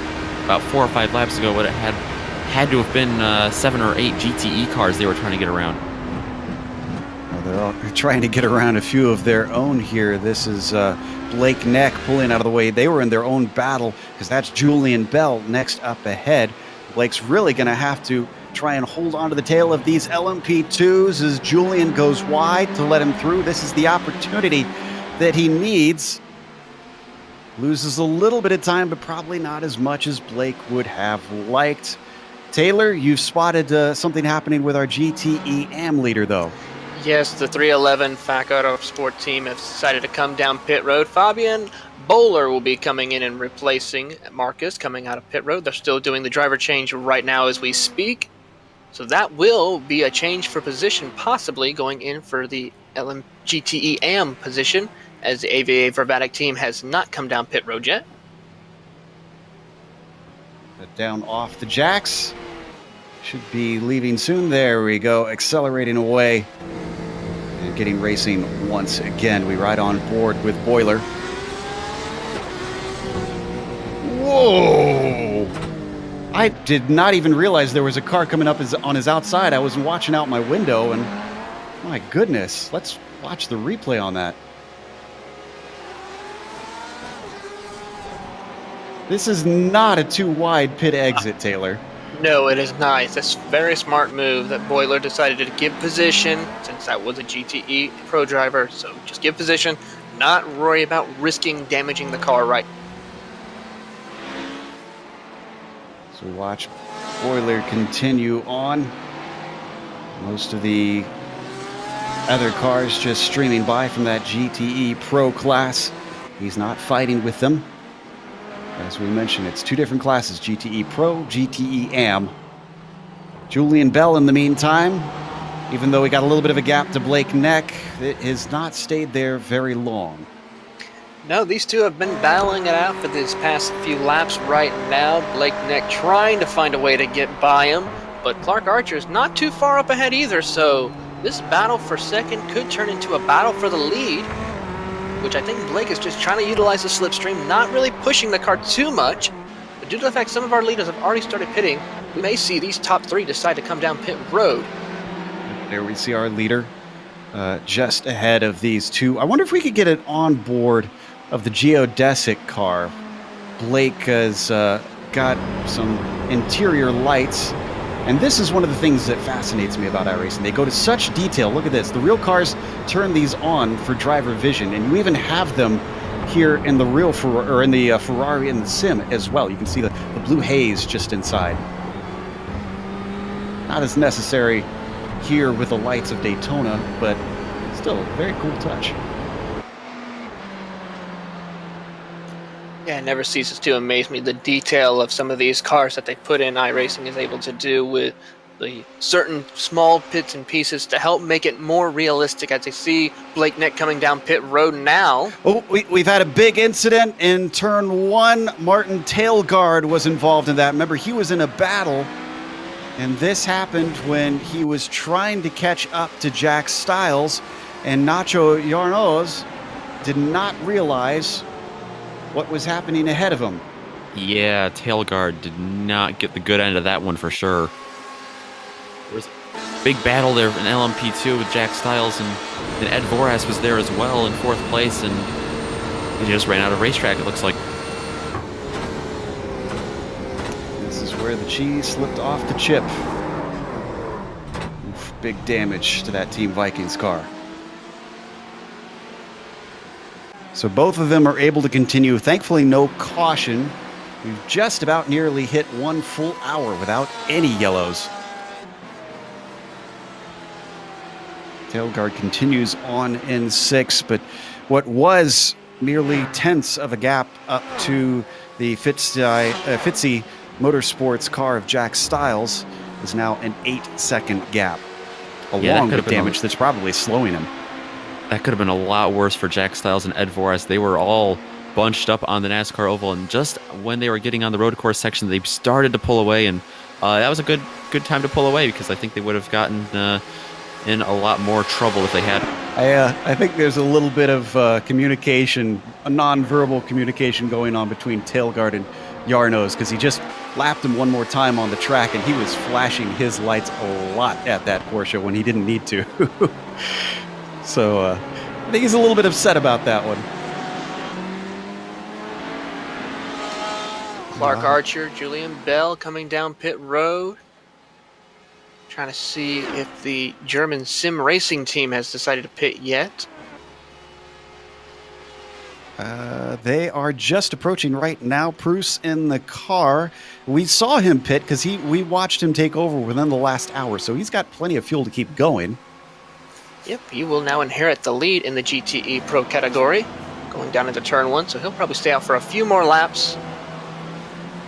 about 4 or 5 laps ago, but it had to have been 7 or 8 GTE cars they were trying to get around. Well, they're all trying to get around a few of their own here. This is Blake Neck pulling out of the way. They were in their own battle because that's Julian Bell next up ahead. Blake's really going to have to try and hold on to the tail of these LMP2s as Julian goes wide to let him through. This is the opportunity that he needs. Loses a little bit of time, but probably not as much as Blake would have liked. Taylor, you've spotted something happening with our GTE AM leader, though. Yes, the 311 FAC Auto Sport team has decided to come down pit road. Fabian Bowler will be coming in and replacing Marcus coming out of pit road. They're still doing the driver change right now as we speak. So that will be a change for position, possibly going in for the GTE AM position, as the IVRA team has not come down pit road yet. Down off the jacks. Should be leaving soon. There we go, accelerating away and getting racing once again. We ride on board with Boiler. Whoa! I did not even realize there was a car coming up on his outside. I was watching out my window, and my goodness, let's watch the replay on that. This is not a too wide pit exit, Taylor. No, it is nice. That's a very smart move that Boiler decided to give position, since that was a GTE Pro driver. So just give position, not worry about risking damaging the car right. So watch Boiler continue on. Most of the other cars just streaming by from that GTE Pro class. He's not fighting with them. As we mentioned, it's two different classes, GTE Pro, GTE AM. Julian Bell, in the meantime, even though he got a little bit of a gap to Blake Neck, it has not stayed there very long. No, these two have been battling it out for these past few laps right now. Blake Neck trying to find a way to get by him, but Clark Archer's not too far up ahead either, so this battle for second could turn into a battle for the lead, which I think Blake is just trying to utilize the slipstream, not really pushing the car too much. But due to the fact some of our leaders have already started pitting, we may see these top three decide to come down pit road. There we see our leader just ahead of these two. I wonder if we could get it on board of the geodesic car. Blake has got some interior lights. And this is one of the things that fascinates me about iRacing. They go to such detail. Look at this. The real cars turn these on for driver vision, and you even have them here in the real Ferrari in the sim as well. You can see the blue haze just inside. Not as necessary here with the lights of Daytona, but still a very cool touch. Yeah, it never ceases to amaze me the detail of some of these cars that they put in iRacing is able to do with the certain small bits and pieces to help make it more realistic as they see Blake Neck coming down pit road now. Oh, we've had a big incident in turn one. Martin Tailguard was involved in that. Remember, he was in a battle, and this happened when he was trying to catch up to Jack Stiles, and Nacho Yarnoz did not realize what was happening ahead of him. Yeah, Tailguard did not get the good end of that one for sure. There was a big battle there in LMP2 with Jack Stiles, and Ed Voras was there as well in fourth place, and he just ran out of racetrack, it looks like. This is where the cheese slipped off the chip. Oof, big damage to that Team Vikings car. So both of them are able to continue. Thankfully, no caution. We've just about nearly hit 1 full hour without any yellows. Tailguard continues on in 6, but what was merely tenths of a gap up to the Fitzy Motorsports car of Jack Stiles is now an 8-second gap, along with damage that's probably slowing him. That could have been a lot worse for Jack Stiles and Ed Voras. They were all bunched up on the NASCAR oval, and just when they were getting on the road course section, they started to pull away, and that was a good time to pull away, because I think they would have gotten in a lot more trouble if they had. I think there's a little bit of communication, a non-verbal communication going on between Tailguard and Yarnoz, because he just lapped him one more time on the track, and he was flashing his lights a lot at that Porsche when he didn't need to. So I think he's a little bit upset about that one. Clark Archer, Julian Bell coming down pit road. Trying to see if the German sim racing team has decided to pit yet. They are just approaching right now. Bruce in the car. We saw him pit because we watched him take over within the last hour, so he's got plenty of fuel to keep going. Yep, he will now inherit the lead in the GTE Pro category, going down into turn 1, so he'll probably stay out for a few more laps,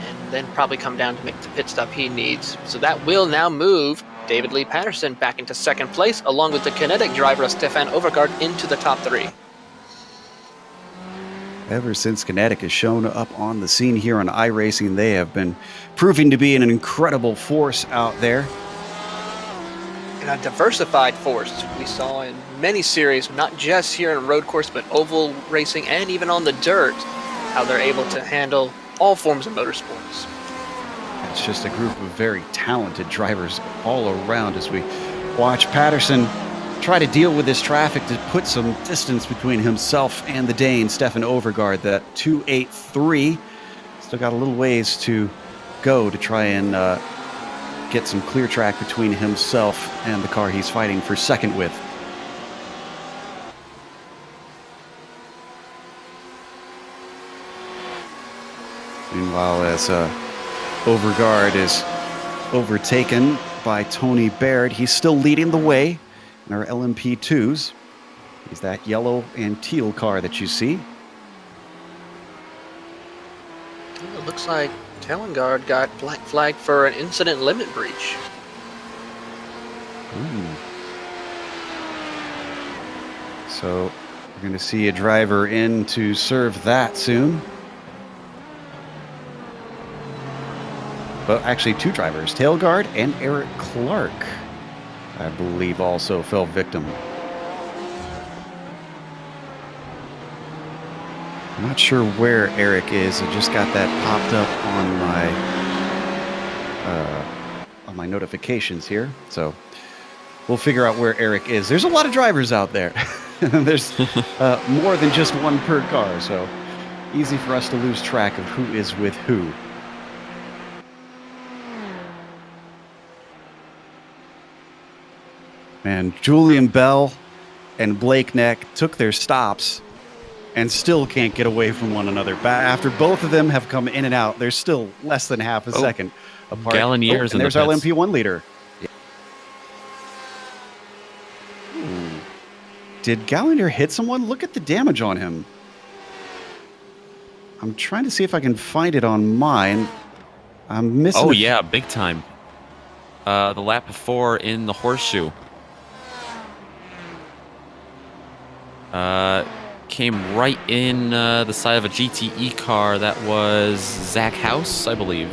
and then probably come down to make the pit stop he needs. So that will now move David Lee Patterson back into second place, along with the Kinetic driver Stefan Overgaard into the top 3. Ever since Kinetic has shown up on the scene here on iRacing, they have been proving to be an incredible force out there. And a diversified force we saw in many series, not just here in road course, but oval racing and even on the dirt, how they're able to handle all forms of motorsports. It's just a group of very talented drivers all around as we watch Patterson try to deal with this traffic to put some distance between himself and the Dane, Stefan Overgaard, that 283. Still got a little ways to go to try and get some clear track between himself and the car he's fighting for second with. Meanwhile, as Overgaard is overtaken by Tony Baird, he's still leading the way in our LMP2s. He's that yellow and teal car that you see. It looks like Tellengard got black flag for an incident limit breach. So we're going to see a driver in to serve that soon. But actually 2 drivers, Tailguard and Eric Clark, I believe also fell victim. I'm not sure where Eric is. I just got that popped up on my notifications here. So we'll figure out where Eric is. There's a lot of drivers out there. There's more than just one per car, so easy for us to lose track of who is with who. Man, Julian Bell and Blake Neck took their stops and still can't get away from one another. After both of them have come in and out, they're still less than half a second apart. Galloniers and there's our LMP1 leader. Did Gallagher hit someone? Look at the damage on him. I'm trying to see if I can find it on mine. I'm missing. Oh, yeah, big time. The lap before in the horseshoe. Came right in the side of a GTE car. That was Zach House, I believe.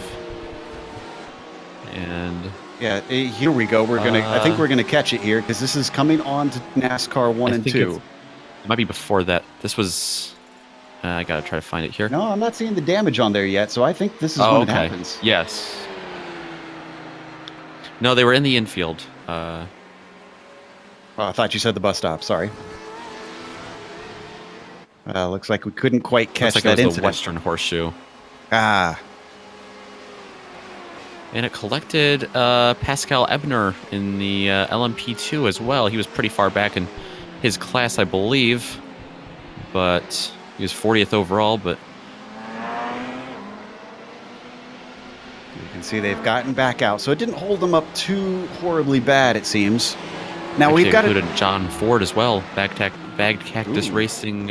And yeah, here we go. We're gonna. I think we're gonna catch it here because this is coming on to NASCAR 1 and 2. It might be before that. This was. I gotta try to find it here. No, I'm not seeing the damage on there yet, so I think this is when it happens. Yes. No, they were in the infield. Oh, I thought you said the bus stop. Sorry. Looks like we couldn't quite catch that it was incident. the Western Horseshoe. Ah. And it collected Pascal Ebner in the LMP2 as well. He was pretty far back in his class, I believe. But he was 40th overall, but... You can see they've gotten back out. So it didn't hold them up too horribly bad, it seems. Now actually we've got included John Ford as well. Bagged Cactus Racing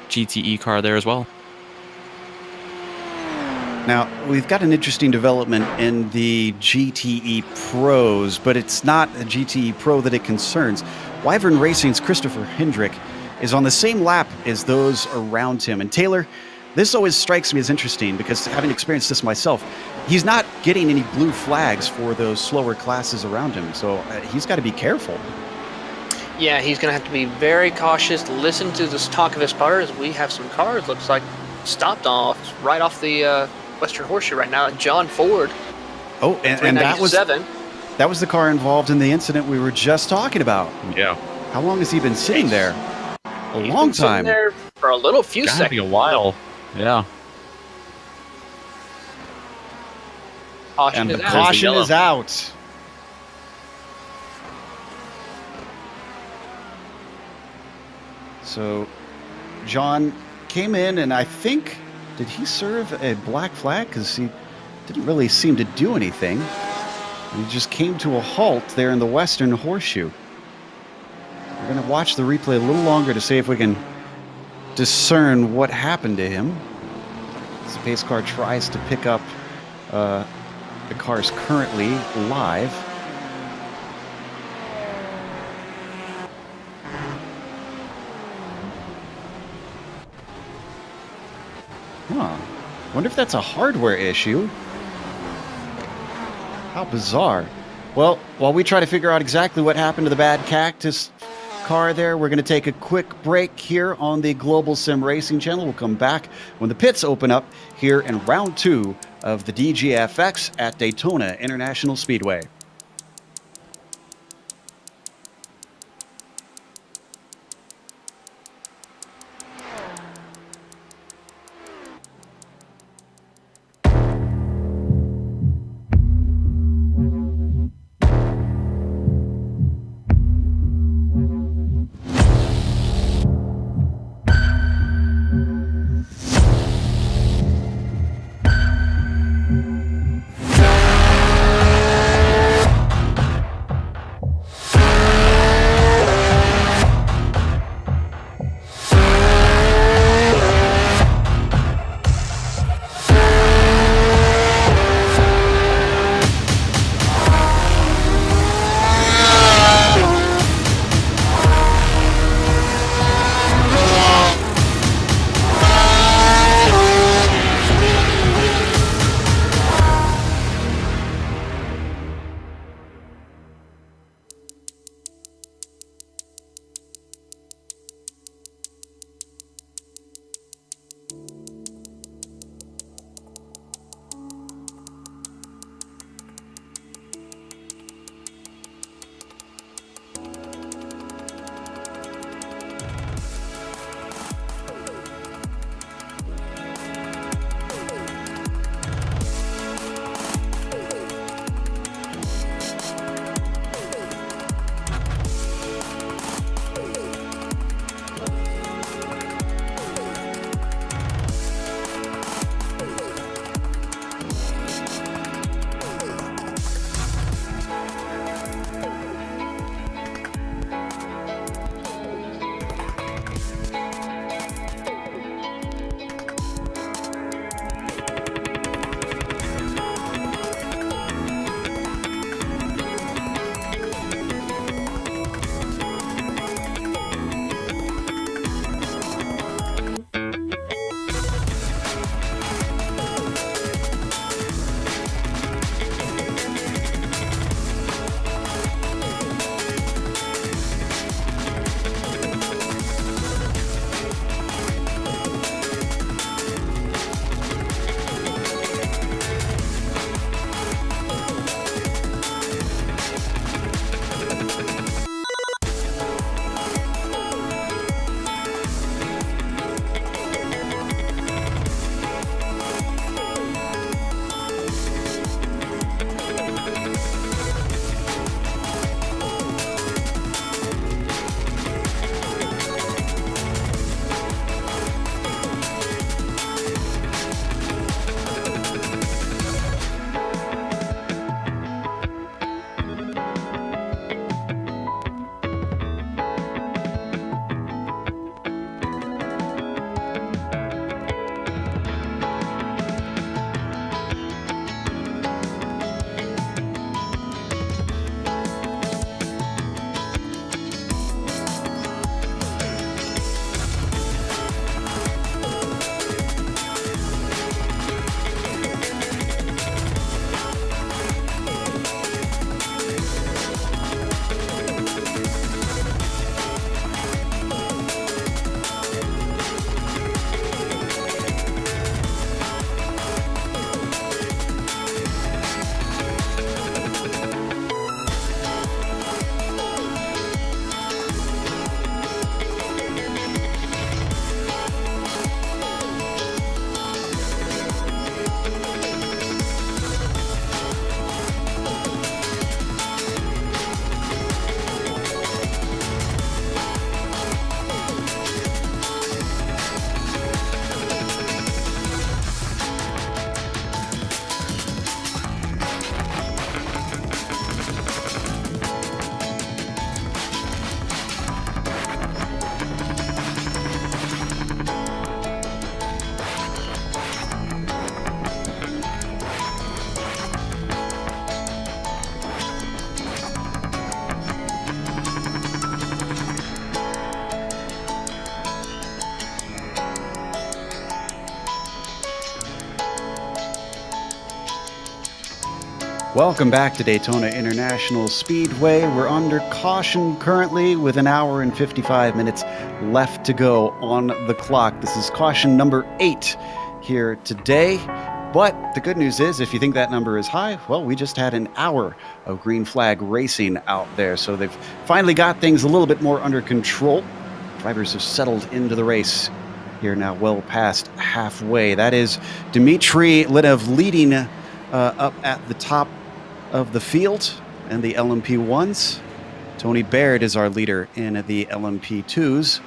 GTE car there as well. Now, we've got an interesting development in the GTE Pros, but it's not a GTE Pro that it concerns. Wyvern Racing's Christopher Hendrick is on the same lap as those around him. And Taylor, this always strikes me as interesting because having experienced this myself, he's not getting any blue flags for those slower classes around him. So he's got to be careful. Yeah, he's going to have to be very cautious. Listen to this talk of his putters. We have some cars, looks like, stopped right off the Western Horseshoe right now. John Ford. Oh, and that was the car involved in the incident we were just talking about. Yeah. How long has he been sitting there? A long time. Sitting there for a few seconds. Gotta be a while. Yeah. Caution and the caution is out. So, John came in, and I think, did he serve a black flag? Because he didn't really seem to do anything. He just came to a halt there in the Western Horseshoe. We're going to watch the replay a little longer to see if we can discern what happened to him. As the pace car tries to pick up the cars currently live. Huh. Wonder if that's a hardware issue. How bizarre. Well, while we try to figure out exactly what happened to the bad cactus car there, we're going to take a quick break here on the Global Sim Racing channel. We'll come back when the pits open up here in round 2 of the DGFX at Daytona International Speedway. Welcome back to Daytona International Speedway. We're under caution currently with an hour and 55 minutes left to go on the clock. This is caution number 8 here today. But the good news is, if you think that number is high, well, we just had an hour of green flag racing out there. So they've finally got things a little bit more under control. Drivers have settled into the race here now well past halfway. That is Dmitry Linev leading up at the top of the field and the LMP1s. Tony Baird is our leader in the LMP2s,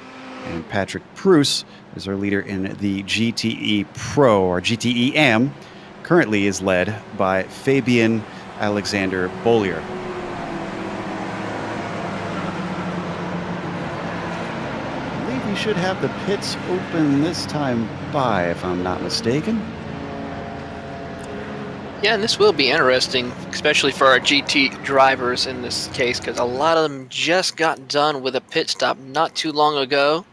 and Patrick Pruce is our leader in the GTE Pro, or GTE Am, currently is led by Fabian Alexander Bollier. I believe we should have the pits open this time by, if I'm not mistaken. Yeah, and this will be interesting, especially for our GT drivers in this case, because a lot of them just got done with a pit stop not too long ago.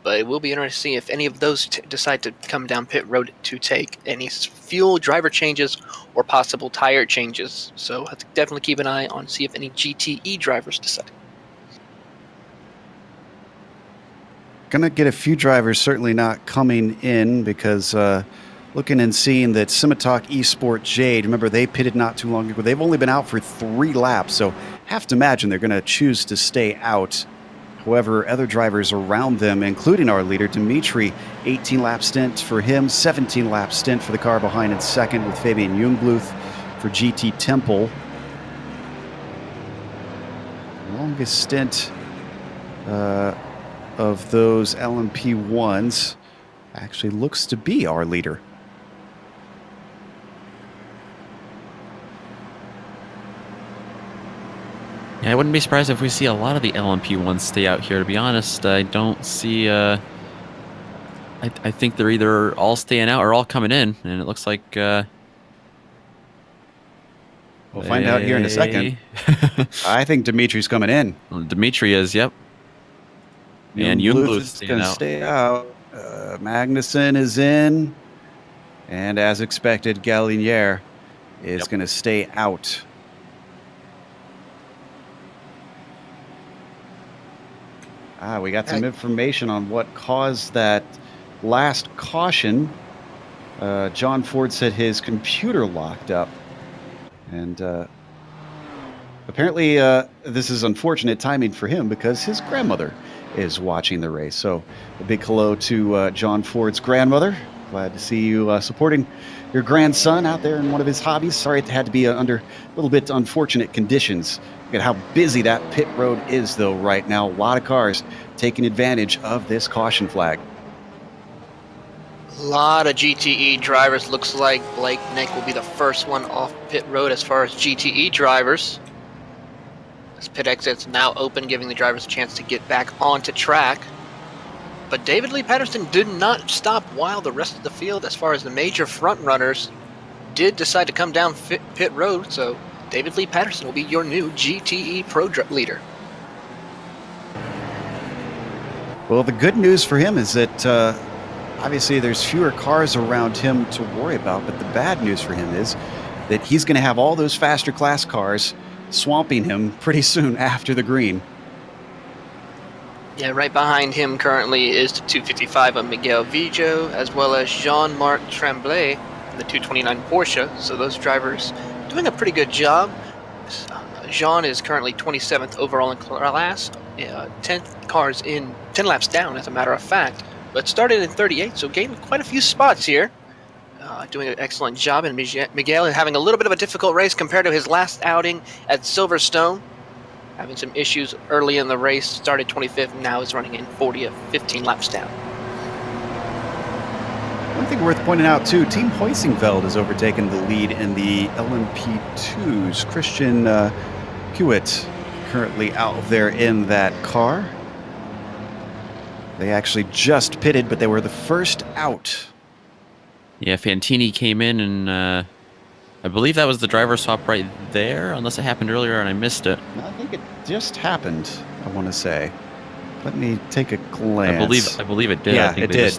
But it will be interesting if any of those decide to come down pit road to take any fuel, driver changes, or possible tire changes. So have to definitely keep an eye on, see if any GTE drivers decide. Gonna get a few drivers certainly not coming in because looking and seeing that Simitalk Esport Jade, remember they pitted not too long ago. They've only been out for 3 laps, so have to imagine they're going to choose to stay out. However, other drivers around them, including our leader, Dimitri, 18-lap stint for him, 17-lap stint for the car behind in second with Fabian Jungbluth for GT Temple. Longest stint of those LMP1s actually looks to be our leader. Yeah, I wouldn't be surprised if we see a lot of the LMP1s stay out here, to be honest. I don't see... I think they're either all staying out or all coming in, and it looks like... we'll find out here in a second. I think Dimitri's coming in. Well, Dimitri is, yep. And Jungbluth's going to stay out. Magnussen is in. And as expected, Galinier is going to stay out. We got some information on what caused that last caution. John Ford said his computer locked up. And apparently this is unfortunate timing for him because his grandmother is watching the race. So a big hello to John Ford's grandmother. Glad to see you supporting your grandson out there in one of his hobbies. Sorry it had to be under a little bit unfortunate conditions. Look at how busy that pit road is, though, right now. A lot of cars taking advantage of this caution flag. A lot of GTE drivers. Looks like Blake Nick will be the first one off pit road as far as GTE drivers. This pit exit's now open, giving the drivers a chance to get back onto track. But David Lee Patterson did not stop while the rest of the field, as far as the major front runners, did decide to come down pit road. So David Lee Patterson will be your new GTE Pro leader. Well, the good news for him is that obviously there's fewer cars around him to worry about, but the bad news for him is that he's going to have all those faster class cars swamping him pretty soon after the green. Yeah, right behind him currently is the 255 of Miguel Vijo, as well as Jean-Marc Tremblay in the 229 Porsche. So those drivers doing a pretty good job. Jean is currently 27th overall in class, 10 cars in, 10 laps down, as a matter of fact, but started in 38, so gained quite a few spots here. Doing an excellent job, and Miguel is having a little bit of a difficult race compared to his last outing at Silverstone. Having some issues early in the race, started 25th, now is running in 40th, 15 laps down. One thing worth pointing out, too, Team Hoisingveld has overtaken the lead in the LMP2s. Christian Hewitt currently out there in that car. They actually just pitted, but they were the first out. Yeah, Fantini came in and I believe that was the driver swap right there, unless it happened earlier and I missed it. I think it just happened, I want to say. Let me take a glance. I believe it did. Yeah, I think it did.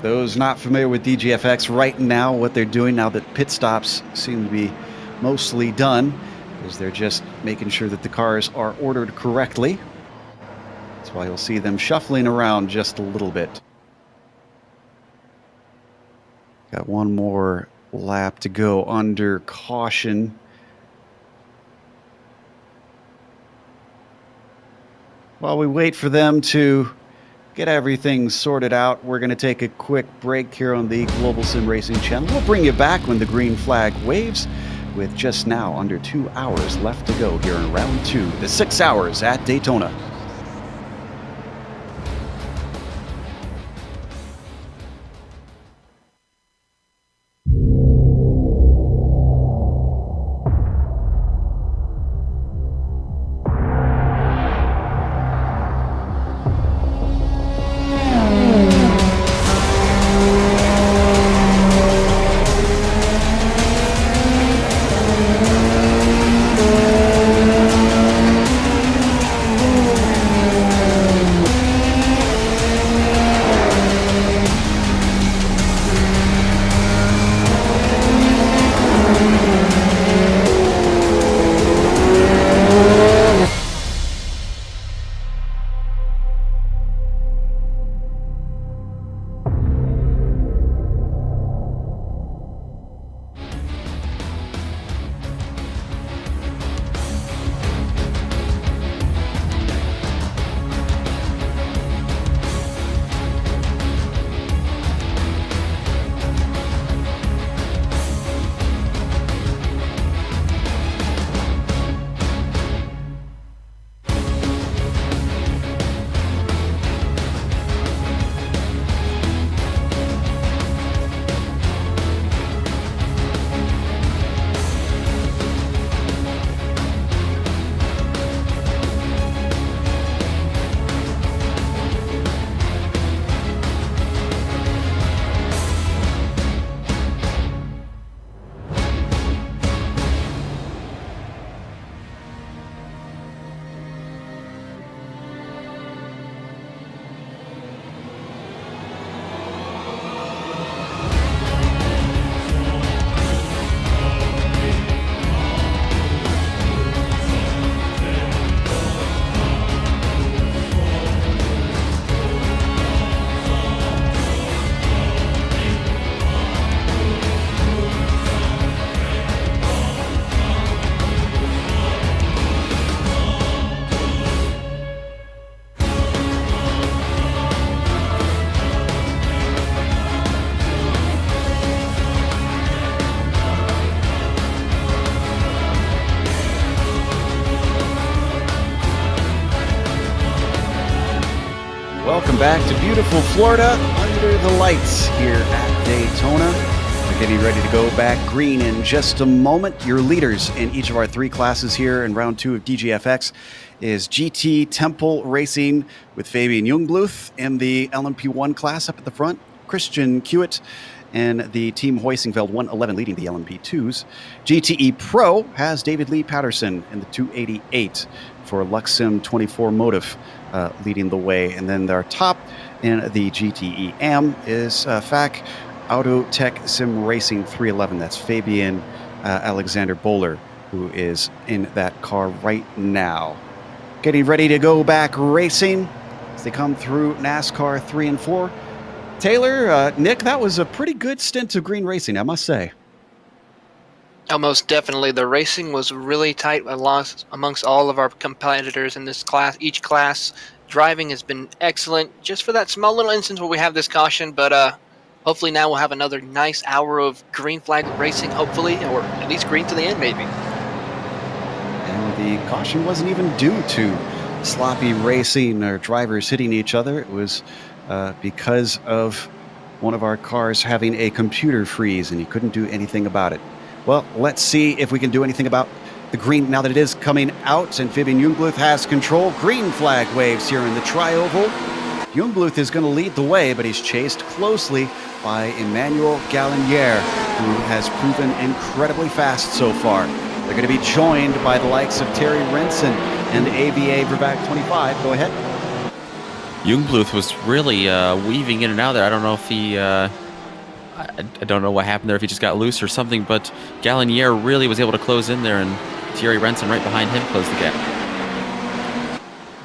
Those not familiar with DGFX right now, what they're doing now that pit stops seem to be mostly done, is they're just making sure that the cars are ordered correctly. That's why you'll see them shuffling around just a little bit. Got one more lap to go under caution. While we wait for them to get everything sorted out, we're going to take a quick break here on the Global Sim Racing channel. We'll bring you back when the green flag waves, with just now under 2 hours left to go here in round 2, the 6 hours at Daytona. Welcome back to beautiful Florida under the lights here at Daytona. We're getting ready to go back green in just a moment. Your leaders in each of our 3 classes here in round 2 of DGFX is GT Temple Racing with Fabian Jungbluth in the LMP1 class up at the front, Christian Kiewit and the Team Hoisingfeld 111 leading the LMP2s. GTE Pro has David Lee Patterson in the 288 for Luxsim 24 Motive leading the way. And then our top in the GTE AM is FAC Autotech Sim Racing 311. That's Fabian Alexander Bowler, who is in that car right now. Getting ready to go back racing as they come through NASCAR 3 and 4. Taylor, Nick, that was a pretty good stint of green racing, I must say. Oh, most definitely. The racing was really tight amongst all of our competitors in this class. Each class driving has been excellent, just for that small little instance where we have this caution. But hopefully now we'll have another nice hour of green flag racing, hopefully, or at least green to the end, maybe. And the caution wasn't even due to sloppy racing or drivers hitting each other. It was because of one of our cars having a computer freeze, and he couldn't do anything about it. Well, let's see if we can do anything about the green now that it is coming out, and Fabian Jungbluth has control. Green flag waves here in the tri-oval. Jungbluth is going to lead the way, but he's chased closely by Emmanuel Gallinier, who has proven incredibly fast so far. They're going to be joined by the likes of Terry Renson and AVA Vervac 25. Go ahead. Jungbluth was really weaving in and out there. I don't know if he... I don't know what happened there, if he just got loose or something, but Galinier really was able to close in there, and Thierry Renson right behind him closed the gap.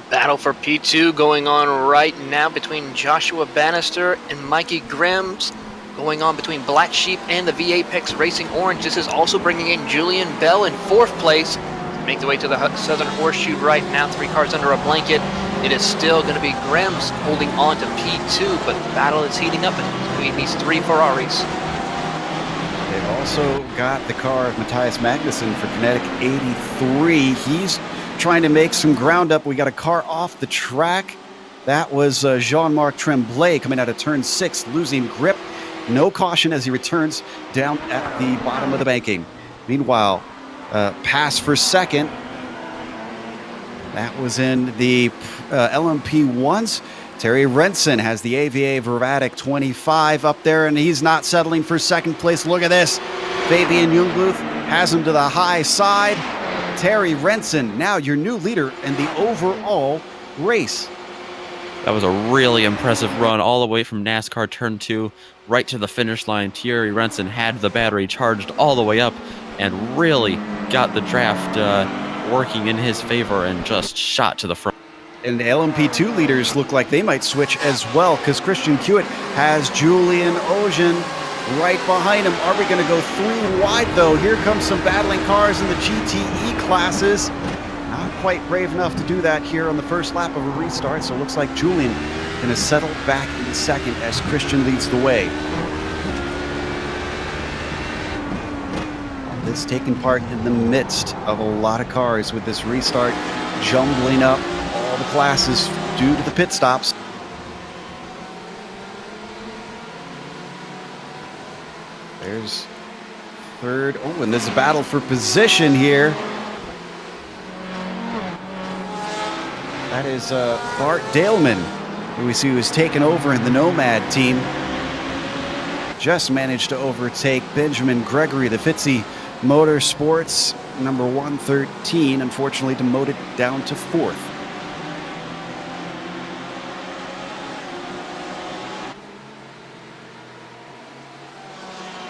Battle for P2 going on right now between Joshua Bannister and Mikey Grims. Going on between Black Sheep and the V-Apex Racing Orange. This is also bringing in Julian Bell in 4th place. Make the way to the Southern Horseshoe right now. 3 cars under a blanket. It is still going to be Grims holding on to P2, but the battle is heating up between these 3 Ferraris. They've also got the car of Matthias Magnussen for Kinetic 83. He's trying to make some ground up. We got a car off the track. That was Jean-Marc Tremblay coming out of turn 6, losing grip. No caution as he returns down at the bottom of the banking. Meanwhile, pass for second. That was in the LMP1s. Terry Renson has the AVA Vervatic 25 up there, and he's not settling for second place. Look at this. Fabian Jungbluth has him to the high side. Terry Renson, now your new leader in the overall race. That was a really impressive run all the way from NASCAR Turn 2 right to the finish line. Thierry Renson had the battery charged all the way up and really got the draft working in his favor and just shot to the front. And the LMP2 leaders look like they might switch as well, because Christian Hewitt has Julian Ogen right behind him. Are we going to go 3 wide, though? Here comes some battling cars in the GTE classes. Not quite brave enough to do that here on the first lap of a restart, so it looks like Julian going to settle back in second as Christian leads the way. This taking part in the midst of a lot of cars with this restart jumbling up all the classes due to the pit stops. There's third. Oh, and there's a battle for position here. That is Bart Daleman, who we see was taken over in the Nomad team. Just managed to overtake Benjamin Gregory, the Fitzy Motorsports, number 113, unfortunately demoted down to 4th.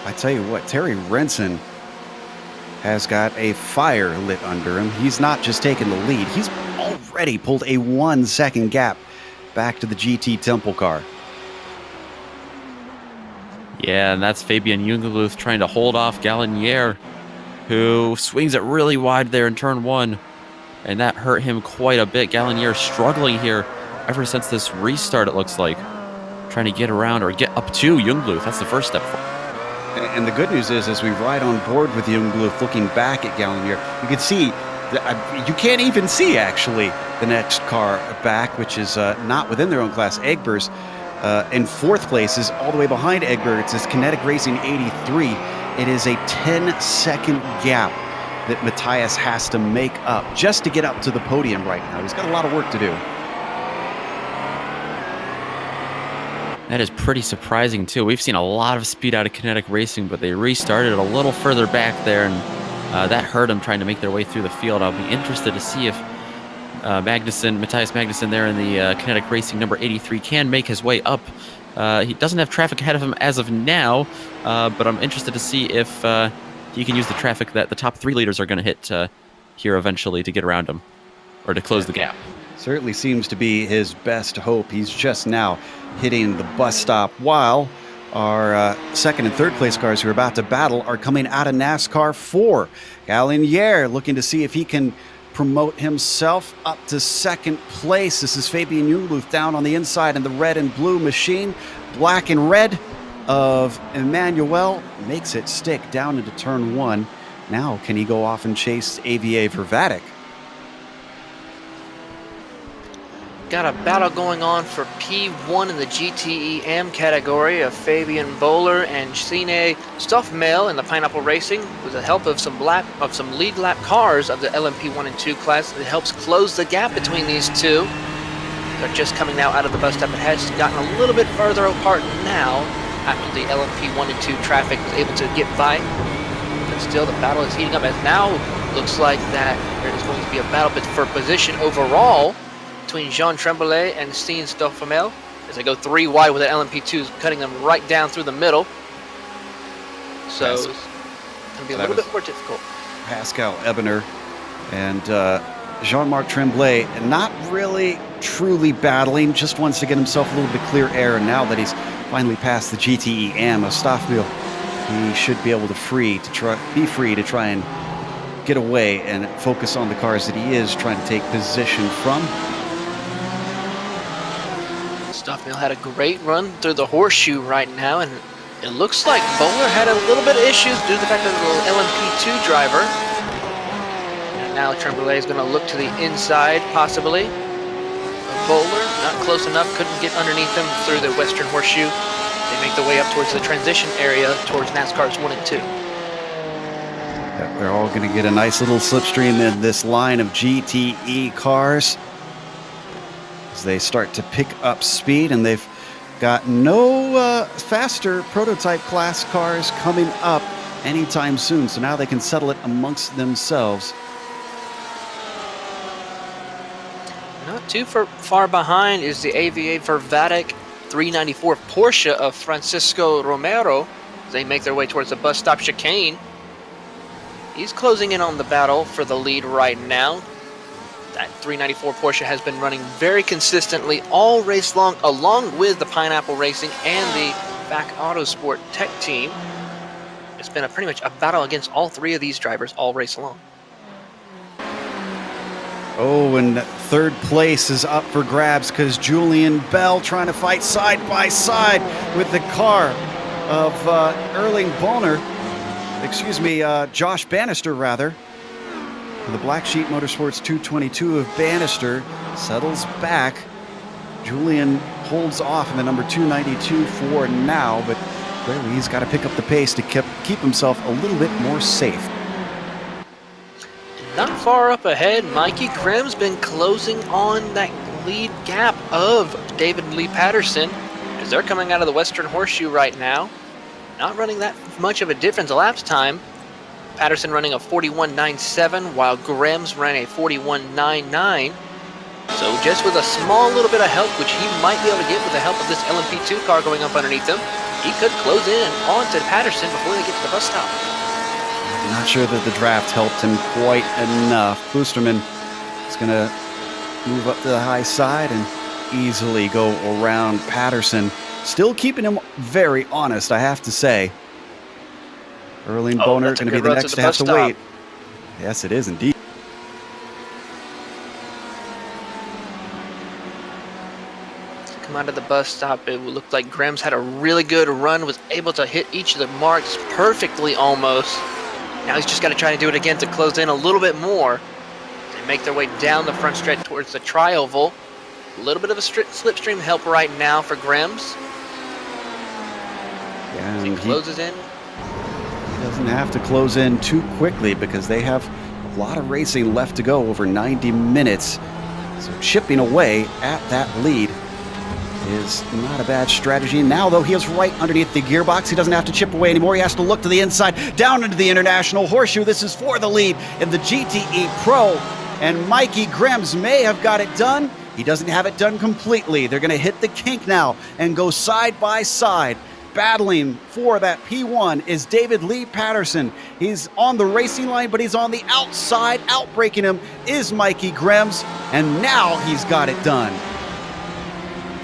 I tell you what, Terry Renson has got a fire lit under him. He's not just taking the lead, he's already pulled a 1-second gap back to the GT Temple car. Yeah, and that's Fabian Jungbluth trying to hold off Galinier, who swings it really wide there in turn 1, and that hurt him quite a bit. Galinier struggling here ever since this restart, it looks like. Trying to get around or get up to Jungbluth. That's the first step for him. And the good news is, as we ride on board with Jungbluth, looking back at Galinier, you can see, you can't even see, actually, the next car back, which is not within their own class. Egbers in 4th place is all the way behind Egbers. It's Kinetic Racing 83. It is a 10-second gap that Matthias has to make up just to get up to the podium right now. He's got a lot of work to do. That is pretty surprising, too. We've seen a lot of speed out of Kinetic Racing, but they restarted a little further back there, and that hurt them trying to make their way through the field. I'll be interested to see if Matthias Magnussen there in the Kinetic Racing number 83 can make his way up. He doesn't have traffic ahead of him as of now, but I'm interested to see if he can use the traffic that the top 3 leaders are going to hit here eventually to get around him, or to close the gap. Certainly seems to be his best hope. He's just now hitting the bus stop, while our second and third place cars who are about to battle are coming out of NASCAR 4. Galinier looking to see if he can promote himself up to second place. This is Fabian Jungbluth down on the inside in the red and blue machine. Black and red of Emmanuel makes it stick down into turn 1. Now can he go off and chase AVA Vervatic? Got a battle going on for P1 in the GTE AM category of Fabian Bowler and Sine Stoffmail in the Pineapple Racing, with the help of some lead lap cars of the LMP1 and 2 class. It helps close the gap between these two. They're just coming now out of the bus stop. It has gotten a little bit further apart now after the LMP1 and 2 traffic was able to get by. But still, the battle is heating up, as now looks like that there is going to be a battle for position overall between Jean Tremblay and Steen Stoffemel as they go 3 wide with the LMP2s cutting them right down through the middle. So it's going to be a little bit more difficult. Pascal Ebener and Jean-Marc Tremblay, not really truly battling, just wants to get himself a little bit clear air. And now that he's finally passed the GTE AM of Stoffmel, he should be able to be free to try and get away and focus on the cars that he is trying to take position from. Stoffmel had a great run through the horseshoe right now, and it looks like Bowler had a little bit of issues due to the fact that the LMP2 driver. And now Tremblay is going to look to the inside, possibly. Bowler, not close enough, couldn't get underneath him through the western horseshoe. They make their way up towards the transition area towards NASCAR's 1 and 2. They're all going to get a nice little slipstream in this line of GTE cars as they start to pick up speed, and they've got no faster prototype class cars coming up anytime soon, so now they can settle it amongst themselves. Not too far behind is the AVA Vervatic 394 Porsche of Francisco Romero. They make their way towards the bus stop chicane. He's closing in on the battle for the lead right now. That 394 Porsche has been running very consistently all race long, along with the Pineapple Racing and the BAC Autosport Tech team. It's been pretty much a battle against all 3 of these drivers all race long. Oh, and third place is up for grabs because Julian Bell trying to fight side by side with the car of Erling Bonner. Josh Bannister, rather. The Black Sheep Motorsports 222 of Bannister settles back. Julian holds off in the number 292 for now, but clearly he's got to pick up the pace to keep himself a little bit more safe. Not far up ahead, Mikey Grimm's been closing on that lead gap of David Lee Patterson as they're coming out of the Western Horseshoe right now. Not running that much of a difference elapsed time. Patterson running a 41.97 while Grimm's ran a 41.99. So just with a small little bit of help, which he might be able to get with the help of this LMP2 car going up underneath him, he could close in onto Patterson before they get to the bus stop. Not sure that the draft helped him quite enough. Kloosterman is going to move up to the high side and easily go around Patterson. Still keeping him very honest, I have to say. Erling Bonner going to be the next to have to wait. Yes, it is indeed. Come out of the bus stop, it looked like Grimm's had a really good run, was able to hit each of the marks perfectly almost. Now he's just got to try to do it again to close in a little bit more. They make their way down the front stretch towards the tri-oval. A little bit of a slipstream help right now for Grimm's. Yeah, as he closes in. He doesn't have to close in too quickly because they have a lot of racing left to go, over 90 minutes. So chipping away at that lead is not a bad strategy. Now, though, he is right underneath the gearbox. He doesn't have to chip away anymore. He has to look to the inside, down into the International Horseshoe. This is for the lead in the GTE Pro. And Mikey Grimm's may have got it done. He doesn't have it done completely. They're going to hit the kink now and go side by side. Battling for that P1 is David Lee Patterson. He's on the racing line, but he's on the outside. Outbreaking him is Mikey Grimm's. And now he's got it done.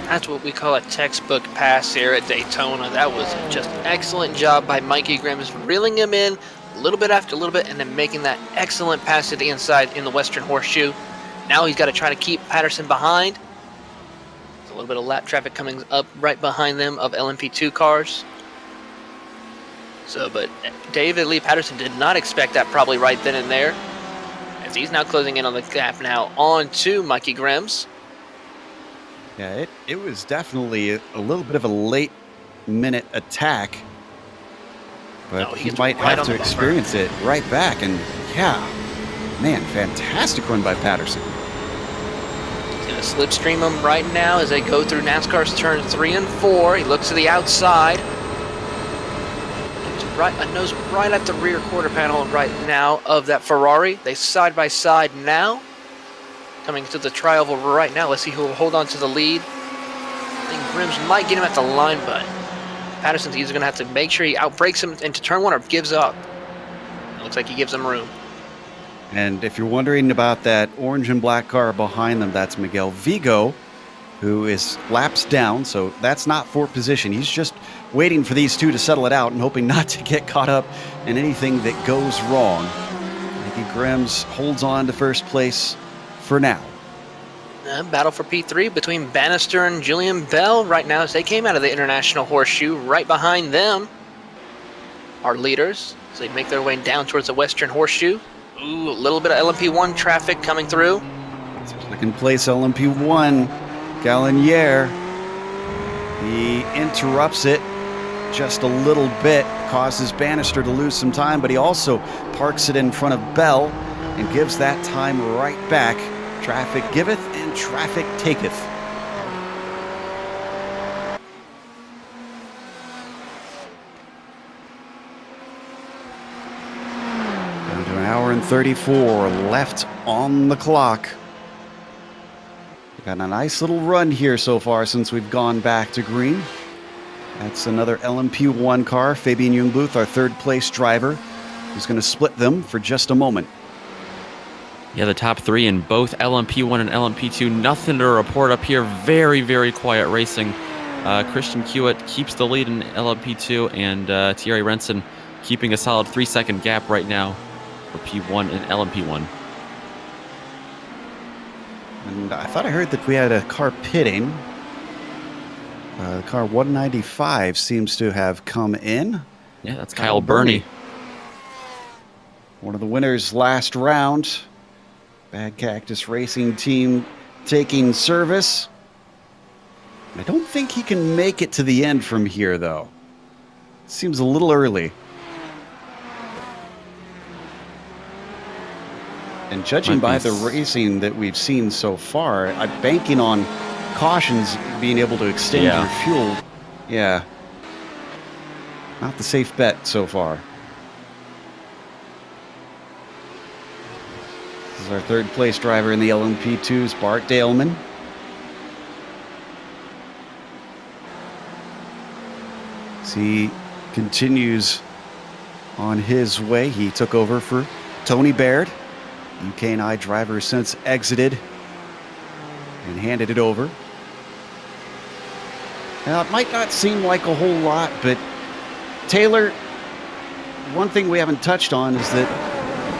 That's what we call a textbook pass here at Daytona. That was just excellent job by Mikey Grimm's, reeling him in a little bit after a little bit and then making that excellent pass to the inside in the Western Horseshoe. Now he's got to try to keep Patterson behind. There's a little bit of lap traffic coming up right behind them of LMP2 cars. But David Lee Patterson did not expect that probably right then and there, as he's now closing in on the gap now on to Mikey Grimm's. Yeah, it was definitely a little bit of a late-minute attack, but he might have to experience it right back. And yeah, man, fantastic run by Patterson. He's going to slipstream him right now as they go through NASCAR's turn 3 and 4. He looks to the outside. A nose right at the rear quarter panel right now of that Ferrari. They side by side now. coming to the tri-oval right now. Let's see who will hold on to the lead. I think Grims might get him at the line, but Patterson's either going to have to make sure he outbreaks him into turn one or gives up. It looks like he gives him room. And if you're wondering about that orange and black car behind them, that's Miguel Vigo, who is laps down, so that's not for position. He's just waiting for these two to settle it out and hoping not to get caught up in anything that goes wrong. Nicky Grims holds on to first place for now. Battle for P3 between Bannister and Julian Bell right now as they came out of the International Horseshoe. Right behind them are leaders as they make their way down towards the Western Horseshoe. Ooh, a little bit of LMP1 traffic coming through. Second place LMP1, Galinier. He interrupts it just a little bit, causes Bannister to lose some time, but he also parks it in front of Bell and gives that time right back. Traffic giveth and traffic taketh. Down to an hour and 34 left on the clock. We've got a nice little run here so far since we've gone back to green. That's another LMP1 car. Fabian Jungbluth, our third place driver, who's going to split them for just a moment. Yeah, the top three in both LMP1 and LMP2. Nothing to report up here. Very, very quiet racing. Christian Hewitt keeps the lead in LMP2, and Thierry Renson keeping a solid 3-second gap right now for P1 and LMP1. And I thought I heard that we had a car pitting. Car 195 seems to have come in. Yeah, that's Kyle Burney. One of the winners last round. Bad Cactus Racing Team taking service. I don't think he can make it to the end from here, though. Seems a little early. And judging by the racing that we've seen so far, I'm banking on cautions being able to extend your fuel. Yeah. Not the safe bet so far. This is our third place driver in the LMP2s, Bart Daleman. As he continues on his way, he took over for Tony Baird, UK&I driver since exited, and handed it over. Now, it might not seem like a whole lot, but Taylor, one thing we haven't touched on is that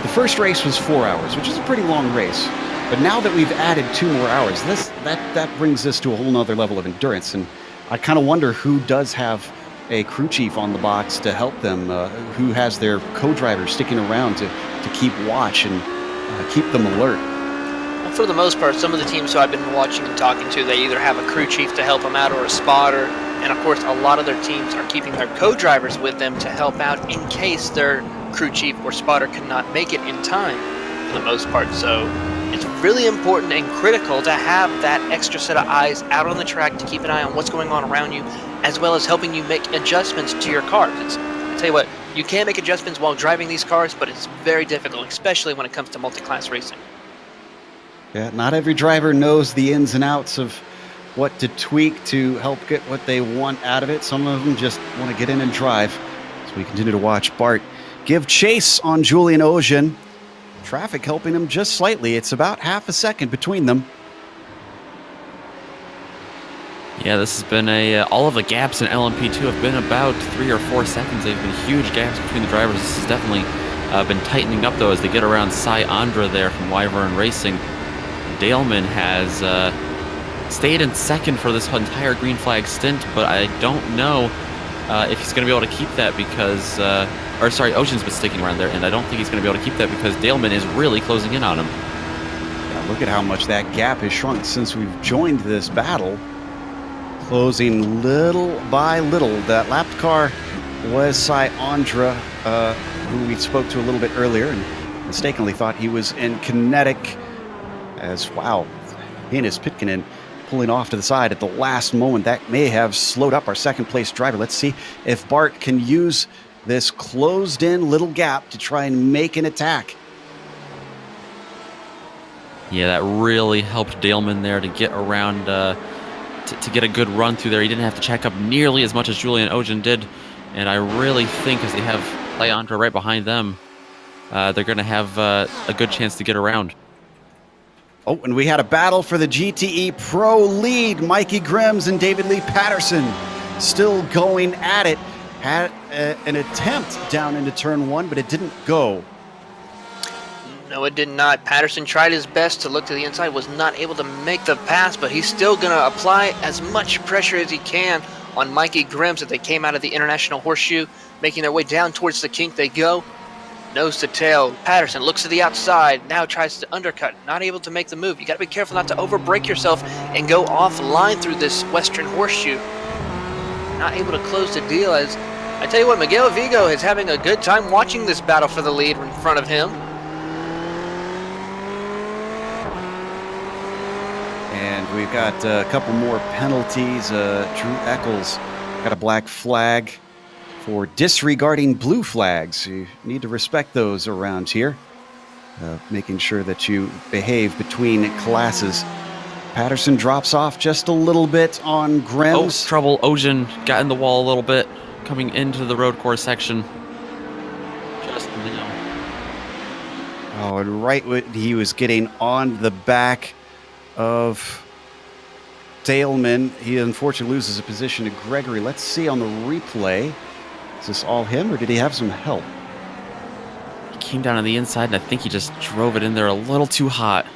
the first race was 4 hours, which is a pretty long race. But now that we've added 2 more hours, that brings us to a whole nother level of endurance. And I kind of wonder who does have a crew chief on the box to help them, who has their co-driver sticking around to keep watch and keep them alert. Well, for the most part, some of the teams who I've been watching and talking to, they either have a crew chief to help them out or a spotter. And of course, a lot of their teams are keeping their co-drivers with them to help out in case their crew chief or spotter cannot make it in time for the most part. So it's really important and critical to have that extra set of eyes out on the track to keep an eye on what's going on around you, as well as helping you make adjustments to your car. I tell you what, you can make adjustments while driving these cars, but it's very difficult, especially when it comes to multi-class racing. Yeah, not every driver knows the ins and outs of what to tweak to help get what they want out of it. Some of them just want to get in and drive. So we continue to watch Bart give chase on Julian Ocean. Traffic helping him just slightly. It's about half a second between them. Yeah, this has been all of the gaps in LMP2 have been about 3 or 4 seconds. They've been huge gaps between the drivers. This has definitely been tightening up, though, as they get around Cy Andra there from Wyvern Racing. Daleman has stayed in second for this entire green flag stint, but I don't know if he's going to be able to keep that because, Ocean's been sticking around there, and I don't think he's going to be able to keep that because Daleman is really closing in on him. Yeah, look at how much that gap has shrunk since we've joined this battle. Closing little by little. That lapped car was Cy Andra, who we spoke to a little bit earlier and mistakenly thought he was in Kinetic. As, wow, Enes Pitkinen pulling off to the side at the last moment. That may have slowed up our second place driver. Let's see if Bart can use this closed in little gap to try and make an attack. Yeah, that really helped Daleman there to get around, to get a good run through there. He didn't have to check up nearly as much as Julian Ogen did. And I really think as they have Leandra right behind them, they're going to have a good chance to get around. Oh, and we had a battle for the GTE Pro lead. Mikey Grims and David Lee Patterson still going at it. Had an attempt down into turn 1, but it didn't go. No, it did not. Patterson tried his best to look to the inside, was not able to make the pass, but he's still going to apply as much pressure as he can on Mikey Grims as they came out of the International Horseshoe, making their way down towards the kink. They go nose to tail. Patterson looks to the outside, now tries to undercut, not able to make the move. You got to be careful not to overbreak yourself and go offline through this Western Horseshoe. Not able to close the deal. As I tell you what, Miguel Vigo is having a good time watching this battle for the lead in front of him. And we've got a couple more penalties. Drew Eccles got a black flag for disregarding blue flags. You need to respect those around here. Making sure that you behave between classes. Patterson drops off just a little bit on Grims. Oh, trouble. Ogen got in the wall a little bit, coming into the road course section. Just now. Oh, and right when he was getting on the back of Daleman, he unfortunately loses a position to Gregory. Let's see on the replay. Is this all him, or did he have some help? He came down on the inside, and I think he just drove it in there a little too hot.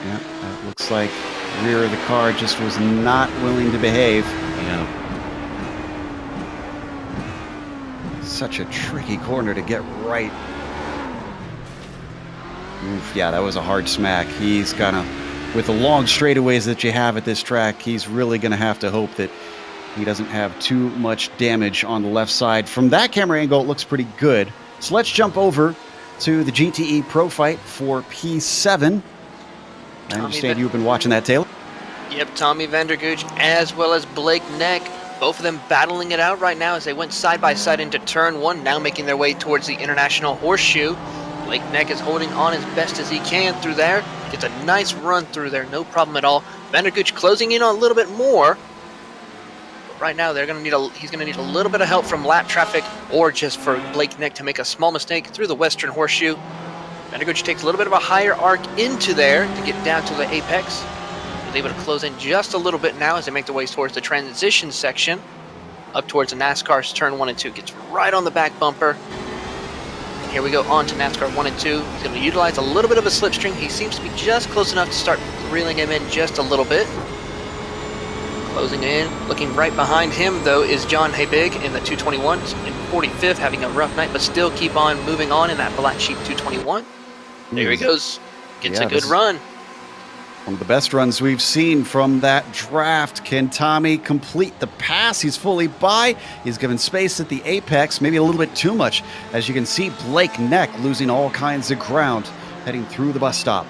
Yeah, that looks like the rear of the car just was not willing to behave. Yeah. Such a tricky corner to get right. Oof, yeah, that was a hard smack. He's gonna, with the long straightaways that you have at this track, he's really gonna have to hope that he doesn't have too much damage on the left side. From that camera angle, it looks pretty good. So let's jump over to the GTE Pro Fight for P7. I understand you've been watching that, Taylor. Yep, Tommy Vandergooch as well as Blake Neck, both of them battling it out right now as they went side by side into turn 1, now making their way towards the International Horseshoe. Blake Neck is holding on as best as he can through there. Gets a nice run through there, no problem at all. Vandergooch closing in on a little bit more. But right now, he's gonna need a little bit of help from lap traffic, or just for Blake Neck to make a small mistake through the Western Horseshoe. Vandergooch takes a little bit of a higher arc into there to get down to the apex. He's able to close in just a little bit now as they make their way towards the transition section. Up towards the NASCAR's turn 1 and 2. Gets right on the back bumper. And here we go on to NASCAR 1 and 2. He's going to utilize a little bit of a slipstream. He seems to be just close enough to start reeling him in just a little bit. Closing in. Looking right behind him, though, is John Habig in the 221. In 45th, having a rough night, but still keep on moving on in that Black Sheep 221. There he goes. Gets a good run. One of the best runs we've seen from that draft. Can Tommy complete the pass? He's fully by. He's given space at the apex, maybe a little bit too much. As you can see, Blake Neck losing all kinds of ground, heading through the bus stop.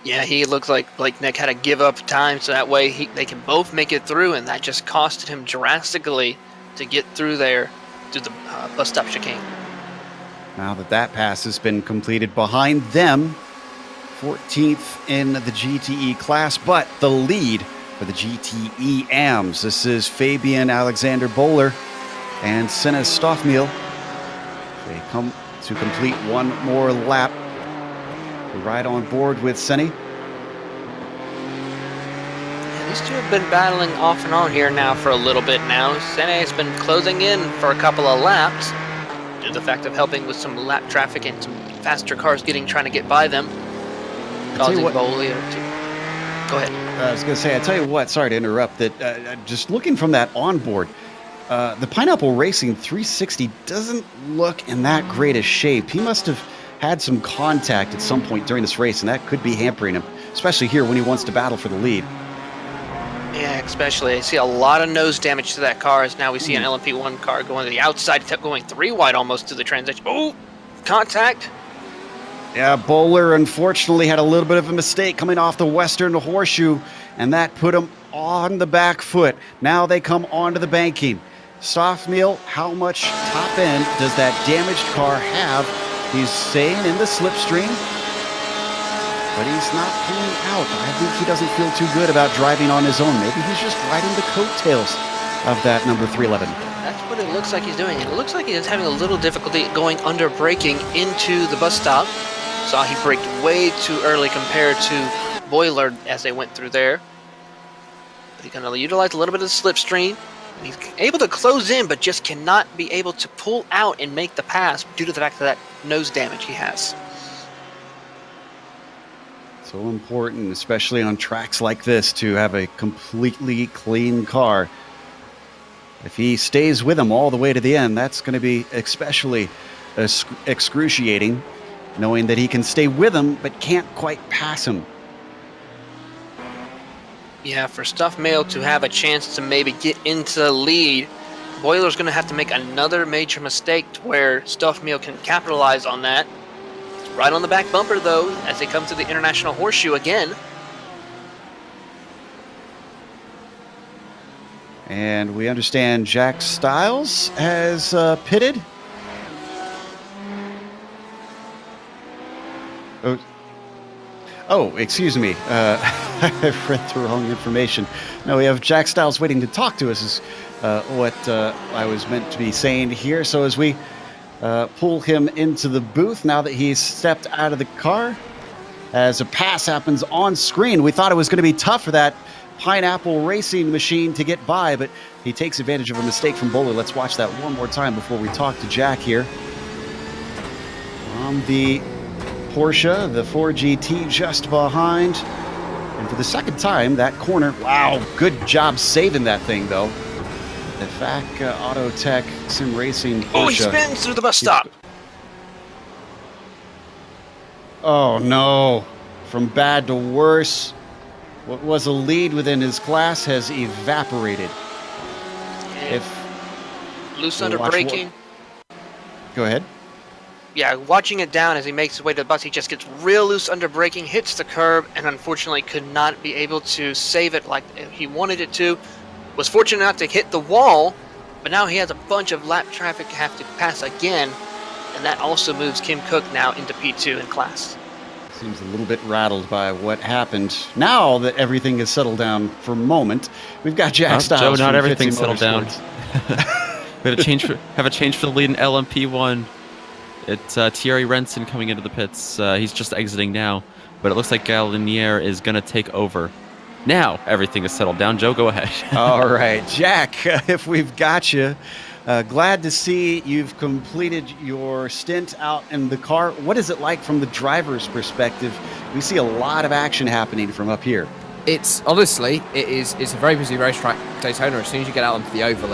Yeah, he looks like Blake Neck had to give up time, so that way they can both make it through, and that just costed him drastically to get through there to the bus stop chicane. Now that pass has been completed behind them, 14th in the GTE class, but the lead for the GTE AMs. This is Fabian Alexander Bowler and Senna Stoffmeal. They come to complete one more lap. We're right on board with Senna. These two have been battling off and on here now for a little bit now. Senna has been closing in for a couple of laps due to the fact of helping with some lap traffic and some faster cars trying to get by them. Causing Bowley to... Go ahead. I was going to say, I tell you what, sorry to interrupt, that just looking from that onboard, the Pineapple Racing 360 doesn't look in that great a shape. He must have had some contact at some point during this race, and that could be hampering him, especially here when he wants to battle for the lead. Yeah, especially. I see a lot of nose damage to that car, as now we see an LMP1 car going to the outside, going 3 wide almost to the transition. Oh, contact. Yeah, Bowler unfortunately had a little bit of a mistake coming off the Western Horseshoe, and that put him on the back foot. Now they come onto the banking. Stoffmeal, how much top end does that damaged car have? He's staying in the slipstream. but he's not pulling out. I think he doesn't feel too good about driving on his own. Maybe he's just riding the coattails of that number 311. That's what it looks like he's doing. It looks like he's having a little difficulty going under braking into the bus stop. Saw he braked way too early compared to Boiler as they went through there. But he's going to utilize a little bit of the slipstream. He's able to close in, but just cannot be able to pull out and make the pass due to the fact of that nose damage he has. So important, especially on tracks like this, to have a completely clean car. If he stays with him all the way to the end, that's going to be especially excruciating, knowing that he can stay with him but can't quite pass him. Yeah, for Stuff Mail to have a chance to maybe get into the lead, Boiler's going to have to make another major mistake to where Stuff Mail can capitalize on that. It's right on the back bumper, though, as they come to the International Horseshoe again. And we understand Jack Stiles has pitted. Oh, excuse me. I've read the wrong information. No, we have Jack Stiles waiting to talk to us, is what I was meant to be saying here. So as we pull him into the booth, now that he's stepped out of the car, as a pass happens on screen, we thought it was going to be tough for that Pineapple Racing machine to get by, but he takes advantage of a mistake from Bowler. Let's watch that one more time before we talk to Jack here. On the Porsche, the 4GT just behind. And for the second time, that corner, wow, good job saving that thing, though. The FAC Autotech Sim Racing Porsche. Oh, he spins through the bus stop. Oh, no. From bad to worse. What was a lead within his class has evaporated. If loose under braking. Go ahead. Yeah, watching it down as he makes his way to the bus, he just gets real loose under braking, hits the curb, and unfortunately could not be able to save it like he wanted it to. Was fortunate enough to hit the wall, but now he has a bunch of lap traffic to have to pass again, and that also moves Kim Cook now into P2 in class. Seems a little bit rattled by what happened. Now that everything is settled down for a moment, we've got Jack Stiles. Joe, not from everything's Fitzy settled down. Motorsports. We have a change for the lead in LMP1. It's Thierry Renson coming into the pits. He's just exiting now, but it looks like Galinier is going to take over. Now everything is settled down. Joe, go ahead. All right, Jack, if we've got you, glad to see you've completed your stint out in the car. What is it like from the driver's perspective? We see a lot of action happening from up here. It's honestly, it's a very busy racetrack, Daytona. As soon as you get out onto the oval,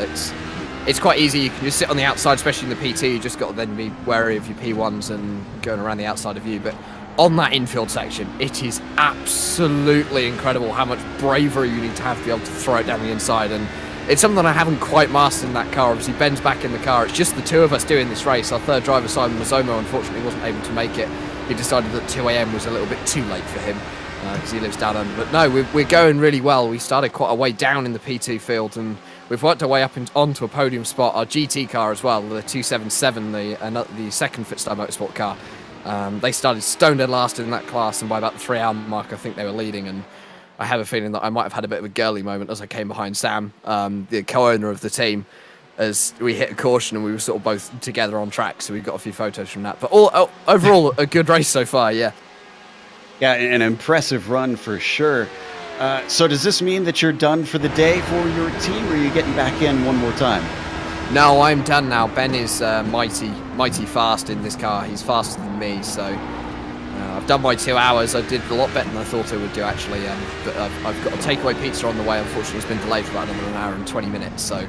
it's quite easy. You can just sit on the outside, especially in the PT. You just got to then be wary of your P1s and going around the outside of you. But on that infield section, it is absolutely incredible how much bravery you need to have to be able to throw it down the inside. And it's something I haven't quite mastered in that car. Obviously, Ben's back in the car. It's just the two of us doing this race. Our third driver, Simon Mazzomo, unfortunately wasn't able to make it. He decided that 2 a.m. was a little bit too late for him because he lives down under. But no, we're going really well. We started quite a way down in the P2 field, and we've worked our way up onto a podium spot. Our GT car as well, the 277, the second Fitstar Motorsport car. They started stone dead last in that class, and by about the 3 hour mark, I think they were leading. And I have a feeling that I might have had a bit of a girly moment as I came behind Sam, the co-owner of the team, as we hit a caution and we were sort of both together on track. So we got a few photos from that. But overall, a good race so far, yeah. Yeah, an impressive run for sure. So does this mean that you're done for the day for your team, or are you getting back in one more time? No, I'm done now. Ben is mighty fast in this car. He's faster than me, so I've done my 2 hours. I did a lot better than I thought I would do, actually. But I've got a takeaway pizza on the way. Unfortunately, it's been delayed for about another hour and 20 minutes, so I'm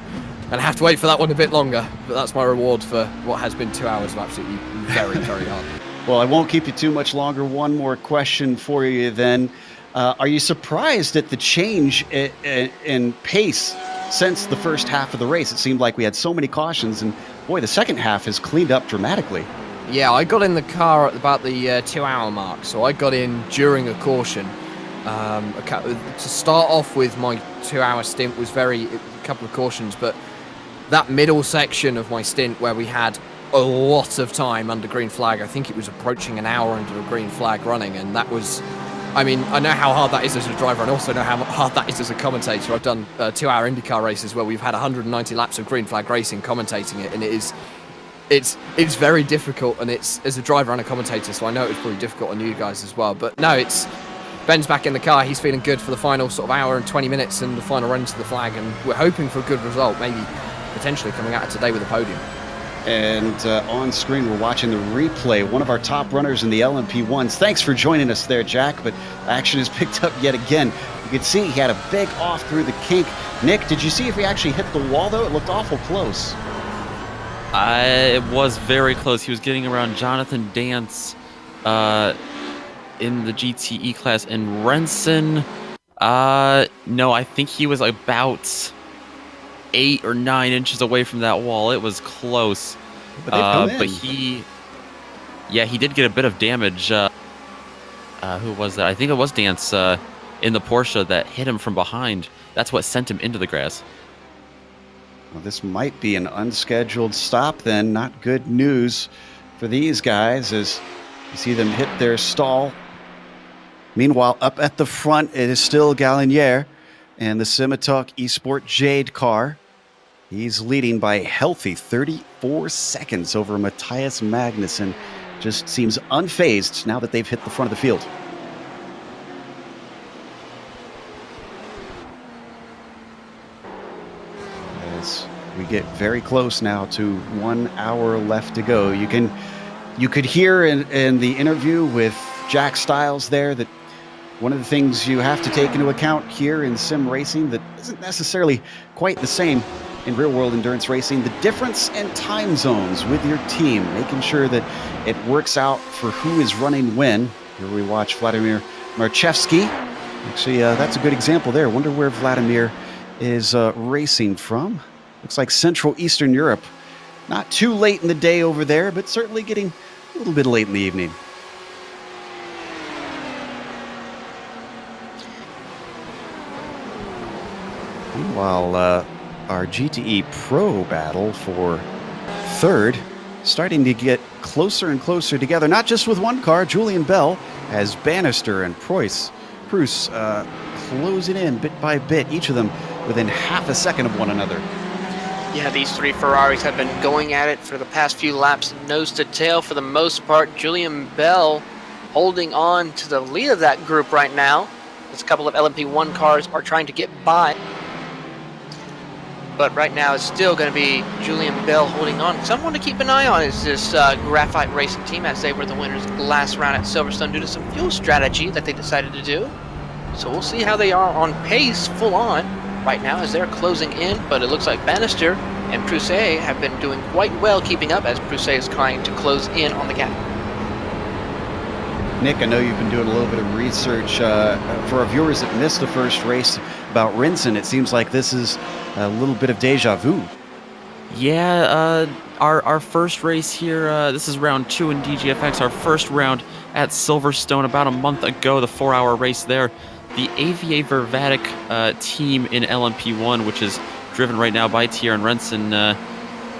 going to have to wait for that one a bit longer. But that's my reward for what has been 2 hours of absolutely very, very hard. Well, I won't keep you too much longer. One more question for you then. Are you surprised at the change in pace since the first half of the race? It seemed like we had so many cautions, and boy, the second half has cleaned up dramatically. Yeah, I got in the car at about the 2 hour mark, so I got in during a caution. To start off with, my 2 hour stint was a couple of cautions, but that middle section of my stint where we had a lot of time under green flag. I think it was approaching an hour under a green flag running, and that was, I mean, I know how hard that is as a driver, and also know how hard that is as a commentator. I've done 2-hour IndyCar races where we've had 190 laps of green flag racing commentating it, and it's very difficult, and it's as a driver and a commentator, so I know it was probably difficult on you guys as well. But no, Ben's back in the car. He's feeling good for the final sort of hour and 20 minutes and the final run to the flag, and we're hoping for a good result, maybe potentially coming out of today with a podium. And on screen, we're watching the replay. One of our top runners in the LMP1s. Thanks for joining us there, Jack, but action is picked up yet again. You can see he had a big off through the kink. Nick, did you see if he actually hit the wall, though? It looked awful close. It was very close. He was getting around Jonathan Dance in the GTE class, and Renson, no, I think he was about 8 or 9 inches away from that wall. It was close. But he did get a bit of damage. Who was that? I think it was Dance in the Porsche that hit him from behind. That's what sent him into the grass. Well, this might be an unscheduled stop then. Not good news for these guys as you see them hit their stall. Meanwhile, up at the front, it is still Gallinier and the Simitok Esport Jade car. He's leading by a healthy 34 seconds over Matthias Magnussen. Just seems unfazed now that they've hit the front of the field. As we get very close now to 1 hour left to go. You could hear in the interview with Jack Stiles there that one of the things you have to take into account here in sim racing that isn't necessarily quite the same in real-world endurance racing, the difference in time zones with your team, making sure that it works out for who is running when. Here we watch Vladimir Marchevsky. Actually, that's a good example there. Wonder where Vladimir is racing from. Looks like Central Eastern Europe. Not too late in the day over there, but certainly getting a little bit late in the evening. Meanwhile, our GTE Pro battle for third starting to get closer and closer together, not just with one car. Julian Bell as Bannister and Preuss closing in bit by bit, each of them within half a second of one another. Yeah, these three Ferraris have been going at it for the past few laps, nose to tail for the most part. Julian Bell holding on to the lead of that group right now, as a couple of LMP1 cars are trying to get by. But right now it's still going to be Julian Bell holding on. Someone to keep an eye on is this Graphite Racing team, as they were the winners last round at Silverstone due to some fuel strategy that they decided to do. So we'll see how they are on pace, full on, right now as they're closing in. But it looks like Bannister and Prousset have been doing quite well keeping up, as Prousset is trying to close in on the gap. Nick, I know you've been doing a little bit of research for our viewers that missed the first race about Rinson. It seems like this is a little bit of deja vu. Yeah, our first race here, this is round 2 in DGFX, our first round at Silverstone about a month ago, the 4-hour race there. The IVRA team in LMP1, which is driven right now by Thierry and Renson,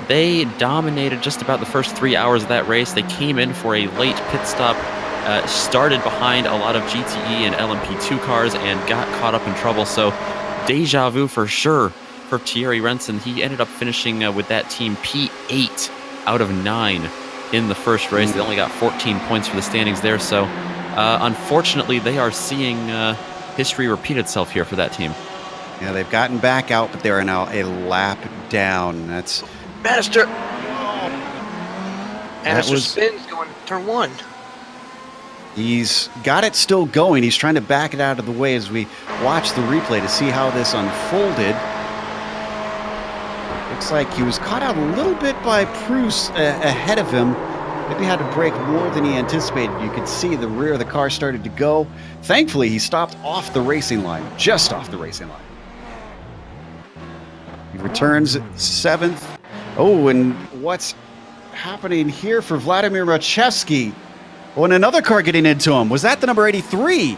they dominated just about the first 3 hours of that race. They came in for a late pit stop, started behind a lot of GTE and LMP2 cars and got caught up in trouble. So deja vu for sure for Thierry Renson. He ended up finishing with that team P8 out of 9 in the first race. They only got 14 points for the standings there. So unfortunately, they are seeing history repeat itself here for that team. Yeah, they've gotten back out, but they are now a lap down. That's Bannister. Bannister spins going to turn 1. He's got it still going. He's trying to back it out of the way as we watch the replay to see how this unfolded. Looks like he was caught out a little bit by Proust ahead of him. Maybe had to brake more than he anticipated. You could see the rear of the car started to go. Thankfully, he stopped off the racing line, just off the racing line. He returns 7th. Oh, and what's happening here for Vladimir Marchevsky? Oh, and another car getting into him. Was that the number 83?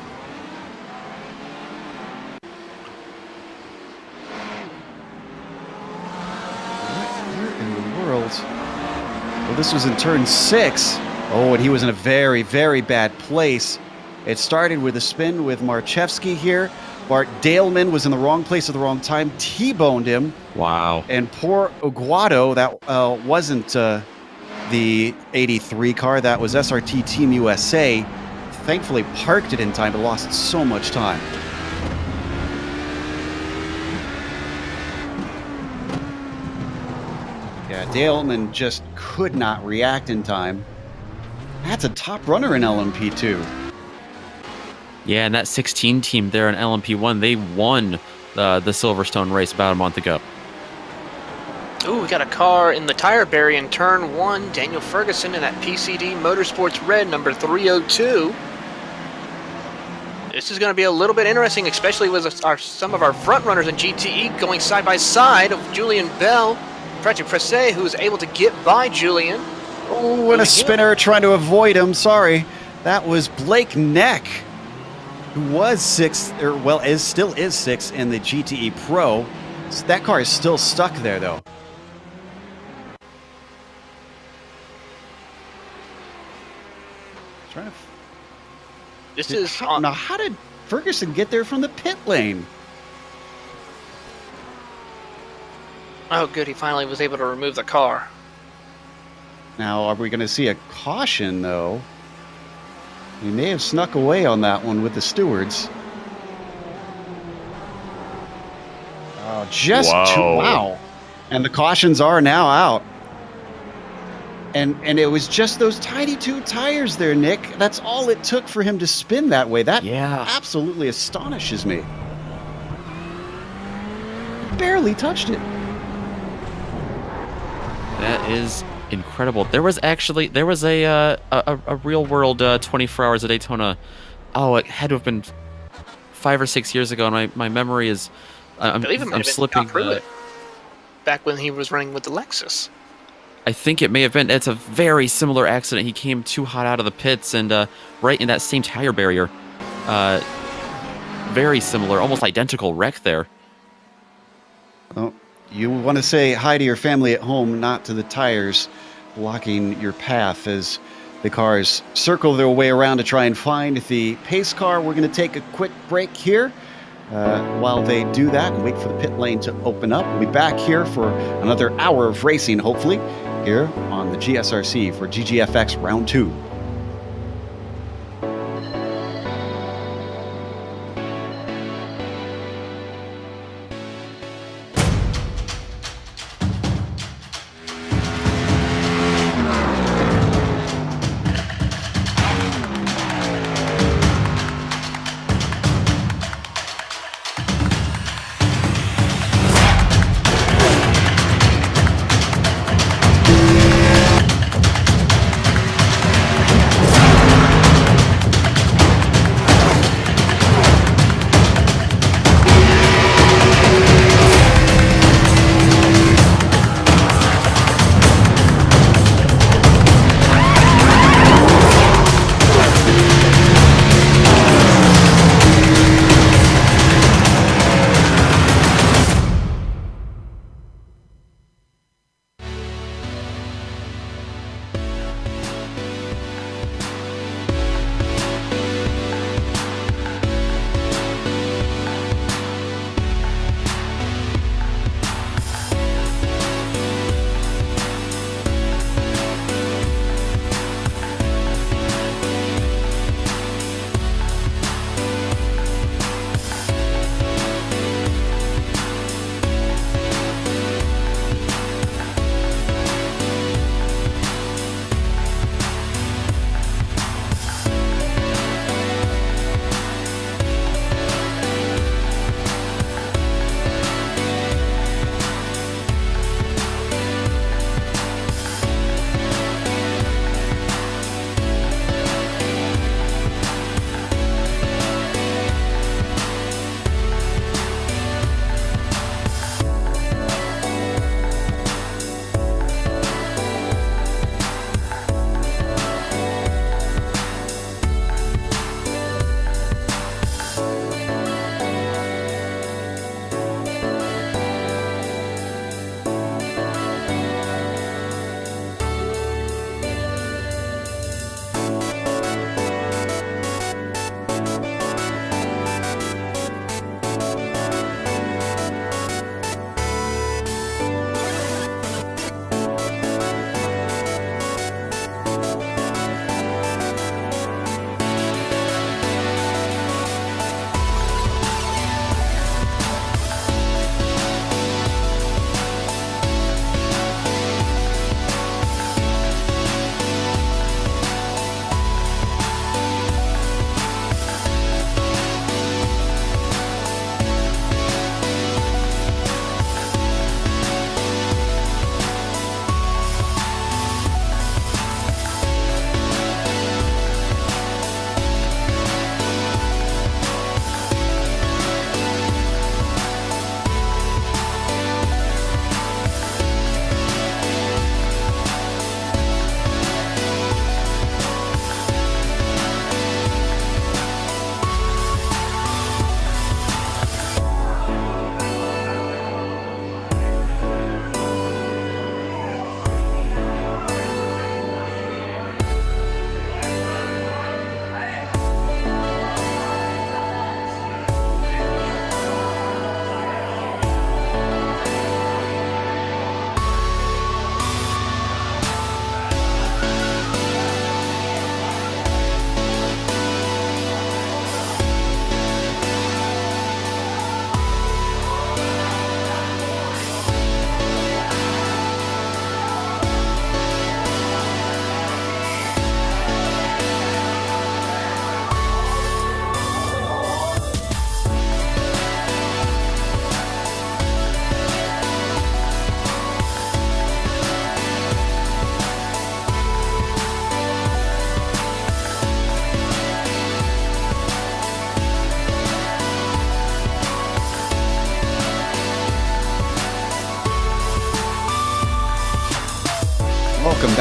Where in the world? Well, the This was in turn 6. Oh, and he was in a very, very bad place. It started with a spin with Marchevsky here. Bart Daleman was in the wrong place at the wrong time, T-boned him. Wow. And poor Aguado, that wasn't the 83 car, that was SRT Team USA. Thankfully parked it in time, but lost so much time. Yeah, Daleman just could not react in time. That's a top runner in LMP2. Yeah, and that 16 team there in LMP1, they won the Silverstone race about a month ago. Ooh, we got a car in the tire barrier in turn 1. Daniel Ferguson in that PCD Motorsports Red number 302. This is going to be a little bit interesting, especially with some of our front runners in GTE going side by side of Julian Bell, Patrick Presse, who was able to get by Julian. Oh, and a spinner trying to avoid him. Sorry. That was Blake Neck, who was 6th, or well, still is 6th in the GTE Pro. So that car is still stuck there, though. Trying to. Now, how did Ferguson get there from the pit lane? Oh, good. He finally was able to remove the car. Now, are we going to see a caution, though? He may have snuck away on that one with the stewards. Oh, just wow. And the cautions are now out. And it was just those tiny 2 tires there, Nick. That's all it took for him to spin that way. That absolutely astonishes me. Barely touched it. That is incredible. There was a real world 24 Hours of Daytona. Oh, it had to have been 5 or 6 years ago, and my memory is I'm slipping. Back when he was running with the Lexus. I think it may have been. It's a very similar accident. He came too hot out of the pits and right in that same tire barrier. Very similar, almost identical wreck there. Oh, you want to say hi to your family at home, not to the tires blocking your path as the cars circle their way around to try and find the pace car. We're going to take a quick break here. While they do that and wait for the pit lane to open up, we'll be back here for another hour of racing, hopefully, here on the GSRC for GGFX Round 2.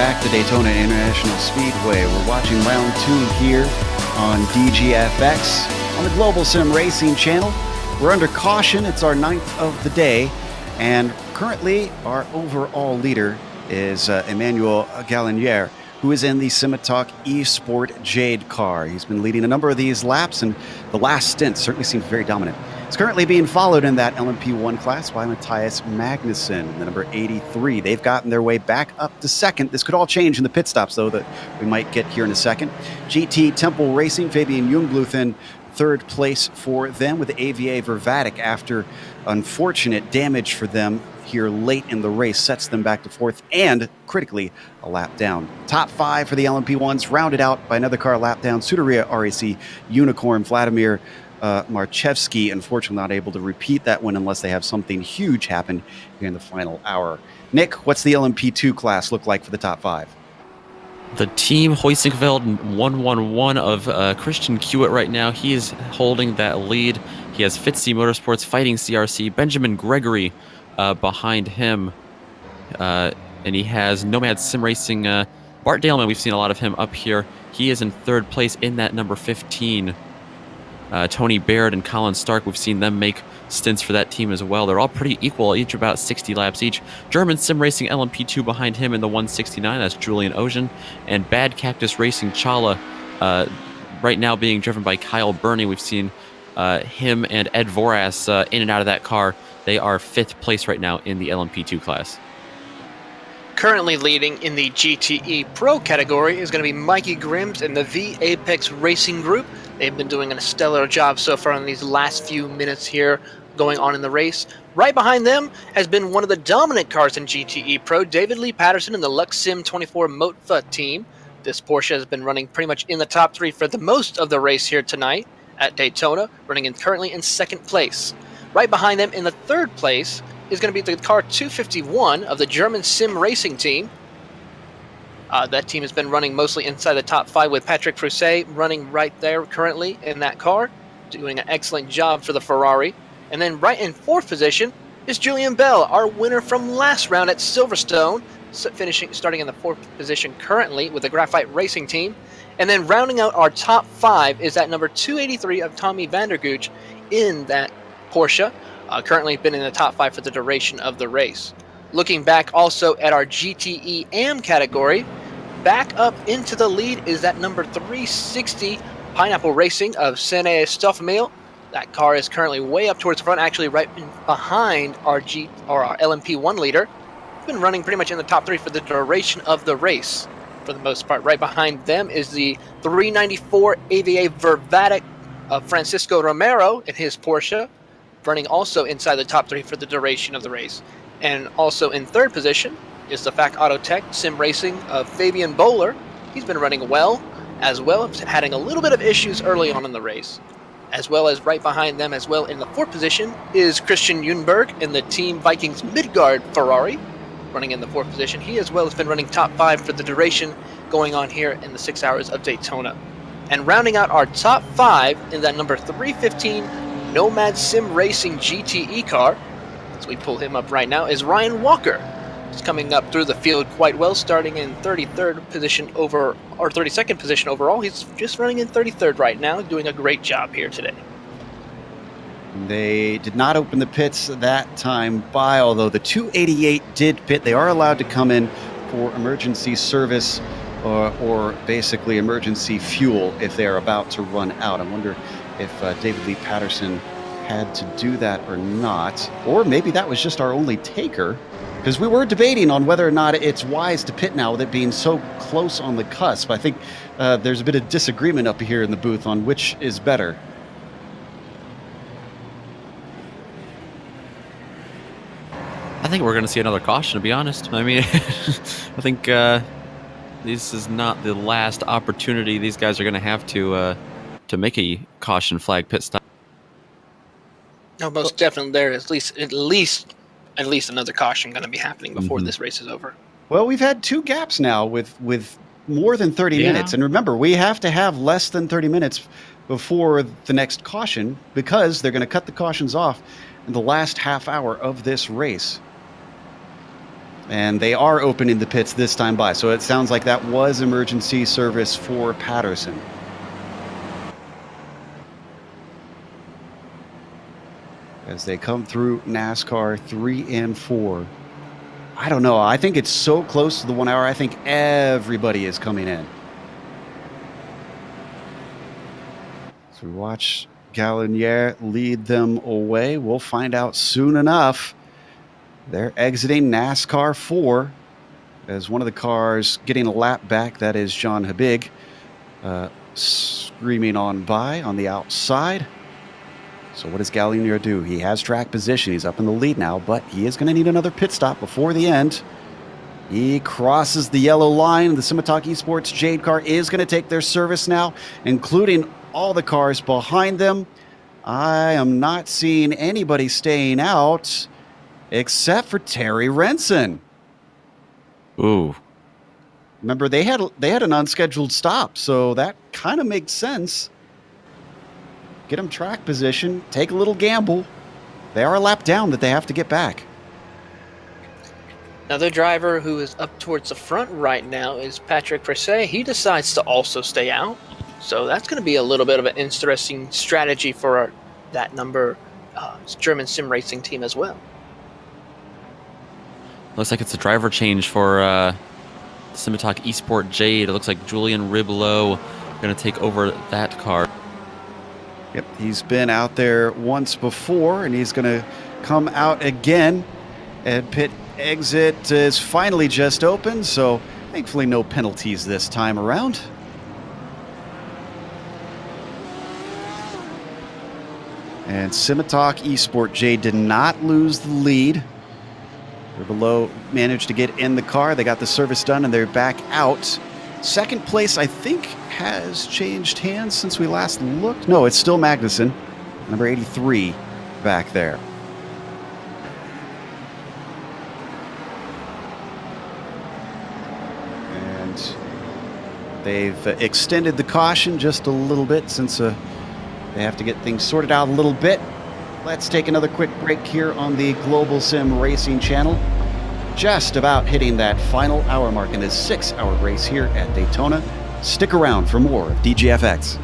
back to Daytona International Speedway. We're watching round 2 here on DGFX on the Global Sim Racing channel. We're under caution. It's our 9th of the day. And currently, our overall leader is Emmanuel Galinier, who is in the Simitalk eSport Jade car. He's been leading a number of these laps, and the last stint certainly seems very dominant. He's currently being followed in that LMP1 class by Matthias Magnussen, the number 83. They've gotten their way back up to second. This could all change in the pit stops, though, that we might get here in a second. GT Temple Racing, Fabian Jungbluth in third place for them with the AVA Vervatic after unfortunate damage for them here late in the race sets them back to fourth and critically a lap down. Top 5 for the LMP1s rounded out by another car lap down. Suderia RAC Unicorn Vladimir Marchevsky, unfortunately not able to repeat that win unless they have something huge happen here in the final hour. Nick, what's the LMP2 class look like for the top 5? The team Hoisingveld 111 of Christian Kiewit right now. He is holding that lead. He has Fitzy Motorsports fighting CRC, Benjamin Gregory behind him. And he has Nomad Sim Racing. Bart Daleman, we've seen a lot of him up here. He is in third place in that number 15. Tony Baird and Colin Stark, we've seen them make stints for that team as well. They're all pretty equal, each about 60 laps each. German Sim Racing LMP2 behind him in the 169, that's Julian Ocean. And Bad Cactus Racing Chala, right now being driven by Kyle Burney. We've seen him and Ed Voras in and out of that car. They are 5th place right now in the LMP2 class. Currently leading in the GTE Pro category is going to be Mikey Grims and the V Apex Racing Group. They've been doing a stellar job so far in these last few minutes here going on in the race. Right behind them has been one of the dominant cars in GTE Pro, David Lee Patterson and the Lux Sim 24 Motfa team. This Porsche has been running pretty much in the top 3 for the most of the race here tonight at Daytona, running currently in 2nd place. Right behind them in the 3rd place is going to be the car 251 of the German Sim Racing team. That team has been running mostly inside the top 5 with Patrick Frousset running right there currently in that car, doing an excellent job for the Ferrari. And then right in 4th position is Julian Bell, our winner from last round at Silverstone, starting in the 4th position currently with the Graphite Racing team. And then rounding out our top 5 is that number 283 of Tommy Vandergooch in that Porsche, currently been in the top 5 for the duration of the race. Looking back also at our GTE AM category, back up into the lead is that number 360 Pineapple Racing of Sene Stoffmehl. That car is currently way up towards the front, actually right behind our LMP1 leader. It's been running pretty much in the top 3 for the duration of the race, for the most part. Right behind them is the 394 AVA Vervatic of Francisco Romero in his Porsche, running also inside the top 3 for the duration of the race. And also in 3rd position is the FAC Autotech Sim Racing of Fabian Bowler. He's been running well, as well as having a little bit of issues early on in the race. As well as right behind them as well in the 4th position is Christian Junberg in the Team Vikings Midgard Ferrari, running in the 4th position. He as well has been running top 5 for the duration going on here in the 6 hours of Daytona. And rounding out our top 5 in that number 315 Nomad Sim Racing GTE car, as we pull him up right now, is Ryan Walker. He's coming up through the field quite well, starting in 33rd position or 32nd position overall. He's just running in 33rd right now, doing a great job here today. They did not open the pits that time by, although the 288 did pit. They are allowed to come in for emergency service or basically emergency fuel if they are about to run out. I wonder if David Lee Patterson had to do that or not. Or maybe that was just our only taker, because we were debating on whether or not it's wise to pit now with it being so close on the cusp. I think there's a bit of disagreement up here in the booth on which is better. I think we're going to see another caution, to be honest. I mean, I think this is not the last opportunity these guys are going to have to make a caution flag pit stop. No, most definitely there is at least another caution going to be happening before this race is over. Well, we've had 2 gaps now with more than 30 minutes. And remember, we have to have less than 30 minutes before the next caution, because they're going to cut the cautions off in the last half hour of this race. And they are opening the pits this time by. So it sounds like that was emergency service for Patterson. As they come through NASCAR 3 and 4. I don't know. I think it's so close to the 1 hour. I think everybody is coming in. So we watch Gallinier lead them away. We'll find out soon enough. They're exiting NASCAR 4 as one of the cars getting a lap back. That is John Habig screaming on by on the outside. So what does Gallinier do? He has track position. He's up in the lead now, but he is going to need another pit stop before the end. He crosses the yellow line. The Simitok Esports Jade car is going to take their service now, including all the cars behind them. I am not seeing anybody staying out except for Terry Renson. Ooh. Remember, they had an unscheduled stop, so that kind of makes sense. Get them track position, take a little gamble. They are a lap down that they have to get back. Another driver who is up towards the front right now is Patrick Presset. He decides to also stay out. So that's going to be a little bit of an interesting strategy for that number German sim racing team as well. Looks like it's a driver change for Simitok Esport Jade. It looks like Julian Riblo going to take over that car. Yep, he's been out there once before, and he's going to come out again. And pit exit is finally just open, so thankfully no penalties this time around. And Simitok Esport Jade did not lose the lead. They're below, managed to get in the car. They got the service done, and they're back out. Second place, I think, has changed hands since we last looked. No, it's still Magnuson, number 83, back there. And they've extended the caution just a little bit since they have to get things sorted out a little bit. Let's take another quick break here on the Global Sim Racing channel. Just about hitting that final hour mark in this 6-hour race here at Daytona. Stick around for more of DGFX.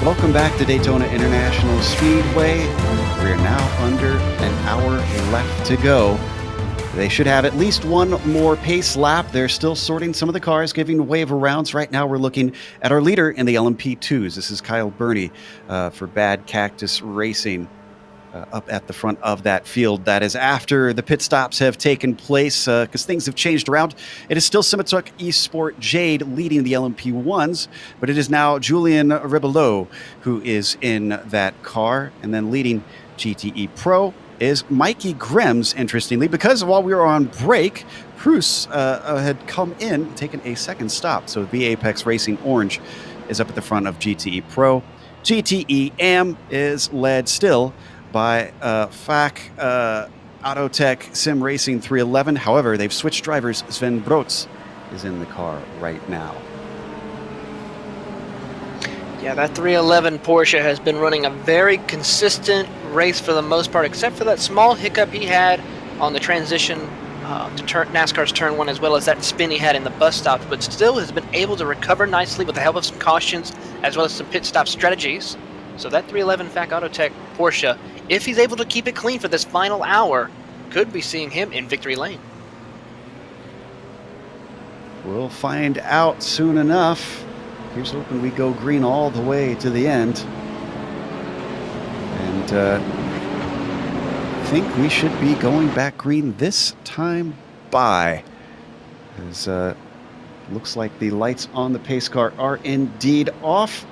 Welcome back to Daytona International Speedway. We're now under an hour left to go. They should have at least one more pace lap. They're still sorting some of the cars, giving waiver rounds. Right now we're looking at our leader in the LMP2s. This is Kyle Burney for Bad Cactus Racing. Up at the front of that field. That is after the pit stops have taken place because things have changed around. It is still Simituk Esport Jade leading the LMP1s, but it is now Julian Ribelot who is in that car. And then leading GTE Pro is Mikey Grims, interestingly, because while we were on break, Bruce had come in, taken a second stop. So the Apex Racing Orange is up at the front of GTE Pro. GTE AM is led still by FAC Autotech Sim Racing 311. However, they've switched drivers. Sven Brotz is in the car right now. Yeah, that 311 Porsche has been running a very consistent race for the most part, except for that small hiccup he had on the transition to NASCAR's Turn 1, as well as that spin he had in the bus stops, but still has been able to recover nicely with the help of some cautions, as well as some pit stop strategies. So that 311 FAC Autotech Porsche, if he's able to keep it clean for this final hour, could be seeing him in victory lane. We'll find out soon enough. Here's hoping we go green all the way to the end. And I think we should be going back green this time by. As looks like the lights on the pace car are indeed off.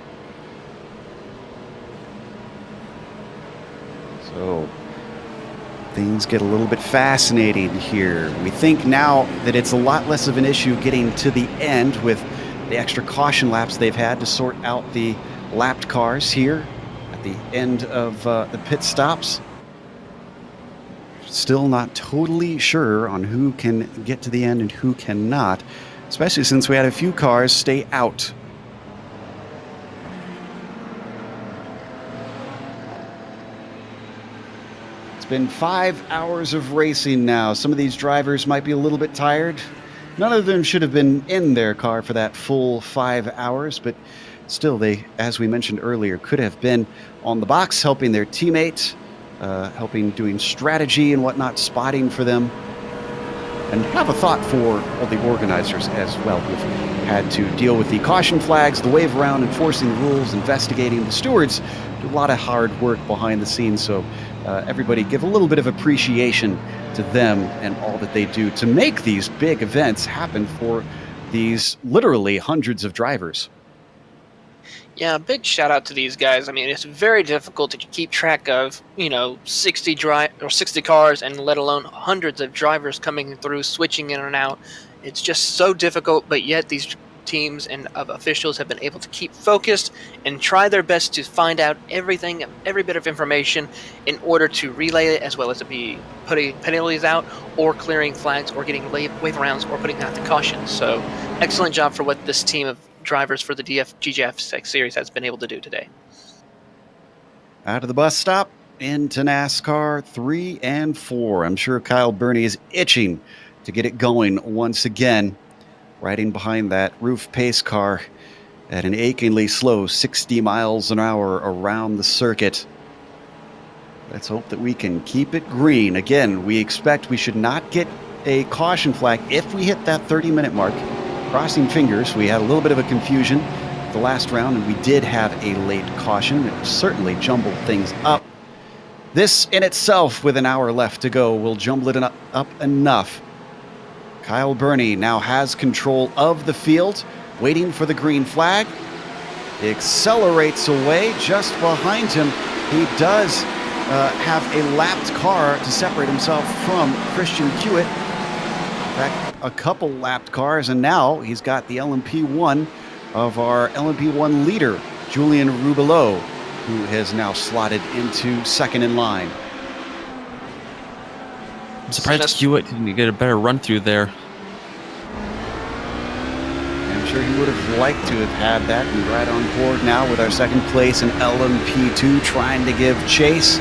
So things get a little bit fascinating here. We think now that it's a lot less of an issue getting to the end with the extra caution laps they've had to sort out the lapped cars here at the end of the pit stops. Still not totally sure on who can get to the end and who cannot, especially since we had a few cars stay out. Been 5 hours of racing now. Some of these drivers might be a little bit tired. None of them should have been in their car for that full 5 hours, but still they, as we mentioned earlier, could have been on the box helping their teammate, helping doing strategy and whatnot, spotting for them. And have a thought for all the organizers as well, who've had to deal with the caution flags, the wave around, enforcing the rules, investigating. The stewards do a lot of hard work behind the scenes, so everybody give a little bit of appreciation to them and all that they do to make these big events happen for these literally hundreds of drivers. Yeah, big shout out to these guys. I mean, it's very difficult to keep track of, 60 cars, and let alone hundreds of drivers coming through, switching in and out. It's just so difficult, but yet these teams and officials have been able to keep focused and try their best to find out everything, every bit of information in order to relay it, as well as to be putting penalties out or clearing flags or getting wave rounds or putting out the cautions. So excellent job for what this team of drivers for the GGF series has been able to do today. Out of the bus stop into NASCAR 3 and 4. I'm sure Kyle Burney is itching to get it going once again. Riding behind that roof pace car at an achingly slow 60 miles an hour around the circuit. Let's hope that we can keep it green. Again, we expect we should not get a caution flag if we hit that 30-minute mark. Crossing fingers, we had a little bit of a confusion the last round, and we did have a late caution. It certainly jumbled things up. This in itself, with an hour left to go, will jumble it up enough. Kyle Burney now has control of the field, waiting for the green flag. He accelerates away. Just behind him, he does have a lapped car to separate himself from Christian Hewitt. In fact, a couple lapped cars, and now he's got the LMP1 of our LMP1 leader, Julian Rubelot, who has now slotted into second in line. I'm surprised Hewitt didn't get a better run through there. I'm sure he would have liked to have had that. We're right on board now with our second place in LMP2, trying to give chase.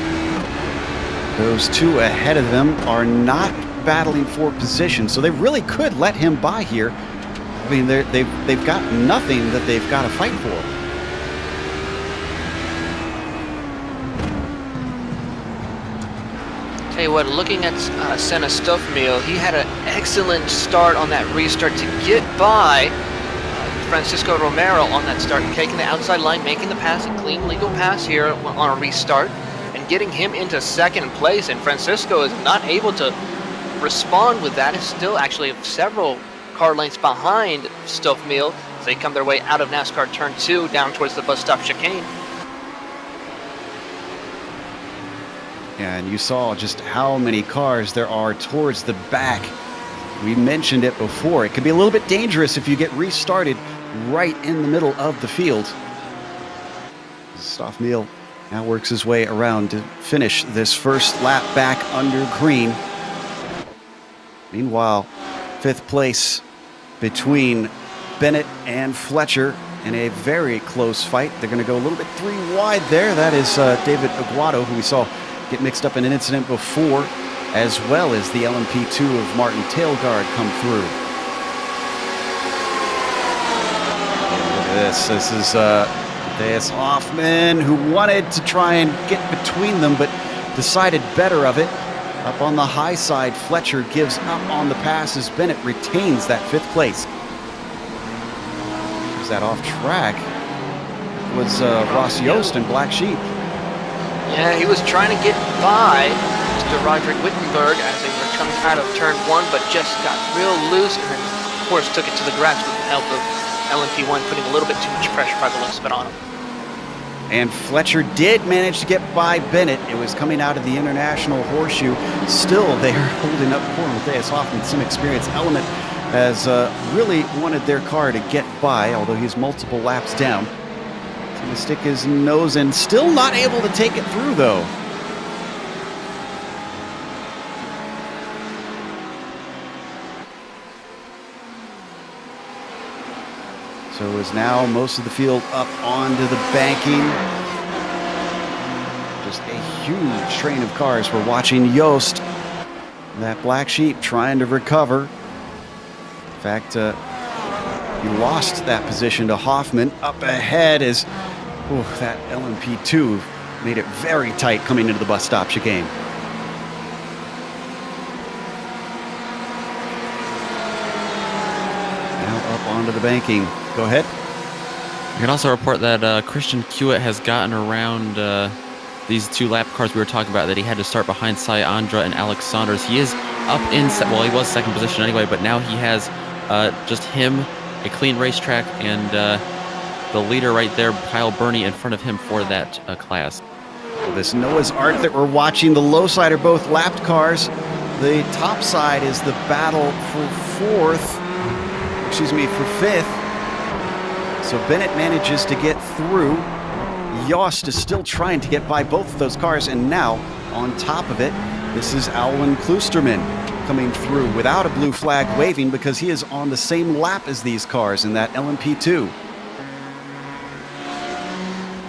Those two ahead of them are not battling for position, so they really could let him by here. I mean, they've got nothing that they've got to fight for. Tell you what, looking at Senna Stuffmeal, he had an excellent start on that restart to get by Francisco Romero on that start, taking the outside line, making the pass, a clean legal pass here on a restart, and getting him into second place. And Francisco is not able to respond with that. Is still actually several car lengths behind Stuffmeal as they come their way out of NASCAR Turn 2 down towards the bus stop chicane. Yeah, and you saw just how many cars there are towards the back. We mentioned it before. It could be a little bit dangerous if you get restarted right in the middle of the field. Stuffmeal now works his way around to finish this first lap back under green. Meanwhile, fifth place between Bennett and Fletcher in a very close fight. They're going to go a little bit three wide there. That is David Aguado, who we saw get mixed up in an incident before, as well as the LMP2 of Martin Tailguard come through. And look at this. This is Deus Hoffman, who wanted to try and get between them, but decided better of it. Up on the high side, Fletcher gives up on the pass as Bennett retains that fifth place. Is that off track? It was Ross Yost and Black Sheep. Yeah, he was trying to get by Mr. Roderick Wittenberg as they were coming out of turn 1, but just got real loose and then, of course, took it to the grass with the help of LMP1, putting a little bit too much pressure by the looks of it on him. And Fletcher did manage to get by Bennett. It was coming out of the International Horseshoe. Still, they are holding up poor Matthias Hoffman. Some experienced element has really wanted their car to get by, although he's multiple laps down. Going to stick his nose in, still not able to take it through, though. So is now most of the field up onto the banking. Just a huge train of cars. We're watching Yost, that Black Sheep, trying to recover. In fact, he lost that position to Hoffman. Up ahead is that LMP2 made it very tight coming into the bus stop chicane. Now up onto the banking. Go ahead. I can also report that Christian Hewitt has gotten around these two lap cars we were talking about, that he had to start behind Cy Andra and Alex Saunders. He is up in, well, he was second position anyway, but now he has just him, a clean racetrack, and the leader right there, Kyle Burney, in front of him for that class. Well, this Noah's Ark that we're watching, the low side are both lapped cars. The top side is the battle for fifth. So Bennett manages to get through. Yost is still trying to get by both of those cars, and now, on top of it, this is Alwyn Kloosterman coming through without a blue flag waving because he is on the same lap as these cars in that LMP2.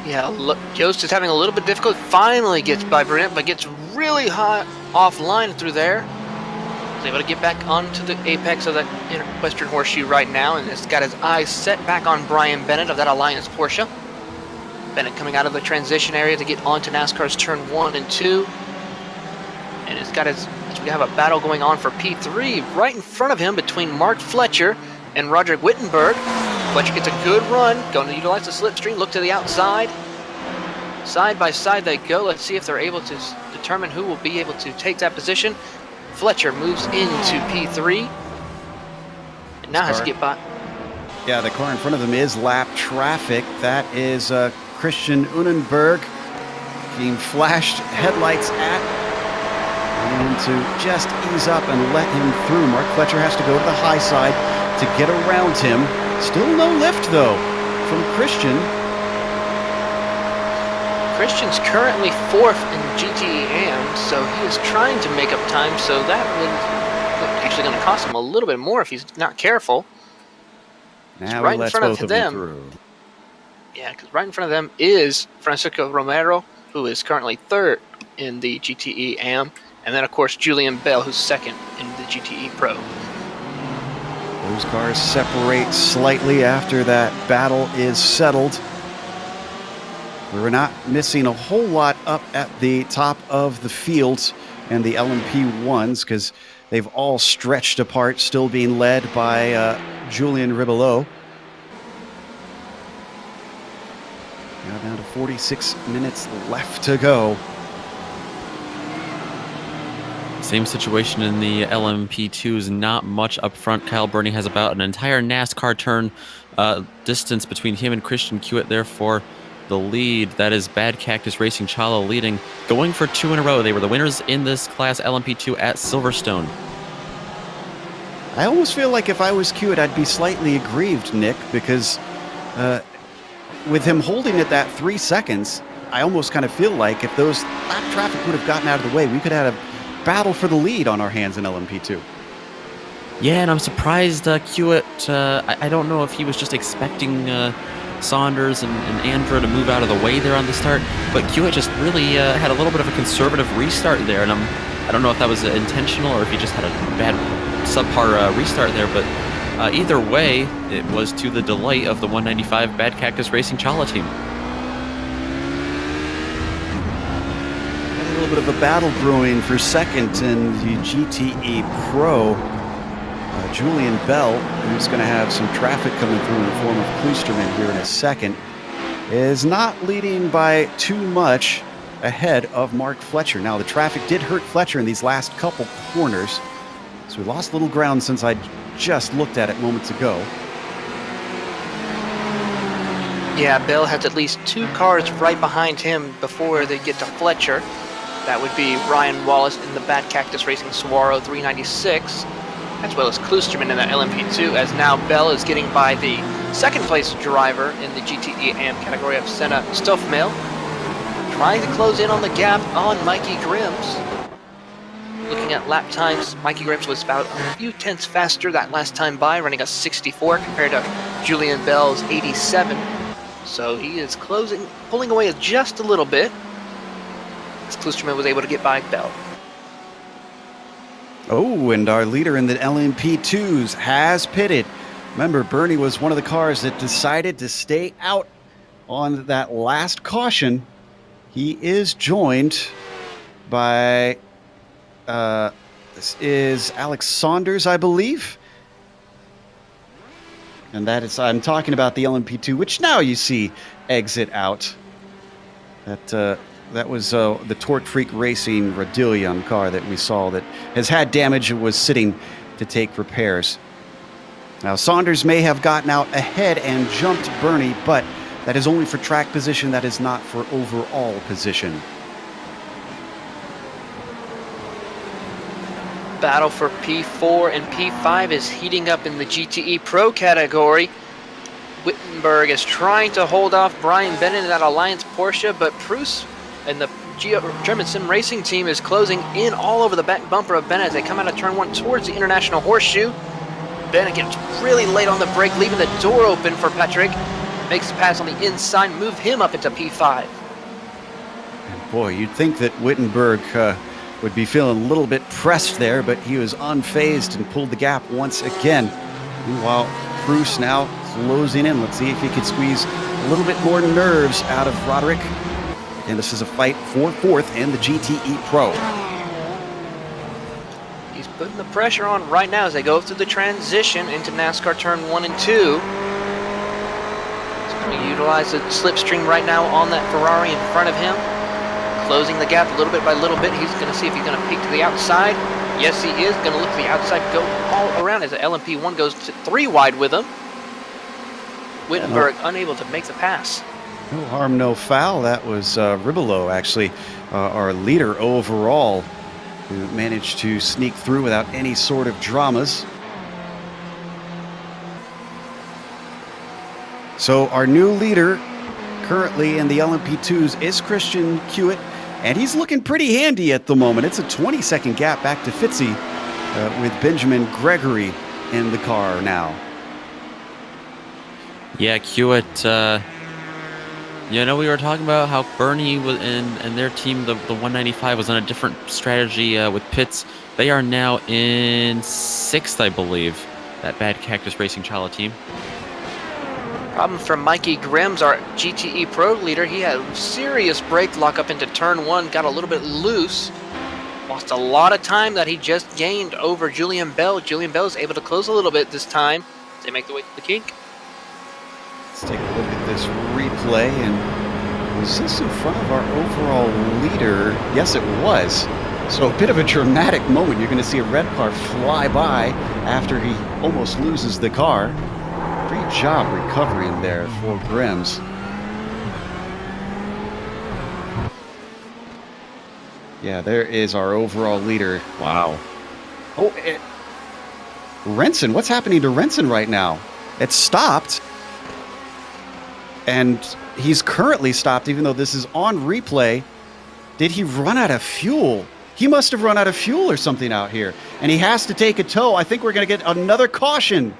Yeah, look, Yost is having a little bit difficult. Finally gets by Burnett, but gets really high offline through there. He's able to get back onto the apex of that Western Horseshoe right now, and has got his eyes set back on Brian Bennett of that Alliance Porsche. Bennett coming out of the transition area to get onto NASCAR's turn 1 and 2. And it's got his, we have a battle going on for P3 right in front of him between Mark Fletcher and Roderick Wittenberg. Fletcher gets a good run, going to utilize the slipstream, look to the outside. Side by side they go. Let's see if they're able to determine who will be able to take that position. Fletcher moves into P3 and now has to get by. Yeah, the car in front of him is lap traffic. That is Christian Unenberg being flashed headlights at, and to just ease up and let him through. Mark Fletcher has to go to the high side to get around him. Still no lift, though, from Christian. Christian's currently 4th in GTE AM, so he is trying to make up time, so that is actually going to cost him a little bit more if he's not careful. Now right in front of them. Yeah, because right in front of them is Francisco Romero, who is currently 3rd in the GTE AM, and then, of course, Julian Bell, who's 2nd in the GTE Pro. Those cars separate slightly after that battle is settled. We're not missing a whole lot up at the top of the field, and the LMP1s, because they've all stretched apart, still being led by Julien Ribelot. Now down to 46 minutes left to go. Same situation in the LMP2s, not much up front. Kyle Burney has about an entire NASCAR turn distance between him and Christian Kiewit, therefore the lead. That is Bad Cactus Racing Chalo leading, going for 2 in a row. They were the winners in this class LMP2 at Silverstone. I almost feel like if I was Kiewit, I'd be slightly aggrieved, Nick, because with him holding it that 3 seconds, I almost kind of feel like if those lap traffic would have gotten out of the way, we could have had a battle for the lead on our hands in LMP2. Yeah, and I'm surprised Kiewit, I don't know if he was just expecting Saunders and Andrew to move out of the way there on the start, but Kiewit just really had a little bit of a conservative restart there, and I don't know if that was intentional or if he just had a bad subpar restart there, but either way, it was to the delight of the 195 Bad Cactus Racing Chala team. A little bit of a battle brewing for second in the GTE Pro. Julian Bell, who's going to have some traffic coming through in the form of Kloosterman here in a second, is not leading by too much ahead of Mark Fletcher. Now, the traffic did hurt Fletcher in these last couple corners, so we lost a little ground since I just looked at it moments ago. Yeah, Bell has at least 2 cars right behind him before they get to Fletcher. That would be Ryan Wallace in the Bad Cactus Racing Saguaro 396, as well as Kloosterman in that LMP2, as now Bell is getting by the second place driver in the GTE AM category of Senna Stoffmail, trying to close in on the gap on Mikey Grims. Looking at lap times, Mikey Grims was about a few tenths faster that last time by, running a 64 compared to Julian Bell's 87. So he is pulling away just a little bit, as Kloosterman was able to get by Bell. Oh, and our leader in the LMP2s has pitted. Remember, Bernie was one of the cars that decided to stay out on that last caution. He is joined by, this is Alex Saunders, I believe. And that is, I'm talking about the LMP2, which now you see exit out. That was the Torque Freak Racing Radillion car that we saw that has had damage and was sitting to take repairs. Now, Saunders may have gotten out ahead and jumped Bernie, but that is only for track position. That is not for overall position. Battle for P4 and P5 is heating up in the GTE Pro category. Wittenberg is trying to hold off Brian Bennett in that Alliance Porsche, but Proust and the German Sim Racing team is closing in all over the back bumper of Bennett as they come out of turn 1 towards the International Horseshoe. Bennett gets really late on the brake, leaving the door open for Patrick. Makes the pass on the inside, move him up into P5. And boy, you'd think that Wittenberg would be feeling a little bit pressed there, but he was unfazed and pulled the gap once again. Meanwhile, Proust now closing in. Let's see if he could squeeze a little bit more nerves out of Roderick. And this is a fight for fourth in the GTE Pro. He's putting the pressure on right now as they go through the transition into NASCAR turn 1 and 2. He's going to utilize the slipstream right now on that Ferrari in front of him. Closing the gap little bit by little bit. He's going to see if he's going to peek to the outside. Yes, he is going to look to the outside, go all around as the LMP1 goes to 3 wide with him. Wittenberg unable to make the pass. No harm, no foul. That was Ribelot, actually, our leader overall, who managed to sneak through without any sort of dramas. So our new leader currently in the LMP2s is Christian Kiewit, and he's looking pretty handy at the moment. It's a 20-second gap back to Fitzy with Benjamin Gregory in the car now. Yeah, Kiewit, you know, we were talking about how Bernie was and their team, the 195, was on a different strategy with Pitts. They are now in 6th, I believe, that Bad Cactus Racing Chala team. Problem for Mikey Grims, our GTE Pro leader. He had serious brake lock up into turn 1, got a little bit loose. Lost a lot of time that he just gained over Julian Bell. Julian Bell is able to close a little bit this time. They make the way to the kink. Let's take a look at this replay. And was this in front of our overall leader? Yes, it was. So a bit of a dramatic moment. You're going to see a red car fly by after he almost loses the car. Great job recovering there for Grims. Yeah, there is our overall leader. Wow. Oh, Renson, what's happening to Renson right now? It stopped. And he's currently stopped, even though this is on replay. Did he run out of fuel? He must have run out of fuel or something out here. And he has to take a tow. I think we're going to get another caution.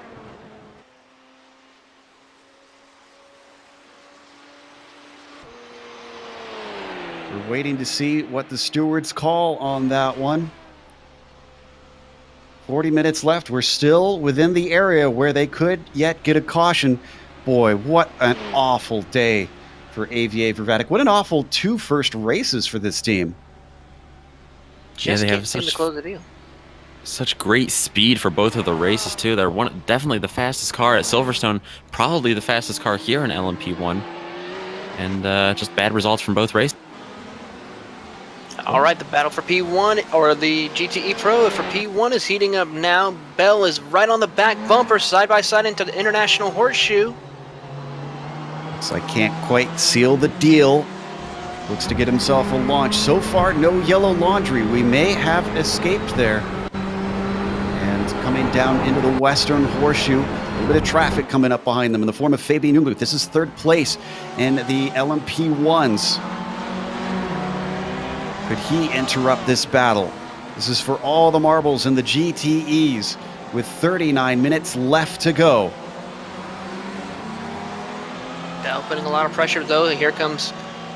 We're waiting to see what the stewards call on that one. 40 minutes left. We're still within the area where they could yet get a caution. Boy, what an awful day for AVA Vervatic. What an awful 2 first races for this team. Just can't seem to close the deal. Such great speed for both of the races too. They're definitely the fastest car at Silverstone, probably the fastest car here in LMP1, and just bad results from both races. All right, the battle for P1, or the GTE Pro for P1 is heating up now. Bell is right on the back bumper, side by side into the International Horseshoe. Looks like can't quite seal the deal. Looks to get himself a launch. So far, no yellow laundry. We may have escaped there. And coming down into the Western Horseshoe, a little bit of traffic coming up behind them in the form of Fabian Jungluth. This is 3rd place in the LMP1s. Could he interrupt this battle? This is for all the marbles in the GTEs with 39 minutes left to go. Bell putting a lot of pressure though. Here comes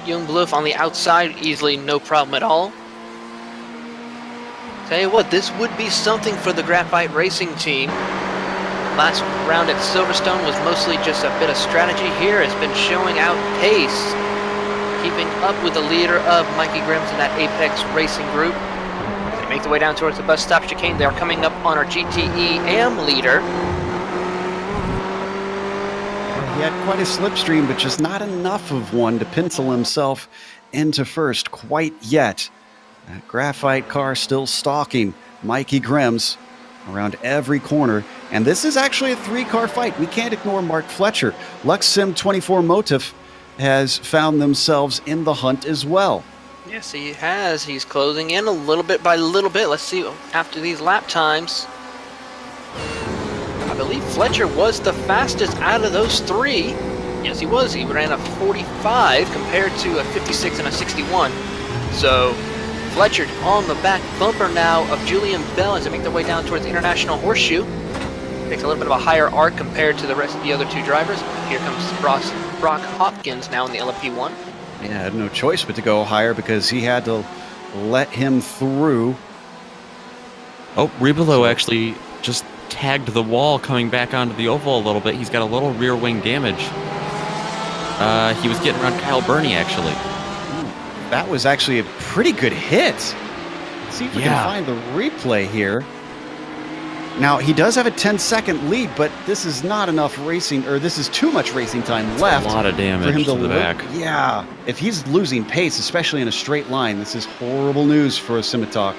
Jungluth on the outside, easily no problem at all. Tell you what, this would be something for the Graphite Racing team. Last round at Silverstone was mostly just a bit of strategy. Here it's been showing out pace, keeping up with the leader of Mikey Grims in that Apex Racing group. They make the way down towards the bus stop chicane. They are coming up on our GTE AM leader. He had quite a slipstream, but just not enough of one to pencil himself into first quite yet. That Graphite car still stalking Mikey Grims around every corner. And this is actually a 3-car fight. We can't ignore Mark Fletcher. Luxsim 24 Motif has found themselves in the hunt as well. Yes, he has. He's closing in a little bit by little bit. Let's see after these lap times. I believe Fletcher was the fastest out of those 3. Yes, he was. He ran a 45 compared to a 56 and a 61. So Fletcher on the back bumper now of Julian Bell as they make their way down towards the International Horseshoe. Takes a little bit of a higher arc compared to the rest of the other 2 drivers. Here comes Brock Hopkins now in the LMP1. Yeah, had no choice but to go higher because he had to let him through. Oh, Ribolo actually just tagged the wall coming back onto the oval a little bit. He's got a little rear wing damage. He was getting around Kyle Burney, actually. Ooh, that was actually a pretty good hit. Let's see if we can find the replay here. Now, he does have a 10-second lead, but this is not enough racing, or this is too much racing time left. A lot of damage for him to the back. Yeah, if he's losing pace, especially in a straight line, this is horrible news for a Scimitar.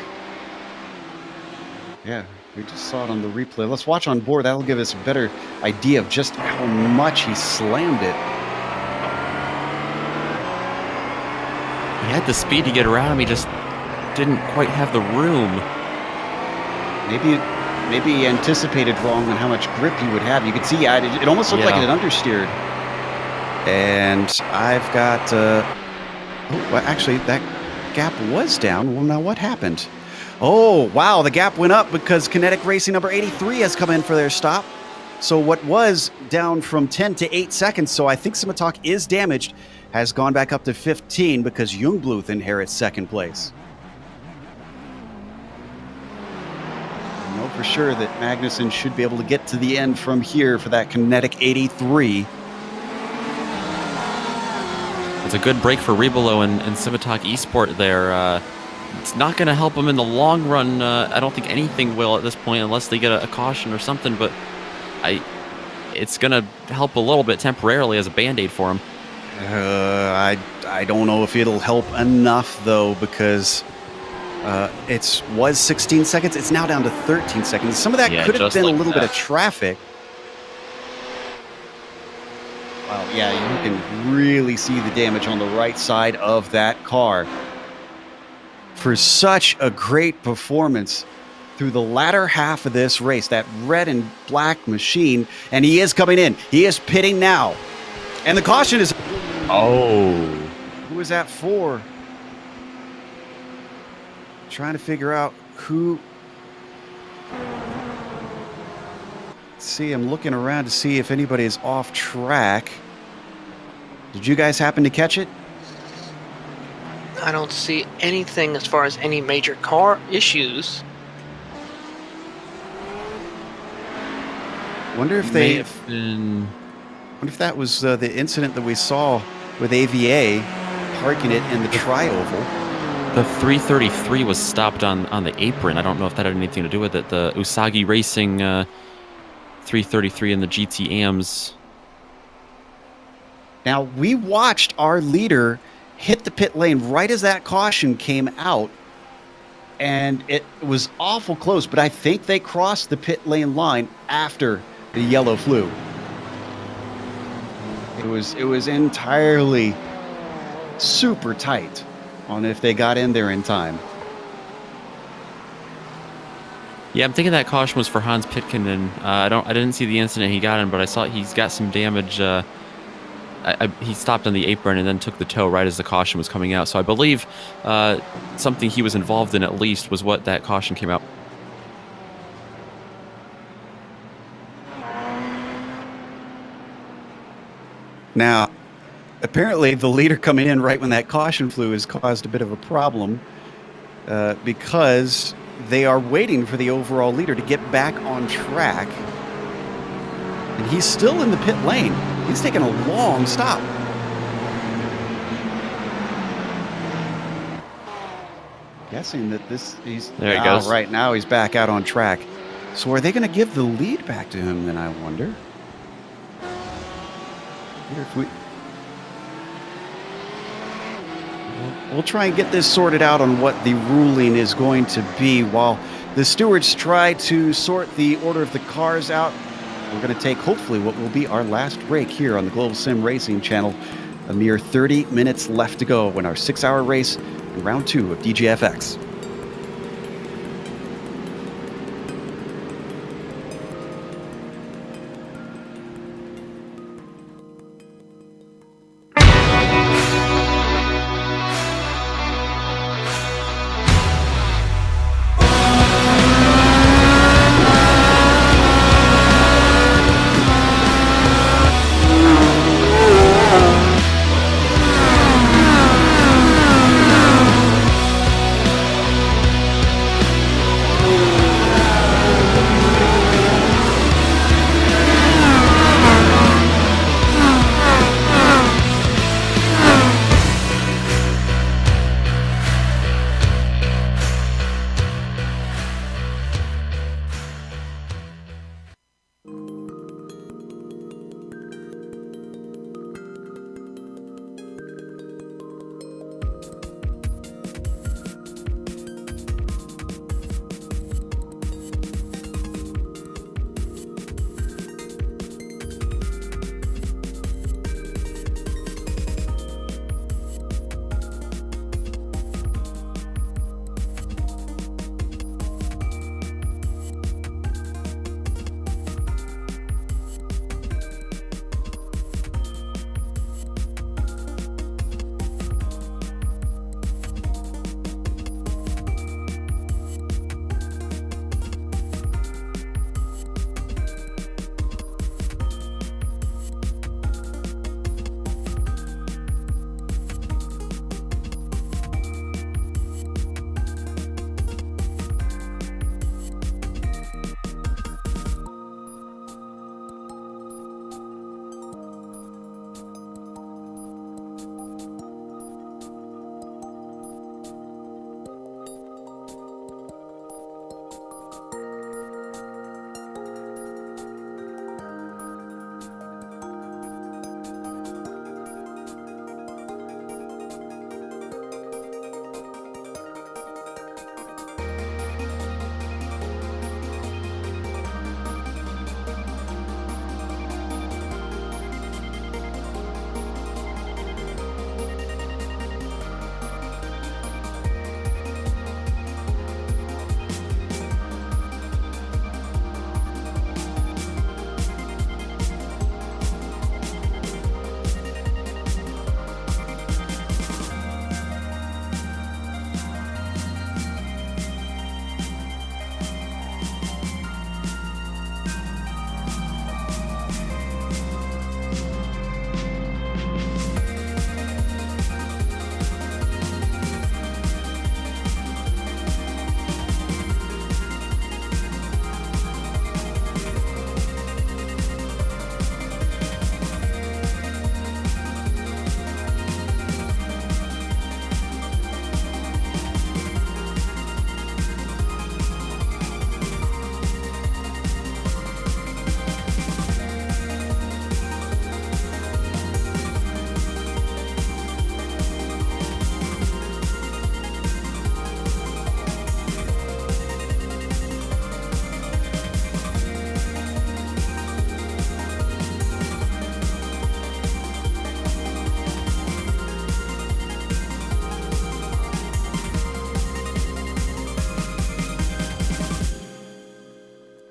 Yeah, we just saw it on the replay. Let's watch on board. That'll give us a better idea of just how much he slammed it. He had the speed to get around him. He just didn't quite have the room. Maybe he anticipated wrong on how much grip he would have. You could see it almost looked like it had understeered. And I've got... well, actually, that gap was down. Well, now what happened? Oh, wow, the gap went up because Kinetic Racing number 83 has come in for their stop. So what was down from 10 to 8 seconds, so I think Scimitar is damaged, has gone back up to 15 because Jungbluth inherits 2nd place. I know for sure that Magnussen should be able to get to the end from here for that Kinetic 83. It's a good break for Ribolo and Scimitar Esport there. it's not going to help them in the long run. I don't think anything will at this point unless they get a caution or something, but it's going to help a little bit temporarily as a Band-Aid for them. I don't know if it'll help enough, though, because it was 16 seconds. It's now down to 13 seconds. Some of that could have been a little bit of traffic. Wow, yeah, you can really see the damage on the right side of that car. For such a great performance through the latter half of this race, that red and black machine, and he is coming in. He is pitting now. And the caution is... Oh. Who is that for? Trying to figure out who... See, I'm looking around to see if anybody is off track. Did you guys happen to catch it? I don't see anything as far as any major car issues. Wonder if they... Wonder if that was the incident that we saw with AVA parking it in the tri-oval. The 333 was stopped on the apron. I don't know if that had anything to do with it. The Usagi Racing 333 and the GT AMs. Now, we watched our leader hit the pit lane right as that caution came out, and it was awful close, but I think they crossed the pit lane line after the yellow flew. It was entirely super tight on if they got in there in time. Yeah, I'm thinking that caution was for Hans Pitkanen. I didn't see the incident he got in, but I saw he's got some damage. He stopped on the apron and then took the tow right as the caution was coming out. So I believe something he was involved in at least was what that caution came out. Now, apparently the leader coming in right when that caution flew has caused a bit of a problem because they are waiting for the overall leader to get back on track. And he's still in the pit lane. He's taking a long stop. Guessing that he's... There he goes. Right now he's back out on track. So are they going to give the lead back to him then, I wonder? If we'll try and get this sorted out on what the ruling is going to be while the stewards try to sort the order of the cars out. We're going to take, hopefully, what will be our last break here on the Global Sim Racing Channel. A mere 30 minutes left to go in our 6-hour race in round 2 of DGFX.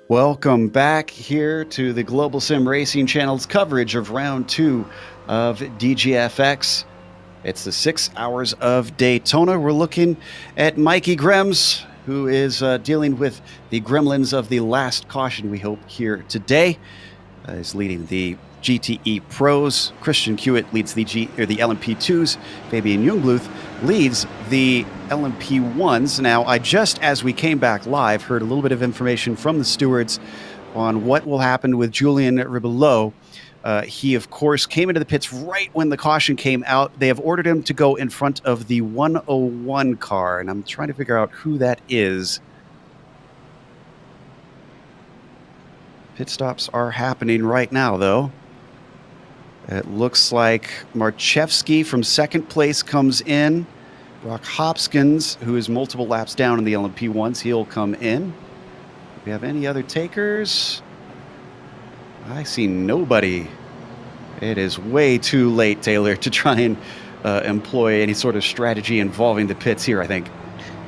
Welcome back here to the Global Sim Racing Channel's coverage of round 2 of DGFX. It's the 6 hours of Daytona. We're looking at Mikey Grems, who is dealing with the gremlins of the last caution, we hope, here today. Is leading the GTE Pros. Christian Hewitt leads the LMP2s. Fabian Jungbluth leads the LMP1s. Now, I just, as we came back live, heard a little bit of information from the stewards on what will happen with Julien Ribelow. He, of course, came into the pits right when the caution came out. They have ordered him to go in front of the 101 car, and I'm trying to figure out who that is. Pit stops are happening right now, though. It looks like Marchevsky from second place comes in. Brock Hopkins, who is multiple laps down in the LMP1s, he'll come in. Do we have any other takers? I see nobody. It is way too late, Taylor, to try and employ any sort of strategy involving the pits here, I think.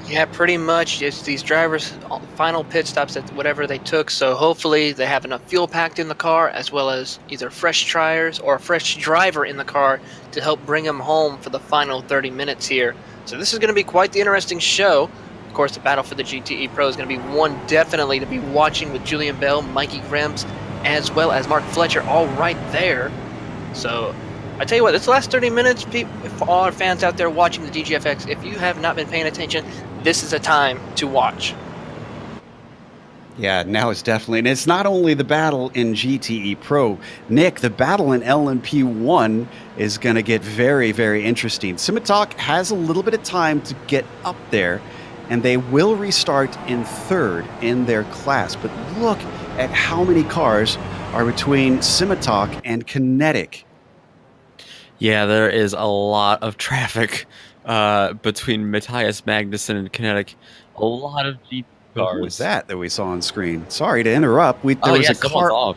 Yeah, pretty much. It's these drivers' final pit stops at whatever they took, so hopefully they have enough fuel packed in the car, as well as either fresh tires or a fresh driver in the car to help bring them home for the final 30 minutes here. So this is going to be quite the interesting show. Of course, the battle for the GTE Pro is going to be one definitely to be watching, with Julian Bell, Mikey Grems, as well as Mark Fletcher all right there. So I tell you what, this last 30 minutes, if all our fans out there watching the DGFX, if you have not been paying attention, this is a time to watch. Yeah, now it's definitely, and it's not only the battle in GTE Pro. Nick, the battle in LMP1 is going to get very, very interesting. Simitok has a little bit of time to get up there, and they will restart in third in their class. But look at how many cars are between Simitok and Kinetic. Yeah, there is a lot of traffic between Matthias Magnussen and Kinetic. A lot of Jeep cars. What was that we saw on screen? Sorry to interrupt. There was a car off.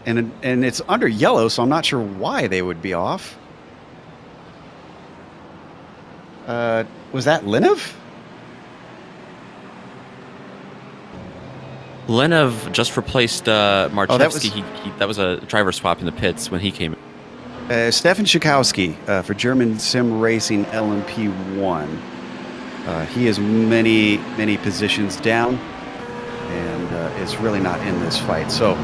And it's under yellow, so I'm not sure why they would be off. Was that Linev? Linev just replaced Marchevsky. That was a driver swap in the pits when he came in. Stefan Schakowsky for German Sim Racing LMP1. He is many, many positions down and is really not in this fight. So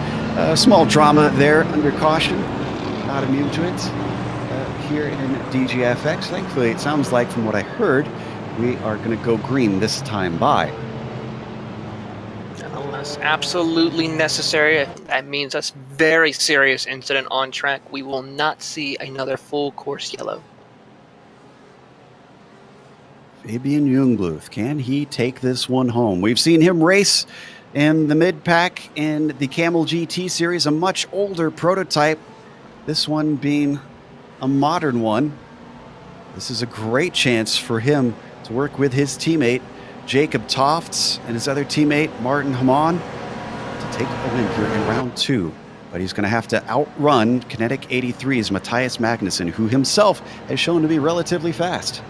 small drama there under caution. Not immune to it here in DGFX. Thankfully, it sounds like from what I heard, we are going to go green this time by. Unless absolutely necessary, that means a very serious incident on track. We will not see another full course yellow. Fabian Jungbluth, can he take this one home? We've seen him race in the mid-pack in the Camel GT series, a much older prototype. This one being a modern one. This is a great chance for him to work with his teammate Jacob Tofts and his other teammate Martin Hamann to take a win here in round 2. But he's going to have to outrun Kinetic 83's Matthias Magnussen, who himself has shown to be relatively fast.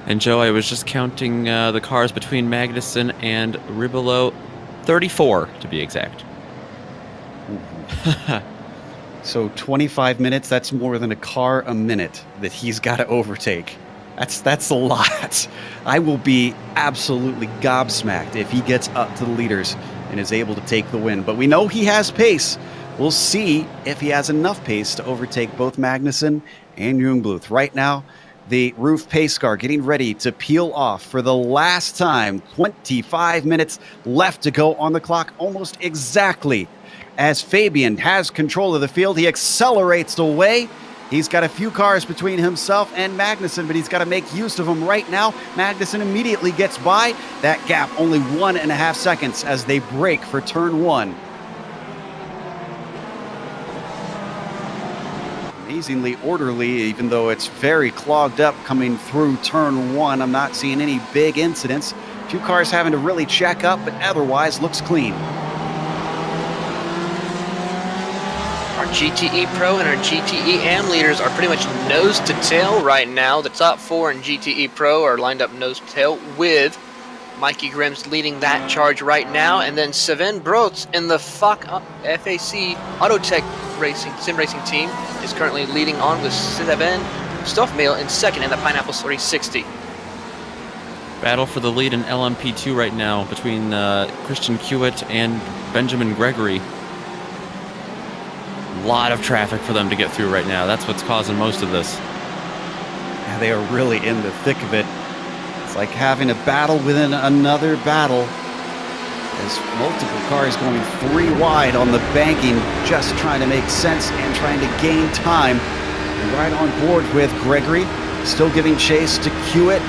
And Joe, I was just counting the cars between Magnussen and Ribelow. 34 to be exact. So 25 minutes, that's more than a car a minute that he's got to overtake. That's a lot. I will be absolutely gobsmacked if he gets up to the leaders and is able to take the win. But we know he has pace. We'll see if he has enough pace to overtake both Magnussen and Jungbluth. Right now, the roof pace car getting ready to peel off for the last time. 25 minutes left to go on the clock, almost exactly. As Fabian has control of the field, he accelerates away. He's got a few cars between himself and Magnussen, but he's got to make use of them right now. Magnussen immediately gets by. That gap only 1.5 seconds as they break for turn 1. Amazingly orderly, even though it's very clogged up coming through turn 1. I'm not seeing any big incidents. A few cars having to really check up, but otherwise looks clean. Our GTE Pro and our GTE AM leaders are pretty much nose to tail right now. The top 4 in GTE Pro are lined up nose to tail with Mikey Grimm's leading that charge right now, and then Sven Brotz in the FAC Autotech sim racing team is currently leading on with Sven Stoffmail in second in the Pineapple 360. Battle for the lead in LMP2 right now between Christian Kiewit and Benjamin Gregory. A lot of traffic for them to get through right now. That's what's causing most of this. Yeah, they are really in the thick of it. It's like having a battle within another battle. As multiple cars going 3 wide on the banking, just trying to make sense and trying to gain time. Right on board with Gregory, still giving chase to Kiewit.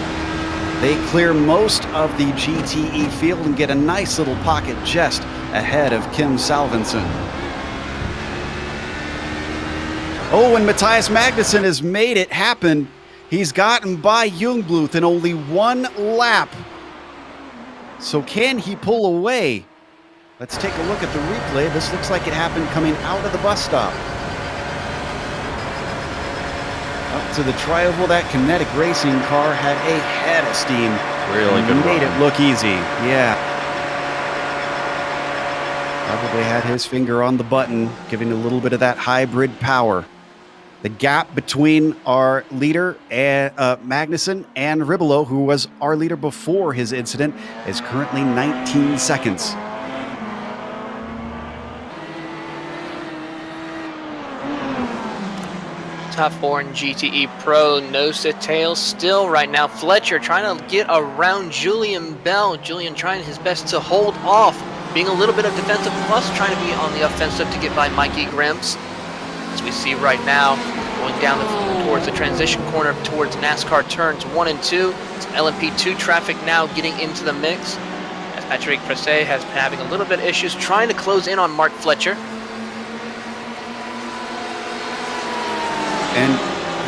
They clear most of the GTE field and get a nice little pocket just ahead of Kim Salvinson. Oh, and Matthias Magnussen has made it happen. He's gotten by Jungbluth in only 1 lap. So can he pull away? Let's take a look at the replay. This looks like it happened coming out of the bus stop. Up to the tri-oval, that Kinetic Racing car had a head of steam. Really good Made run. it look easy, yeah. Probably had his finger on the button, giving a little bit of that hybrid power. The gap between our leader, Magnussen, and Ribolo, who was our leader before his incident, is currently 19 seconds. Top 4 in GTE Pro, nose to tail still right now. Fletcher trying to get around Julian Bell. Julian trying his best to hold off, being a little bit of defensive plus trying to be on the offensive to get by Mikey Grims. As we see right now, going down towards the transition corner towards NASCAR turns 1 and 2. Some LMP2 traffic now getting into the mix. As Patrick Presse has been having a little bit of issues trying to close in on Mark Fletcher. And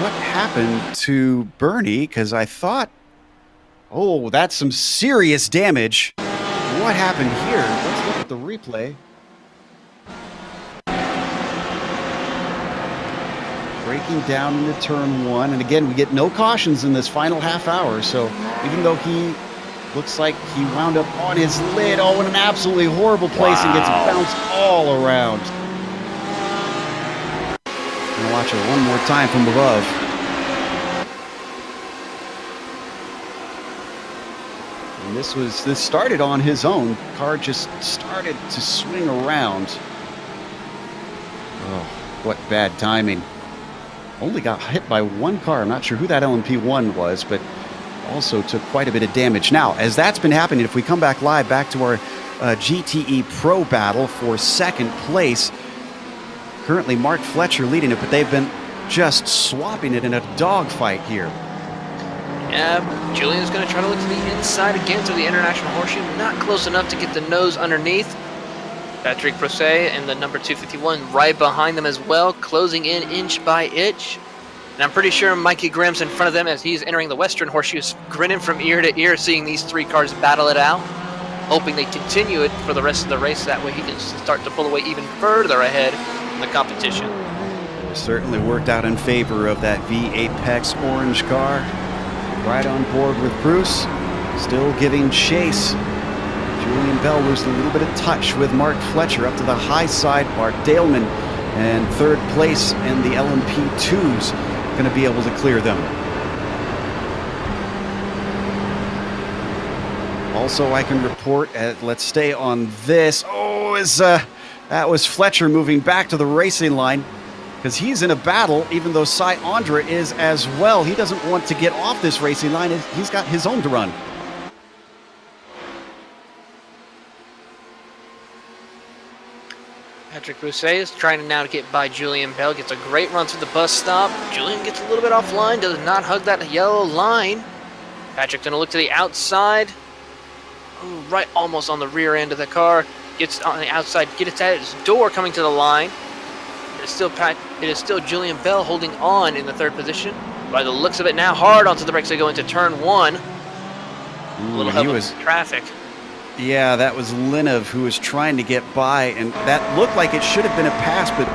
what happened to Bernie? Because I thought, oh, that's some serious damage. What happened here? Let's look at the replay. Breaking down into turn 1. And again, we get no cautions in this final half hour. So even though he looks like he wound up on his lid, oh, in an absolutely horrible place and gets bounced all around. I'm gonna watch it one more time from above. And this started on his own. Car just started to swing around. Oh, what bad timing. Only got hit by 1 car. I'm not sure who that LMP1 was, but also took quite a bit of damage. Now, as that's been happening, if we come back live, back to our GTE Pro battle for 2nd place, currently Mark Fletcher leading it, but they've been just swapping it in a dogfight here. Yeah, Julian's going to try to look to the inside again to the International Horseshoe. Not close enough to get the nose underneath. Patrick Presse and the number 251 right behind them as well, closing in inch by inch. And I'm pretty sure Mikey Grimm's in front of them as he's entering the Western Horseshoes, grinning from ear to ear, seeing these 3 cars battle it out, hoping they continue it for the rest of the race. That way he can start to pull away even further ahead in the competition. It certainly worked out in favor of that V-Apex orange car. Right on board with Bruce, still giving chase. Julian Bell losing a little bit of touch with Mark Fletcher up to the high side. Bart Daleman and 3rd place in the LMP2s going to be able to clear them. Also, I can report, let's stay on this. Oh, that was Fletcher moving back to the racing line because he's in a battle, even though Cy Andra is as well. He doesn't want to get off this racing line. He's got his own to run. Patrick Presse is trying now to get by Julian Bell. Gets a great run through the bus stop. Julian gets a little bit offline. Does not hug that yellow line. Patrick's going to look to the outside. Ooh, right almost on the rear end of the car. Gets on the outside. Gets at his door coming to the line. It is still Julian Bell holding on in the 3rd position. By the looks of it now, hard onto the brakes. They go into turn 1. A little help with traffic. Yeah, that was Linov who was trying to get by, and that looked like it should have been a pass, but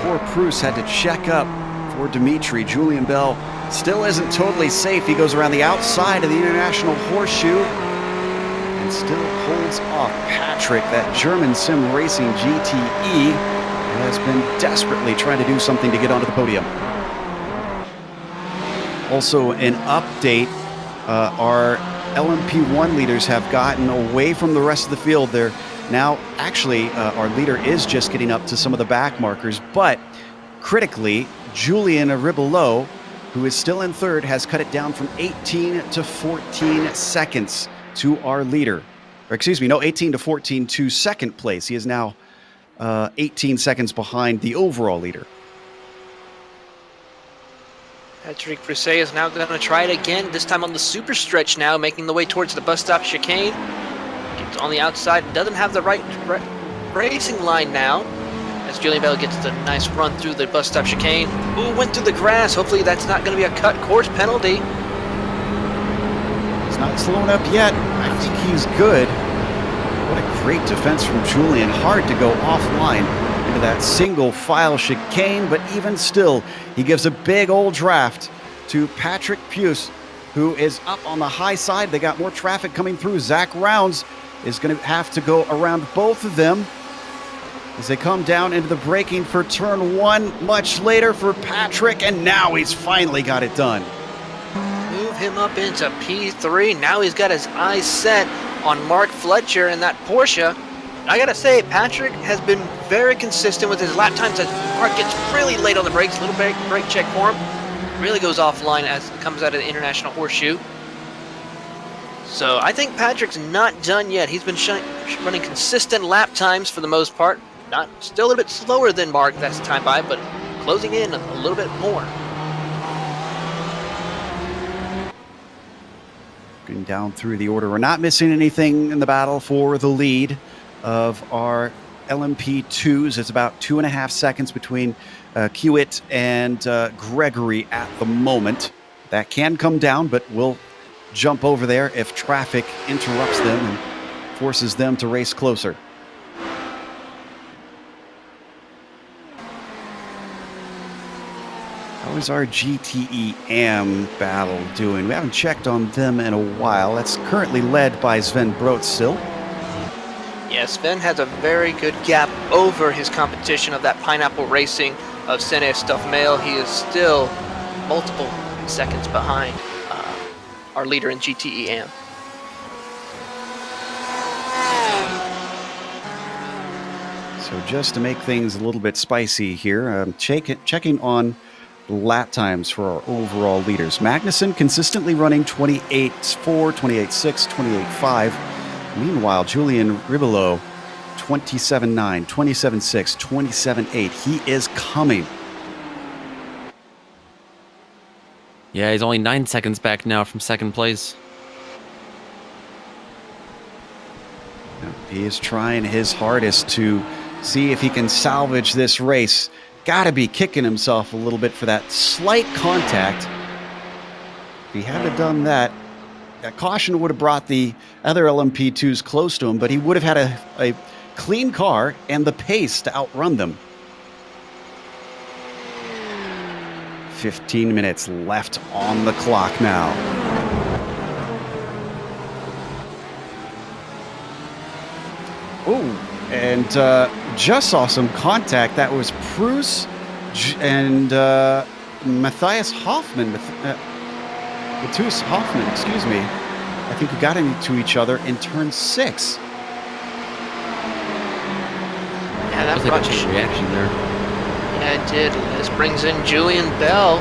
poor Pruce had to check up for Dimitri. Julian Bell still isn't totally safe. He goes around the outside of the International Horseshoe. and still holds off Patrick. That German Sim Racing GTE has been desperately trying to do something to get onto the podium. Also, an update, our LMP1 leaders have gotten away from the rest of the field. They're now, actually, our leader is just getting up to some of the back markers, but critically, Julian Ribelow, who is still in third, has cut it down from 18 to 14 seconds to our leader. Or excuse me, no, 18 to 14 to second place. He is now 18 seconds behind the overall leader. Patrick Brisset is now going to try it again, this time on the super stretch now, making the way towards the bus stop chicane. Gets on the outside, doesn't have the right racing line now, as Julian Bell gets the nice run through the bus stop chicane. Ooh, went through the grass. Hopefully that's not going to be a cut course penalty. He's not slowing up yet. I think he's good. What a great defense from Julian. Hard to go offline into that single file chicane, but even still, he gives a big old draft to Patrick Puce, who is up on the high side. They got more traffic coming through. Zach Rounds is going to have to go around both of them as they come down into the braking for turn one much later for Patrick, and now he's finally got it done. Move him up into P3. Now he's got his eyes set on Mark Fletcher in that Porsche. I gotta say, Patrick has been very consistent with his lap times as Mark gets really late on the brakes. Little brake check for him. Really goes offline as it comes out of the International Horseshoe. So I think Patrick's not done yet. He's been running consistent lap times for the most part. Not still a little bit slower than Mark that's time by, but closing in a little bit more. Going down through the order. We're not missing anything in the battle for the lead of our LMP2s. It's about 2.5 seconds between Kiewit and Gregory at the moment. That can come down, but we'll jump over there if traffic interrupts them and forces them to race closer. How is our GTE AM battle doing? We haven't checked on them in a while. That's currently led by Sven Brodt still. Yeah, Sven has a very good gap over his competition of that Pineapple Racing of Sene Stuffmail. He is still multiple seconds behind our leader in GTE AM. So just to make things a little bit spicy here, I'm checking on lap times for our overall leaders. Magnussen consistently running 28.4, 28.6, 28.5. Meanwhile, Julian Ribelow, 27.9, 27.6, 27.8. He is coming. Yeah, he's only 9 seconds back now from second place. He is trying his hardest to see if he can salvage this race. Got to be kicking himself a little bit for that slight contact. If he hadn't done that, that caution would have brought the other LMP2s close to him, but he would have had a clean car and the pace to outrun them. 15 minutes left on the clock now. Oh, and just saw some contact. That was Pruce and Matthias Hoffman. Matthias Hoffman, excuse me. I think we got into each other in turn 6. Yeah, that was like a chain reaction there. Yeah, it did. This brings in Julian Bell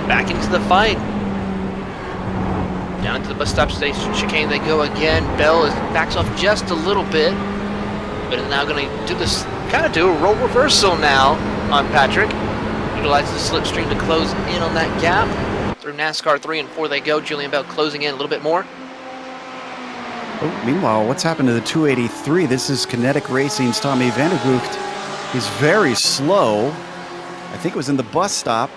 back into the fight. Down to the bus stop station chicane they go again. Bell backs off just a little bit, but is now going to do this, kind of do a role reversal now on Patrick. Utilizes the slipstream to close in on that gap. Through NASCAR 3 and 4 they go. Julian Bell closing in a little bit more. Oh, meanwhile, what's happened to the 283? This is Kinetic Racing's Tommy Vandergooft. He's very slow. I think it was in the bus stop.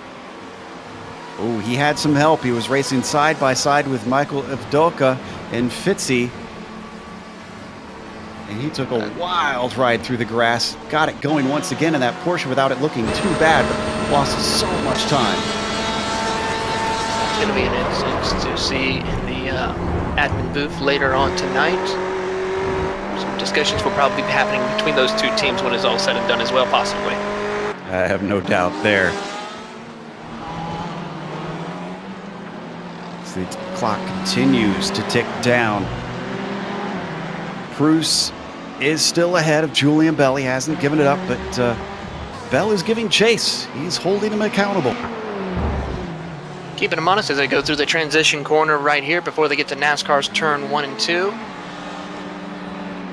Oh, he had some help. He was racing side by side with Michael Evdoka and Fitzy. And he took a wild ride through the grass. Got it going once again in that Porsche without it looking too bad, but lost so much time. It's going to be an instance to see in the admin booth later on tonight. Some discussions will probably be happening between those two teams when it's all said and done as well, possibly. I have no doubt there. As the clock continues to tick down. Bruce is still ahead of Julian Bell. He hasn't given it up, but Bell is giving chase. He's holding him accountable. Keeping them honest as they go through the transition corner right here before they get to NASCAR's turn 1 and 2.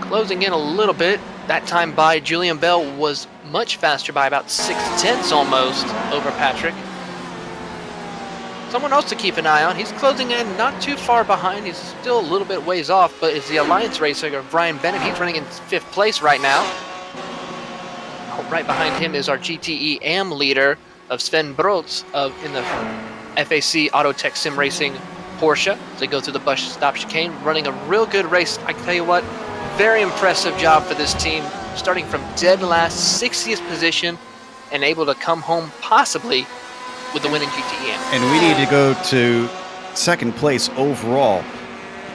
Closing in a little bit. That time by Julian Bell was much faster by about 6/10 almost over Patrick. Someone else to keep an eye on. He's closing in not too far behind. He's still a little bit ways off, but it's the Alliance racer, Brian Bennett. He's running in 5th place right now. Right behind him is our GTE AM leader of Sven Brotz in the FAC Autotech Sim Racing Porsche. They go through the bus stop chicane, running a real good race. I can tell you what, very impressive job for this team, starting from dead last, 60th position, and able to come home possibly with the win in GTE. And we need to go to 2nd place overall.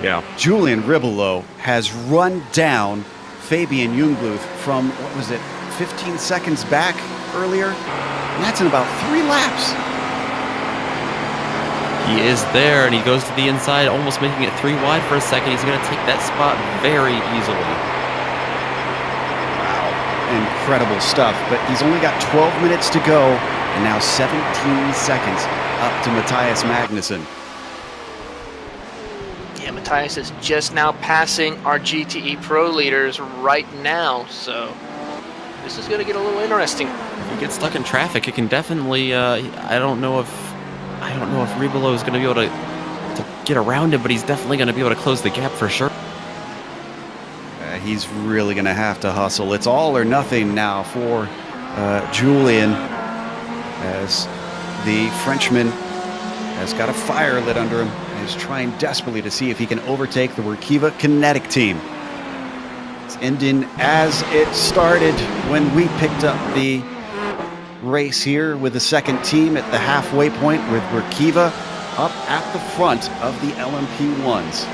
Yeah. Julian Ribolo has run down Fabian Jungbluth from, 15 seconds back earlier? And that's in about 3 laps. He is there, and he goes to the inside, almost making it 3 wide for a second. He's going to take that spot very easily. Wow. Incredible stuff. But he's only got 12 minutes to go, and now 17 seconds up to Matthias Magnussen. Yeah, Matthias is just now passing our GTE Pro leaders right now, so this is going to get a little interesting. If he gets stuck in traffic, it can definitely. I don't know if Ribolo is going to be able to get around him, but he's definitely going to be able to close the gap for sure. He's really going to have to hustle. It's all or nothing now for Julian, as the Frenchman has got a fire lit under him and is trying desperately to see if he can overtake the Workiva Kinetic team. It's ending as it started when we picked up the race here with the 2nd team at the halfway point, with Workiva up at the front of the LMP1s.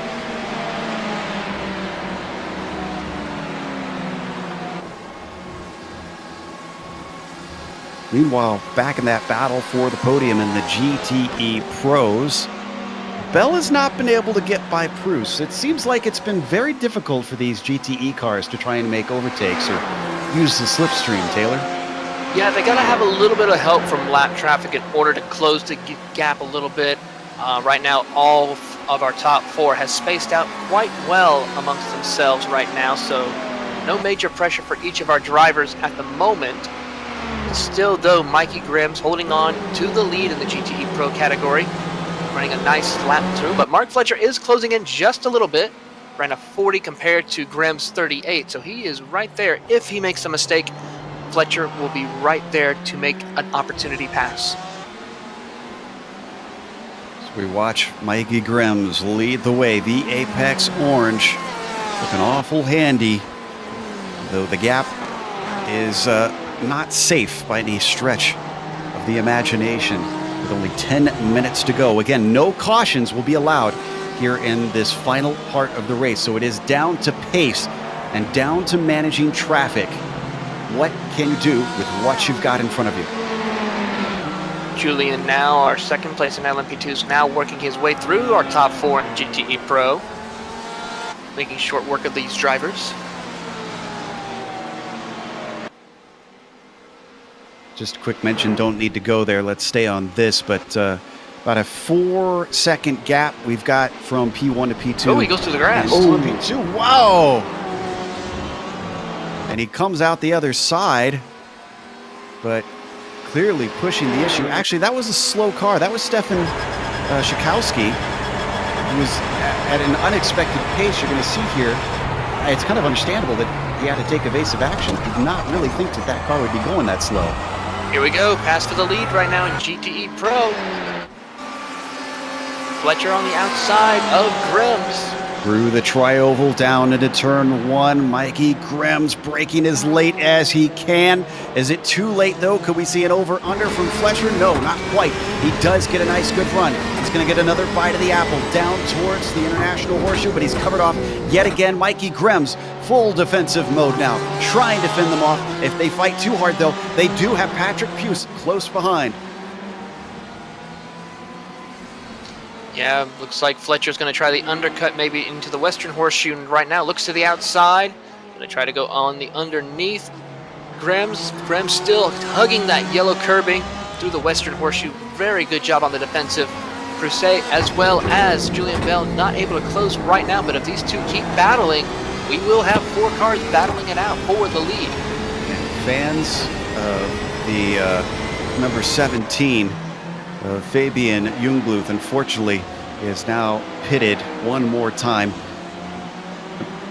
Meanwhile, back in that battle for the podium in the GTE Pros, Bell has not been able to get by Proust. It seems like it's been very difficult for these GTE cars to try and make overtakes or use the slipstream, Taylor. Yeah, they got to have a little bit of help from lap traffic in order to close the gap a little bit. Right now, all of our top 4 has spaced out quite well amongst themselves right now, so no major pressure for each of our drivers at the moment. Still, though, Mikey Grimm's holding on to the lead in the GTE Pro category, running a nice lap through, but Mark Fletcher is closing in just a little bit, ran a 40 compared to Grimm's 38, so he is right there. If he makes a mistake, Fletcher will be right there to make an opportunity pass. So we watch Mikey Grimm's lead the way, the Apex Orange, looking awful handy, though the gap is not safe by any stretch of the imagination, with only 10 minutes to go. Again, no cautions will be allowed here in this final part of the race, so it is down to pace and down to managing traffic. What can you do with what you've got in front of you? Julian now, our 2nd place in LMP2, is now working his way through our top 4 in GTE Pro, making short work of these drivers. Just a quick mention, don't need to go there. Let's stay on this, but about a 4-second gap we've got from P1 to P2. Oh, he goes through the grass. Oh, P2, wow! And he comes out the other side, but clearly pushing the issue. Actually, that was a slow car. That was Stefan Schakowski, who was at an unexpected pace. You're going to see here, it's kind of understandable that he had to take evasive action. Did not really think that that car would be going that slow. Here we go, pass for the lead right now in GTE Pro. Fletcher on the outside of Grimm's. Through the tri-oval down into turn 1. Mikey Grimm's braking as late as he can. Is it too late though? Could we see an over-under from Fletcher? No, not quite. He does get a nice good run. He's going to get another bite of the apple down towards the International Horseshoe, but he's covered off yet again. Mikey Grimm's full defensive mode now, trying to fend them off. If they fight too hard though, they do have Patrick Puce close behind. Yeah, looks like Fletcher's going to try the undercut maybe into the Western Horseshoe. And right now looks to the outside. Going to try to go on the underneath. Grimm's still hugging that yellow curbing through the Western Horseshoe. Very good job on the defensive. Crusade as well as Julian Bell not able to close right now. But if these two keep battling, we will have 4 cars battling it out for the lead. Fans of the number 17, Fabian Jungbluth, unfortunately, is now pitted one more time.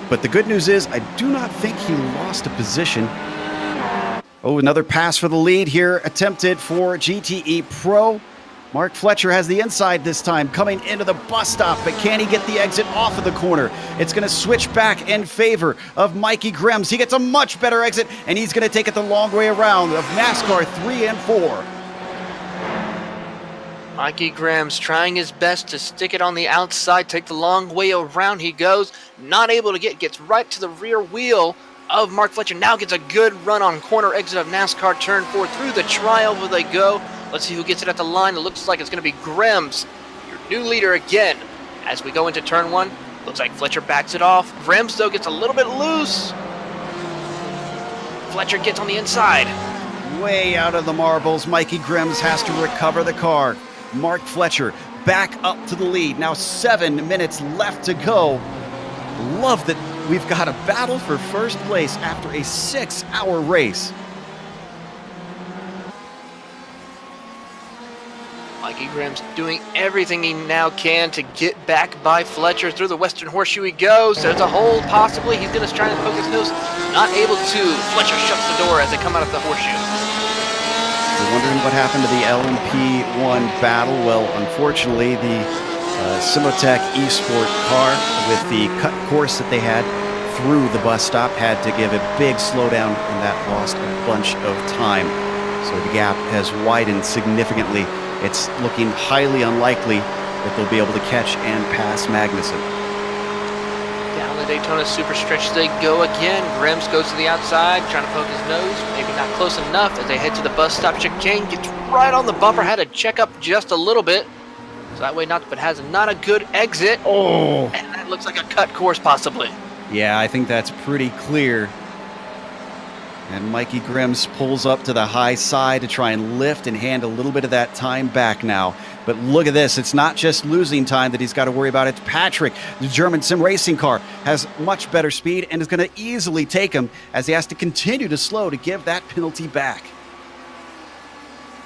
But the good news is, I do not think he lost a position. Oh, another pass for the lead here, attempted for GTE Pro. Mark Fletcher has the inside this time, coming into the bus stop, but can he get the exit off of the corner? It's going to switch back in favor of Mikey Grimm's. He gets a much better exit, and he's going to take it the long way around of NASCAR 3 and 4. Mikey Grimm's trying his best to stick it on the outside, take the long way around. He goes, not able to gets right to the rear wheel of Mark Fletcher. Now gets a good run on corner exit of NASCAR turn 4. Through the tri-oval they go. Let's see who gets it at the line. It looks like it's going to be Grimm's, your new leader again. As we go into turn 1, looks like Fletcher backs it off. Grimm's, though, gets a little bit loose. Fletcher gets on the inside. Way out of the marbles. Mikey Grimm's has to recover the car. Mark Fletcher back up to the lead. Now 7 minutes left to go. Love that we've got a battle for first place after a 6-hour race. Mikey Grimm's doing everything he now can to get back by Fletcher. Through the Western Horseshoe he goes. There's a hold possibly. He's going to try and poke his nose. Not able to. Fletcher shuts the door as they come out of the horseshoe. You're wondering what happened to the LMP1 battle. Well, unfortunately, the Simotech eSport car with the cut course that they had through the bus stop had to give a big slowdown, and that lost a bunch of time. So the gap has widened significantly. It's looking highly unlikely that they'll be able to catch and pass Magnussen. Down the Daytona super stretch they go again. Grimm's goes to the outside, trying to poke his nose. Maybe not close enough as they head to the bus stop. Chicane gets right on the bumper. Had to check up just a little bit. So that way but has not a good exit. Oh! And that looks like a cut course possibly. Yeah, I think that's pretty clear. And Mikey Grimm's pulls up to the high side to try and lift and hand a little bit of that time back now. But look at this. It's not just losing time that he's got to worry about. It's Patrick. The German sim racing car has much better speed and is going to easily take him as he has to continue to slow to give that penalty back.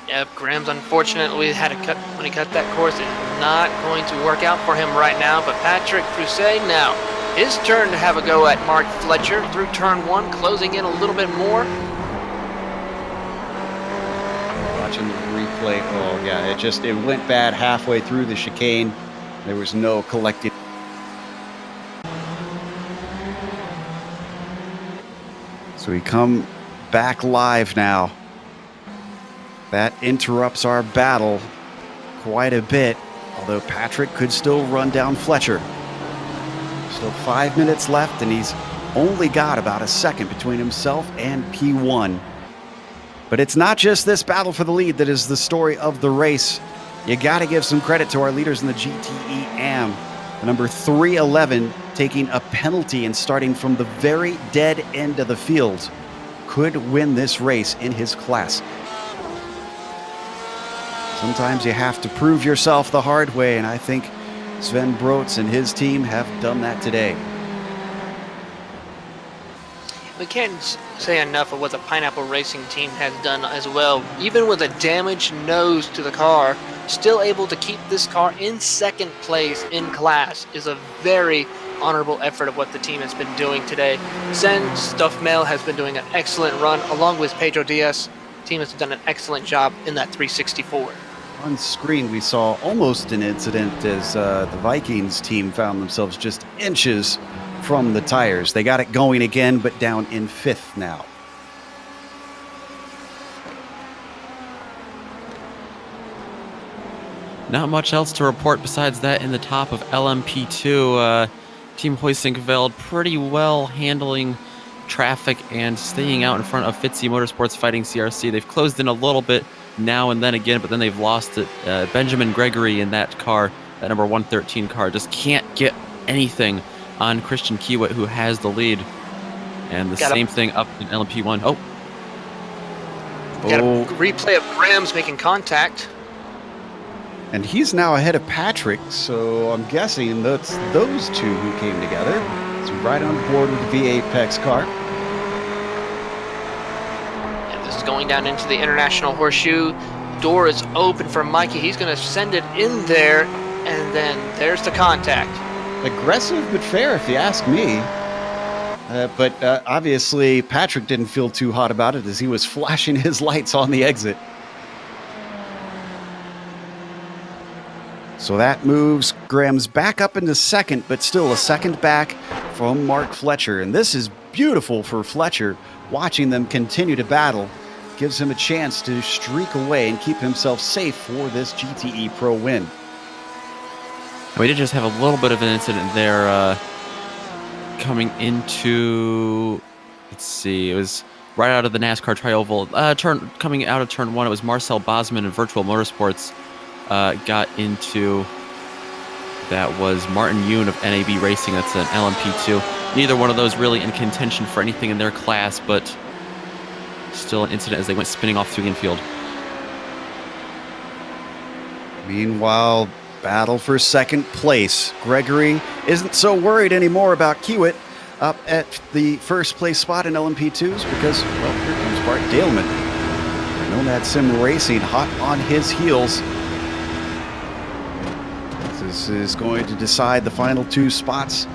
Yep, Grimm's unfortunately had to cut when he cut that course. It's not going to work out for him right now. But Patrick Crusade now. His turn to have a go at Mark Fletcher through turn 1, closing in a little bit more. Watching the replay, oh yeah, it went bad halfway through the chicane. There was no collecting. So we come back live now. That interrupts our battle quite a bit, although Patrick could still run down Fletcher. Still 5 minutes left, and he's only got about a second between himself and P1. But it's not just this battle for the lead that is the story of the race. You got to give some credit to our leaders in the GTE AM. The number 311 taking a penalty and starting from the very dead end of the field could win this race in his class. Sometimes you have to prove yourself the hard way, and I think Sven Brotz and his team have done that today. We can't say enough of what the Pineapple Racing team has done as well. Even with a damaged nose to the car, still able to keep this car in second place in class is a very honorable effort of what the team has been doing today. Sen Stuffmail has been doing an excellent run along with Pedro Diaz. The team has done an excellent job in that 364. On screen, we saw almost an incident as the Vikings team found themselves just inches from the tires. They got it going again, but down in 5th now. Not much else to report besides that in the top of LMP2. Team Hoisingveld pretty well handling traffic and staying out in front of Fitzy Motorsports fighting CRC. They've closed in a little bit now and then again, but then they've lost it. Benjamin Gregory in that car, that number 113 car, just can't get anything on Christian Kiewit, who has the lead. And the same thing up in LMP1. Got a replay of Grams making contact. And he's now ahead of Patrick, so I'm guessing that's those two who came together. He's right on board with the V8 PEX car. And this is going down into the International Horseshoe. Door is open for Mikey. He's going to send it in there, and then there's the contact. Aggressive but fair, if you ask me. But obviously, Patrick didn't feel too hot about it as he was flashing his lights on the exit. So that moves Grams back up into 2nd, but still a 2nd back from Mark Fletcher. And this is beautiful for Fletcher. Watching them continue to battle gives him a chance to streak away and keep himself safe for this GTE Pro win. We did just have a little bit of an incident there coming into, let's see, it was right out of the NASCAR Tri-Oval. Coming out of turn 1, it was Marcel Bosman in Virtual Motorsports. Got into, that was Martin Yoon of NAB Racing. That's an LMP2. Neither one of those really in contention for anything in their class, but still an incident as they went spinning off through the infield. Meanwhile, battle for 2nd place. Gregory isn't so worried anymore about Kiewit up at the 1st place spot in LMP2s because, well, here comes Bart Daleman. Nomad Sim Racing hot on his heels. This is going to decide the final 2 spots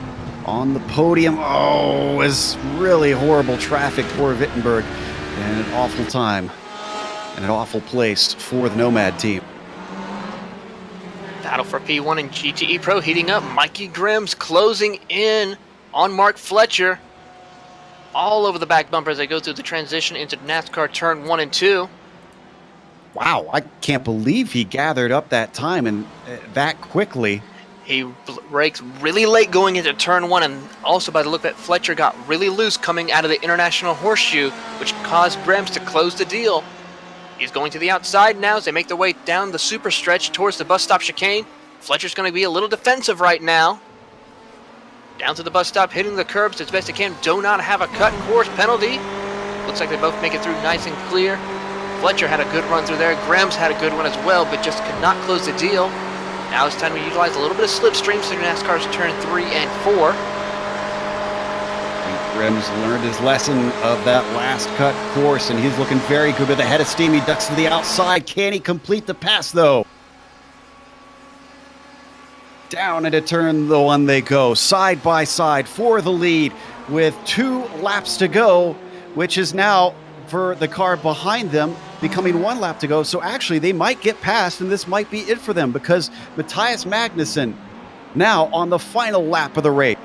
on the podium. Oh, it's really horrible traffic for Wittenberg and an awful time and an awful place for the Nomad team. Battle for P1 and GTE Pro heating up. Mikey Grams closing in on Mark Fletcher. All over the back bumper as they go through the transition into NASCAR turn 1 and 2. Wow, I can't believe he gathered up that time and that quickly. He brakes really late going into turn 1, and also by the look that Fletcher got really loose coming out of the International Horseshoe, which caused Grams to close the deal. He's going to the outside now as they make their way down the super stretch towards the bus stop chicane. Fletcher's going to be a little defensive right now. Down to the bus stop, hitting the curbs as best they can. Do not have a cut course penalty. Looks like they both make it through nice and clear. Fletcher had a good run through there. Grams had a good one as well, but just could not close the deal. Now it's time to utilize a little bit of slipstream through NASCAR's turn 3 and 4. Grams learned his lesson of that last cut course, and he's looking very good with a head of steam. He ducks to the outside. Can he complete the pass, though? Down into turn 1 they go, side by side for the lead with 2 laps to go, which is now, for the car behind them, becoming 1 lap to go. So actually they might get past, and this might be it for them because Matthias Magnussen now on the final lap of the race.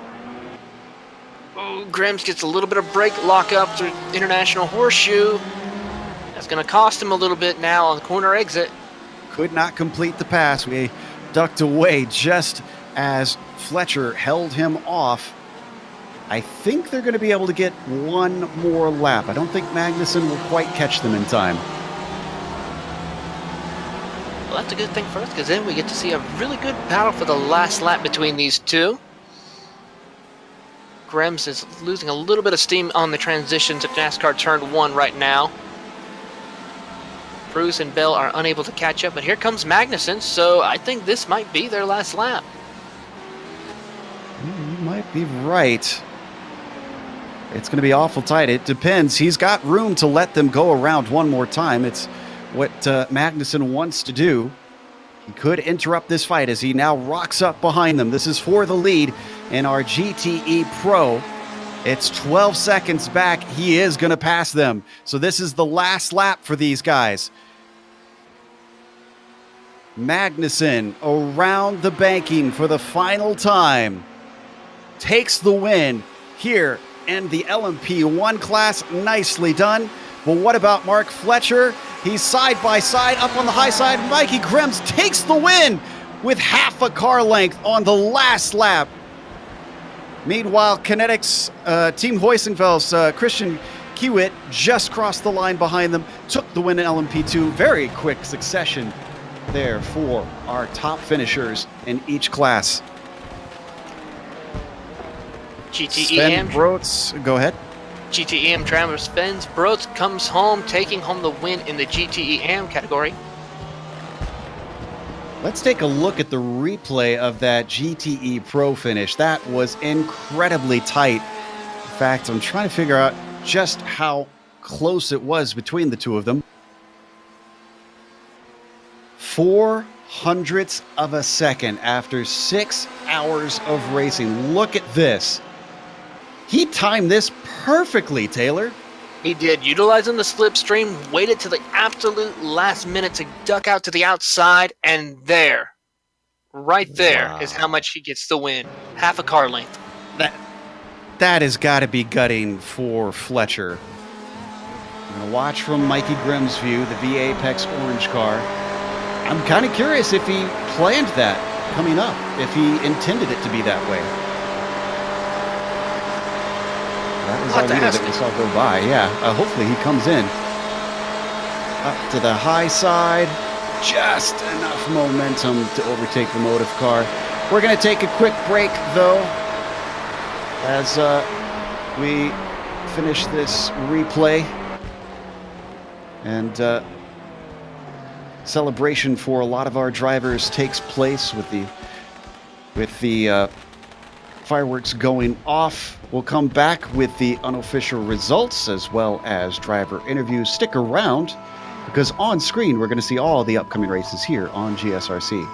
Oh, Grams gets a little bit of brake lock up through International Horseshoe. That's going to cost him a little bit now on the corner exit. Could not complete the pass. We ducked away just as Fletcher held him off. I think they're going to be able to get 1 more lap. I don't think Magnussen will quite catch them in time. Well, that's a good thing for us because then we get to see a really good battle for the last lap between these two. Grams is losing a little bit of steam on the transition to NASCAR turn 1 right now. Bruce and Bell are unable to catch up, but here comes Magnussen, so I think this might be their last lap. You might be right. It's going to be awful tight. It depends. He's got room to let them go around 1 more time. It's what Magnussen wants to do. He could interrupt this fight as he now rocks up behind them. This is for the lead in our GTE Pro. It's 12 seconds back. He is going to pass them. So this is the last lap for these guys. Magnussen around the banking for the final time. Takes the win here in the LMP1 class. Nicely done. But what about Mark Fletcher? He's side by side up on the high side. Mikey Grims takes the win with half a car length on the last lap. Meanwhile, Kinetics, Team Hoisenfeld's Christian Kiewit just crossed the line behind them, took the win in LMP2. Very quick succession there for our top finishers in each class. Sven Brotz, go ahead. GTEM driver Sven Brotz comes home, taking home the win in the GTEM category. Let's take a look at the replay of that GTE Pro finish. That was incredibly tight. In fact, I'm trying to figure out just how close it was between the two of them. 0.04 of a second after 6 hours of racing. Look at this. He timed this perfectly, Taylor. He did, utilizing the slipstream, waited to the absolute last minute to duck out to the outside, and there, right there, is how much he gets the win. Half a car length. That has got to be gutting for Fletcher. I'm going to watch from Mikey Grimm's view, the V Apex orange car. I'm kind of curious if he planned that coming up, if he intended it to be that way. That was Almeida that we saw go by, yeah. Hopefully he comes in. Up to the high side. Just enough momentum to overtake the Motive car. We're going to take a quick break, though, as we finish this replay. And celebration for a lot of our drivers takes place with the fireworks going off. We'll come back with the unofficial results as well as driver interviews. Stick around because on screen we're going to see all the upcoming races here on GSRC.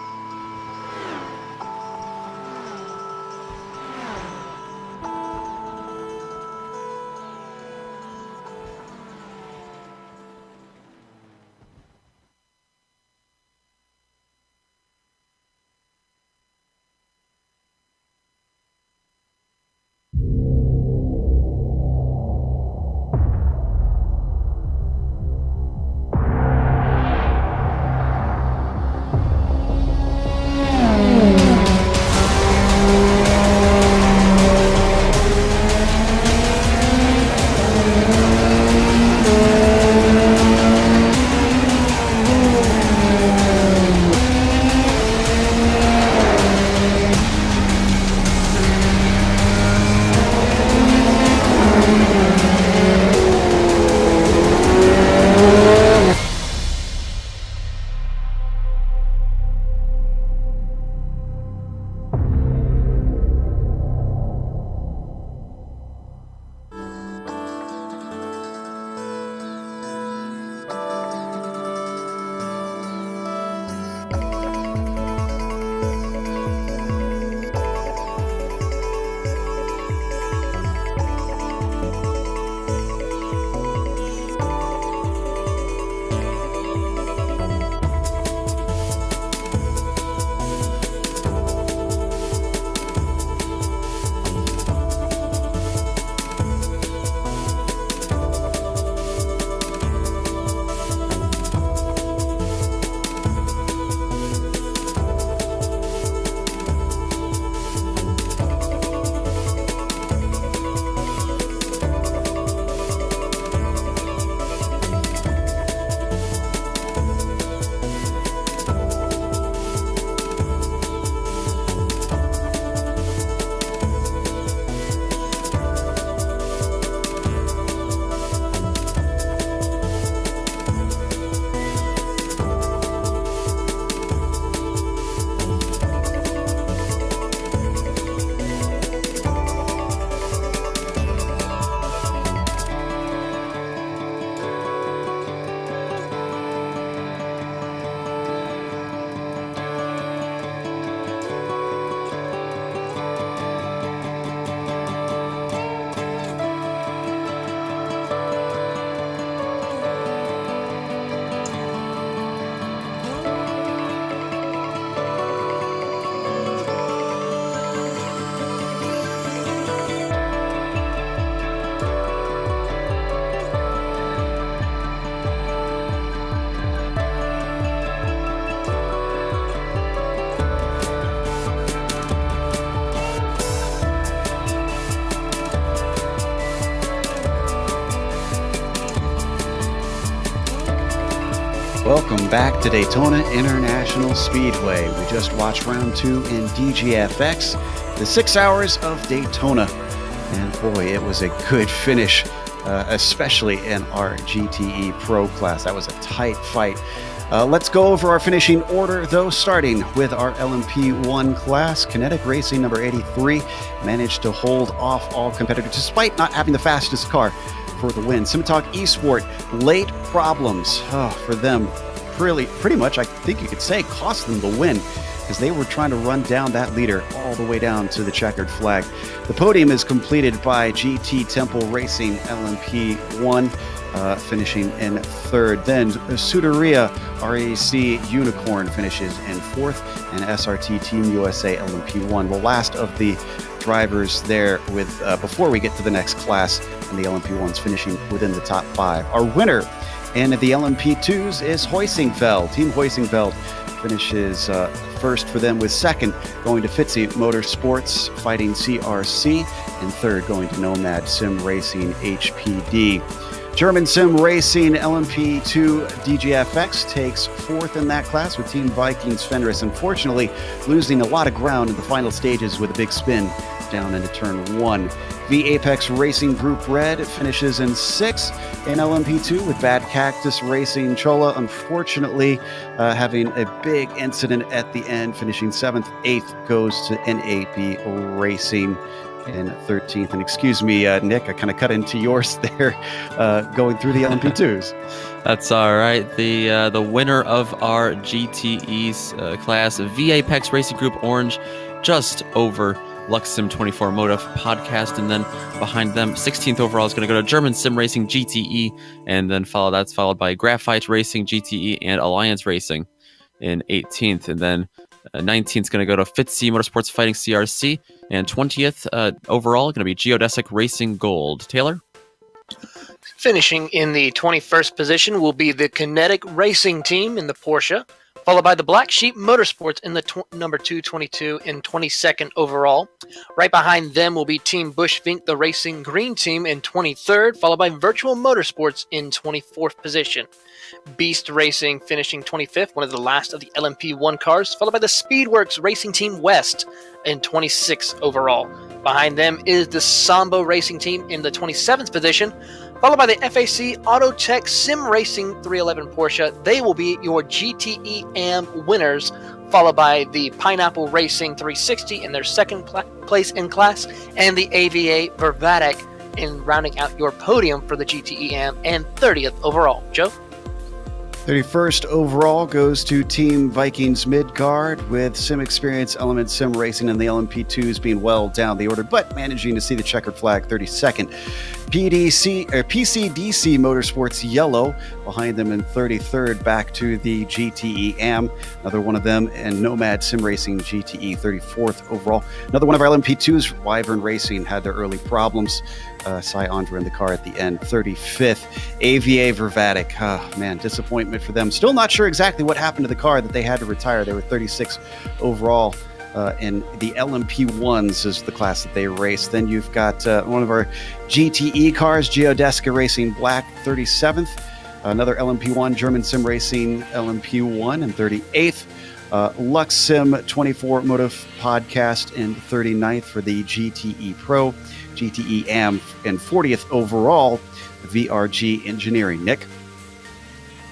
welcome back to Daytona International Speedway. We just watched round 2 in DGFX, the 6 hours of Daytona. And boy, it was a good finish, especially in our GTE Pro class. That was a tight fight. Let's go over our finishing order, though, starting with our LMP1 class. Kinetic Racing number 83 managed to hold off all competitors despite not having the fastest car for the win. Simitalk Esport, late problems for them. Pretty much, I think you could say, cost them the win because they were trying to run down that leader all the way down to the checkered flag. The podium is completed by GT Temple Racing LMP1. Finishing in 3rd. Then Sudaria RAC Unicorn finishes in 4th, and SRT Team USA LMP1, the last of the drivers there with before we get to the next class, and the LMP1s finishing within the top 5. Our winner in the LMP2s is Hoisingfeld. Team Hoisingfeld finishes first for them, with 2nd going to Fitzy Motorsports Fighting CRC, and 3rd going to Nomad Sim Racing HPD. German Sim Racing LMP2 DGFX takes 4th in that class with Team Vikings Fenris, unfortunately losing a lot of ground in the final stages with a big spin down into turn 1. V Apex Racing Group Red finishes in 6th in LMP2 with Bad Cactus Racing Chola, unfortunately having a big incident at the end, finishing 7th. 8th goes to NAP Racing in 13th. And excuse me, Nick, I kind of cut into yours there, going through the LMP2s. That's all right. The winner of our GTE's class, V Apex Racing Group Orange, just over Luxsim 24 Motive Podcast, and then behind them, 16th overall is going to go to German Sim Racing GTE, and then that's followed by Graphite Racing GTE and Alliance Racing in 18th, and then 19th is going to go to Fitzy Motorsports Fighting CRC, and 20th overall going to be Geodesic Racing Gold. Taylor? Finishing in the 21st position will be the Kinetic Racing Team in the Porsche, followed by the Black Sheep Motorsports in the number 222 and 22nd overall. Right behind them will be Team Bushvink, the Racing Green Team, in 23rd, followed by Virtual Motorsports in 24th position. Beast Racing finishing 25th, one of the last of the LMP1 cars, followed by the Speedworks Racing Team West in 26th overall. Behind them is the Sambo Racing Team in the 27th position, followed by the FAC Autotech Sim Racing 311 Porsche. They will be your GTE AM winners, followed by the Pineapple Racing 360 in their 2nd place in class, and the AVA Vervatic in rounding out your podium for the GTE AM, and 30th overall. Joe? 31st overall goes to Team Vikings Midgard, with Sim Experience Element Sim Racing and the LMP2s being well down the order, but managing to see the checkered flag. 32nd, PCDC Motorsports Yellow, behind them in 33rd, back to the GTE AM, another one of them, and Nomad Sim Racing GTE, 34th overall. Another one of our LMP2s, Wyvern Racing, had their early problems. Cy Andra in the car at the end, 35th. AVA Vervatic, man, disappointment for them. Still not sure exactly what happened to the car that they had to retire. They were 36 overall. And the LMP1s is the class that they race. Then you've got one of our GTE cars, Geodesica Racing Black, 37th. Another LMP1, German Sim Racing LMP1 in 38th. Lux Sim 24 Motive Podcast in 39th for the GTE Pro. GTE AM and 40th overall, VRG Engineering. Nick?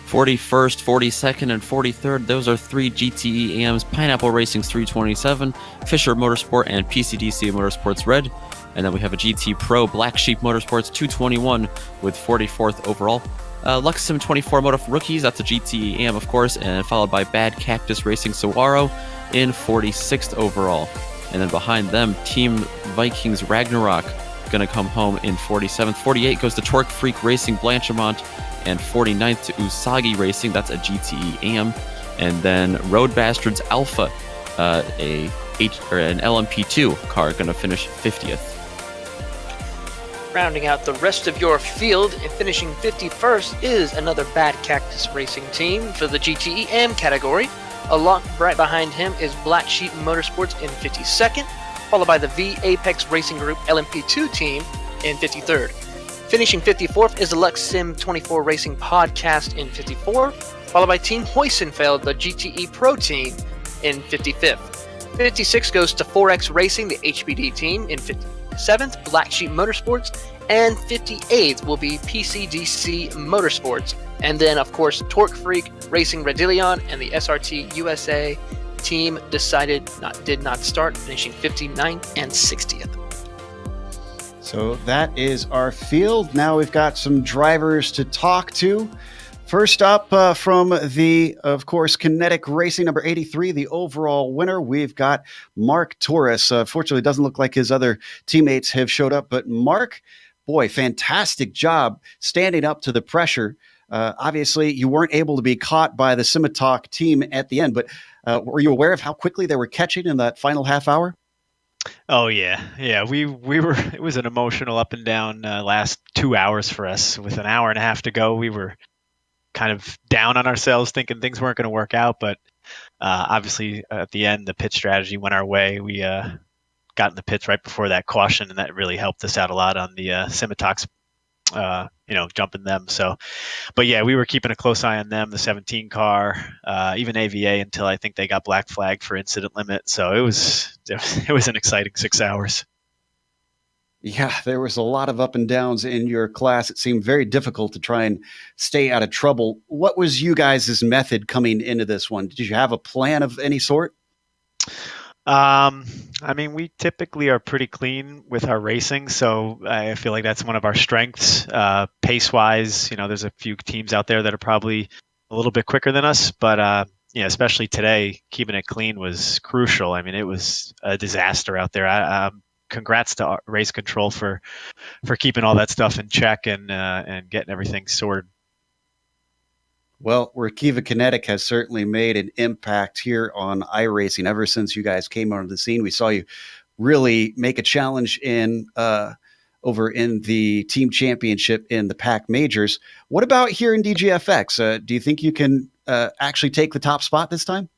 41st, 42nd, and 43rd. Those are 3 GTE AMs, Pineapple Racing's 327, Fisher Motorsport, and PCDC Motorsports Red. And then we have a GT Pro Black Sheep Motorsports 221 with 44th overall. Luxsim 24 Motive Rookies, that's a GTE AM, of course, and followed by Bad Cactus Racing Saguaro in 46th overall. And then behind them, Team Vikings Ragnarok going to come home in 47th. 48 goes to Torque Freak Racing Blanchimont, and 49th to Usagi Racing, that's a GTE AM. And then Road Bastards Alpha, an LMP2 car, going to finish 50th. Rounding out the rest of your field and finishing 51st is another Bad Cactus Racing Team for the GTE AM category. Along right behind him is Black Sheep Motorsports in 52nd, followed by the V Apex Racing Group LMP2 team in 53rd. Finishing 54th is the Lux Sim 24 Racing Podcast in 54, followed by Team Hoysenfeld, the GTE Pro team, in 55th. 56 goes to 4X Racing, the HBD team, in 57th, Black Sheep Motorsports, and 58th will be PCDC Motorsports. And then, of course, Torque Freak Racing Radillion and the SRT USA team did not start, finishing 59th and 60th. So that is our field. Now we've got some drivers to talk to. First up from the, of course, Kinetic Racing, number 83, the overall winner, we've got Mark Torres. Fortunately, it doesn't look like his other teammates have showed up, but Mark, boy, fantastic job standing up to the pressure. Obviously, you weren't able to be caught by the Simitalk team at the end, but were you aware of how quickly they were catching in that final half hour? Oh yeah. We were. It was an emotional up and down last 2 hours for us. With an hour and a half to go, we were kind of down on ourselves, thinking things weren't going to work out. But obviously, at the end, the pit strategy went our way. We got in the pits right before that caution, and that really helped us out a lot on the Simitalks, jumping them. So, but yeah, we were keeping a close eye on them, the 17 car, even AVA, until I think they got black flagged for incident limit. So it was an exciting 6 hours. Yeah, there was a lot of up and downs in your class. It seemed very difficult to try and stay out of trouble. What was you guys' method coming into this one? Did you have a plan of any sort? I mean, we typically are pretty clean with our racing, so I feel like that's one of our strengths. Pace-wise, there's a few teams out there that are probably a little bit quicker than us, but especially today, keeping it clean was crucial. I mean, it was a disaster out there. Congrats to Race Control for keeping all that stuff in check and getting everything sorted. Well, Rakiva Kinetic has certainly made an impact here on iRacing. Ever since you guys came onto the scene, we saw you really make a challenge over in the team championship in the PAC Majors. What about here in DGFX? Do you think you can actually take the top spot this time?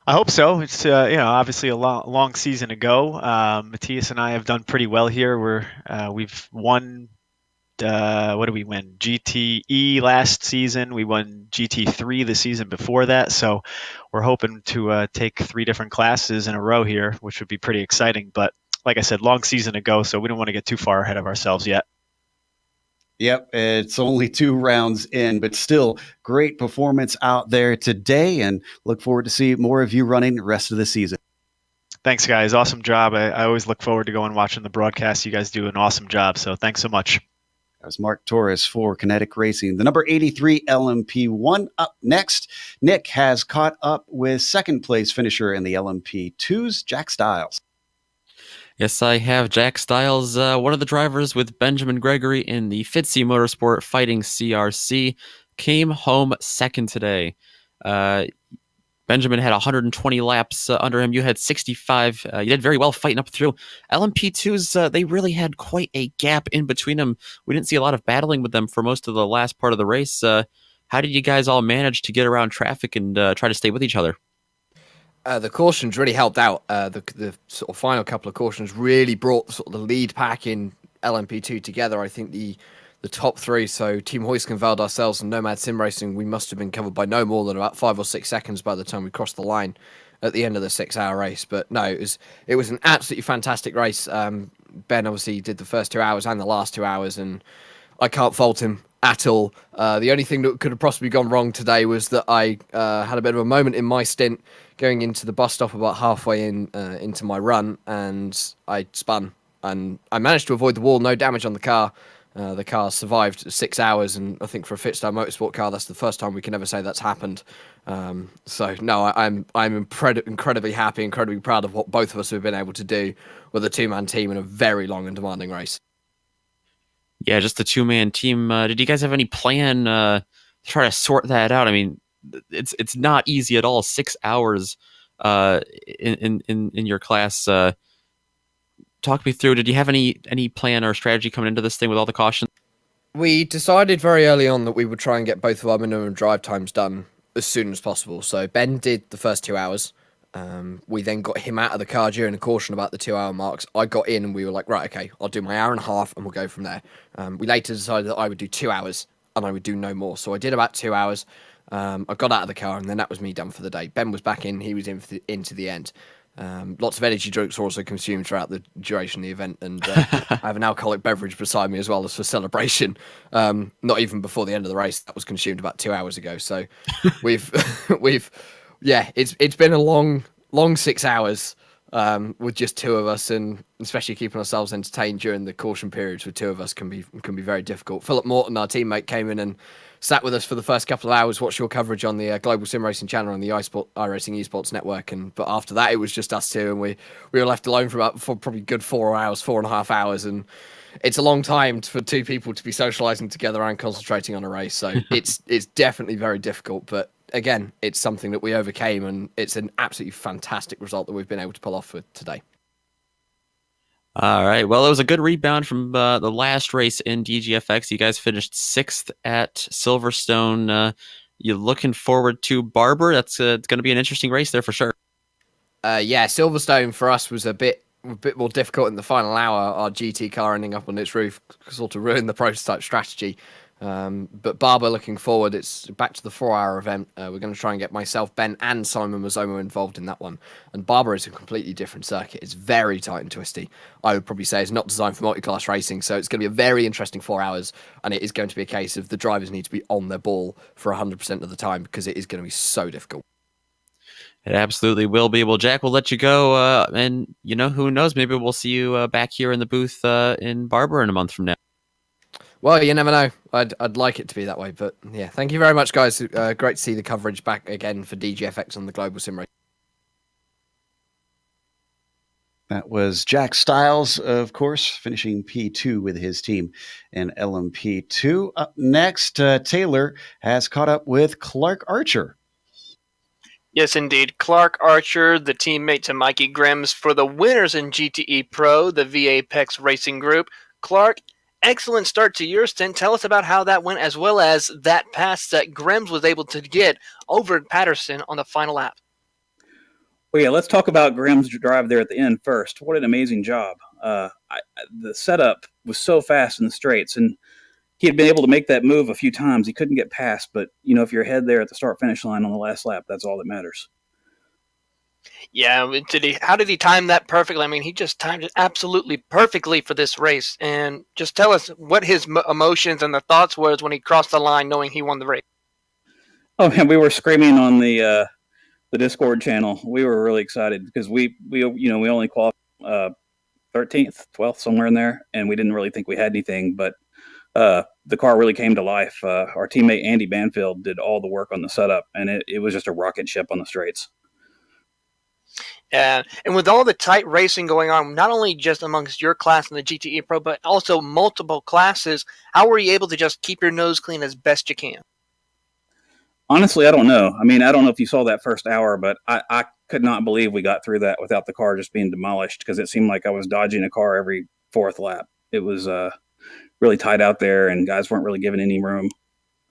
I hope so. It's obviously a long season ago. Matthias and I have done pretty well here. We've won. What did we win? GTE last season. We won GT3 the season before that. So we're hoping to take 3 different classes in a row here, which would be pretty exciting. But like I said, long season ago, so we don't want to get too far ahead of ourselves yet. Yep, it's only 2 rounds in, but still great performance out there today, and look forward to see more of you running the rest of the season. Thanks, guys. Awesome job. I always look forward to going and watching the broadcast. You guys do an awesome job, so thanks so much. That was Mark Torres for Kinetic Racing. The number 83 LMP1 up next. Nick has caught up with second place finisher in the LMP2s, Jack Stiles. Yes, I have Jack Stiles, one of the drivers with Benjamin Gregory in the Fitzy Motorsport Fighting CRC, came home second today. Benjamin had 120 laps under him. You had 65. You did very well fighting up through. LMP2s, they really had quite a gap in between them. We didn't see a lot of battling with them for most of the last part of the race. How did you guys all manage to get around traffic and try to stay with each other? The cautions really helped out. The sort of final couple of cautions really brought sort of the lead pack in LMP2 together. I think the top 3, so Team Hoyskenveld, ourselves, and Nomad Sim Racing, we must have been covered by no more than about 5 or 6 seconds by the time we crossed the line at the end of the 6-hour race. But no, it was an absolutely fantastic race. Ben obviously did the first 2 hours and the last 2 hours, and I can't fault him at all. The only thing that could have possibly gone wrong today was that I had a bit of a moment in my stint going into the bus stop about halfway into my run, and I spun, and I managed to avoid the wall, no damage on the car. The car survived 6 hours, and I think for a Fitstar Motorsport car, that's the first time we can ever say that's happened. So no, I'm incredibly happy, incredibly proud of what both of us have been able to do with a 2-man team in a very long and demanding race. Yeah, just a 2-man team. Did you guys have any plan to try to sort that out? I mean, it's not easy at all. 6 hours in your class. Talk me through. Did you have any plan or strategy coming into this thing with all the caution? We decided very early on that we would try and get both of our minimum drive times done as soon as possible. So Ben did the first 2 hours. We then got him out of the car during a caution about the 2-hour marks. I got in and we were like, right, okay, I'll do my hour and a half and we'll go from there. We later decided that I would do 2 hours and I would do no more. So I did about 2 hours. I got out of the car, and then that was me done for the day. Ben was back in; he was in into the end. Lots of energy drinks were also consumed throughout the duration of the event, and I have an alcoholic beverage beside me as well as for celebration. Not even before the end of the race; that was consumed about 2 hours ago. So we've it's been a long 6 hours with just two of us, and especially keeping ourselves entertained during the caution periods with two of us can be very difficult. Philip Morton, our teammate, came in and sat with us for the first couple of hours, watched your coverage on the Global Sim Racing channel and the iRacing Esports Network, but after that it was just us two, and we were left alone for probably good 4.5 hours, and it's a long time for two people to be socializing together and concentrating on a race. So it's definitely very difficult, but again, it's something that we overcame, and it's an absolutely fantastic result that we've been able to pull off for today. All right. Well, it was a good rebound from the last race in DGFX. You guys finished 6th at Silverstone. You looking forward to Barber? That's it's going to be an interesting race there for sure. Yeah, Silverstone for us was a bit more difficult in the final hour. Our GT car ending up on its roof sort of ruined the prototype strategy. But Barber, looking forward, it's back to the 4-hour event. We're going to try and get myself, Ben, and Simon Mazzomo involved in that one. And Barber is a completely different circuit. It's very tight and twisty. I would probably say it's not designed for multi-class racing, so it's going to be a very interesting 4 hours. And it is going to be a case of the drivers need to be on their ball for 100% of the time, because it is going to be so difficult. It absolutely will be. Well, Jack, we'll let you go. And, who knows? Maybe we'll see you back here in the booth in Barber in a month from now. Well, you never know. I'd like it to be that way, but yeah. Thank you very much, guys. Great to see the coverage back again for DGFX on the Global Sim Racing. That was Jack Stiles, of course, finishing P2 with his team in LMP2. Up next, Taylor has caught up with Clark Archer. Yes, indeed. Clark Archer, the teammate to Mikey Grims for the winners in GTE Pro, the VAPEX Racing Group. Clark, excellent start to your stint. Tell us about how that went, as well as that pass that Grims was able to get over at Patterson on the final lap. Well, yeah, let's talk about Graham's drive there at the end first. What an amazing job. The setup was so fast in the straights, and he had been able to make that move a few times. He couldn't get past, but, if you're ahead there at the start-finish line on the last lap, that's all that matters. Yeah, how did he time that perfectly? I mean, he just timed it absolutely perfectly for this race. And just tell us what his emotions and the thoughts was when he crossed the line knowing he won the race. Oh, man, we were screaming on the Discord channel. We were really excited because we only qualified 13th, 12th, somewhere in there, and we didn't really think we had anything, but the car really came to life. Our teammate Andy Banfield did all the work on the setup, and it was just a rocket ship on the straights. And with all the tight racing going on, not only just amongst your class and the GTE Pro, but also multiple classes, how were you able to just keep your nose clean as best you can? Honestly, I don't know. I mean, I don't know if you saw that first hour, but I could not believe we got through that without the car just being demolished, because it seemed like I was dodging a car every fourth lap. It was really tight out there, and guys weren't really given any room,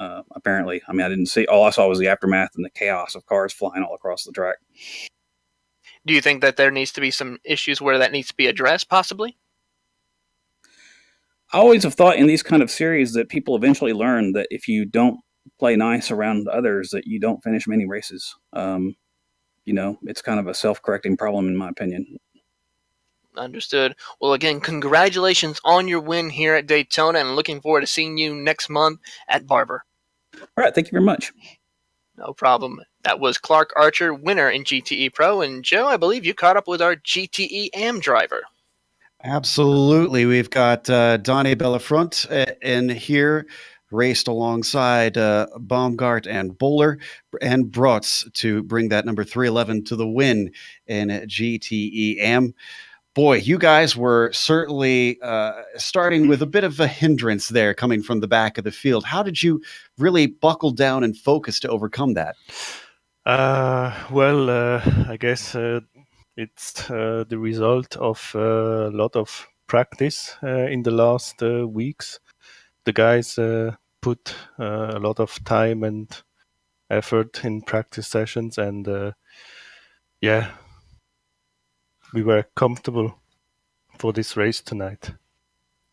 apparently. I mean, I didn't see. All I saw was the aftermath and the chaos of cars flying all across the track. Do you think that there needs to be some issues where that needs to be addressed, possibly? I always have thought in these kind of series that people eventually learn that if you don't play nice around others, that you don't finish many races. It's kind of a self-correcting problem, in my opinion. Understood. Well, again, congratulations on your win here at Daytona, and looking forward to seeing you next month at Barber. All right, thank you very much. No problem. That was Clark Archer, winner in GTE Pro. And Joe, I believe you caught up with our GTE AM driver. Absolutely. We've got Donnie Bellafront in here, raced alongside Baumgart and Bowler and Brotz to bring that number 311 to the win in GTE AM. Boy, you guys were certainly starting with a bit of a hindrance there coming from the back of the field. How did you really buckle down and focus to overcome that? I guess it's the result of a lot of practice in the last weeks. The guys put a lot of time and effort in practice sessions, and we were comfortable for this race tonight.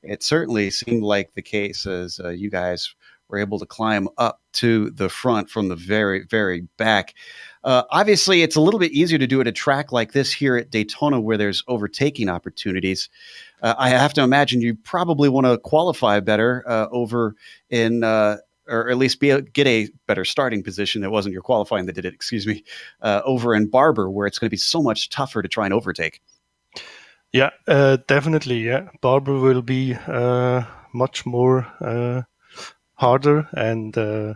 It certainly seemed like the case, as you guys were able to climb up to the front from the very, very back. Obviously, it's a little bit easier to do at a track like this here at Daytona where there's overtaking opportunities. I have to imagine you probably want to qualify better over in, or at least get a better starting position. It wasn't your qualifying that did it, excuse me, over in Barber, where it's going to be so much tougher to try and overtake. Yeah, definitely. Yeah, Barber will be much more harder, and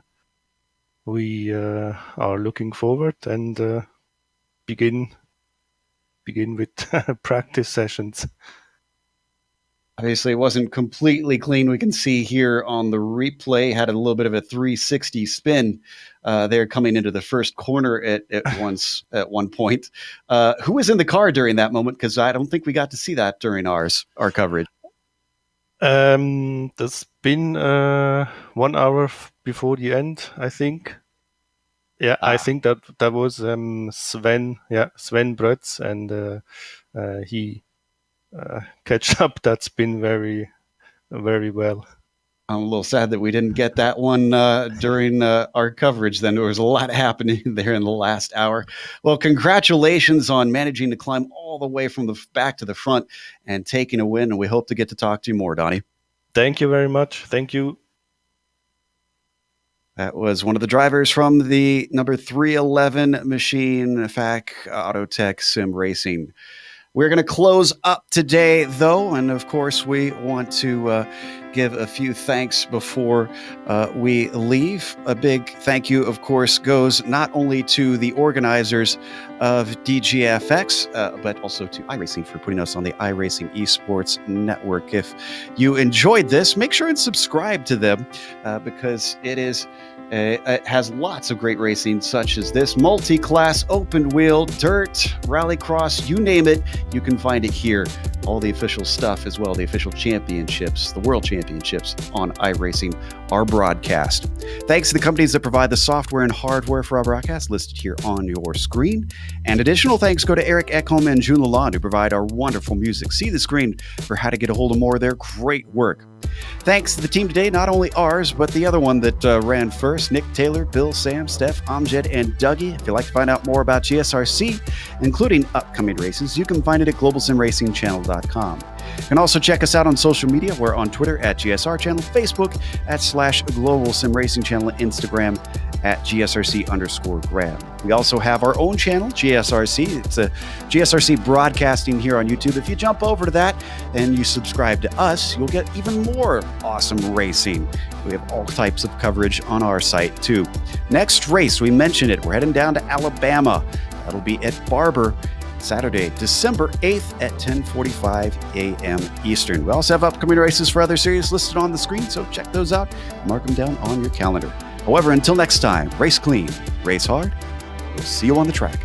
we are looking forward and begin with practice sessions. Obviously, it wasn't completely clean. We can see here on the replay, had a little bit of a 360 spin there coming into the first corner at one point. Who was in the car during that moment? Because I don't think we got to see that during our coverage. The spin 1 hour before the end, I think. Yeah, I think that was Sven. Yeah, Sven Brötz, and he catch up that spin very, very well. I'm a little sad that we didn't get that one during our coverage. Then there was a lot happening there in the last hour. Well, congratulations on managing to climb all the way from the back to the front and taking a win. And we hope to get to talk to you more, Donnie. Thank you very much. Thank you. That was one of the drivers from the number 311 machine, FAC Autotech Sim Racing. We're going to close up today, though, and of course, we want to give a few thanks before we leave. A big thank you, of course, goes not only to the organizers of DGFX, but also to iRacing for putting us on the iRacing Esports Network. If you enjoyed this, make sure and subscribe to them because it has lots of great racing, such as this multi-class, open wheel, dirt, rallycross, you name it, you can find it here. All the official stuff as well, the official championships, the world championships on iRacing are broadcast. Thanks to the companies that provide the software and hardware for our broadcast listed here on your screen. And additional thanks go to Eric Ekholm and June Lalonde who provide our wonderful music. See the screen for how to get a hold of more of their great work. Thanks to the team today, not only ours, but the other one that ran first, Nick Taylor, Bill, Sam, Steph, Amjad, and Dougie. If you'd like to find out more about GSRC, including upcoming races, you can find it at globalsimracingchannel.com. You can also check us out on social media. We're on Twitter at GSR Channel, Facebook at /Global Sim Racing Channel, and Instagram at GSRC_Graham. We also have our own channel, GSRC. It's a GSRC broadcasting here on YouTube. If you jump over to that and you subscribe to us, you'll get even more awesome racing. We have all types of coverage on our site too. Next race, we mentioned it. We're heading down to Alabama. That'll be at Barber, Saturday, December 8th at 10:45 a.m. Eastern. We also have upcoming races for other series listed on the screen, so check those out. Mark them down on your calendar. However, until next time, race clean, race hard. We'll see you on the track.